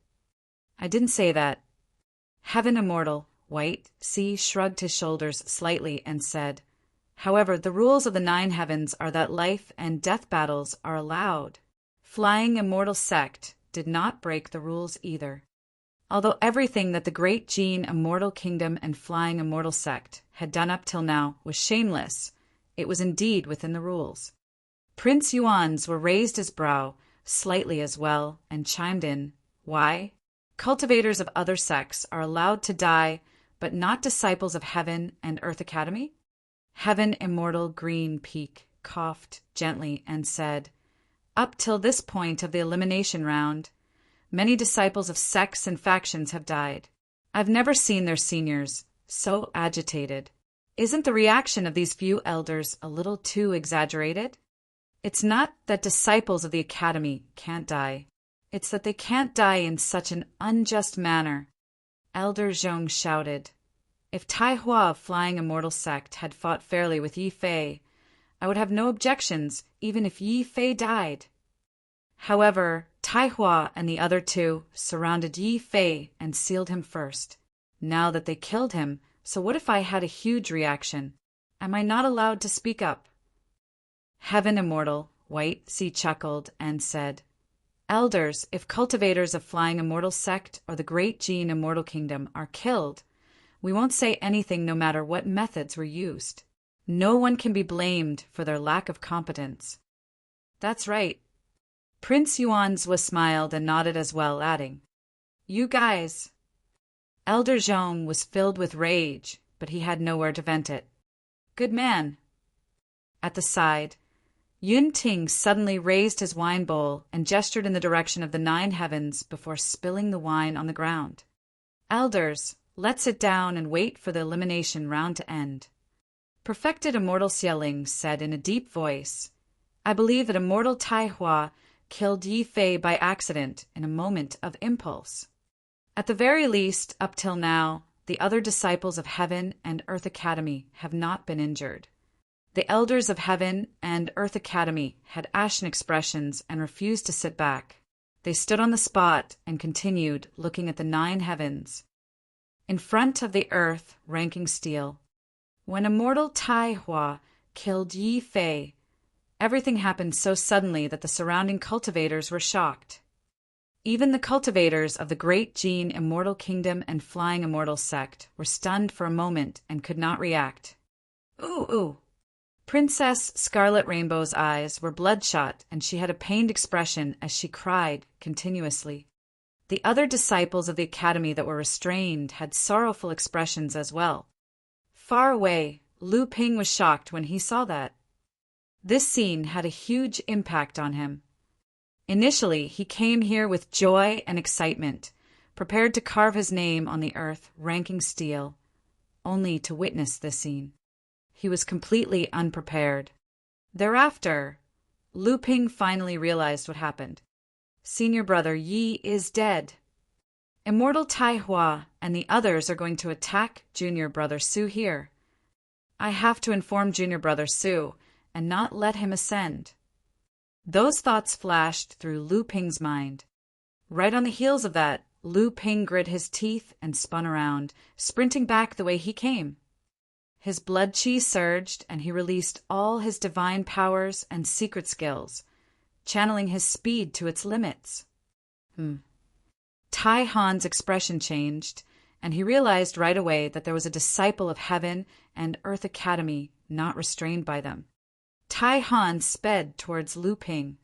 I didn't say that. Heaven Immortal White Sea shrugged his shoulders slightly and said, However, the rules of the 9 heavens are that life and death battles are allowed. Flying Immortal Sect did not break the rules either. Although everything that the Great Gene Immortal Kingdom and Flying Immortal Sect had done up till now was shameless, it was indeed within the rules. Prince Yuanzhua raised his brow slightly as well and chimed in, Why? Cultivators of other sects are allowed to die, but not disciples of Heaven and Earth Academy? Heaven Immortal Green Peak coughed gently and said, Up till this point of the elimination round, many disciples of sects and factions have died. I've never seen their seniors so agitated. Isn't the reaction of these few elders a little too exaggerated? It's not that disciples of the Academy can't die. It's that they can't die in such an unjust manner. Elder Zhong shouted, If Tai Hua of Flying Immortal Sect had fought fairly with Yi Fei, I would have no objections even if Yi Fei died. However, Tai Hua and the other two surrounded Yi Fei and sealed him first. Now that they killed him, so what if I had a huge reaction? Am I not allowed to speak up? Heaven Immortal White Sea chuckled and said, Elders, if cultivators of Flying Immortal Sect or the Great Gene Immortal Kingdom are killed, we won't say anything no matter what methods were used. No one can be blamed for their lack of competence. That's right. Prince Yuanzhua smiled and nodded as well, adding, You guys. Elder Zhong was filled with rage, but he had nowhere to vent it. Good man. At the side, Yun Ting suddenly raised his wine bowl and gestured in the direction of the 9 heavens before spilling the wine on the ground. Elders, let's sit down and wait for the elimination round to end. Perfected Immortal Xialing said in a deep voice, "I believe that Immortal Tai Hua killed Yi Fei by accident in a moment of impulse. At the very least, up till now, the other disciples of Heaven and Earth Academy have not been injured." The elders of Heaven and Earth Academy had ashen expressions and refused to sit back. They stood on the spot and continued looking at the 9 heavens. In front of the earth, ranking steel. When Immortal Tai Hua killed Yi Fei, everything happened so suddenly that the surrounding cultivators were shocked. Even the cultivators of the Great Gene Immortal Kingdom and Flying Immortal Sect were stunned for a moment and could not react. Ooh, ooh. Princess Scarlet Rainbow's eyes were bloodshot, and she had a pained expression as she cried continuously. The other disciples of the academy that were restrained had sorrowful expressions as well. Far away, Lu Ping was shocked when he saw that. This scene had a huge impact on him. Initially, he came here with joy and excitement, prepared to carve his name on the earth, ranking steel, only to witness this scene. He was completely unprepared. Thereafter, Lu Ping finally realized what happened. Senior brother Yi is dead. Immortal Tai Hua and the others are going to attack junior brother Su here. I have to inform junior brother Su and not let him ascend. Those thoughts flashed through Lu Ping's mind. Right on the heels of that, Lu Ping grit his teeth and spun around, sprinting back the way he came. His blood chi surged, and he released all his divine powers and secret skills, channeling his speed to its limits. Tai Han's expression changed, and he realized right away that there was a disciple of Heaven and Earth Academy not restrained by them. Tai Han sped towards Lu Ping.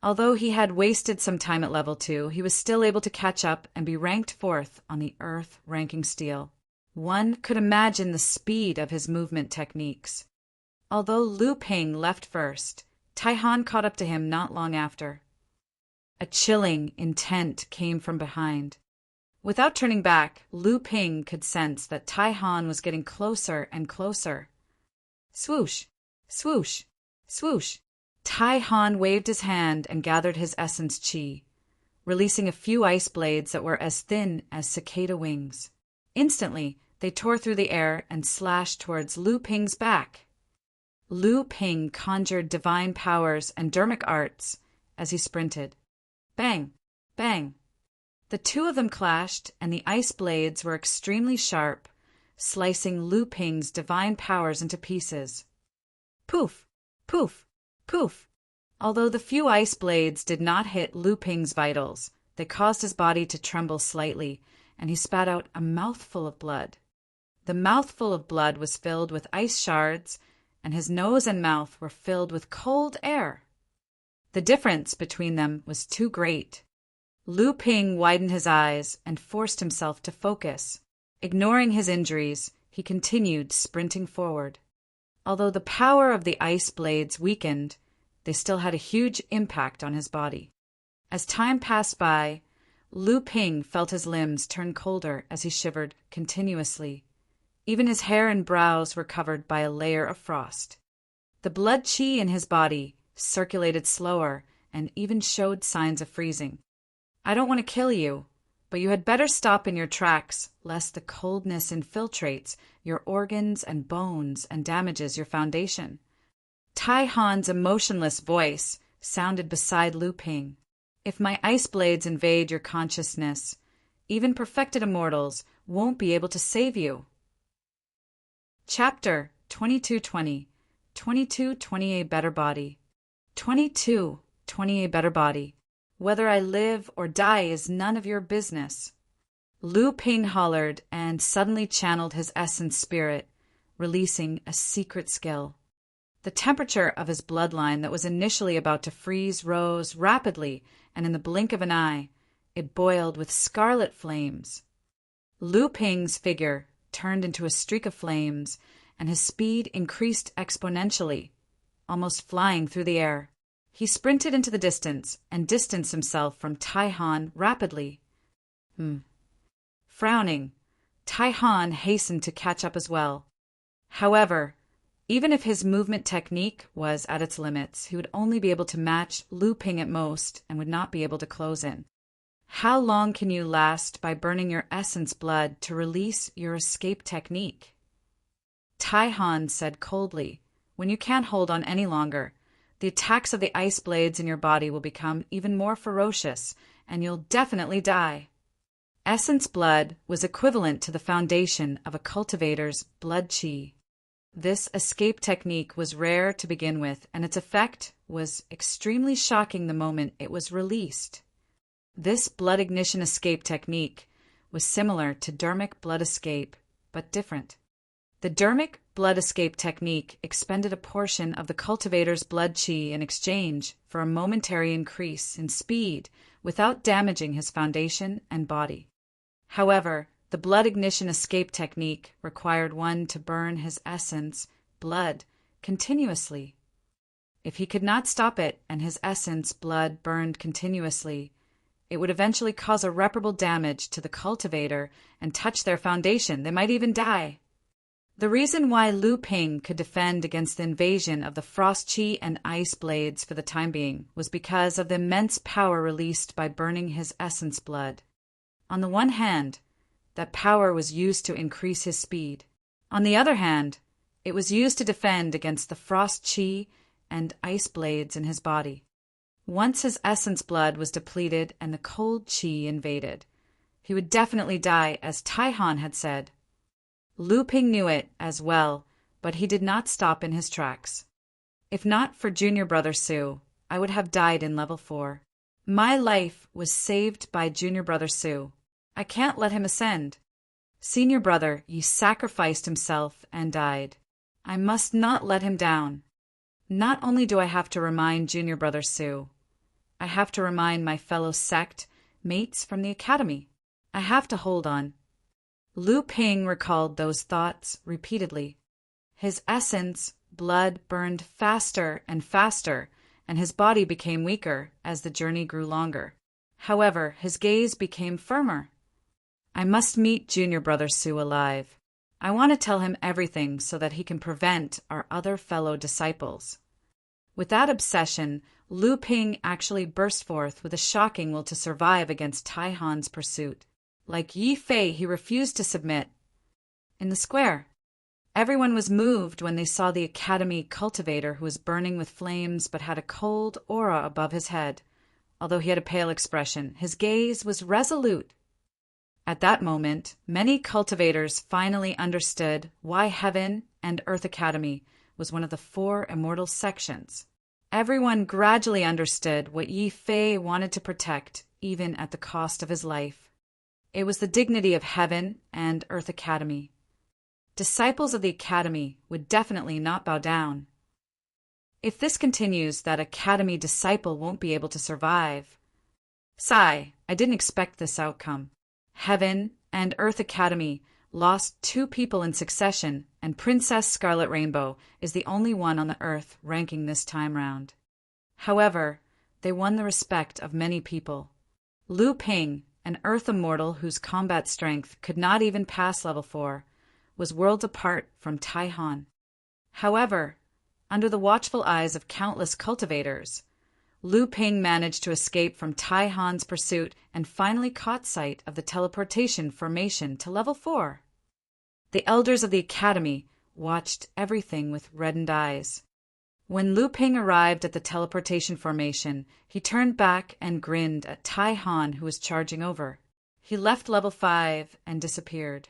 Although he had wasted some time at level 2, he was still able to catch up and be ranked 4th on the Earth ranking steel. One could imagine the speed of his movement techniques. Although Lu Ping left first, Tai Han caught up to him not long after. A chilling intent came from behind. Without turning back, Lu Ping could sense that Tai Han was getting closer and closer. Swoosh, swoosh, swoosh. Tai Han waved his hand and gathered his essence chi, releasing a few ice blades that were as thin as cicada wings. Instantly, they tore through the air and slashed towards Lu Ping's back. Lu Ping conjured divine powers and dermic arts as he sprinted. Bang! Bang! The two of them clashed, and the ice blades were extremely sharp, slicing Lu Ping's divine powers into pieces. Poof! Poof! Poof! Although the few ice blades did not hit Lu Ping's vitals, they caused his body to tremble slightly, and he spat out a mouthful of blood. The mouthful of blood was filled with ice shards, and his nose and mouth were filled with cold air. The difference between them was too great. Lu Ping widened his eyes and forced himself to focus. Ignoring his injuries, he continued sprinting forward. Although the power of the ice blades weakened, they still had a huge impact on his body. As time passed by, Lu Ping felt his limbs turn colder as he shivered continuously. Even his hair and brows were covered by a layer of frost. The blood chi in his body circulated slower and even showed signs of freezing. I don't want to kill you, but you had better stop in your tracks, lest the coldness infiltrates your organs and bones and damages your foundation. Tai Han's emotionless voice sounded beside Lu Ping. If my ice blades invade your consciousness, even perfected immortals won't be able to save you. Chapter 2220 2220 A Better Body 2220 A Better Body. Whether I live or die is none of your business. Lu Ping hollered and suddenly channeled his essence spirit, releasing a secret skill. The temperature of his bloodline that was initially about to freeze rose rapidly, and in the blink of an eye, it boiled with scarlet flames. Lu Ping's figure turned into a streak of flames, and his speed increased exponentially, almost flying through the air. He sprinted into the distance and distanced himself from Tai Han rapidly. Frowning, Tai Han hastened to catch up as well. However, Even if his movement technique was at its limits, he would only be able to match Lu Ping at most and would not be able to close in. How long can you last by burning your essence blood to release your escape technique? Tai Han said coldly, when you can't hold on any longer, the attacks of the ice blades in your body will become even more ferocious, and you'll definitely die. Essence blood was equivalent to the foundation of a cultivator's blood chi. This escape technique was rare to begin with, and its effect was extremely shocking the moment it was released. This blood ignition escape technique was similar to dermic blood escape, but different. The dermic blood escape technique expended a portion of the cultivator's blood chi in exchange for a momentary increase in speed without damaging his foundation and body. However, the blood ignition escape technique required one to burn his essence, blood, continuously. If he could not stop it and his essence, blood, burned continuously, it would eventually cause irreparable damage to the cultivator and touch their foundation. They might even die. The reason why Lu Ping could defend against the invasion of the frost chi and ice blades for the time being was because of the immense power released by burning his essence blood. On the one hand, that power was used to increase his speed. On the other hand, it was used to defend against the frost chi and ice blades in his body. Once his essence blood was depleted and the cold chi invaded, he would definitely die, as Tai Han had said. Lu Ping knew it as well, but he did not stop in his tracks. If not for junior brother Su, I would have died in level 4. My life was saved by junior brother Su. I can't let him ascend. Senior brother, he sacrificed himself and died. I must not let him down. Not only do I have to remind junior brother Su, I have to remind my fellow sect mates from the academy. I have to hold on. Lu Ping recalled those thoughts repeatedly. His essence, blood, burned faster and faster, and his body became weaker as the journey grew longer. However, his gaze became firmer. I must meet junior brother Su alive. I want to tell him everything so that he can prevent our other fellow disciples. With that obsession, Lu Ping actually burst forth with a shocking will to survive against Tai Han's pursuit. Like Yi Fei, he refused to submit. In the square, everyone was moved when they saw the academy cultivator who was burning with flames but had a cold aura above his head. Although he had a pale expression, his gaze was resolute. At that moment, many cultivators finally understood why Heaven and Earth Academy was one of the 4 immortal sections. Everyone gradually understood what Yi Fei wanted to protect, even at the cost of his life. It was the dignity of Heaven and Earth Academy. Disciples of the Academy would definitely not bow down. If this continues, that Academy disciple won't be able to survive. Sigh, I didn't expect this outcome. Heaven and Earth Academy lost 2 people in succession, and Princess Scarlet Rainbow is the only one on the Earth ranking this time round. However, they won the respect of many people. Lu Ping, an Earth immortal whose combat strength could not even pass level 4, was worlds apart from Tai Han. However, under the watchful eyes of countless cultivators, Lu Ping managed to escape from Tai Han's pursuit and finally caught sight of the teleportation formation to level 4. The elders of the academy watched everything with reddened eyes. When Lu Ping arrived at the teleportation formation, he turned back and grinned at Tai Han, who was charging over. He left level 5 and disappeared.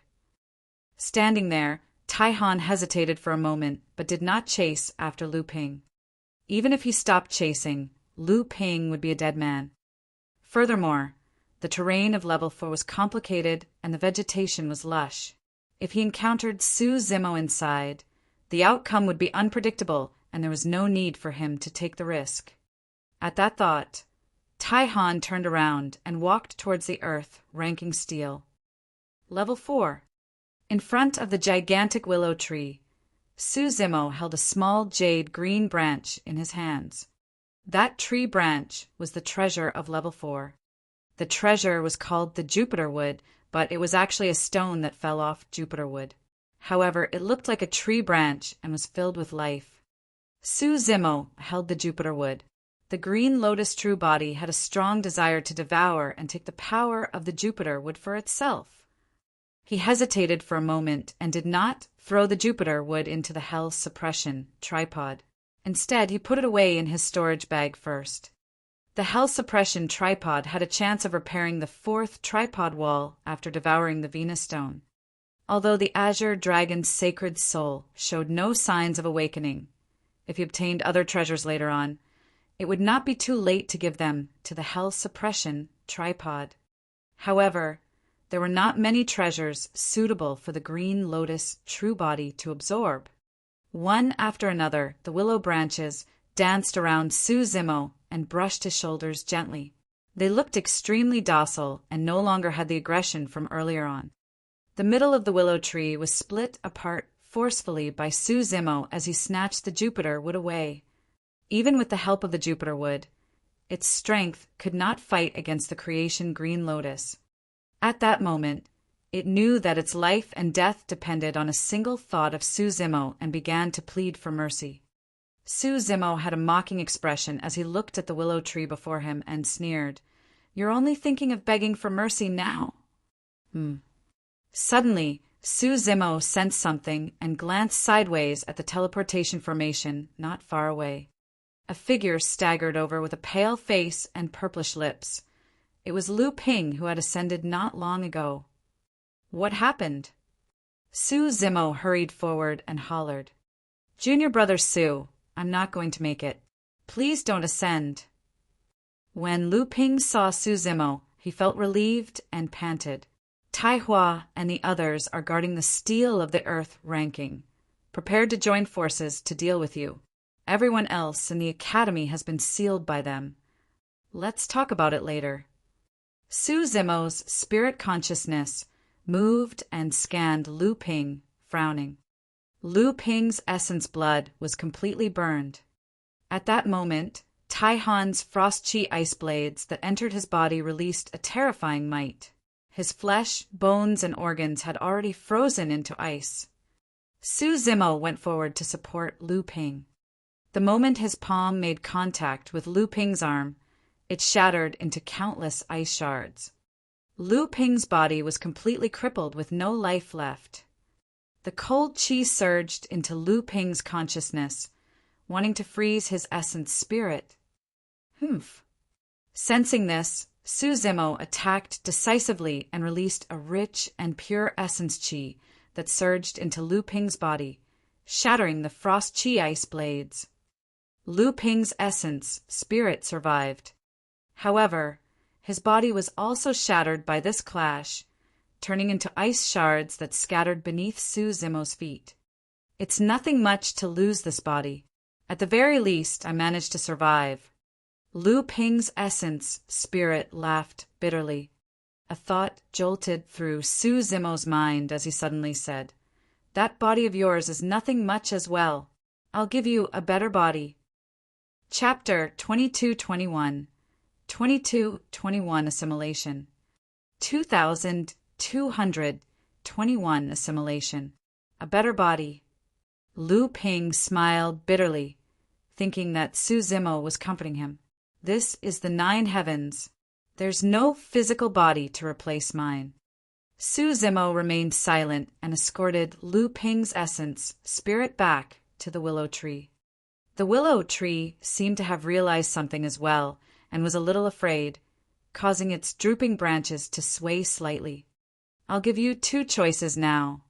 Standing there, Tai Han hesitated for a moment, but did not chase after Lu Ping. Even if he stopped chasing, Lu Ping would be a dead man. Furthermore, the terrain of level 4 was complicated and the vegetation was lush. If he encountered Su Zimo inside, the outcome would be unpredictable and there was no need for him to take the risk. At that thought, Tai Han turned around and walked towards the earth, ranking steel. Level 4. In front of the gigantic willow tree, Su Zimo held a small jade green branch in his hands. That tree branch was the treasure of level 4. The treasure was called the Jupiter wood, but it was actually a stone that fell off Jupiter wood. However, it looked like a tree branch and was filled with life. Su Zimo held the Jupiter wood. The green lotus true body had a strong desire to devour and take the power of the Jupiter wood for itself. He hesitated for a moment and did not throw the Jupiter wood into the hell suppression tripod. Instead, he put it away in his storage bag first. The hell suppression tripod had a chance of repairing the fourth tripod wall after devouring the Venus stone. Although the azure dragon's sacred soul showed no signs of awakening, if he obtained other treasures later on, it would not be too late to give them to the hell suppression tripod. However, there were not many treasures suitable for the green lotus true body to absorb. One after another, the willow branches danced around Su Zimo and brushed his shoulders gently. They looked extremely docile and no longer had the aggression from earlier on. The middle of the willow tree was split apart forcefully by Su Zimo as he snatched the Jupiter wood away. Even with the help of the Jupiter wood, its strength could not fight against the creation green lotus. At that moment, it knew that its life and death depended on a single thought of Su Zimo and began to plead for mercy. Su Zimo had a mocking expression as he looked at the willow tree before him and sneered, "You're only thinking of begging for mercy now." Suddenly, Su Zimo sensed something and glanced sideways at the teleportation formation not far away. A figure staggered over with a pale face and purplish lips. It was Lu Ping, who had ascended not long ago. What happened? Su Zimo hurried forward and hollered, "Junior brother Su, I'm not going to make it. Please don't ascend." When Lu Ping saw Su Zimo, he felt relieved and panted. Tai Hua and the others are guarding the steel of the earth ranking, prepared to join forces to deal with you. Everyone else in the academy has been sealed by them. Let's talk about it later. Su Zimo's spirit consciousness moved and scanned Lu Ping, frowning. Lu Ping's essence blood was completely burned. At that moment, Tai Han's frost chi ice blades that entered his body released a terrifying might. His flesh, bones, and organs had already frozen into ice. Su Zimo went forward to support Lu Ping. The moment his palm made contact with Lu Ping's arm, it shattered into countless ice shards. Lu Ping's body was completely crippled with no life left. The cold chi surged into Lu Ping's consciousness, wanting to freeze his essence spirit. Sensing this, Su Zimo attacked decisively and released a rich and pure essence chi that surged into Lu Ping's body, shattering the frost chi ice blades. Lu Ping's essence spirit survived. However, his body was also shattered by this clash, turning into ice shards that scattered beneath Su Zimo's feet. It's nothing much to lose this body. At the very least, I managed to survive. Lu Ping's essence spirit laughed bitterly. A thought jolted through Su Zimo's mind as he suddenly said, "That body of yours is nothing much as well. I'll give you a better body." Chapter 2221 2221 Assimilation 2221 Assimilation. A better body. Lu Ping smiled bitterly, thinking that Su Zimo was comforting him. This is the 9 heavens. There's no physical body to replace mine. Su Zimo remained silent and escorted Lu Ping's essence spirit back to the willow tree. The willow tree seemed to have realized something as well and was a little afraid, causing its drooping branches to sway slightly. "I'll give you 2 choices now."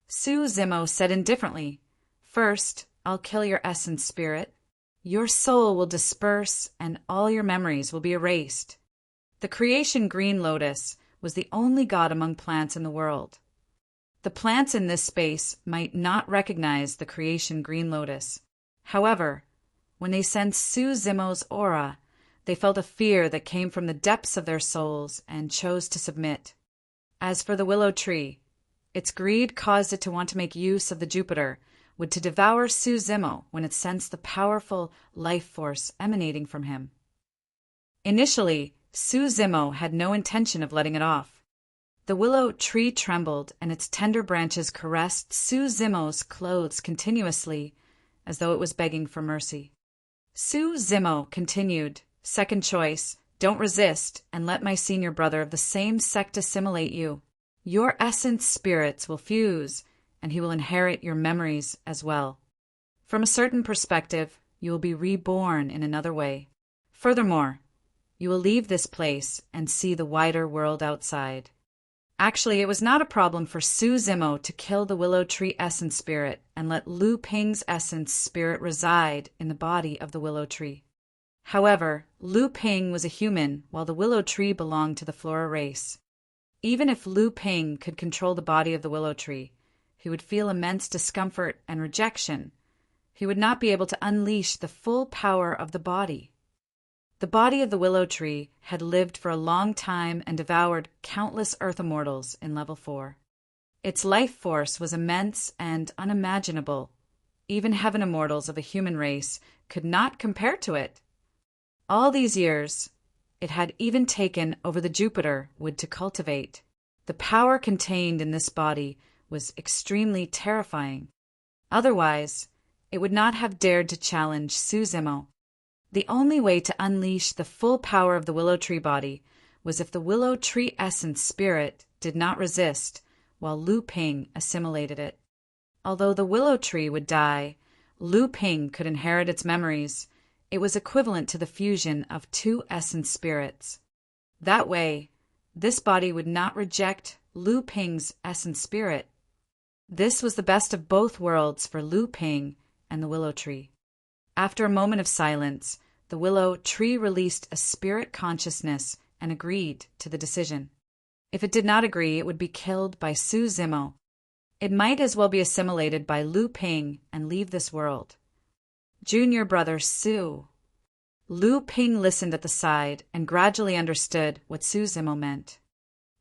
Su Zimo said indifferently, "First, I'll kill your essence spirit. Your soul will disperse and all your memories will be erased." The creation green lotus was the only god among plants in the world. The plants in this space might not recognize the creation green lotus. However, when they sensed Su Zimo's aura, they felt a fear that came from the depths of their souls and chose to submit. As for the willow tree, its greed caused it to want to make use of the Jupiter, would to devour Su Zimo when it sensed the powerful life force emanating from him. Initially, Su Zimo had no intention of letting it off. The willow tree trembled, and its tender branches caressed Su Zimo's clothes continuously, as though it was begging for mercy. Su Zimo continued, "Second choice, don't resist, and let my senior brother of the same sect assimilate you. Your essence spirits will fuse, and he will inherit your memories as well. From a certain perspective, you will be reborn in another way. Furthermore, you will leave this place and see the wider world outside." Actually, it was not a problem for Su Zimo to kill the willow tree essence spirit and let Lu Ping's essence spirit reside in the body of the willow tree. However, Lu Ping was a human, while the willow tree belonged to the Flora race. Even if Lu Ping could control the body of the willow tree, he would feel immense discomfort and rejection. He would not be able to unleash the full power of the body. The body of the willow tree had lived for a long time and devoured countless Earth immortals in Level 4. Its life force was immense and unimaginable. Even heaven immortals of a human race could not compare to it. All these years, it had even taken over the Jupiter would to cultivate. The power contained in this body was extremely terrifying. Otherwise, it would not have dared to challenge Su Zimo. The only way to unleash the full power of the willow tree body was if the willow tree essence spirit did not resist while Lu Ping assimilated it. Although the willow tree would die, Lu Ping could inherit its memories. It was equivalent to the fusion of two essence spirits. That way, this body would not reject Lu Ping's essence spirit. This was the best of both worlds for Lu Ping and the willow tree. After a moment of silence, the willow tree released a spirit consciousness and agreed to the decision. If it did not agree, it would be killed by Su Zimo. It might as well be assimilated by Lu Ping and leave this world. Junior brother Su. Lu Ping listened at the side and gradually understood what Su Zimo meant.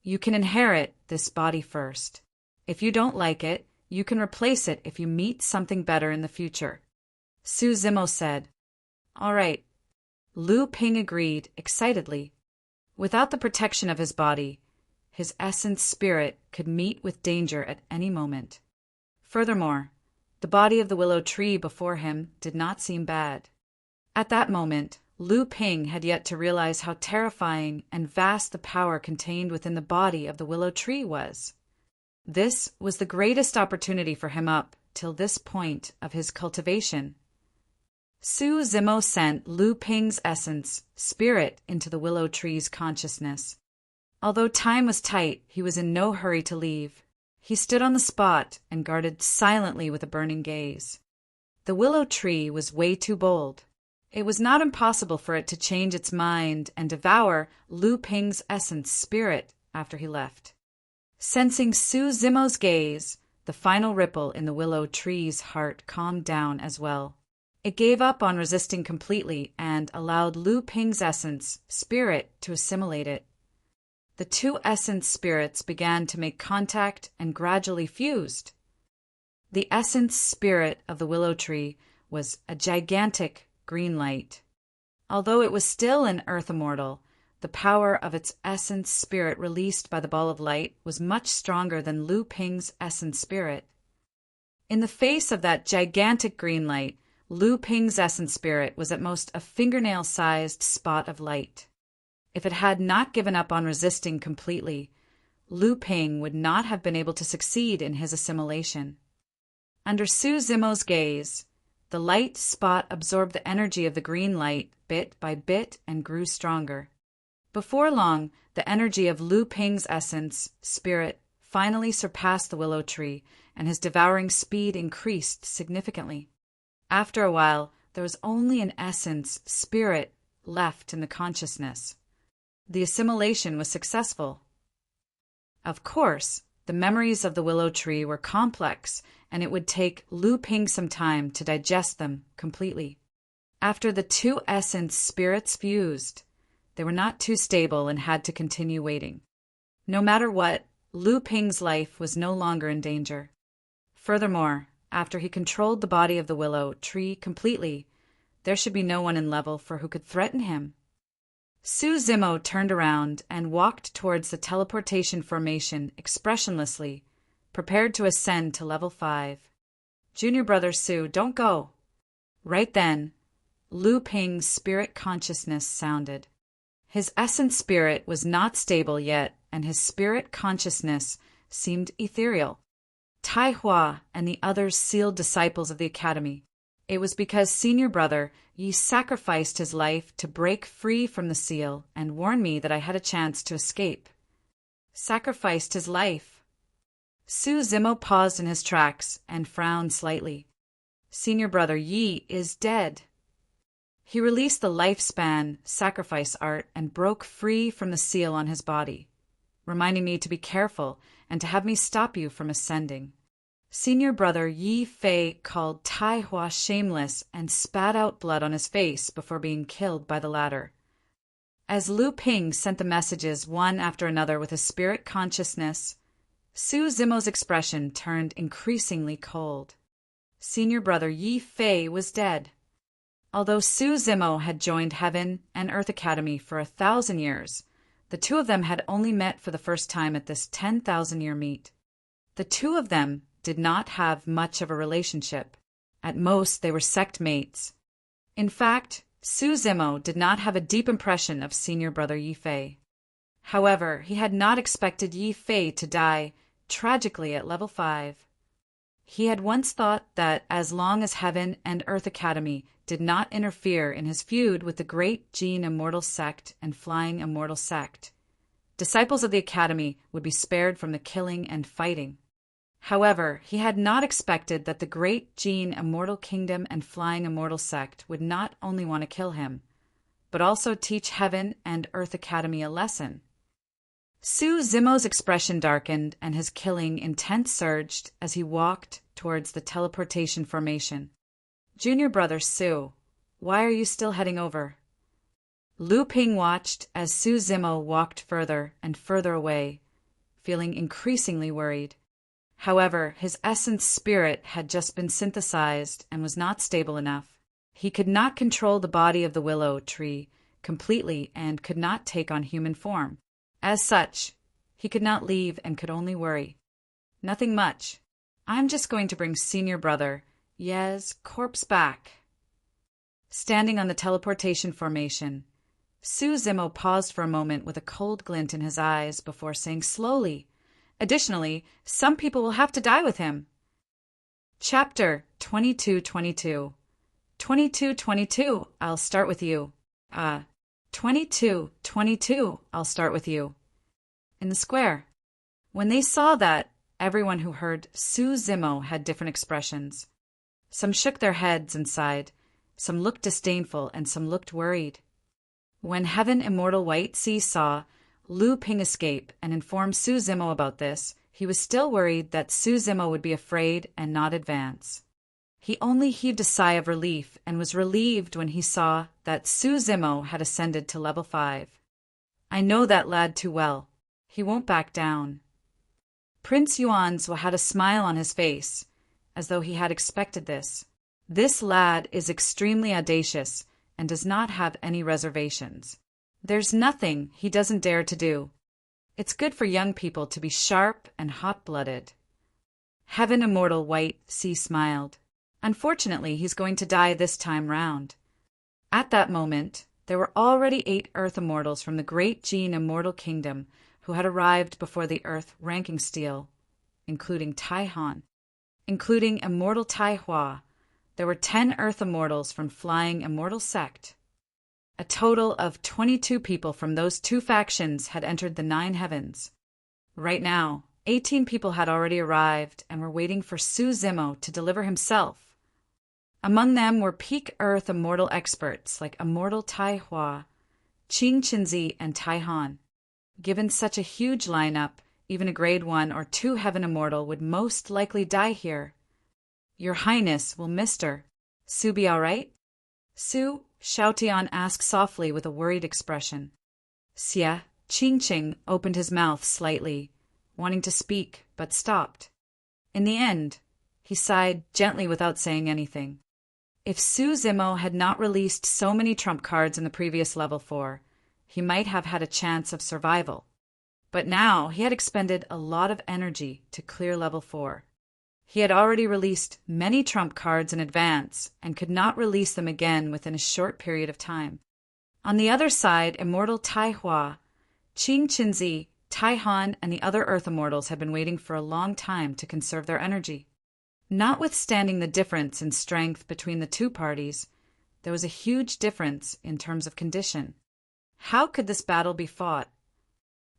You can inherit this body first. If you don't like it, you can replace it if you meet something better in the future. Su Zimo said, "All right." Lu Ping agreed excitedly. Without the protection of his body, his essence spirit could meet with danger at any moment. Furthermore, the body of the willow tree before him did not seem bad. At that moment, Lu Ping had yet to realize how terrifying and vast the power contained within the body of the willow tree was. This was the greatest opportunity for him up till this point of his cultivation. Su Zimo sent Lu Ping's essence, spirit, into the willow tree's consciousness. Although time was tight, he was in no hurry to leave. He stood on the spot and guarded silently with a burning gaze. The willow tree was way too bold. It was not impossible for it to change its mind and devour Lu Ping's essence, spirit, after he left. Sensing Su Zimo's gaze, the final ripple in the willow tree's heart calmed down as well. It gave up on resisting completely and allowed Lu Ping's essence, spirit, to assimilate it. The two essence spirits began to make contact and gradually fused. The essence spirit of the willow tree was a gigantic green light. Although it was still an earth immortal, the power of its essence spirit released by the ball of light was much stronger than Lu Ping's essence spirit. In the face of that gigantic green light, Lu Ping's essence spirit was at most a fingernail-sized spot of light. If it had not given up on resisting completely, Lu Ping would not have been able to succeed in his assimilation. Under Su Zimo's gaze, the light spot absorbed the energy of the green light bit by bit and grew stronger. Before long, the energy of Lu Ping's essence, spirit, finally surpassed the willow tree, and his devouring speed increased significantly. After a while, there was only an essence, spirit, left in the consciousness. The assimilation was successful. Of course, the memories of the willow tree were complex, and it would take Lu Ping some time to digest them completely. After the two essence spirits fused, they were not too stable and had to continue waiting. No matter what, Lu Ping's life was no longer in danger. Furthermore, after he controlled the body of the willow tree completely, there should be no one in level 4 who could threaten him. Su Zimo turned around and walked towards the teleportation formation expressionlessly, prepared to ascend to level 5. Junior brother Su, don't go. Right then, Lu Ping's spirit consciousness sounded. His essence spirit was not stable yet, and his spirit consciousness seemed ethereal. Tai Hua and the other sealed disciples of the academy. It was because senior brother Yi sacrificed his life to break free from the seal and warn me that I had a chance to escape. Sacrificed his life. Su Zimo paused in his tracks and frowned slightly. Senior brother Yi is dead. He released the lifespan sacrifice art and broke free from the seal on his body, reminding me to be careful and to have me stop you from ascending. Senior brother Yi Fei called Tai Hua shameless and spat out blood on his face before being killed by the latter. As Lu Ping sent the messages one after another with his spirit consciousness, Su Zimo's expression turned increasingly cold. Senior brother Yi Fei was dead. Although Su Zimo had joined Heaven and Earth Academy for 1,000 years, the two of them had only met for the first time at this 10,000-year meet. The two of them did not have much of a relationship. At most, they were sect mates. In fact, Su Zimo did not have a deep impression of senior brother Yi Fei. However, he had not expected Yi Fei to die tragically at level 5. He had once thought that as long as Heaven and Earth Academy did not interfere in his feud with the Great Gene Immortal Sect and Flying Immortal Sect, disciples of the Academy would be spared from the killing and fighting. However, he had not expected that the Great Gene Immortal Kingdom and Flying Immortal Sect would not only want to kill him, but also teach Heaven and Earth Academy a lesson. Su Zimo's expression darkened and his killing intent surged as he walked towards the teleportation formation. Junior brother Su, why are you still heading over? Lu Ping watched as Su Zimo walked further and further away, feeling increasingly worried. However, his essence spirit had just been synthesized and was not stable enough. He could not control the body of the willow tree completely and could not take on human form. As such, he could not leave and could only worry. Nothing much. I'm just going to bring senior brother Ye's corpse back. Standing on the teleportation formation, Su Zimo paused for a moment with a cold glint in his eyes before saying slowly, additionally, some people will have to die with him. Chapter 2222. 2222, I'll start with you. 2222, I'll start with you. In the square. When they saw that, everyone who heard Su Zimo had different expressions. Some shook their heads and sighed, some looked disdainful, and some looked worried. When Heaven Immortal White Sea saw Lu Ping escape and informed Su Zimo about this, he was still worried that Su Zimo would be afraid and not advance. He only heaved a sigh of relief and was relieved when he saw that Su Zimo had ascended to level 5. I know that lad too well. He won't back down. Prince Yuanzhou had a smile on his face, as though he had expected this. This lad is extremely audacious and does not have any reservations. There's nothing he doesn't dare to do. It's good for young people to be sharp and hot-blooded. Heaven Immortal White Sea smiled. Unfortunately, he's going to die this time round. At that moment, there were already 8 Earth Immortals from the Great Gene Immortal Kingdom who had arrived before the Earth ranking stele, including Tai Han. Including Immortal Tai Hua, there were 10 Earth Immortals from Flying Immortal Sect. A total of 22 people from those two factions had entered the 9 heavens. Right now, 18 people had already arrived and were waiting for Su Zimo to deliver himself. Among them were peak Earth Immortal experts like Immortal Tai Hua, Qing Qinzi, and Tai Han. Given such a huge lineup, even a grade 1 or 2 Heaven Immortal would most likely die here. Your Highness, will Mr. Su be all right? Su, Shao Tian asked softly with a worried expression. Xie, Qing opened his mouth slightly, wanting to speak, but stopped. In the end, he sighed gently without saying anything. If Su Zimo had not released so many trump cards in the previous level 4, he might have had a chance of survival. But now he had expended a lot of energy to clear level 4. He had already released many trump cards in advance and could not release them again within a short period of time. On the other side, immortal Tai Hua, Qing Qinzi, Tai Han, and the other Earth Immortals had been waiting for a long time to conserve their energy. Notwithstanding the difference in strength between the two parties, there was a huge difference in terms of condition. How could this battle be fought?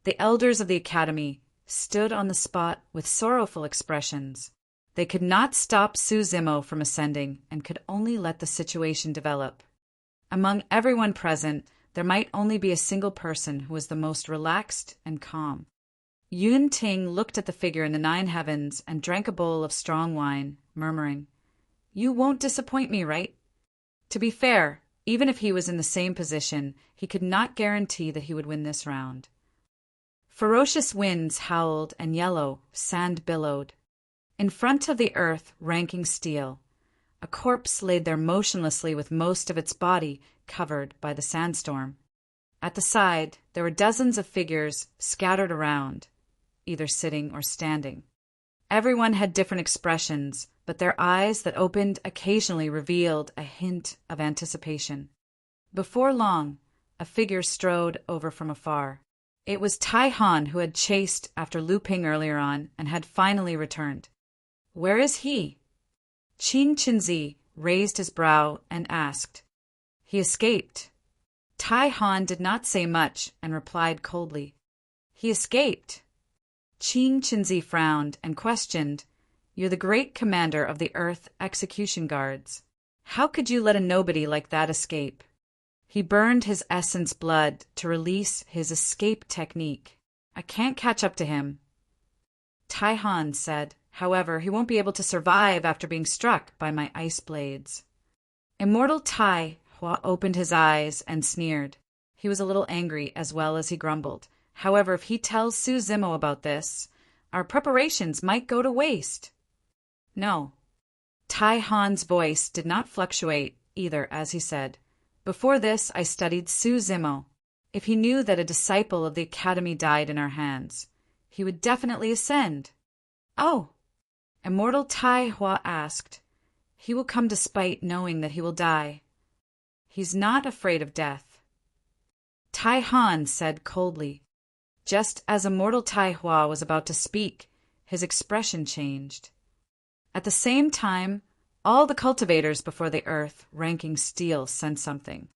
The elders of the academy stood on the spot with sorrowful expressions. They could not stop Su Zimo from ascending and could only let the situation develop. Among everyone present, there might only be a single person who was the most relaxed and calm. Yun Ting looked at the figure in the 9 heavens and drank a bowl of strong wine, murmuring, "You won't disappoint me, right?" To be fair, even if he was in the same position, he could not guarantee that he would win this round. Ferocious winds howled and yellow sand billowed. In front of the earth, ranking steel, a corpse laid there motionlessly with most of its body covered by the sandstorm. At the side, there were dozens of figures scattered around, either sitting or standing. Everyone had different expressions, but their eyes that opened occasionally revealed a hint of anticipation. Before long, a figure strode over from afar. It was Tai Han, who had chased after Lu Ping earlier on and had finally returned. "Where is he?" Qin Qinzi raised his brow and asked. "He escaped." Tai Han did not say much and replied coldly. "He escaped." Qin Qinzi frowned and questioned, "You're the great commander of the Earth Execution Guards. How could you let a nobody like that escape?" He burned his essence blood to release his escape technique. "I can't catch up to him." Tai Han said, "However, he won't be able to survive after being struck by my ice blades." Immortal Tai Hua opened his eyes and sneered. He was a little angry as well as he grumbled. "However, if he tells Su Zimo about this, our preparations might go to waste." "No." Tai Han's voice did not fluctuate either as he said, "Before this, I studied Su Zimo. If he knew that a disciple of the academy died in our hands, he would definitely ascend." "Oh," Immortal Tai Hua asked, "He will come despite knowing that he will die. He's not afraid of death." Tai Han said coldly. Just as Immortal Tai Hua was about to speak, his expression changed. At the same time, all the cultivators before the earth, ranking steel, sensed something.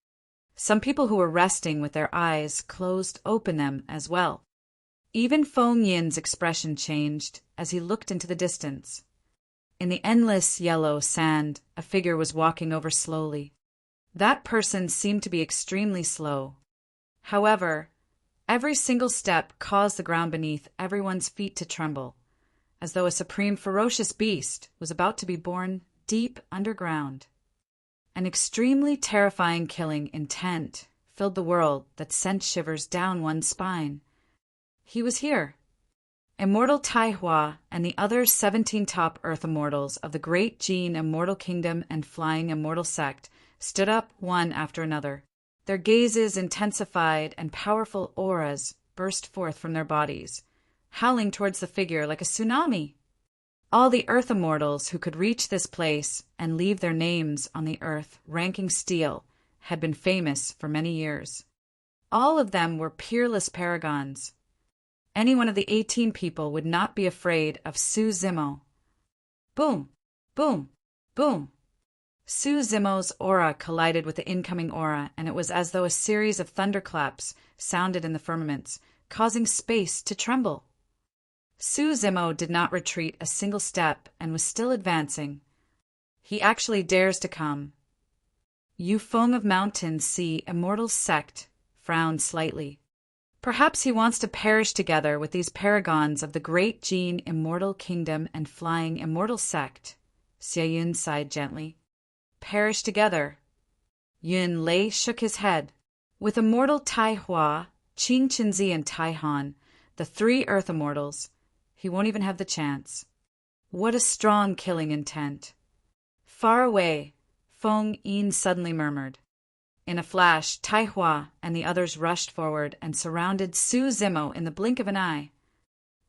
Some people who were resting with their eyes closed opened them as well. Even Feng Yin's expression changed as he looked into the distance. In the endless yellow sand, a figure was walking over slowly. That person seemed to be extremely slow. However, every single step caused the ground beneath everyone's feet to tremble, as though a supreme ferocious beast was about to be born deep underground. An extremely terrifying killing intent filled the world that sent shivers down one's spine. He was here. Immortal Tai Hua and the other 17 top Earth Immortals of the Great Gene Immortal Kingdom and Flying Immortal Sect stood up one after another. Their gazes intensified and powerful auras burst forth from their bodies, howling towards the figure like a tsunami. All the Earth Immortals who could reach this place and leave their names on the earth ranking steel had been famous for many years. All of them were peerless paragons. Any one of the 18 people would not be afraid of Su Zimo. Boom! Boom! Boom! Su Zimo's aura collided with the incoming aura, and it was as though a series of thunderclaps sounded in the firmaments, causing space to tremble. Su Zimo did not retreat a single step and was still advancing. He actually dares to come. Yu Feng of Mountain Sea Immortal Sect frowned slightly. Perhaps he wants to perish together with these paragons of the Great Gene Immortal Kingdom and Flying Immortal Sect. Xie Yun sighed gently. Perish together. Yun Lei shook his head. With Immortal Tai Hua, Qin Qinzi, and Tai Han, the 3 Earth Immortals, he won't even have the chance. What a strong killing intent. Far away, Feng Yin suddenly murmured, In a flash, Tai Hua and the others rushed forward and surrounded Su Zimo in the blink of an eye.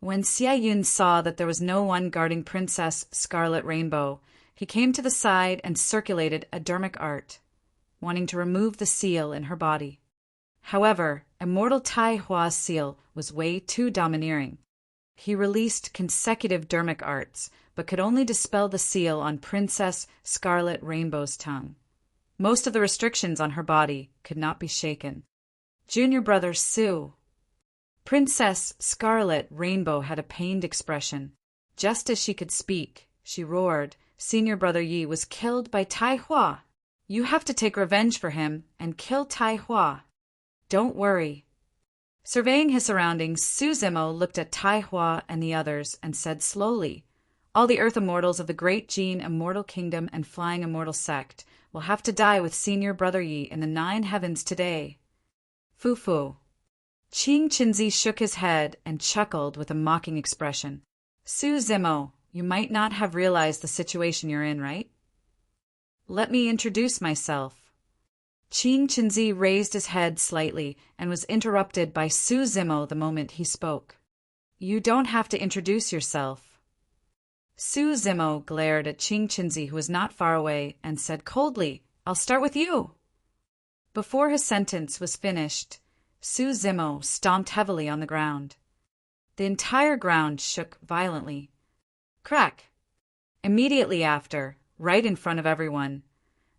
When Xie Yun saw that there was no one guarding Princess Scarlet Rainbow, he came to the side and circulated a dermic art, wanting to remove the seal in her body. However, Immortal Tai Hua's seal was way too domineering. He released consecutive dermic arts, but could only dispel the seal on Princess Scarlet Rainbow's tongue. Most of the restrictions on her body could not be shaken. Junior brother Su. Princess Scarlet Rainbow had a pained expression. Just as she could speak, she roared, "Senior brother Yi was killed by Tai Hua. You have to take revenge for him and kill Tai Hua. Don't worry." Surveying his surroundings, Su Zimo looked at Tai Hua and the others and said slowly, "All the Earth Immortals of the Great Gene Immortal Kingdom and Flying Immortal Sect will have to die with Senior Brother Yi in the 9 heavens today." Fu. Qing Qinzi shook his head and chuckled with a mocking expression. "Su Zimo, you might not have realized the situation you're in, right? Let me introduce myself." Qing Qinzi raised his head slightly and was interrupted by Su Zimo the moment he spoke. "You don't have to introduce yourself." Su Zimo glared at Qing Qinzi, who was not far away, and said coldly, "I'll start with you." Before his sentence was finished, Su Zimo stomped heavily on the ground. The entire ground shook violently. Crack! Immediately after, right in front of everyone,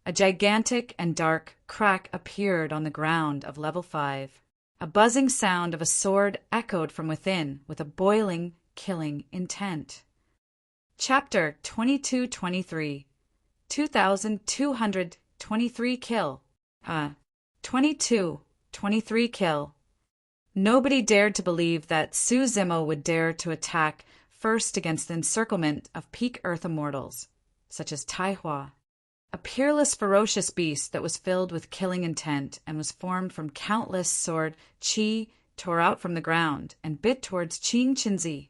a gigantic and dark crack appeared on the ground of level 5. A buzzing sound of a sword echoed from within with a boiling, killing intent. Chapter 2223. 2223 kill. 23 kill. Nobody dared to believe that Su Zimo would dare to attack first against the encirclement of peak Earth Immortals, such as Tai Hua, a peerless, ferocious beast that was filled with killing intent and was formed from countless sword chi tore out from the ground and bit towards Qing Qinzi.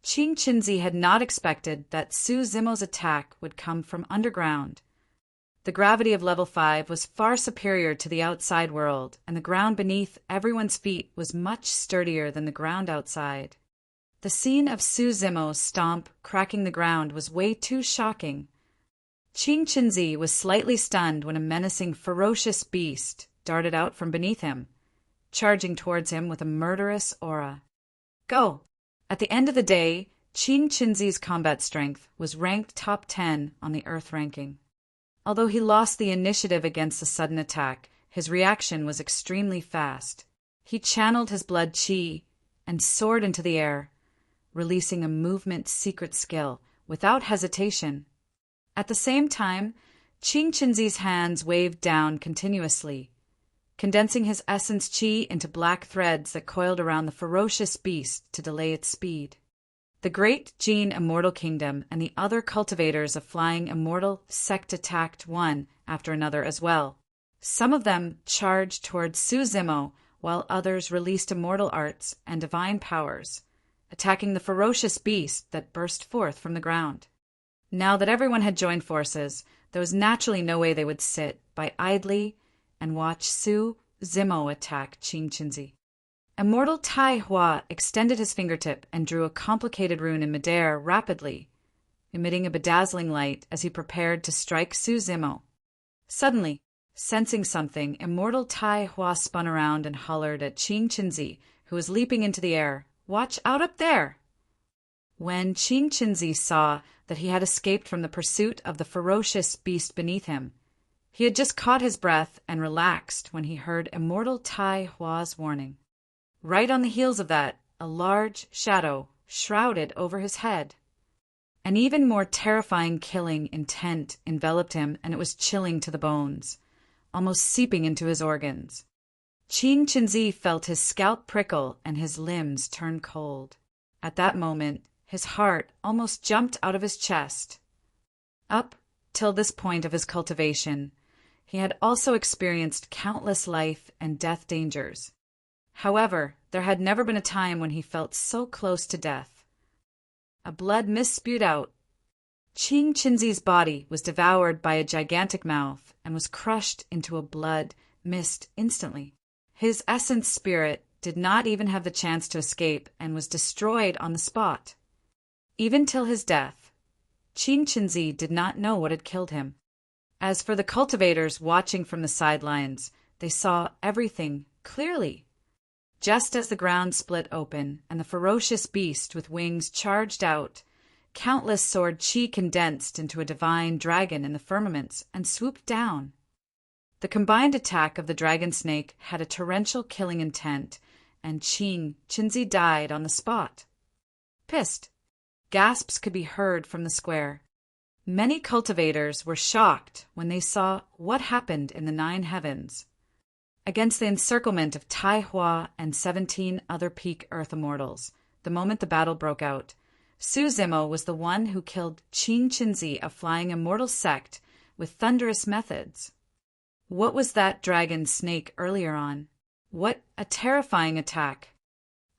Qing Qinzi had not expected that Su Zimo's attack would come from underground. The gravity of level 5 was far superior to the outside world, and the ground beneath everyone's feet was much sturdier than the ground outside. The scene of Su Zimo's stomp cracking the ground was way too shocking. Qing Qinzi was slightly stunned when a menacing, ferocious beast darted out from beneath him, charging towards him with a murderous aura. Go! At the end of the day, Qing Qinzi's combat strength was ranked top 10 on the Earth ranking. Although he lost the initiative against the sudden attack, his reaction was extremely fast. He channeled his blood chi and soared into the air, releasing a movement secret skill without hesitation. At the same time, Qing Qinzi's hands waved down continuously, condensing his essence chi into black threads that coiled around the ferocious beast to delay its speed. The Great Gene Immortal Kingdom and the other cultivators of Flying Immortal Sect attacked one after another as well. Some of them charged towards Su Zimo, while others released immortal arts and divine powers, attacking the ferocious beast that burst forth from the ground. Now that everyone had joined forces, there was naturally no way they would sit by idly and watch Su Zimo attack Qing Qinzi. Immortal Tai Hua extended his fingertip and drew a complicated rune in midair rapidly, emitting a bedazzling light as he prepared to strike Su Zimo. Suddenly, sensing something, Immortal Tai Hua spun around and hollered at Qing Qinzi, who was leaping into the air, "Watch out up there!" When Qing Qinzi saw that he had escaped from the pursuit of the ferocious beast beneath him, he had just caught his breath and relaxed when he heard Immortal Tai Hua's warning. Right on the heels of that, a large shadow shrouded over his head. An even more terrifying killing intent enveloped him, and it was chilling to the bones, almost seeping into his organs. Qing Qinzi felt his scalp prickle and his limbs turn cold. At that moment, his heart almost jumped out of his chest. Up till this point of his cultivation, he had also experienced countless life and death dangers. However, there had never been a time when he felt so close to death. A blood mist spewed out. Qing Qinzi's body was devoured by a gigantic mouth and was crushed into a blood mist instantly. His essence spirit did not even have the chance to escape and was destroyed on the spot. Even till his death, Qing Qinzi did not know what had killed him. As for the cultivators watching from the sidelines, they saw everything clearly. Just as the ground split open and the ferocious beast with wings charged out, countless sword qi condensed into a divine dragon in the firmaments and swooped down. The combined attack of the dragon snake had a torrential killing intent, and Qing Qinzi died on the spot. Pissed. Gasps could be heard from the square. Many cultivators were shocked when they saw what happened in the 9 heavens. Against the encirclement of Tai Hua and 17 other peak Earth immortals, the moment the battle broke out, Su Zimo was the one who killed Qing Qinzi, a flying immortal sect with thunderous methods. What was that dragon snake earlier on? What a terrifying attack!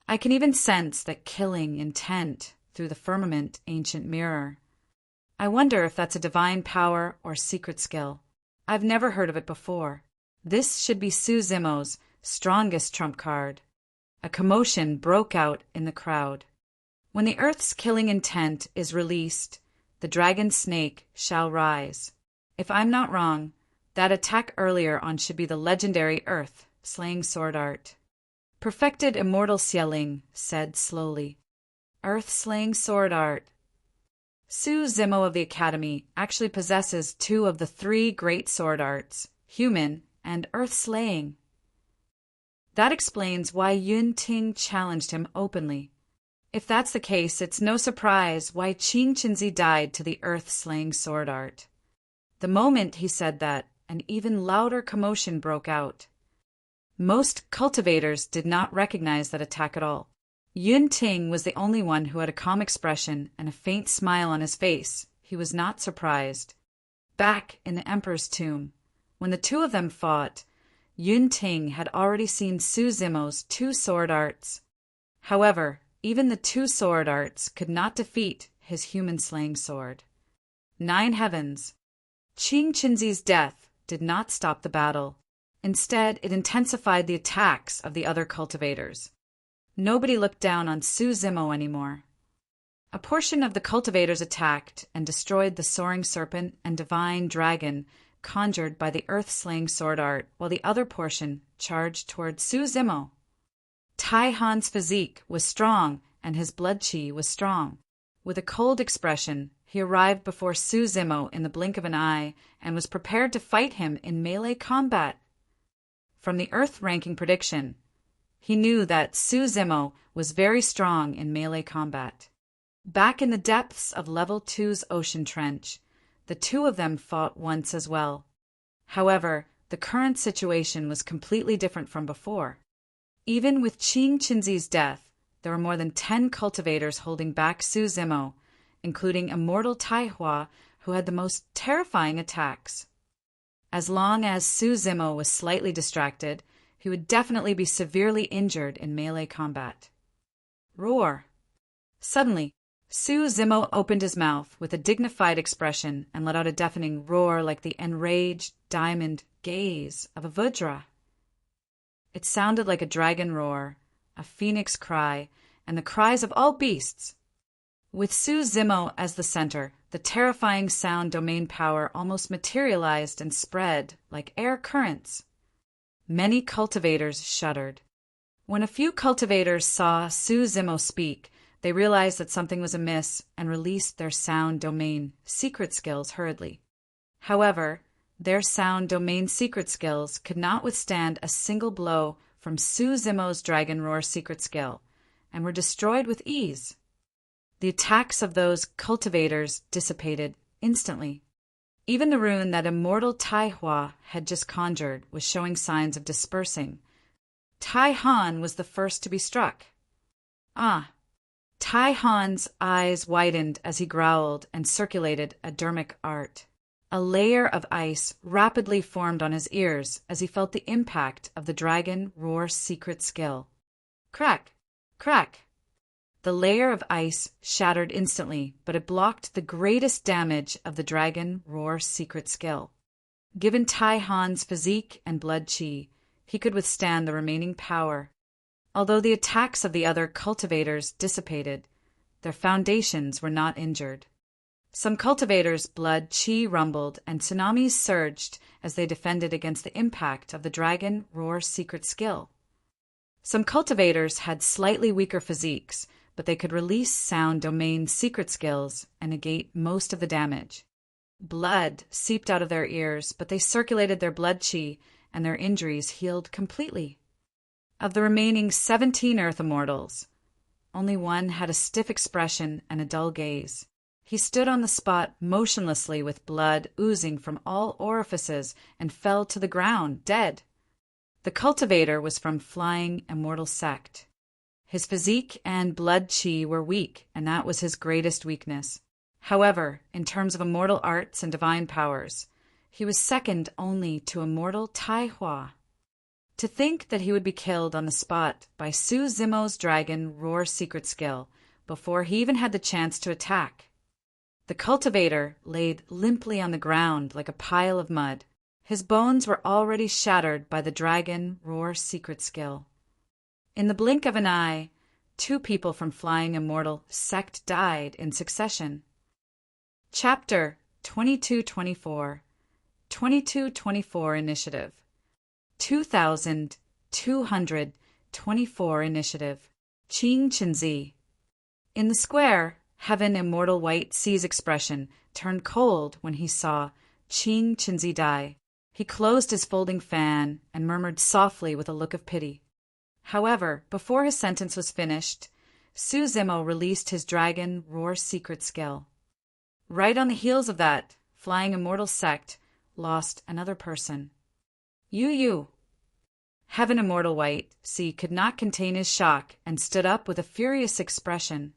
I can even sense that killing intent through the firmament ancient mirror. I wonder if that's a divine power or secret skill. I've never heard of it before. This should be Su Zimo's strongest trump card. A commotion broke out in the crowd. When the Earth's killing intent is released, the dragon snake shall rise. If I'm not wrong, that attack earlier on should be the legendary Earth slaying sword art. Perfected immortal Xieling said slowly, Earth slaying sword art. Su Zimo of the Academy actually possesses 2 of the 3 great sword arts, human and earth slaying. That explains why Yun Ting challenged him openly. If that's the case, it's no surprise why Qing Qinzi died to the earth-slaying sword art. The moment he said that, an even louder commotion broke out. Most cultivators did not recognize that attack at all. Yun Ting was the only one who had a calm expression and a faint smile on his face. He was not surprised. Back in the Emperor's tomb, when the 2 of them fought, Yun Ting had already seen Su Zimo's 2 sword arts. However, even the 2 sword arts could not defeat his human-slaying sword. 9 heavens. Qing Qinzi's death did not stop the battle. Instead, it intensified the attacks of the other cultivators. Nobody looked down on Su Zimo anymore. A portion of the cultivators attacked and destroyed the soaring serpent and divine dragon conjured by the earth-slaying sword art, while the other portion charged toward Su Zimo. Tai Han's physique was strong and his blood qi was strong. With a cold expression, he arrived before Su Zimo in the blink of an eye and was prepared to fight him in melee combat. From the earth-ranking prediction, he knew that Su Zimo was very strong in melee combat. Back in the depths of Level 2's ocean trench, the 2 of them fought once as well. However, the current situation was completely different from before. Even with Qing Qinzi's death, there were more than 10 cultivators holding back Su Zimo, including immortal Tai Hua, who had the most terrifying attacks. As long as Su Zimo was slightly distracted, he would definitely be severely injured in melee combat. Roar! Suddenly, Su Zimo opened his mouth with a dignified expression and let out a deafening roar like the enraged diamond gaze of a Vajra. It sounded like a dragon roar, a phoenix cry, and the cries of all beasts. With Su Zimo as the center, the terrifying sound domain power almost materialized and spread like air currents. Many cultivators shuddered. When a few cultivators saw Su Zimo speak, they realized that something was amiss and released their sound domain secret skills hurriedly. However, their sound domain secret skills could not withstand a single blow from Su Zimo's Dragon Roar secret skill, and were destroyed with ease. The attacks of those cultivators dissipated instantly. Even the rune that immortal Tai Hua had just conjured was showing signs of dispersing. Tai Han was the first to be struck. Ah! Tai Han's eyes widened as he growled and circulated a dermic art. A layer of ice rapidly formed on his ears as he felt the impact of the Dragon Roar secret skill. Crack! Crack! The layer of ice shattered instantly, but it blocked the greatest damage of the dragon roar's secret skill. Given Tai Han's physique and blood chi, he could withstand the remaining power. Although the attacks of the other cultivators dissipated, their foundations were not injured. Some cultivators' blood chi rumbled and tsunamis surged as they defended against the impact of the dragon roar's secret skill. Some cultivators had slightly weaker physiques, but they could release sound domain secret skills and negate most of the damage. Blood seeped out of their ears, but they circulated their blood chi, and their injuries healed completely. Of the remaining 17 Earth Immortals, only one had a stiff expression and a dull gaze. He stood on the spot motionlessly with blood oozing from all orifices and fell to the ground, dead. The cultivator was from Flying Immortal Sect. His physique and blood chi were weak, and that was his greatest weakness. However, in terms of immortal arts and divine powers, he was second only to immortal Tai Hua. To think that he would be killed on the spot by Su Zimo's dragon roar secret skill before he even had the chance to attack. The cultivator laid limply on the ground like a pile of mud. His bones were already shattered by the dragon roar secret skill. In the blink of an eye, 2 people from Flying Immortal Sect died in succession. Chapter 2224 2224 Initiative 2224 Initiative Qing Chenzi. In the square, Heaven Immortal White Sea's expression turned cold when he saw Qing Chenzi die. He closed his folding fan and murmured softly with a look of pity. However, before his sentence was finished, Su Zimo released his dragon roar secret skill. Right on the heels of that, Flying Immortal Sect lost another person. Yu. Heaven Immortal White Sea could not contain his shock and stood up with a furious expression.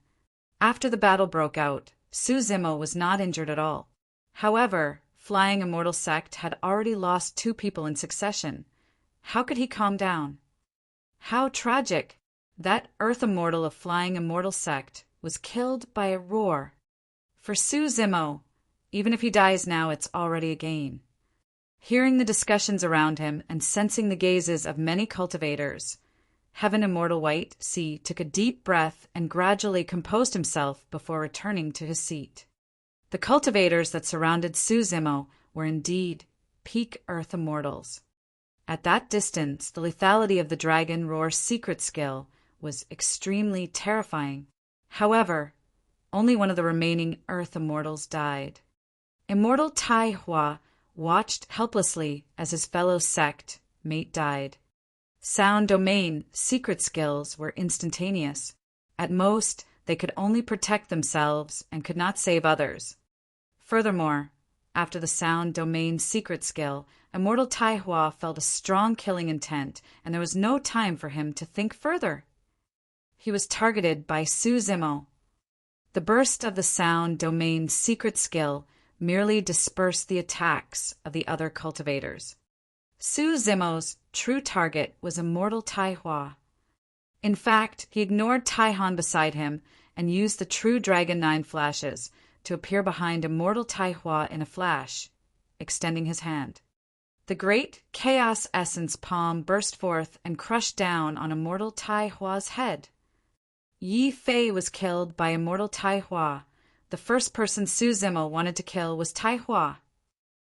After the battle broke out, Su Zimo was not injured at all. However, Flying Immortal Sect had already lost 2 people in succession. How could he calm down? How tragic! That Earth Immortal of Flying Immortal Sect was killed by a roar. For Su Zimo, even if he dies now, it's already a gain. Hearing the discussions around him and sensing the gazes of many cultivators, Heaven Immortal White Sea took a deep breath and gradually composed himself before returning to his seat. The cultivators that surrounded Su Zimo were indeed peak Earth Immortals. At that distance, the lethality of the Dragon Roar's secret skill was extremely terrifying. However, only one of the remaining Earth Immortals died. Immortal Tai Hua watched helplessly as his fellow sect mate died. Sound domain secret skills were instantaneous. At most, they could only protect themselves and could not save others. Furthermore, after the sound domain secret skill, Immortal Tai Hua felt a strong killing intent, and there was no time for him to think further. He was targeted by Su Zimo. The burst of the sound domain secret skill merely dispersed the attacks of the other cultivators. Su Zimo's true target was Immortal Tai Hua. In fact, he ignored Tai Han beside him and used the true Dragon 9 flashes to appear behind Immortal Tai Hua in a flash, extending his hand. The great Chaos Essence palm burst forth and crushed down on Immortal Tai Hua's head. Yi Fei was killed by Immortal Tai Hua. The first person Su Zimo wanted to kill was Tai Hua.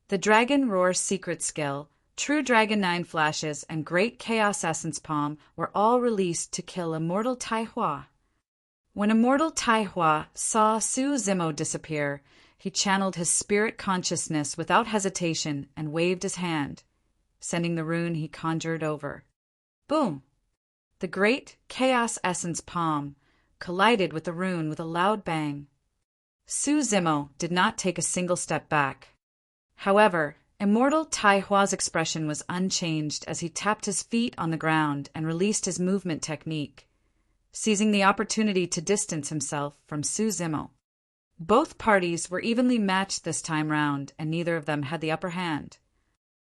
The Dragon Roar secret skill, True Dragon 9 flashes, and Great Chaos Essence Palm were all released to kill Immortal Tai Hua. When Immortal Tai Hua saw Su Zimo disappear, he channeled his spirit consciousness without hesitation and waved his hand, sending the rune he conjured over. Boom! The Great Chaos Essence Palm collided with the rune with a loud bang. Su Zimo did not take a single step back. However, Immortal Tai Hua's expression was unchanged as he tapped his feet on the ground and released his movement technique, seizing the opportunity to distance himself from Su Zimo. Both parties were evenly matched this time round, and neither of them had the upper hand.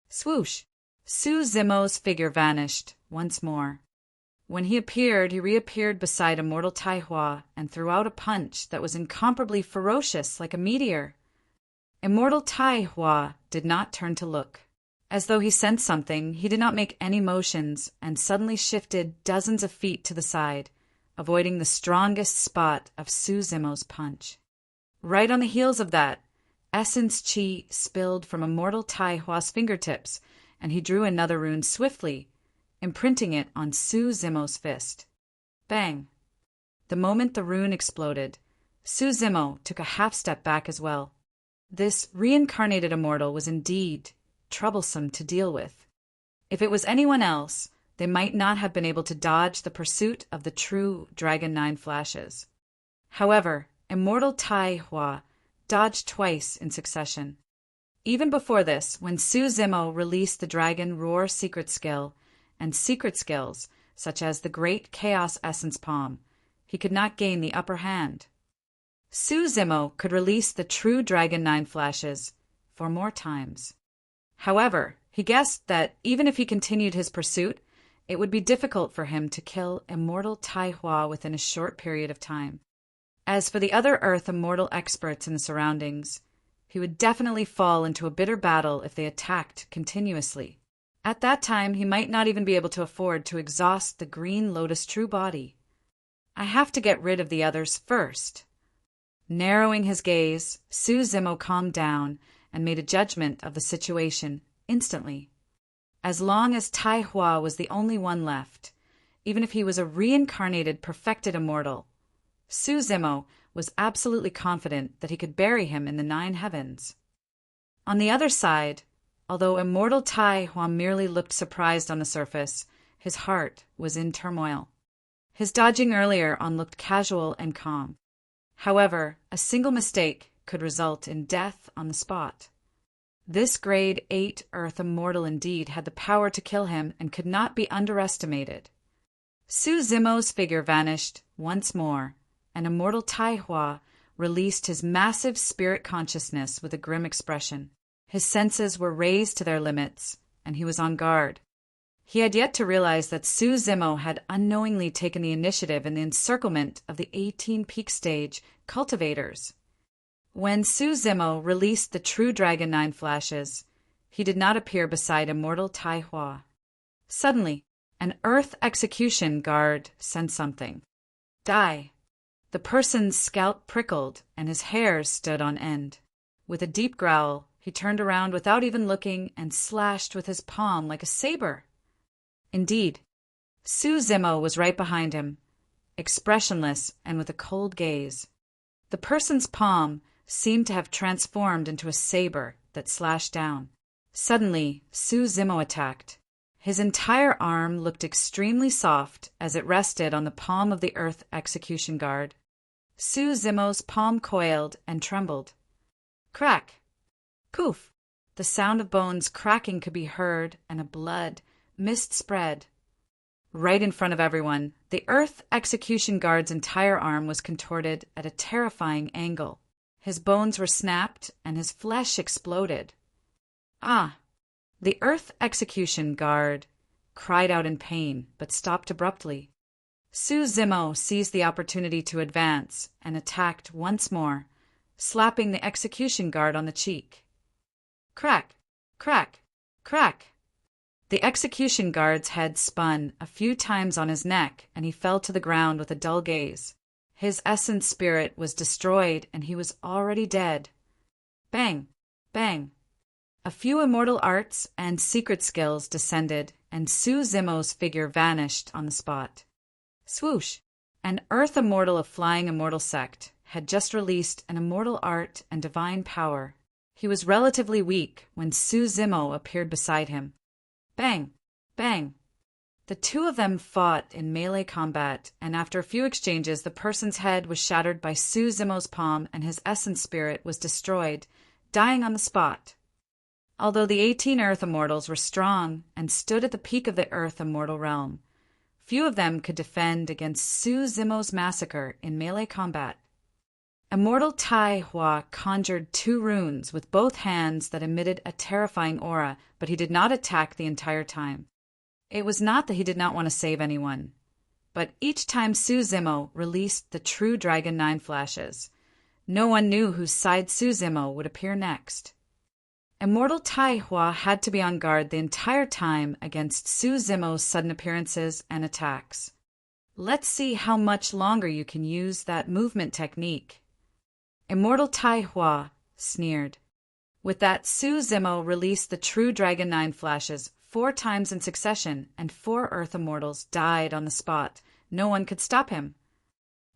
Swoosh! Su Zimo's figure vanished once more. When he appeared, he reappeared beside Immortal Tai Hua and threw out a punch that was incomparably ferocious like a meteor. Immortal Tai Hua did not turn to look. As though he sensed something, he did not make any motions and suddenly shifted dozens of feet to the side, avoiding the strongest spot of Su Zimo's punch. Right on the heels of that, essence chi spilled from Immortal Tai Hua's fingertips, and he drew another rune swiftly, imprinting it on Su Zimo's fist. Bang! The moment the rune exploded, Su Zimo took a half step back as well. This reincarnated immortal was indeed troublesome to deal with. If it was anyone else, they might not have been able to dodge the pursuit of the true Dragon 9 flashes. However, Immortal Tai Hua dodged twice in succession. Even before this, when Su Zimo released the Dragon Roar secret skill and secret skills, such as the Great Chaos Essence Palm, he could not gain the upper hand. Su Zimo could release the true Dragon 9 flashes 4 more times. However, he guessed that even if he continued his pursuit, it would be difficult for him to kill Immortal Tai Hua within a short period of time. As for the other Earth Immortal experts in the surroundings, he would definitely fall into a bitter battle if they attacked continuously. At that time, he might not even be able to afford to exhaust the Green Lotus true body. I have to get rid of the others first. Narrowing his gaze, Su Zimo calmed down and made a judgment of the situation instantly. As long as Tai Hua was the only one left, even if he was a reincarnated perfected immortal, Su Zimo was absolutely confident that he could bury him in the 9 heavens. On the other side, although Immortal Tai Hua merely looked surprised on the surface, his heart was in turmoil. His dodging earlier on looked casual and calm. However, a single mistake could result in death on the spot. This grade 8 Earth Immortal indeed had the power to kill him and could not be underestimated. Su Zimo's figure vanished once more, and Immortal Tai Hua released his massive spirit consciousness with a grim expression. His senses were raised to their limits, and he was on guard. He had yet to realize that Su Zimo had unknowingly taken the initiative in the encirclement of the 18 peak stage cultivators. When Su Zimo released the true Dragon 9 flashes, he did not appear beside Immortal Tai Hua. Suddenly, an Earth Execution guard sensed something. Die! The person's scalp prickled and his hairs stood on end. With a deep growl, he turned around without even looking and slashed with his palm like a saber. Indeed, Su Zimo was right behind him, expressionless and with a cold gaze. The person's palm seemed to have transformed into a saber that slashed down. Suddenly, Su Zimo attacked. His entire arm looked extremely soft as it rested on the palm of the Earth Execution Guard. Su Zimo's palm coiled and trembled. Crack! Poof! The sound of bones cracking could be heard, and a blood mist spread. Right in front of everyone, the Earth Execution Guard's entire arm was contorted at a terrifying angle. His bones were snapped, and his flesh exploded. Ah! The Earth Execution Guard cried out in pain, but stopped abruptly. Su Zimo seized the opportunity to advance and attacked once more, slapping the Execution Guard on the cheek. Crack! Crack! Crack! The Execution Guard's head spun a few times on his neck, and he fell to the ground with a dull gaze. His essence spirit was destroyed, and he was already dead. Bang! Bang! A few immortal arts and secret skills descended, and Su Zimo's figure vanished on the spot. Swoosh! An Earth Immortal of Flying Immortal Sect had just released an immortal art and divine power. He was relatively weak when Su Zimo appeared beside him. Bang! Bang! The two of them fought in melee combat, and after a few exchanges, the person's head was shattered by Su Zimo's palm and his essence spirit was destroyed, dying on the spot. Although the 18 Earth Immortals were strong and stood at the peak of the Earth Immortal realm, few of them could defend against Su Zimo's massacre in melee combat. Immortal Tai Hua conjured 2 runes with both hands that emitted a terrifying aura, but he did not attack the entire time. It was not that he did not want to save anyone. But each time Su Zimo released the true Dragon 9 flashes, no one knew whose side Su Zimo would appear next. Immortal Tai Hua had to be on guard the entire time against Su Zimo's sudden appearances and attacks. Let's see how much longer you can use that movement technique. Immortal Tai Hua sneered. With that, Su Zimo released the true Dragon 9 flashes 4 times in succession, and 4 Earth Immortals died on the spot. No one could stop him.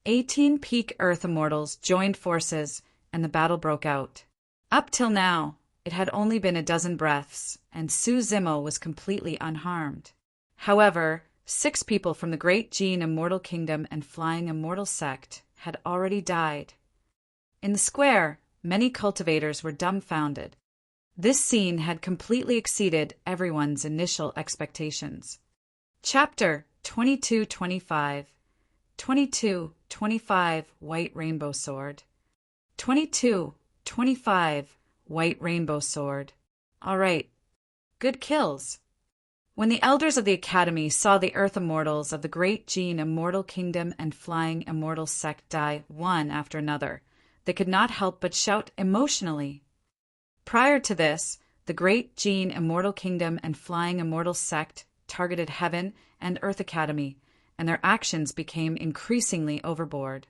18 peak Earth Immortals joined forces, and the battle broke out. Up till now, it had only been a dozen breaths, and Su Zimo was completely unharmed. However, 6 people from the Great Gene Immortal Kingdom and Flying Immortal Sect had already died. In the square, many cultivators were dumbfounded. This scene had completely exceeded everyone's initial expectations. Chapter 2225 2225 White Rainbow Sword 2225 White Rainbow Sword. All right. Good kills. When the elders of the Academy saw the Earth Immortals of the Great Gene Immortal Kingdom and Flying Immortal Sect die one after another, they could not help but shout emotionally. Prior to this, the Great Gene Immortal Kingdom and Flying Immortal Sect targeted Heaven and Earth Academy, and their actions became increasingly overboard.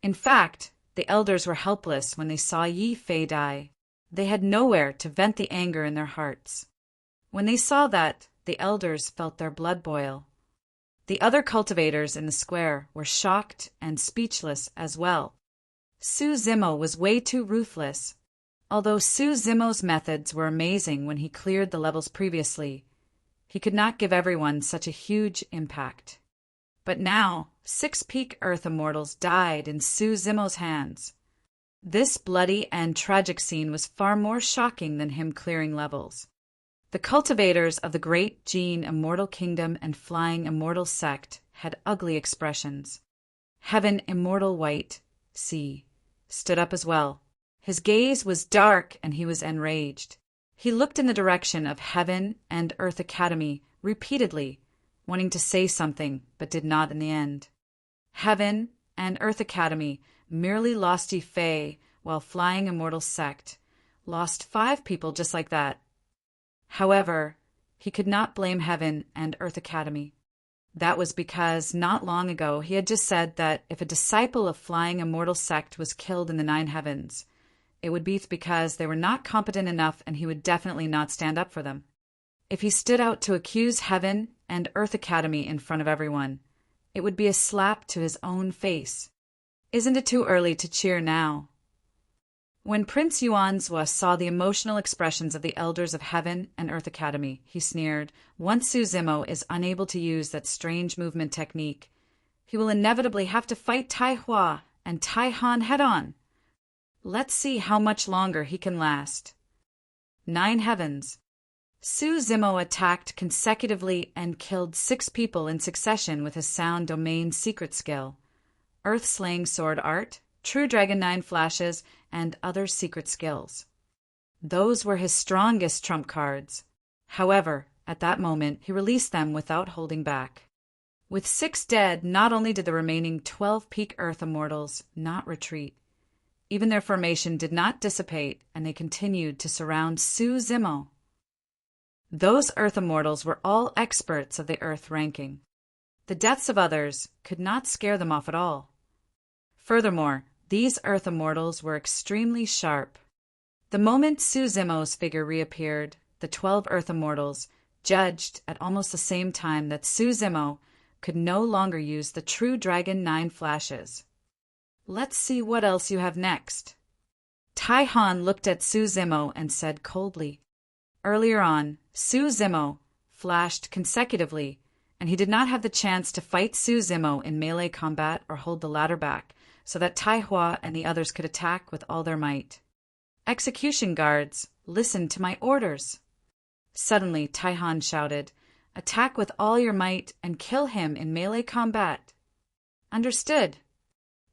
In fact, the elders were helpless when they saw Yi Fei die. They had nowhere to vent the anger in their hearts. When they saw that, the elders felt their blood boil. The other cultivators in the square were shocked and speechless as well. Su Zimo was way too ruthless. Although Su Zimo's methods were amazing when he cleared the levels previously, he could not give everyone such a huge impact. But now, 6 peak Earth Immortals died in Su Zimo's hands. This bloody and tragic scene was far more shocking than him clearing levels. The cultivators of the Great Gene Immortal Kingdom and Flying Immortal Sect had ugly expressions. Heaven Immortal White, C, stood up as well. His gaze was dark and he was enraged. He looked in the direction of Heaven and Earth Academy repeatedly, wanting to say something, but did not in the end. Heaven and Earth Academy merely lost Yi Fei, while Flying Immortal Sect lost 5 people just like that. However, he could not blame Heaven and Earth Academy. That was because not long ago he had just said that if a disciple of Flying Immortal Sect was killed in the 9 heavens, it would be because they were not competent enough and he would definitely not stand up for them. If he stood out to accuse Heaven and Earth Academy in front of everyone, it would be a slap to his own face. Isn't it too early to cheer now? When Prince Yuanzhua saw the emotional expressions of the elders of Heaven and Earth Academy, he sneered, "Once Su Zimo is unable to use that strange movement technique, he will inevitably have to fight Tai Hua and Tai Han head-on. Let's see how much longer he can last." 9 heavens. Su Zimo attacked consecutively and killed 6 people in succession with his Sound Domain secret skill, Earth Slaying Sword Art, True Dragon 9 flashes, and other secret skills. Those were his strongest trump cards. However, at that moment, he released them without holding back. With 6 dead, not only did the remaining 12 peak Earth Immortals not retreat, even their formation did not dissipate, and they continued to surround Su Zimo. Those Earth Immortals were all experts of the Earth ranking. The deaths of others could not scare them off at all. Furthermore, these Earth Immortals were extremely sharp. The moment Su Zimo's figure reappeared, the 12 Earth Immortals judged at almost the same time that Su Zimo could no longer use the True Dragon 9 flashes. Let's see what else you have next. Tai Han looked at Su Zimo and said coldly, "Earlier on, Su Zimo flashed consecutively, and he did not have the chance to fight Su Zimo in melee combat or hold the ladder back, so that Tai Hua and the others could attack with all their might. Execution guards, listen to my orders." Suddenly, Tai Han shouted, "Attack with all your might and kill him in melee combat." Understood.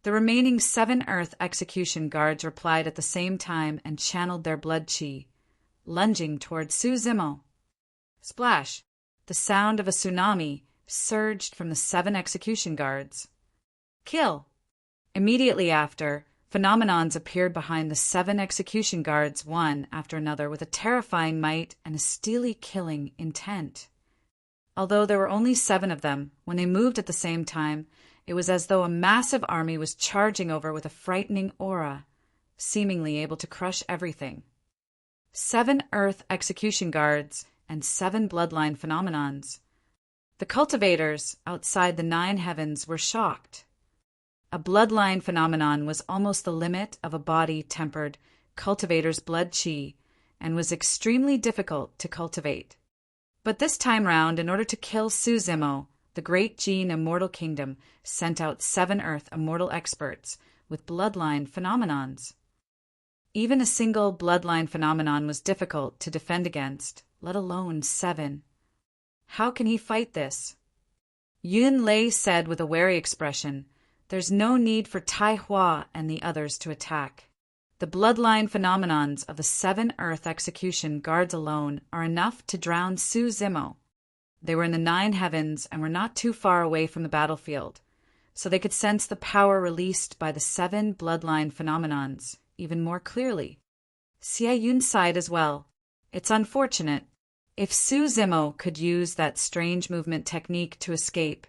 The remaining 7 Earth execution guards replied at the same time and channeled their blood chi, lunging toward Su Zimo. Splash! The sound of a tsunami surged from the 7 execution guards. Kill! Immediately after, phenomenons appeared behind the 7 execution guards one after another with a terrifying might and a steely killing intent. Although there were only 7 of them, when they moved at the same time, it was as though a massive army was charging over with a frightening aura, seemingly able to crush everything. 7 Earth execution guards and 7 bloodline phenomenons. The cultivators outside the 9 heavens were shocked. A bloodline phenomenon was almost the limit of a body-tempered cultivator's blood chi and was extremely difficult to cultivate. But this time round, in order to kill Suzimo, the Great Gene Immortal Kingdom sent out 7 Earth immortal experts with bloodline phenomenons. Even a single bloodline phenomenon was difficult to defend against, let alone 7. How can he fight this? Yun Lei said with a wary expression, "There's no need for Tai Hua and the others to attack. The bloodline phenomenons of the 7 Earth execution guards alone are enough to drown Suzimo." They were in the 9 heavens and were not too far away from the battlefield, so they could sense the power released by the 7 bloodline phenomenons even more clearly. Xie Yun sighed as well. It's unfortunate. If Suzimo could use that strange movement technique to escape,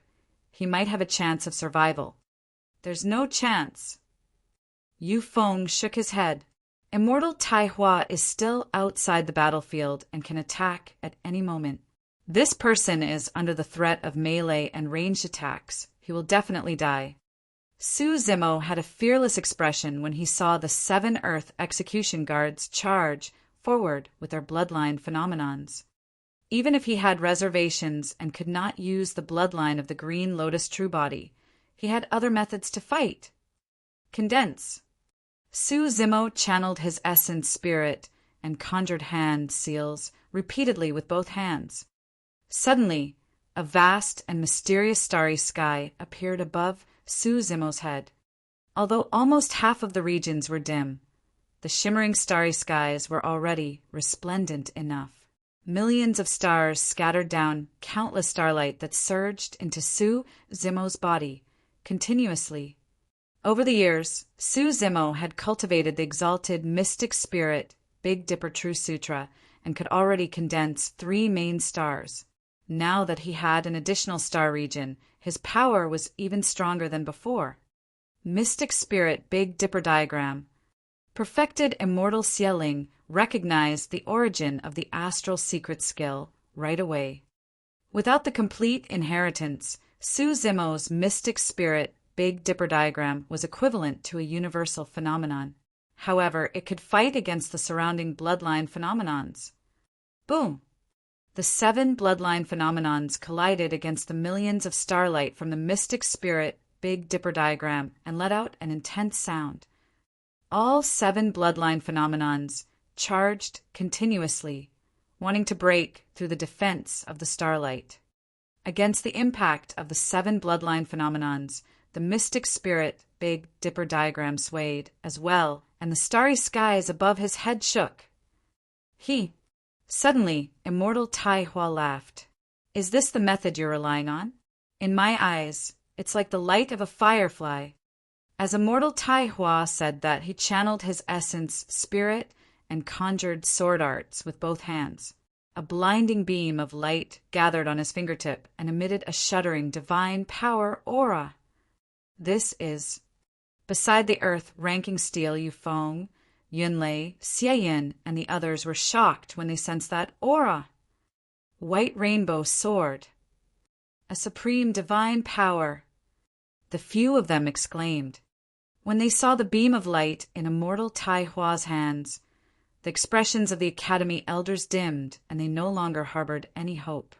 he might have a chance of survival. There's no chance. Yu Feng shook his head. Immortal Tai Hua is still outside the battlefield and can attack at any moment. This person is under the threat of melee and ranged attacks. He will definitely die. Suzimo had a fearless expression when he saw the 7 Earth execution guards charge forward with their bloodline phenomenons. Even if he had reservations and could not use the bloodline of the Green Lotus True Body, he had other methods to fight. Condense. Suzimo channeled his essence spirit and conjured hand seals repeatedly with both hands. Suddenly, a vast and mysterious starry sky appeared above Suzimo's head. Although almost half of the regions were dim, the shimmering starry skies were already resplendent enough. Millions of stars scattered down countless starlight that surged into Suzimo's body continuously. Over the years, Suzimo had cultivated the exalted mystic spirit Big Dipper True Sutra and could already condense 3 main stars. Now that he had an additional star region, his power was even stronger than before. Mystic Spirit Big Dipper Diagram. Perfected Immortal Xieling recognized the origin of the astral secret skill right away. Without the complete inheritance, Suzimo's Mystic Spirit Big Dipper Diagram was equivalent to a universal phenomenon. However, it could fight against the surrounding bloodline phenomenons. Boom! The 7 bloodline phenomenons collided against the millions of starlight from the Mystic Spirit Big Dipper Diagram and let out an intense sound. All 7 bloodline phenomenons charged continuously, wanting to break through the defense of the starlight. Against the impact of the 7 bloodline phenomenons, the Mystic Spirit Big Dipper Diagram swayed as well, and the starry skies above his head shook. Suddenly, Immortal Tai Hua laughed. "Is this the method you're relying on? In my eyes, it's like the light of a firefly." As Immortal Tai Hua said that, he channeled his essence spirit and conjured sword arts with both hands. A blinding beam of light gathered on his fingertip and emitted a shuddering divine power aura. This is... Beside the earth ranking steel, Yu Feng, Yunlei, Xieyin, and the others were shocked when they sensed that aura. White rainbow sword. A supreme divine power. The few of them exclaimed. When they saw the beam of light in Immortal Tai Hua's hands, the expressions of the Academy elders dimmed, and they no longer harbored any hope.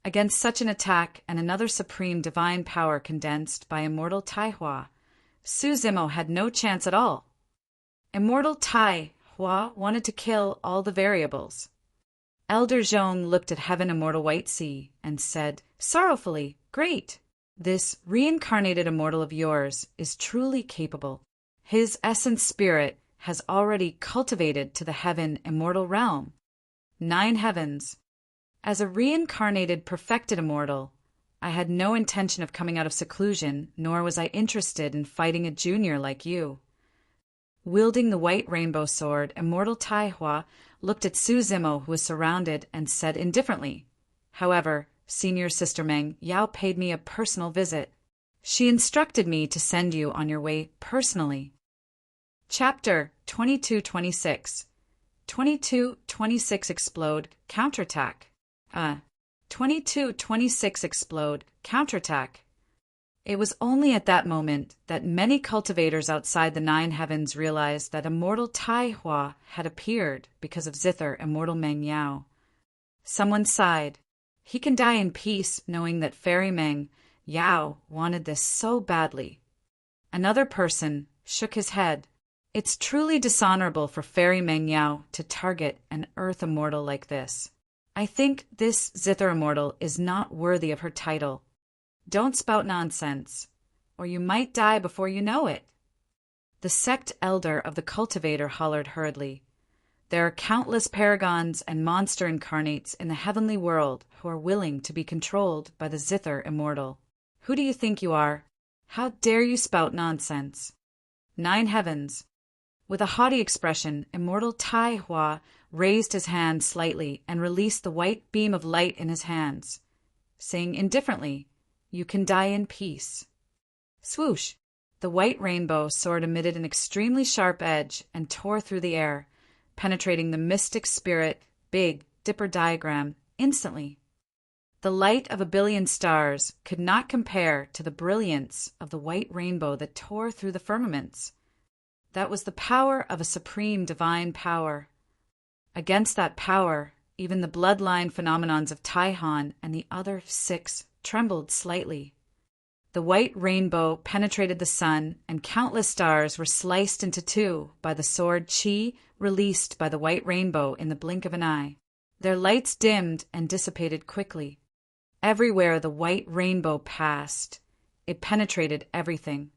Against such an attack and another supreme divine power condensed by Immortal Tai Hua, Suzimo had no chance at all. Immortal Tai Hua wanted to kill all the variables. Elder Zhong looked at Heaven Immortal White Sea and said, sorrowfully, "Great! This reincarnated immortal of yours is truly capable. His essence spirit has already cultivated to the Heaven Immortal realm. 9 heavens. As a reincarnated perfected immortal, I had no intention of coming out of seclusion, nor was I interested in fighting a junior like you. Wielding the white rainbow sword, Immortal Taihua looked at Su Zimo, who was surrounded, and said indifferently, "However, Senior Sister Meng, Yao paid me a personal visit. She instructed me to send you on your way personally." Chapter 2226. 2226 Explode, Counterattack. 2226 Explode, Counterattack. It was only at that moment that many cultivators outside the Nine Heavens realized that Immortal Taihua had appeared because of Zither Immortal Meng Yao. Someone sighed. He can die in peace knowing that Fairy Meng Yao wanted this so badly. Another person shook his head. It's truly dishonorable for Fairy Meng Yao to target an Earth Immortal like this. I think this Zither Immortal is not worthy of her title. Don't spout nonsense, or you might die before you know it. The sect elder of the cultivator hollered hurriedly. There are countless paragons and monster incarnates in the heavenly world who are willing to be controlled by the Zither Immortal. Who do you think you are? How dare you spout nonsense? Nine Heavens. With a haughty expression, Immortal Taihua raised his hand slightly and released the white beam of light in his hands, saying indifferently, "You can die in peace." Swoosh! The white rainbow sword emitted an extremely sharp edge and tore through the air, penetrating the mystic spirit Big Dipper diagram instantly. The light of a billion stars could not compare to the brilliance of the white rainbow that tore through the firmaments. That was the power of a supreme divine power. Against that power, even the bloodline phenomenons of Taihan and the other six trembled slightly. The white rainbow penetrated the sun, and countless stars were sliced into two by the sword Qi released by the white rainbow in the blink of an eye. Their lights dimmed and dissipated quickly. Everywhere the white rainbow passed, it penetrated everything.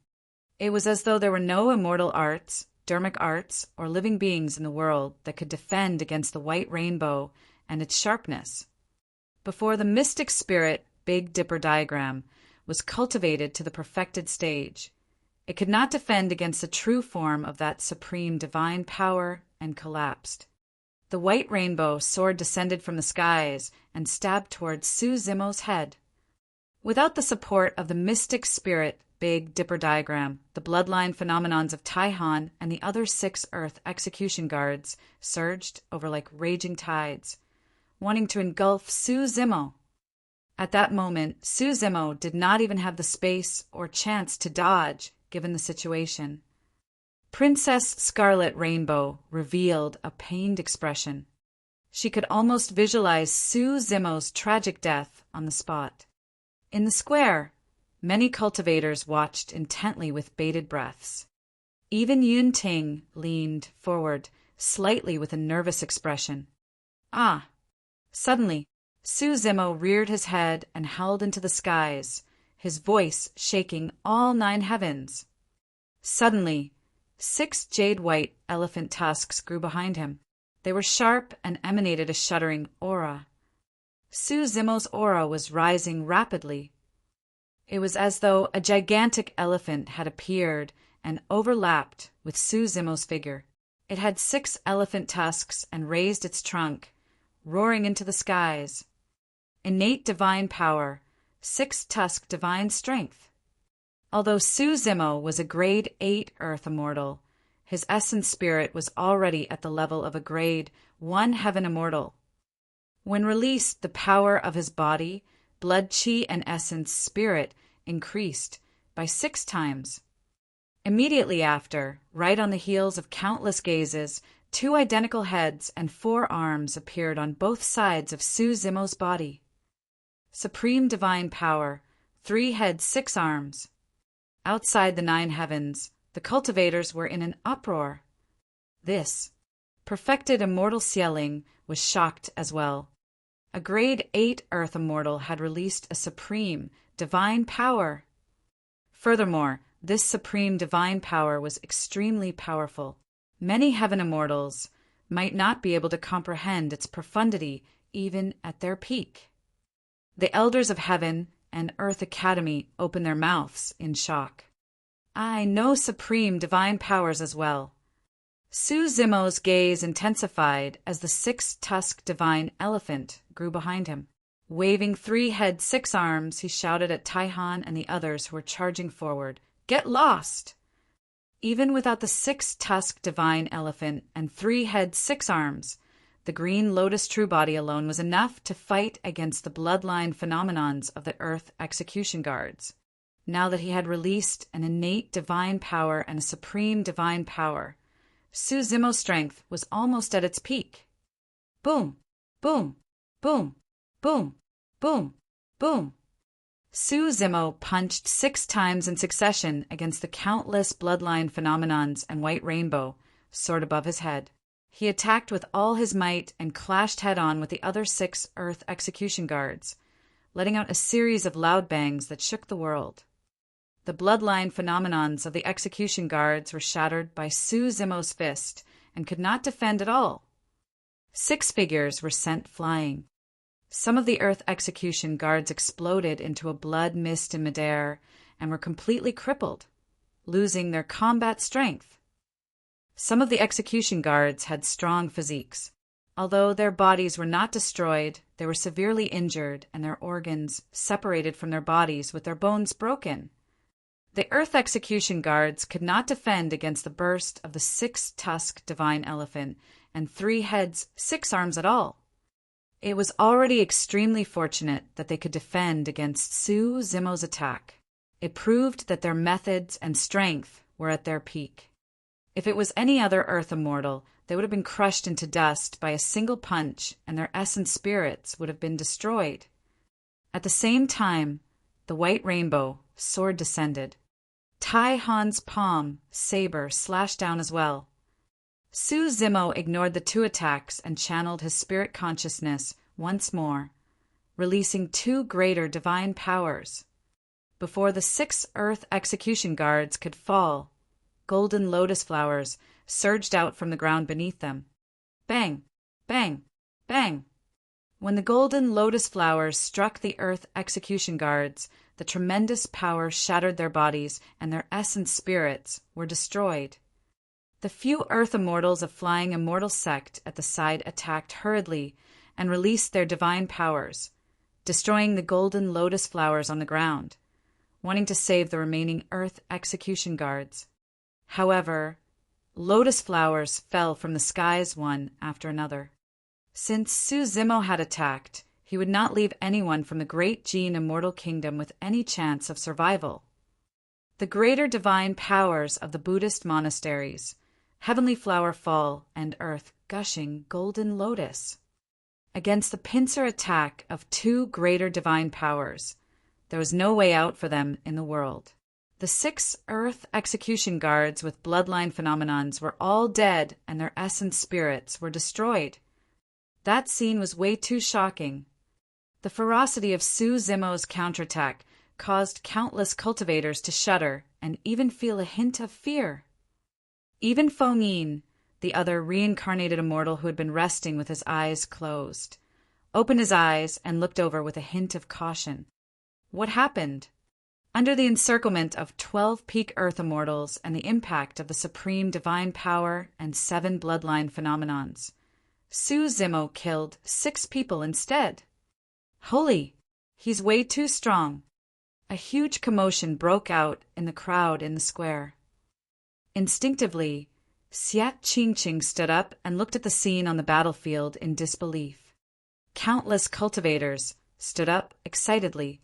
It was as though there were no immortal arts, dermic arts, or living beings in the world that could defend against the white rainbow and its sharpness. Before the mystic spirit Big Dipper diagram was cultivated to the perfected stage, it could not defend against the true form of that supreme divine power and collapsed. The white rainbow sword descended from the skies and stabbed towards Su Zimo's head. Without the support of the mystic spirit Big Dipper diagram, the bloodline phenomenons of Taihan and the other six Earth execution guards surged over like raging tides, wanting to engulf Su Zimo. At that moment, Su Zimo did not even have the space or chance to dodge, given the situation. Princess Scarlet Rainbow revealed a pained expression. She could almost visualize Su Zimo's tragic death on the spot. In the square, many cultivators watched intently with bated breaths. Even Yun Ting leaned forward, slightly with a nervous expression. Ah! Suddenly, Su Zimo reared his head and howled into the skies, his voice shaking all nine heavens. Suddenly, 6 jade-white elephant tusks grew behind him. They were sharp and emanated a shuddering aura. Su Zimo's aura was rising rapidly. It was as though a gigantic elephant had appeared and overlapped with Su Zimo's figure. It had 6 elephant tusks and raised its trunk, roaring into the skies. Innate divine power, 6-tusk divine strength. Although Su Zimo was a grade 8 Earth Immortal, his essence spirit was already at the level of a grade 1 Heaven Immortal. When released, the power of his body, blood chi and essence spirit increased by 6 times. Immediately after, right on the heels of countless gazes, 2 identical heads and 4 arms appeared on both sides of Su Zimo's body. Supreme divine power, 3 heads, 6 arms. Outside the 9 heavens, the cultivators were in an uproar. This perfected immortal Xieling was shocked as well. A grade 8 Earth Immortal had released a supreme divine power. Furthermore, this supreme divine power was extremely powerful. Many Heaven Immortals might not be able to comprehend its profundity even at their peak. The Elders of Heaven and Earth Academy opened their mouths in shock. I know supreme divine powers as well. Suzimo's gaze intensified as the six-tusked divine elephant grew behind him. Waving 3 heads, 6 arms, he shouted at Taihan and the others who were charging forward, "Get lost!" Even without the 6-tusked divine elephant and 3 heads, 6 arms, the green lotus true body alone was enough to fight against the bloodline phenomenons of the Earth Execution Guards. Now that he had released an innate divine power and a supreme divine power, Suzimo's strength was almost at its peak. Boom, boom, boom, boom, boom, boom. Suzimo punched 6 times in succession against the countless bloodline phenomenons and white rainbow soared above his head. He attacked with all his might and clashed head-on with the other 6 Earth Execution Guards, letting out a series of loud bangs that shook the world. The bloodline phenomenons of the Execution Guards were shattered by Suzimo's fist and could not defend at all. 6 figures were sent flying. Some of the Earth Execution Guards exploded into a blood mist in midair and were completely crippled, losing their combat strength. Some of the Execution Guards had strong physiques. Although their bodies were not destroyed, they were severely injured and their organs separated from their bodies with their bones broken. The Earth Execution Guards could not defend against the burst of the 6-tusked divine elephant and 3 heads, 6 arms at all. It was already extremely fortunate that they could defend against Suzimo's attack. It proved that their methods and strength were at their peak. If it was any other Earth immortal, they would have been crushed into dust by a single punch and their essence spirits would have been destroyed. At the same time, the white rainbow sword descended. Taihan's palm saber slashed down as well. Suzimo ignored the 2 attacks and channeled his spirit consciousness once more, releasing 2 greater divine powers. Before the 6 Earth Execution Guards could fall, golden lotus flowers surged out from the ground beneath them. Bang, bang, bang. When the golden lotus flowers struck the Earth Execution Guards, the tremendous power shattered their bodies and their essence spirits were destroyed. The few Earth Immortals of Flying Immortal Sect at the side attacked hurriedly and released their divine powers, destroying the golden lotus flowers on the ground, wanting to save the remaining Earth Execution Guards. However, lotus flowers fell from the skies one after another. Since Suzimo had attacked, he would not leave anyone from the Great Gene Immortal Kingdom with any chance of survival. The greater divine powers of the Buddhist monasteries, Heavenly Flower Fall and Earth Gushing Golden Lotus. Against the pincer attack of 2 greater divine powers, there was no way out for them in the world. The 6 Earth Execution Guards with bloodline phenomenons were all dead and their essence spirits were destroyed. That scene was way too shocking. The ferocity of Suzimo's counterattack caused countless cultivators to shudder and even feel a hint of fear. Even Fengyin, the other reincarnated immortal who had been resting with his eyes closed, opened his eyes and looked over with a hint of caution. What happened? Under the encirclement of 12 peak Earth immortals and the impact of the supreme divine power and 7 bloodline phenomenons, Suzimo killed 6 people instead. Holy, he's way too strong. A huge commotion broke out in the crowd in the square. Instinctively, Xiat Qingqing stood up and looked at the scene on the battlefield in disbelief. Countless cultivators stood up excitedly.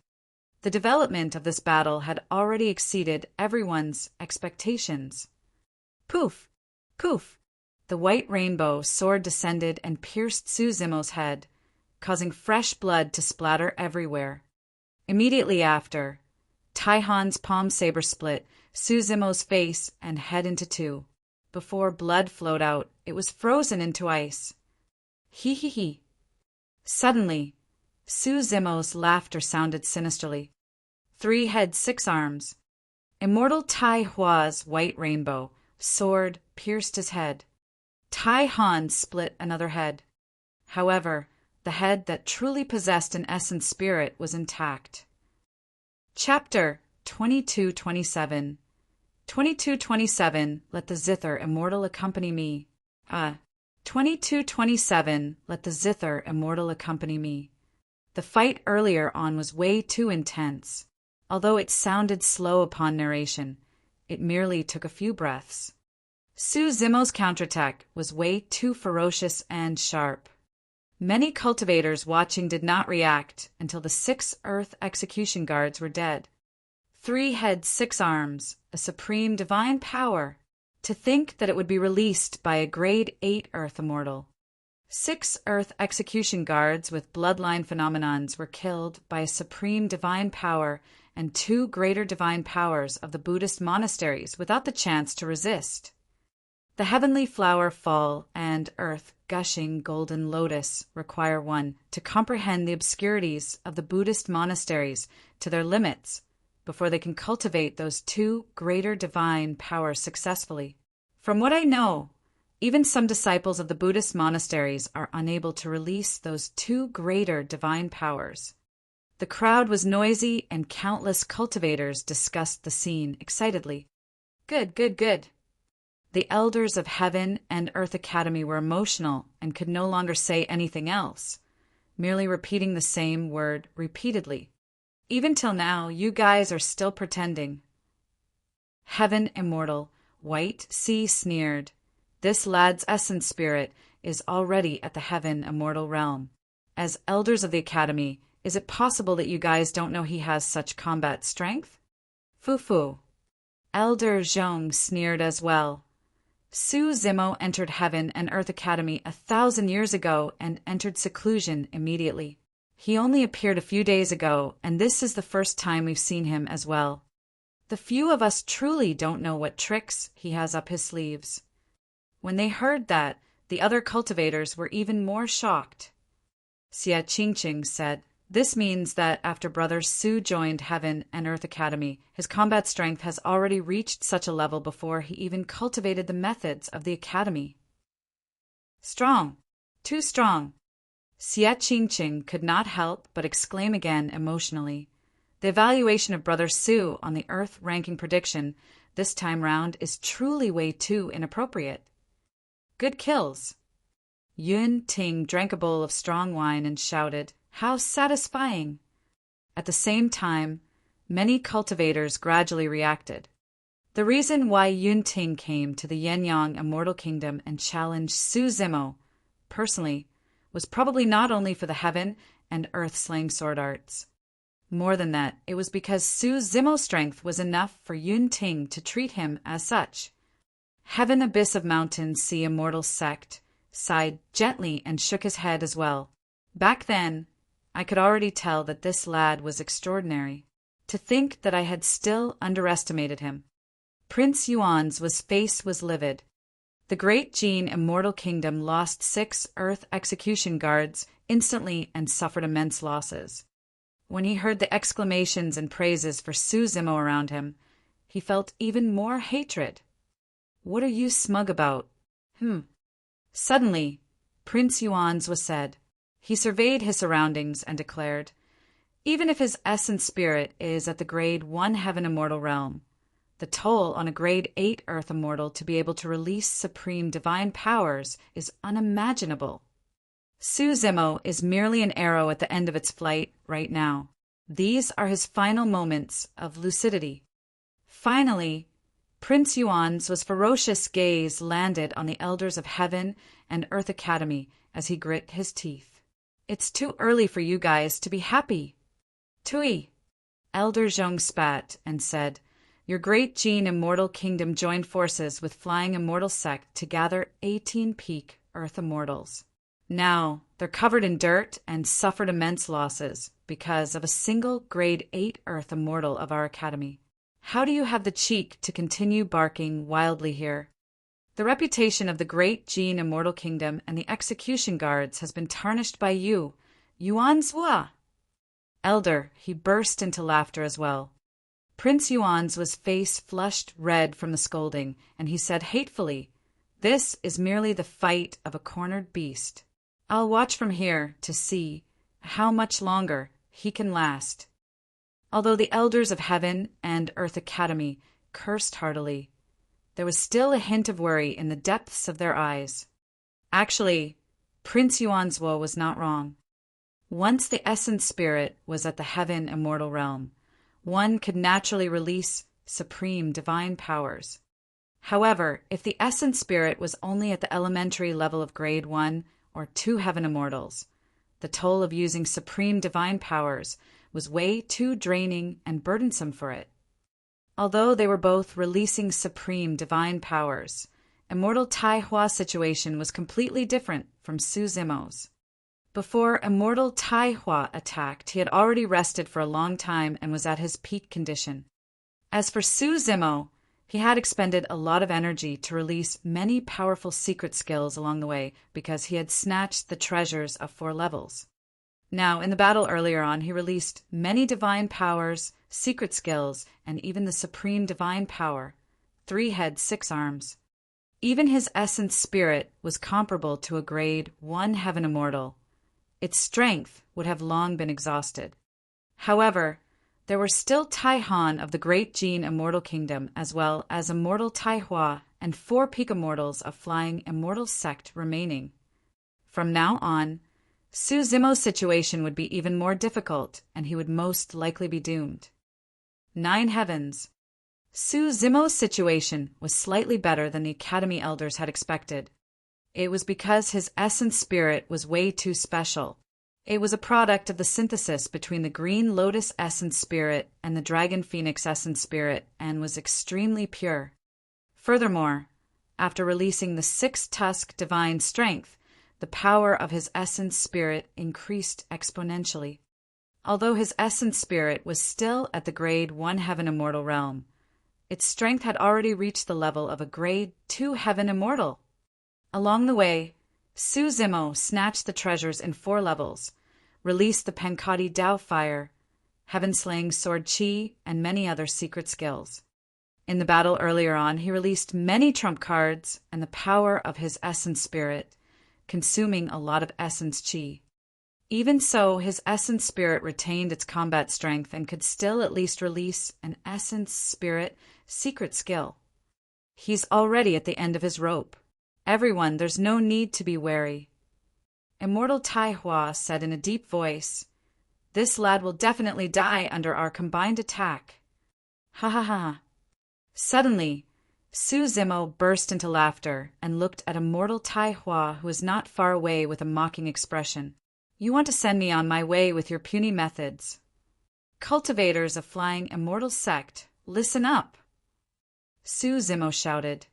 The development of this battle had already exceeded everyone's expectations. Poof! Poof! The white rainbow sword descended and pierced Suzimo's head, causing fresh blood to splatter everywhere. Immediately after, Taihan's palm saber split Suzimo's face and head into 2. Before blood flowed out, it was frozen into ice. Hee hee hee. Suddenly, Suzimo's laughter sounded sinisterly. 3 heads, 6 arms. Immortal Tai Hua's white rainbow sword pierced his head. Taihan split another head. However, the head that truly possessed an essence spirit was intact. Chapter 2227. 2227. Let the zither immortal accompany me. 2227. Let the zither immortal accompany me. The fight earlier on was way too intense. Although it sounded slow upon narration, it merely took a few breaths. Su Zimo's counterattack was way too ferocious and sharp. Many cultivators watching did not react until the 6 Earth execution guards were dead. 3 heads, 6 arms, a supreme divine power. To think that it would be released by a grade 8 Earth immortal. 6 Earth execution guards with bloodline phenomenons were killed by a supreme divine power and 2 greater divine powers of the Buddhist monasteries without the chance to resist. The heavenly flower fall and earth gushing golden lotus require one to comprehend the obscurities of the Buddhist monasteries to their limits before they can cultivate those 2 greater divine powers successfully. From what I know, even some disciples of the Buddhist monasteries are unable to release those 2 greater divine powers. The crowd was noisy and countless cultivators discussed the scene excitedly. Good. The elders of Heaven and Earth Academy were emotional and could no longer say anything else, merely repeating the same word repeatedly. Even till now, you guys are still pretending. Heaven immortal, White Sea sneered. This lad's essence spirit is already at the Heaven immortal realm. As elders of the Academy, is it possible that you guys don't know he has such combat strength? Fu. Elder Zhong sneered as well. Su Zimo entered Heaven and Earth Academy 1,000 years ago and entered seclusion immediately. He only appeared a few days ago, and this is the first time we've seen him as well. The few of us truly don't know what tricks he has up his sleeves. When they heard that, the other cultivators were even more shocked. Xia Qingqing said, "This means that after Brother Su joined Heaven and Earth Academy, his combat strength has already reached such a level before he even cultivated the methods of the Academy." Strong. Too strong. Xia Qingqing could not help but exclaim again emotionally. The evaluation of Brother Su on the Earth ranking prediction this time round is truly way too inappropriate. Good kills. Yun Ting drank a bowl of strong wine and shouted, "How satisfying!" At the same time, many cultivators gradually reacted. The reason why Yun Ting came to the Yenyang Immortal Kingdom and challenged Su Zimo, personally, was probably not only for the Heaven and Earth slaying sword arts. More than that, it was because Su Zimo's strength was enough for Yun Ting to treat him as such. Heaven Abyss of Mountain Sea Immortal Sect sighed gently and shook his head as well. Back then, I could already tell that this lad was extraordinary. To think that I had still underestimated him. Prince Yuan's face was livid. The Great Jin Immortal Kingdom lost 6 Earth execution guards instantly and suffered immense losses. When he heard the exclamations and praises for Su Zimo around him, he felt even more hatred. What are you smug about? Suddenly, Prince Yuan's was said. He surveyed his surroundings and declared, "Even if his essence spirit is at the grade 1 Heaven Immortal realm, the toll on a grade 8 Earth Immortal to be able to release supreme divine powers is unimaginable. Su Zimo is merely an arrow at the end of its flight right now. These are his final moments of lucidity." Finally, Prince Yuan's ferocious gaze landed on the elders of Heaven and Earth Academy as he grit his teeth. "It's too early for you guys to be happy." "Tui." Elder Zhong spat and said, "Your Great Jin Immortal Kingdom joined forces with Flying Immortal Sect to gather 18 peak Earth Immortals. Now, they're covered in dirt and suffered immense losses because of a single grade 8 Earth Immortal of our Academy. How do you have the cheek to continue barking wildly here? The reputation of the Great Jin Immortal Kingdom and the execution guards has been tarnished by you, Yuan Zhua." Elder, he burst into laughter as well. Prince Yuan's face flushed red from the scolding, and he said hatefully, "This is merely the fight of a cornered beast. I'll watch from here to see how much longer he can last." Although the elders of Heaven and Earth Academy cursed heartily, there was still a hint of worry in the depths of their eyes. Actually, Prince Yuanzhuo was not wrong. Once the essence spirit was at the heaven immortal realm, one could naturally release supreme divine powers. However, if the essence spirit was only at the elementary level of grade 1 or 2 heaven immortals, the toll of using supreme divine powers was way too draining and burdensome for it. Although they were both releasing supreme divine powers, Immortal Tai Hua's situation was completely different from Su Zimo's. Before Immortal Tai Hua attacked, he had already rested for a long time and was at his peak condition. As for Su Zimo, he had expended a lot of energy to release many powerful secret skills along the way because he had snatched the treasures of 4 levels. Now, in the battle earlier on, he released many divine powers, secret skills, and even the supreme divine power, 3 heads, 6 arms. Even his essence spirit was comparable to a grade 1 heaven immortal. Its strength would have long been exhausted. However, there were still Tai Han of the Great Gene Immortal Kingdom, as well as Immortal Tai Hua and 4 peak immortals of Flying Immortal Sect remaining. From now on, Su Zimo's situation would be even more difficult, and he would most likely be doomed. 9 heavens. Su Zimo's situation was slightly better than the Academy elders had expected. It was because his essence spirit was way too special. It was a product of the synthesis between the Green Lotus essence spirit and the Dragon Phoenix essence spirit and was extremely pure. Furthermore, after releasing the 6-tusk divine strength, the power of his essence spirit increased exponentially. Although his essence spirit was still at the grade 1 heaven immortal realm, its strength had already reached the level of a grade 2 heaven immortal. Along the way, Su Zimo snatched the treasures in 4 levels, released the Pankati Dao Fire, Heaven-Slaying Sword Qi, and many other secret skills. In the battle earlier on, he released many trump cards and the power of his essence spirit, consuming a lot of essence Qi. Even so, his essence spirit retained its combat strength and could still at least release an essence spirit secret skill. He's already at the end of his rope. Everyone, there's no need to be wary. Immortal Tai Hua said in a deep voice, "This lad will definitely die under our combined attack." Ha ha ha. Suddenly, Su Zimo burst into laughter and looked at Immortal Tai Hua, who was not far away, with a mocking expression. "You want to send me on my way with your puny methods? Cultivators of Flying Immortal Sect, listen up!" Su Zimo shouted.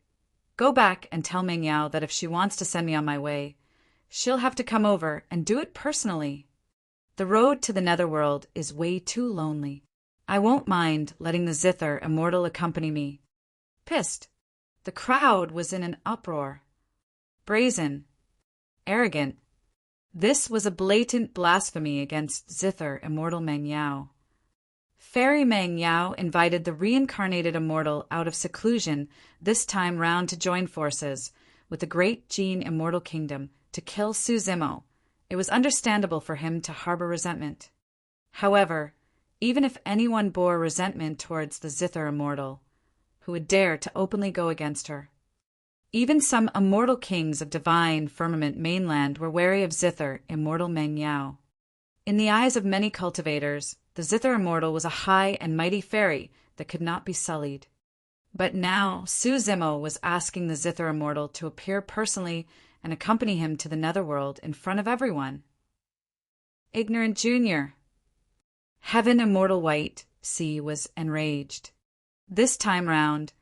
"Go back and tell Meng Yao that if she wants to send me on my way, she'll have to come over and do it personally. The road to the netherworld is way too lonely. I won't mind letting the Zither immortal accompany me." Pissed, the crowd was in an uproar. Brazen, arrogant. This was a blatant blasphemy against Zither immortal Meng Yao. Fairy Meng Yao invited the reincarnated immortal out of seclusion, this time round to join forces with the Great Gene Immortal Kingdom to kill Su Zimo. It was understandable for him to harbor resentment. However, even if anyone bore resentment towards the Zither immortal, who would dare to openly go against her? Even some immortal kings of divine firmament mainland were wary of Zither immortal Meng Yao. In the eyes of many cultivators, the Zither immortal was a high and mighty fairy that could not be sullied. But now Su Zimo was asking the Zither immortal to appear personally and accompany him to the netherworld in front of everyone. Ignorant Junior. Heaven Immortal White Sea was enraged. This time round,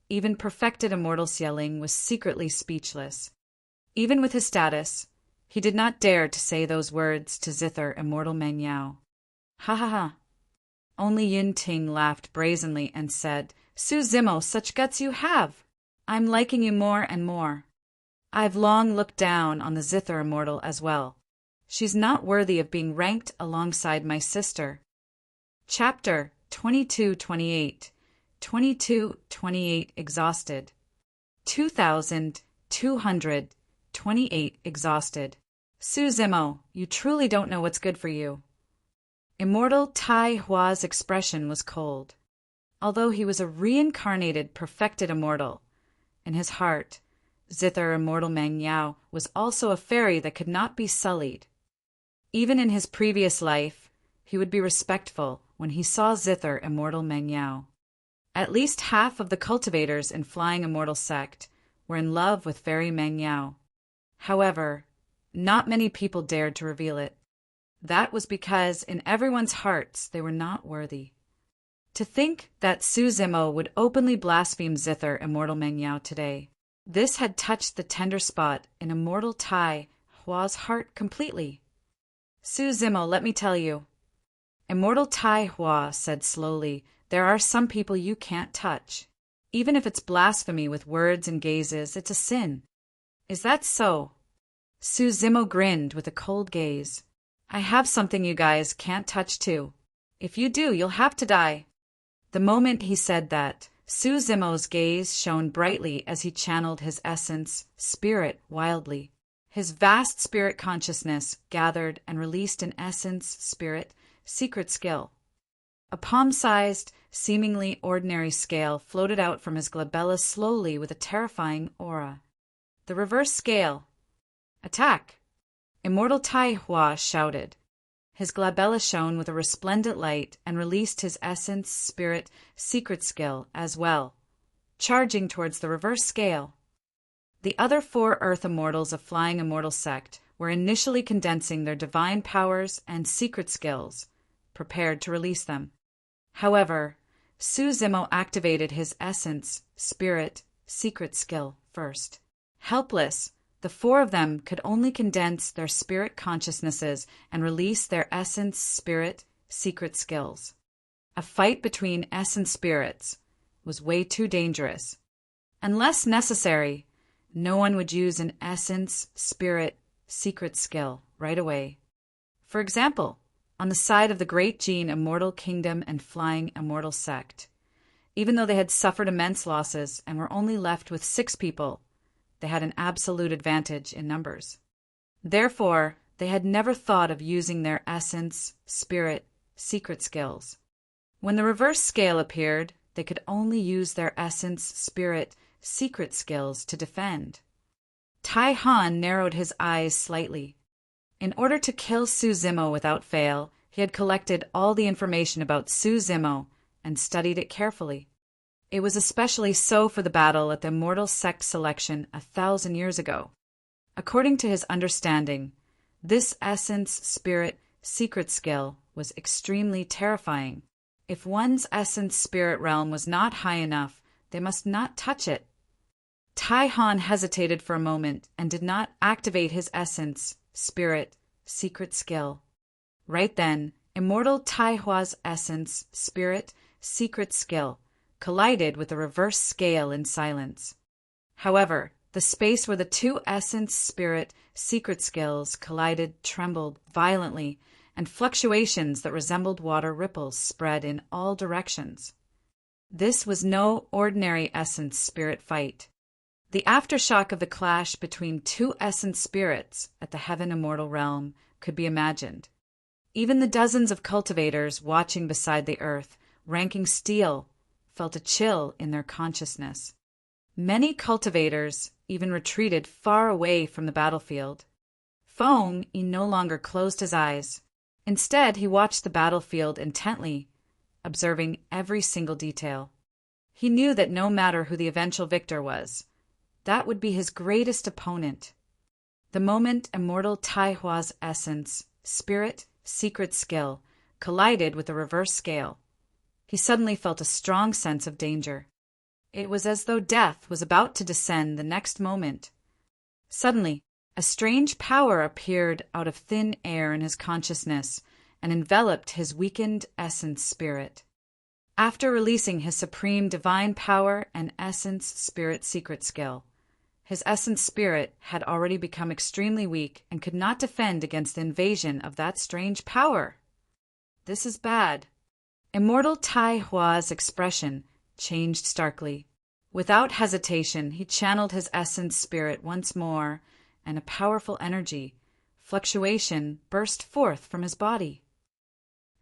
even perfected immortal Xieling was secretly speechless. Even with his status, he did not dare to say those words to Zither immortal Meng Yao. Ha ha ha. Only Yun Ting laughed brazenly and said, "Su Zimo, such guts you have! I'm liking you more and more. I've long looked down on the Zither immortal as well. She's not worthy of being ranked alongside my sister." Chapter 2228. 2228 exhausted. 2228 exhausted. Su Zimo, you truly don't know what's good for you. Immortal Tai Hua's expression was cold. Although he was a reincarnated, perfected immortal, in his heart, Zither Immortal Meng Yao was also a fairy that could not be sullied. Even in his previous life, he would be respectful when he saw Zither Immortal Meng Yao. At least half of the cultivators in Flying Immortal Sect were in love with Fairy Meng Yao. However, not many people dared to reveal it. That was because in everyone's hearts they were not worthy. To think that Su Zimo would openly blaspheme Zither Immortal Meng Yao today, this had touched the tender spot in Immortal Tai Hua's heart completely. Su Zimo, let me tell you. Immortal Tai Hua said slowly, there are some people you can't touch. Even if it's blasphemy with words and gazes, it's a sin. Is that so? Su Zimo grinned with a cold gaze. I have something you guys can't touch too. If you do, you'll have to die. The moment he said that, Su Zimo's gaze shone brightly as he channeled his essence, spirit, wildly. His vast spirit consciousness gathered and released an essence, spirit, secret skill. A palm-sized, seemingly ordinary scale floated out from his glabella slowly with a terrifying aura. The reverse scale. Attack! Immortal Tai Hua shouted. His glabella shone with a resplendent light and released his essence, spirit, secret skill as well, charging towards the reverse scale. The other 4 Earth Immortals of Flying Immortal Sect were initially condensing their divine powers and secret skills, prepared to release them. However, Su Zimo activated his essence, spirit, secret skill first. Helpless, the 4 of them could only condense their spirit consciousnesses and release their essence, spirit, secret skills. A fight between essence spirits was way too dangerous. Unless necessary, no one would use an essence, spirit, secret skill right away. For example, on the side of the Great Gene Immortal Kingdom and Flying Immortal Sect, even though they had suffered immense losses and were only left with 6 people, they had an absolute advantage in numbers. Therefore, they had never thought of using their essence, spirit, secret skills. When the reverse scale appeared, they could only use their essence, spirit, secret skills to defend. Tai Han narrowed his eyes slightly. In order to kill Su Zimo without fail, he had collected all the information about Su Zimo and studied it carefully. It was especially so for the battle at the Immortal Sect selection 1,000 years ago. According to his understanding, this essence, spirit, secret skill was extremely terrifying. If one's essence spirit realm was not high enough, they must not touch it. Tai Han hesitated for a moment and did not activate his essence, spirit, secret skill. Right then, Immortal Tai Hua's essence, spirit, secret skill collided with the reverse scale in silence. However, the space where the 2 essence, spirit, secret skills collided trembled violently, and fluctuations that resembled water ripples spread in all directions. This was no ordinary essence spirit fight. The aftershock of the clash between 2 essence spirits at the Heaven Immortal Realm could be imagined. Even the dozens of cultivators watching beside the earth, ranking steel, felt a chill in their consciousness. Many cultivators even retreated far away from the battlefield. Feng Yi no longer closed his eyes. Instead, he watched the battlefield intently, observing every single detail. He knew that no matter who the eventual victor was, that would be his greatest opponent. The moment Immortal Tai Hua's essence, spirit, secret skill collided with the reverse scale, he suddenly felt a strong sense of danger. It was as though death was about to descend the next moment. Suddenly, a strange power appeared out of thin air in his consciousness and enveloped his weakened essence spirit. After releasing his supreme divine power and essence spirit secret skill, his essence spirit had already become extremely weak and could not defend against the invasion of that strange power. This is bad. Immortal Tai Hua's expression changed starkly. Without hesitation, he channeled his essence spirit once more, and a powerful energy, fluctuation, burst forth from his body.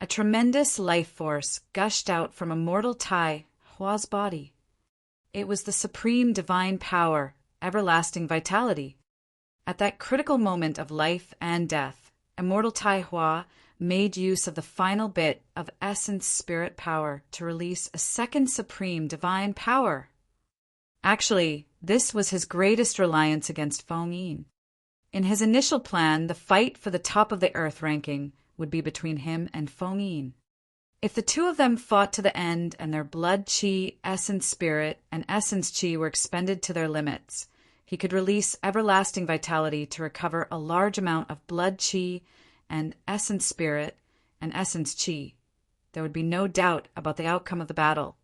A tremendous life force gushed out from immortal Tai Hua's body. It was the supreme divine power, everlasting vitality. At that critical moment of life and death, immortal Tai Hua made use of the final bit of essence spirit power to release a second supreme divine power. Actually, this was his greatest reliance against Feng Yin. In his initial plan, the fight for the top of the earth ranking would be between him and Feng Yin. If the two of them fought to the end and their blood chi, essence spirit, and essence chi were expended to their limits, he could release everlasting vitality to recover a large amount of blood chi and essence spirit and essence chi. There would be no doubt about the outcome of the battle.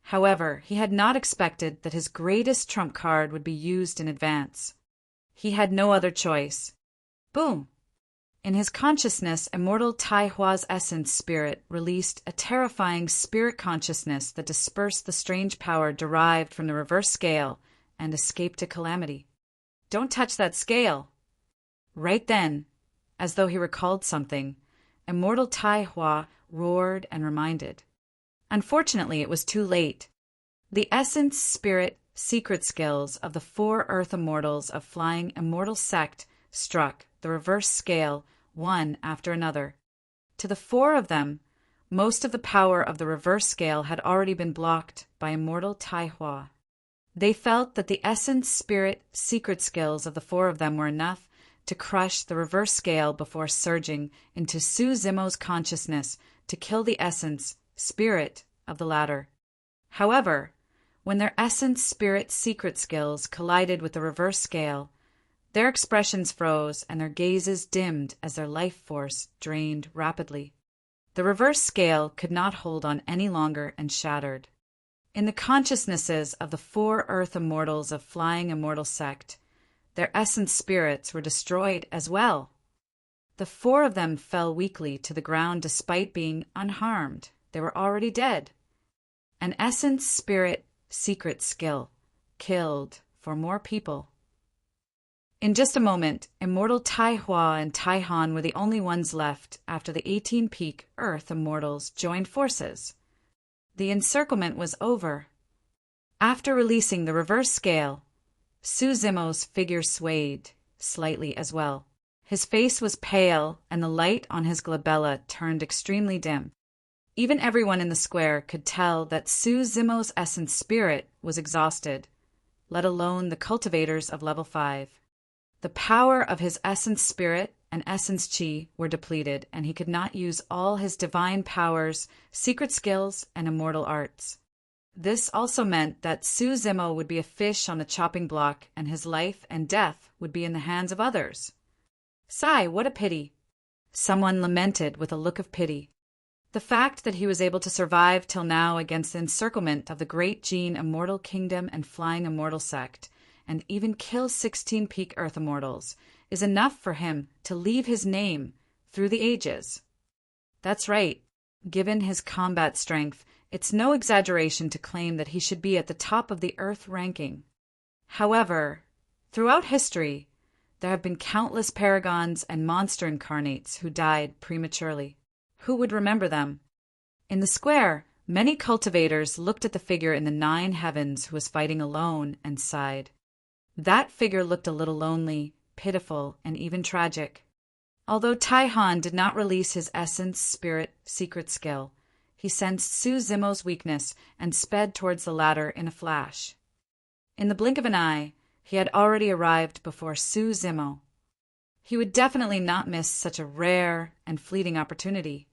However, he had not expected that his greatest trump card would be used in advance. He had no other choice. Boom! In his consciousness, immortal Tai Hua's essence spirit released a terrifying spirit consciousness that dispersed the strange power derived from the reverse scale and escaped to calamity. Don't touch that scale! Right then, as though he recalled something, immortal Tai Hua roared and reminded. Unfortunately, it was too late. The essence, spirit, secret skills of the 4 Earth Immortals of Flying Immortal Sect struck the reverse scale one after another. To the 4 of them, most of the power of the reverse scale had already been blocked by immortal Tai Hua. They felt that the essence, spirit, secret skills of the 4 of them were enough to crush the reverse scale before surging into Su Zimo's consciousness to kill the essence, spirit of the latter. However, when their essence, spirit, secret skills collided with the reverse scale, their expressions froze and their gazes dimmed as their life force drained rapidly. The reverse scale could not hold on any longer and shattered. In the consciousnesses of the 4 Earth Immortals of Flying Immortal Sect, their essence spirits were destroyed as well. The 4 of them fell weakly to the ground despite being unharmed. They were already dead. An essence, spirit, secret skill killed 4 more people. In just a moment, immortal Tai Hua and Tai Han were the only ones left after the 18-peak Earth Immortals joined forces. The encirclement was over. After releasing the reverse scale, Su Zimo's figure swayed slightly as well. His face was pale and the light on his glabella turned extremely dim. Even everyone in the square could tell that Su Zimo's essence spirit was exhausted, let alone the cultivators of level 5. The power of his essence spirit and essence chi were depleted, and he could not use all his divine powers, secret skills, and immortal arts. This also meant that Su Zimo would be a fish on the chopping block, and his life and death would be in the hands of others. Sigh, what a pity! Someone lamented with a look of pity. The fact that he was able to survive till now against the encirclement of the Great Gene Immortal Kingdom and Flying Immortal Sect, and even kill 16 peak Earth Immortals, is enough for him to leave his name through the ages. That's right. Given his combat strength, it's no exaggeration to claim that he should be at the top of the Earth ranking. However, throughout history, there have been countless paragons and monster incarnates who died prematurely. Who would remember them? In the square, many cultivators looked at the figure in the 9 heavens who was fighting alone and sighed. That figure looked a little lonely, pitiful, and even tragic. Although Tai Han did not release his essence, spirit, secret skill, he sensed Su Zimo's weakness and sped towards the latter in a flash. In the blink of an eye, he had already arrived before Su Zimo. He would definitely not miss such a rare and fleeting opportunity.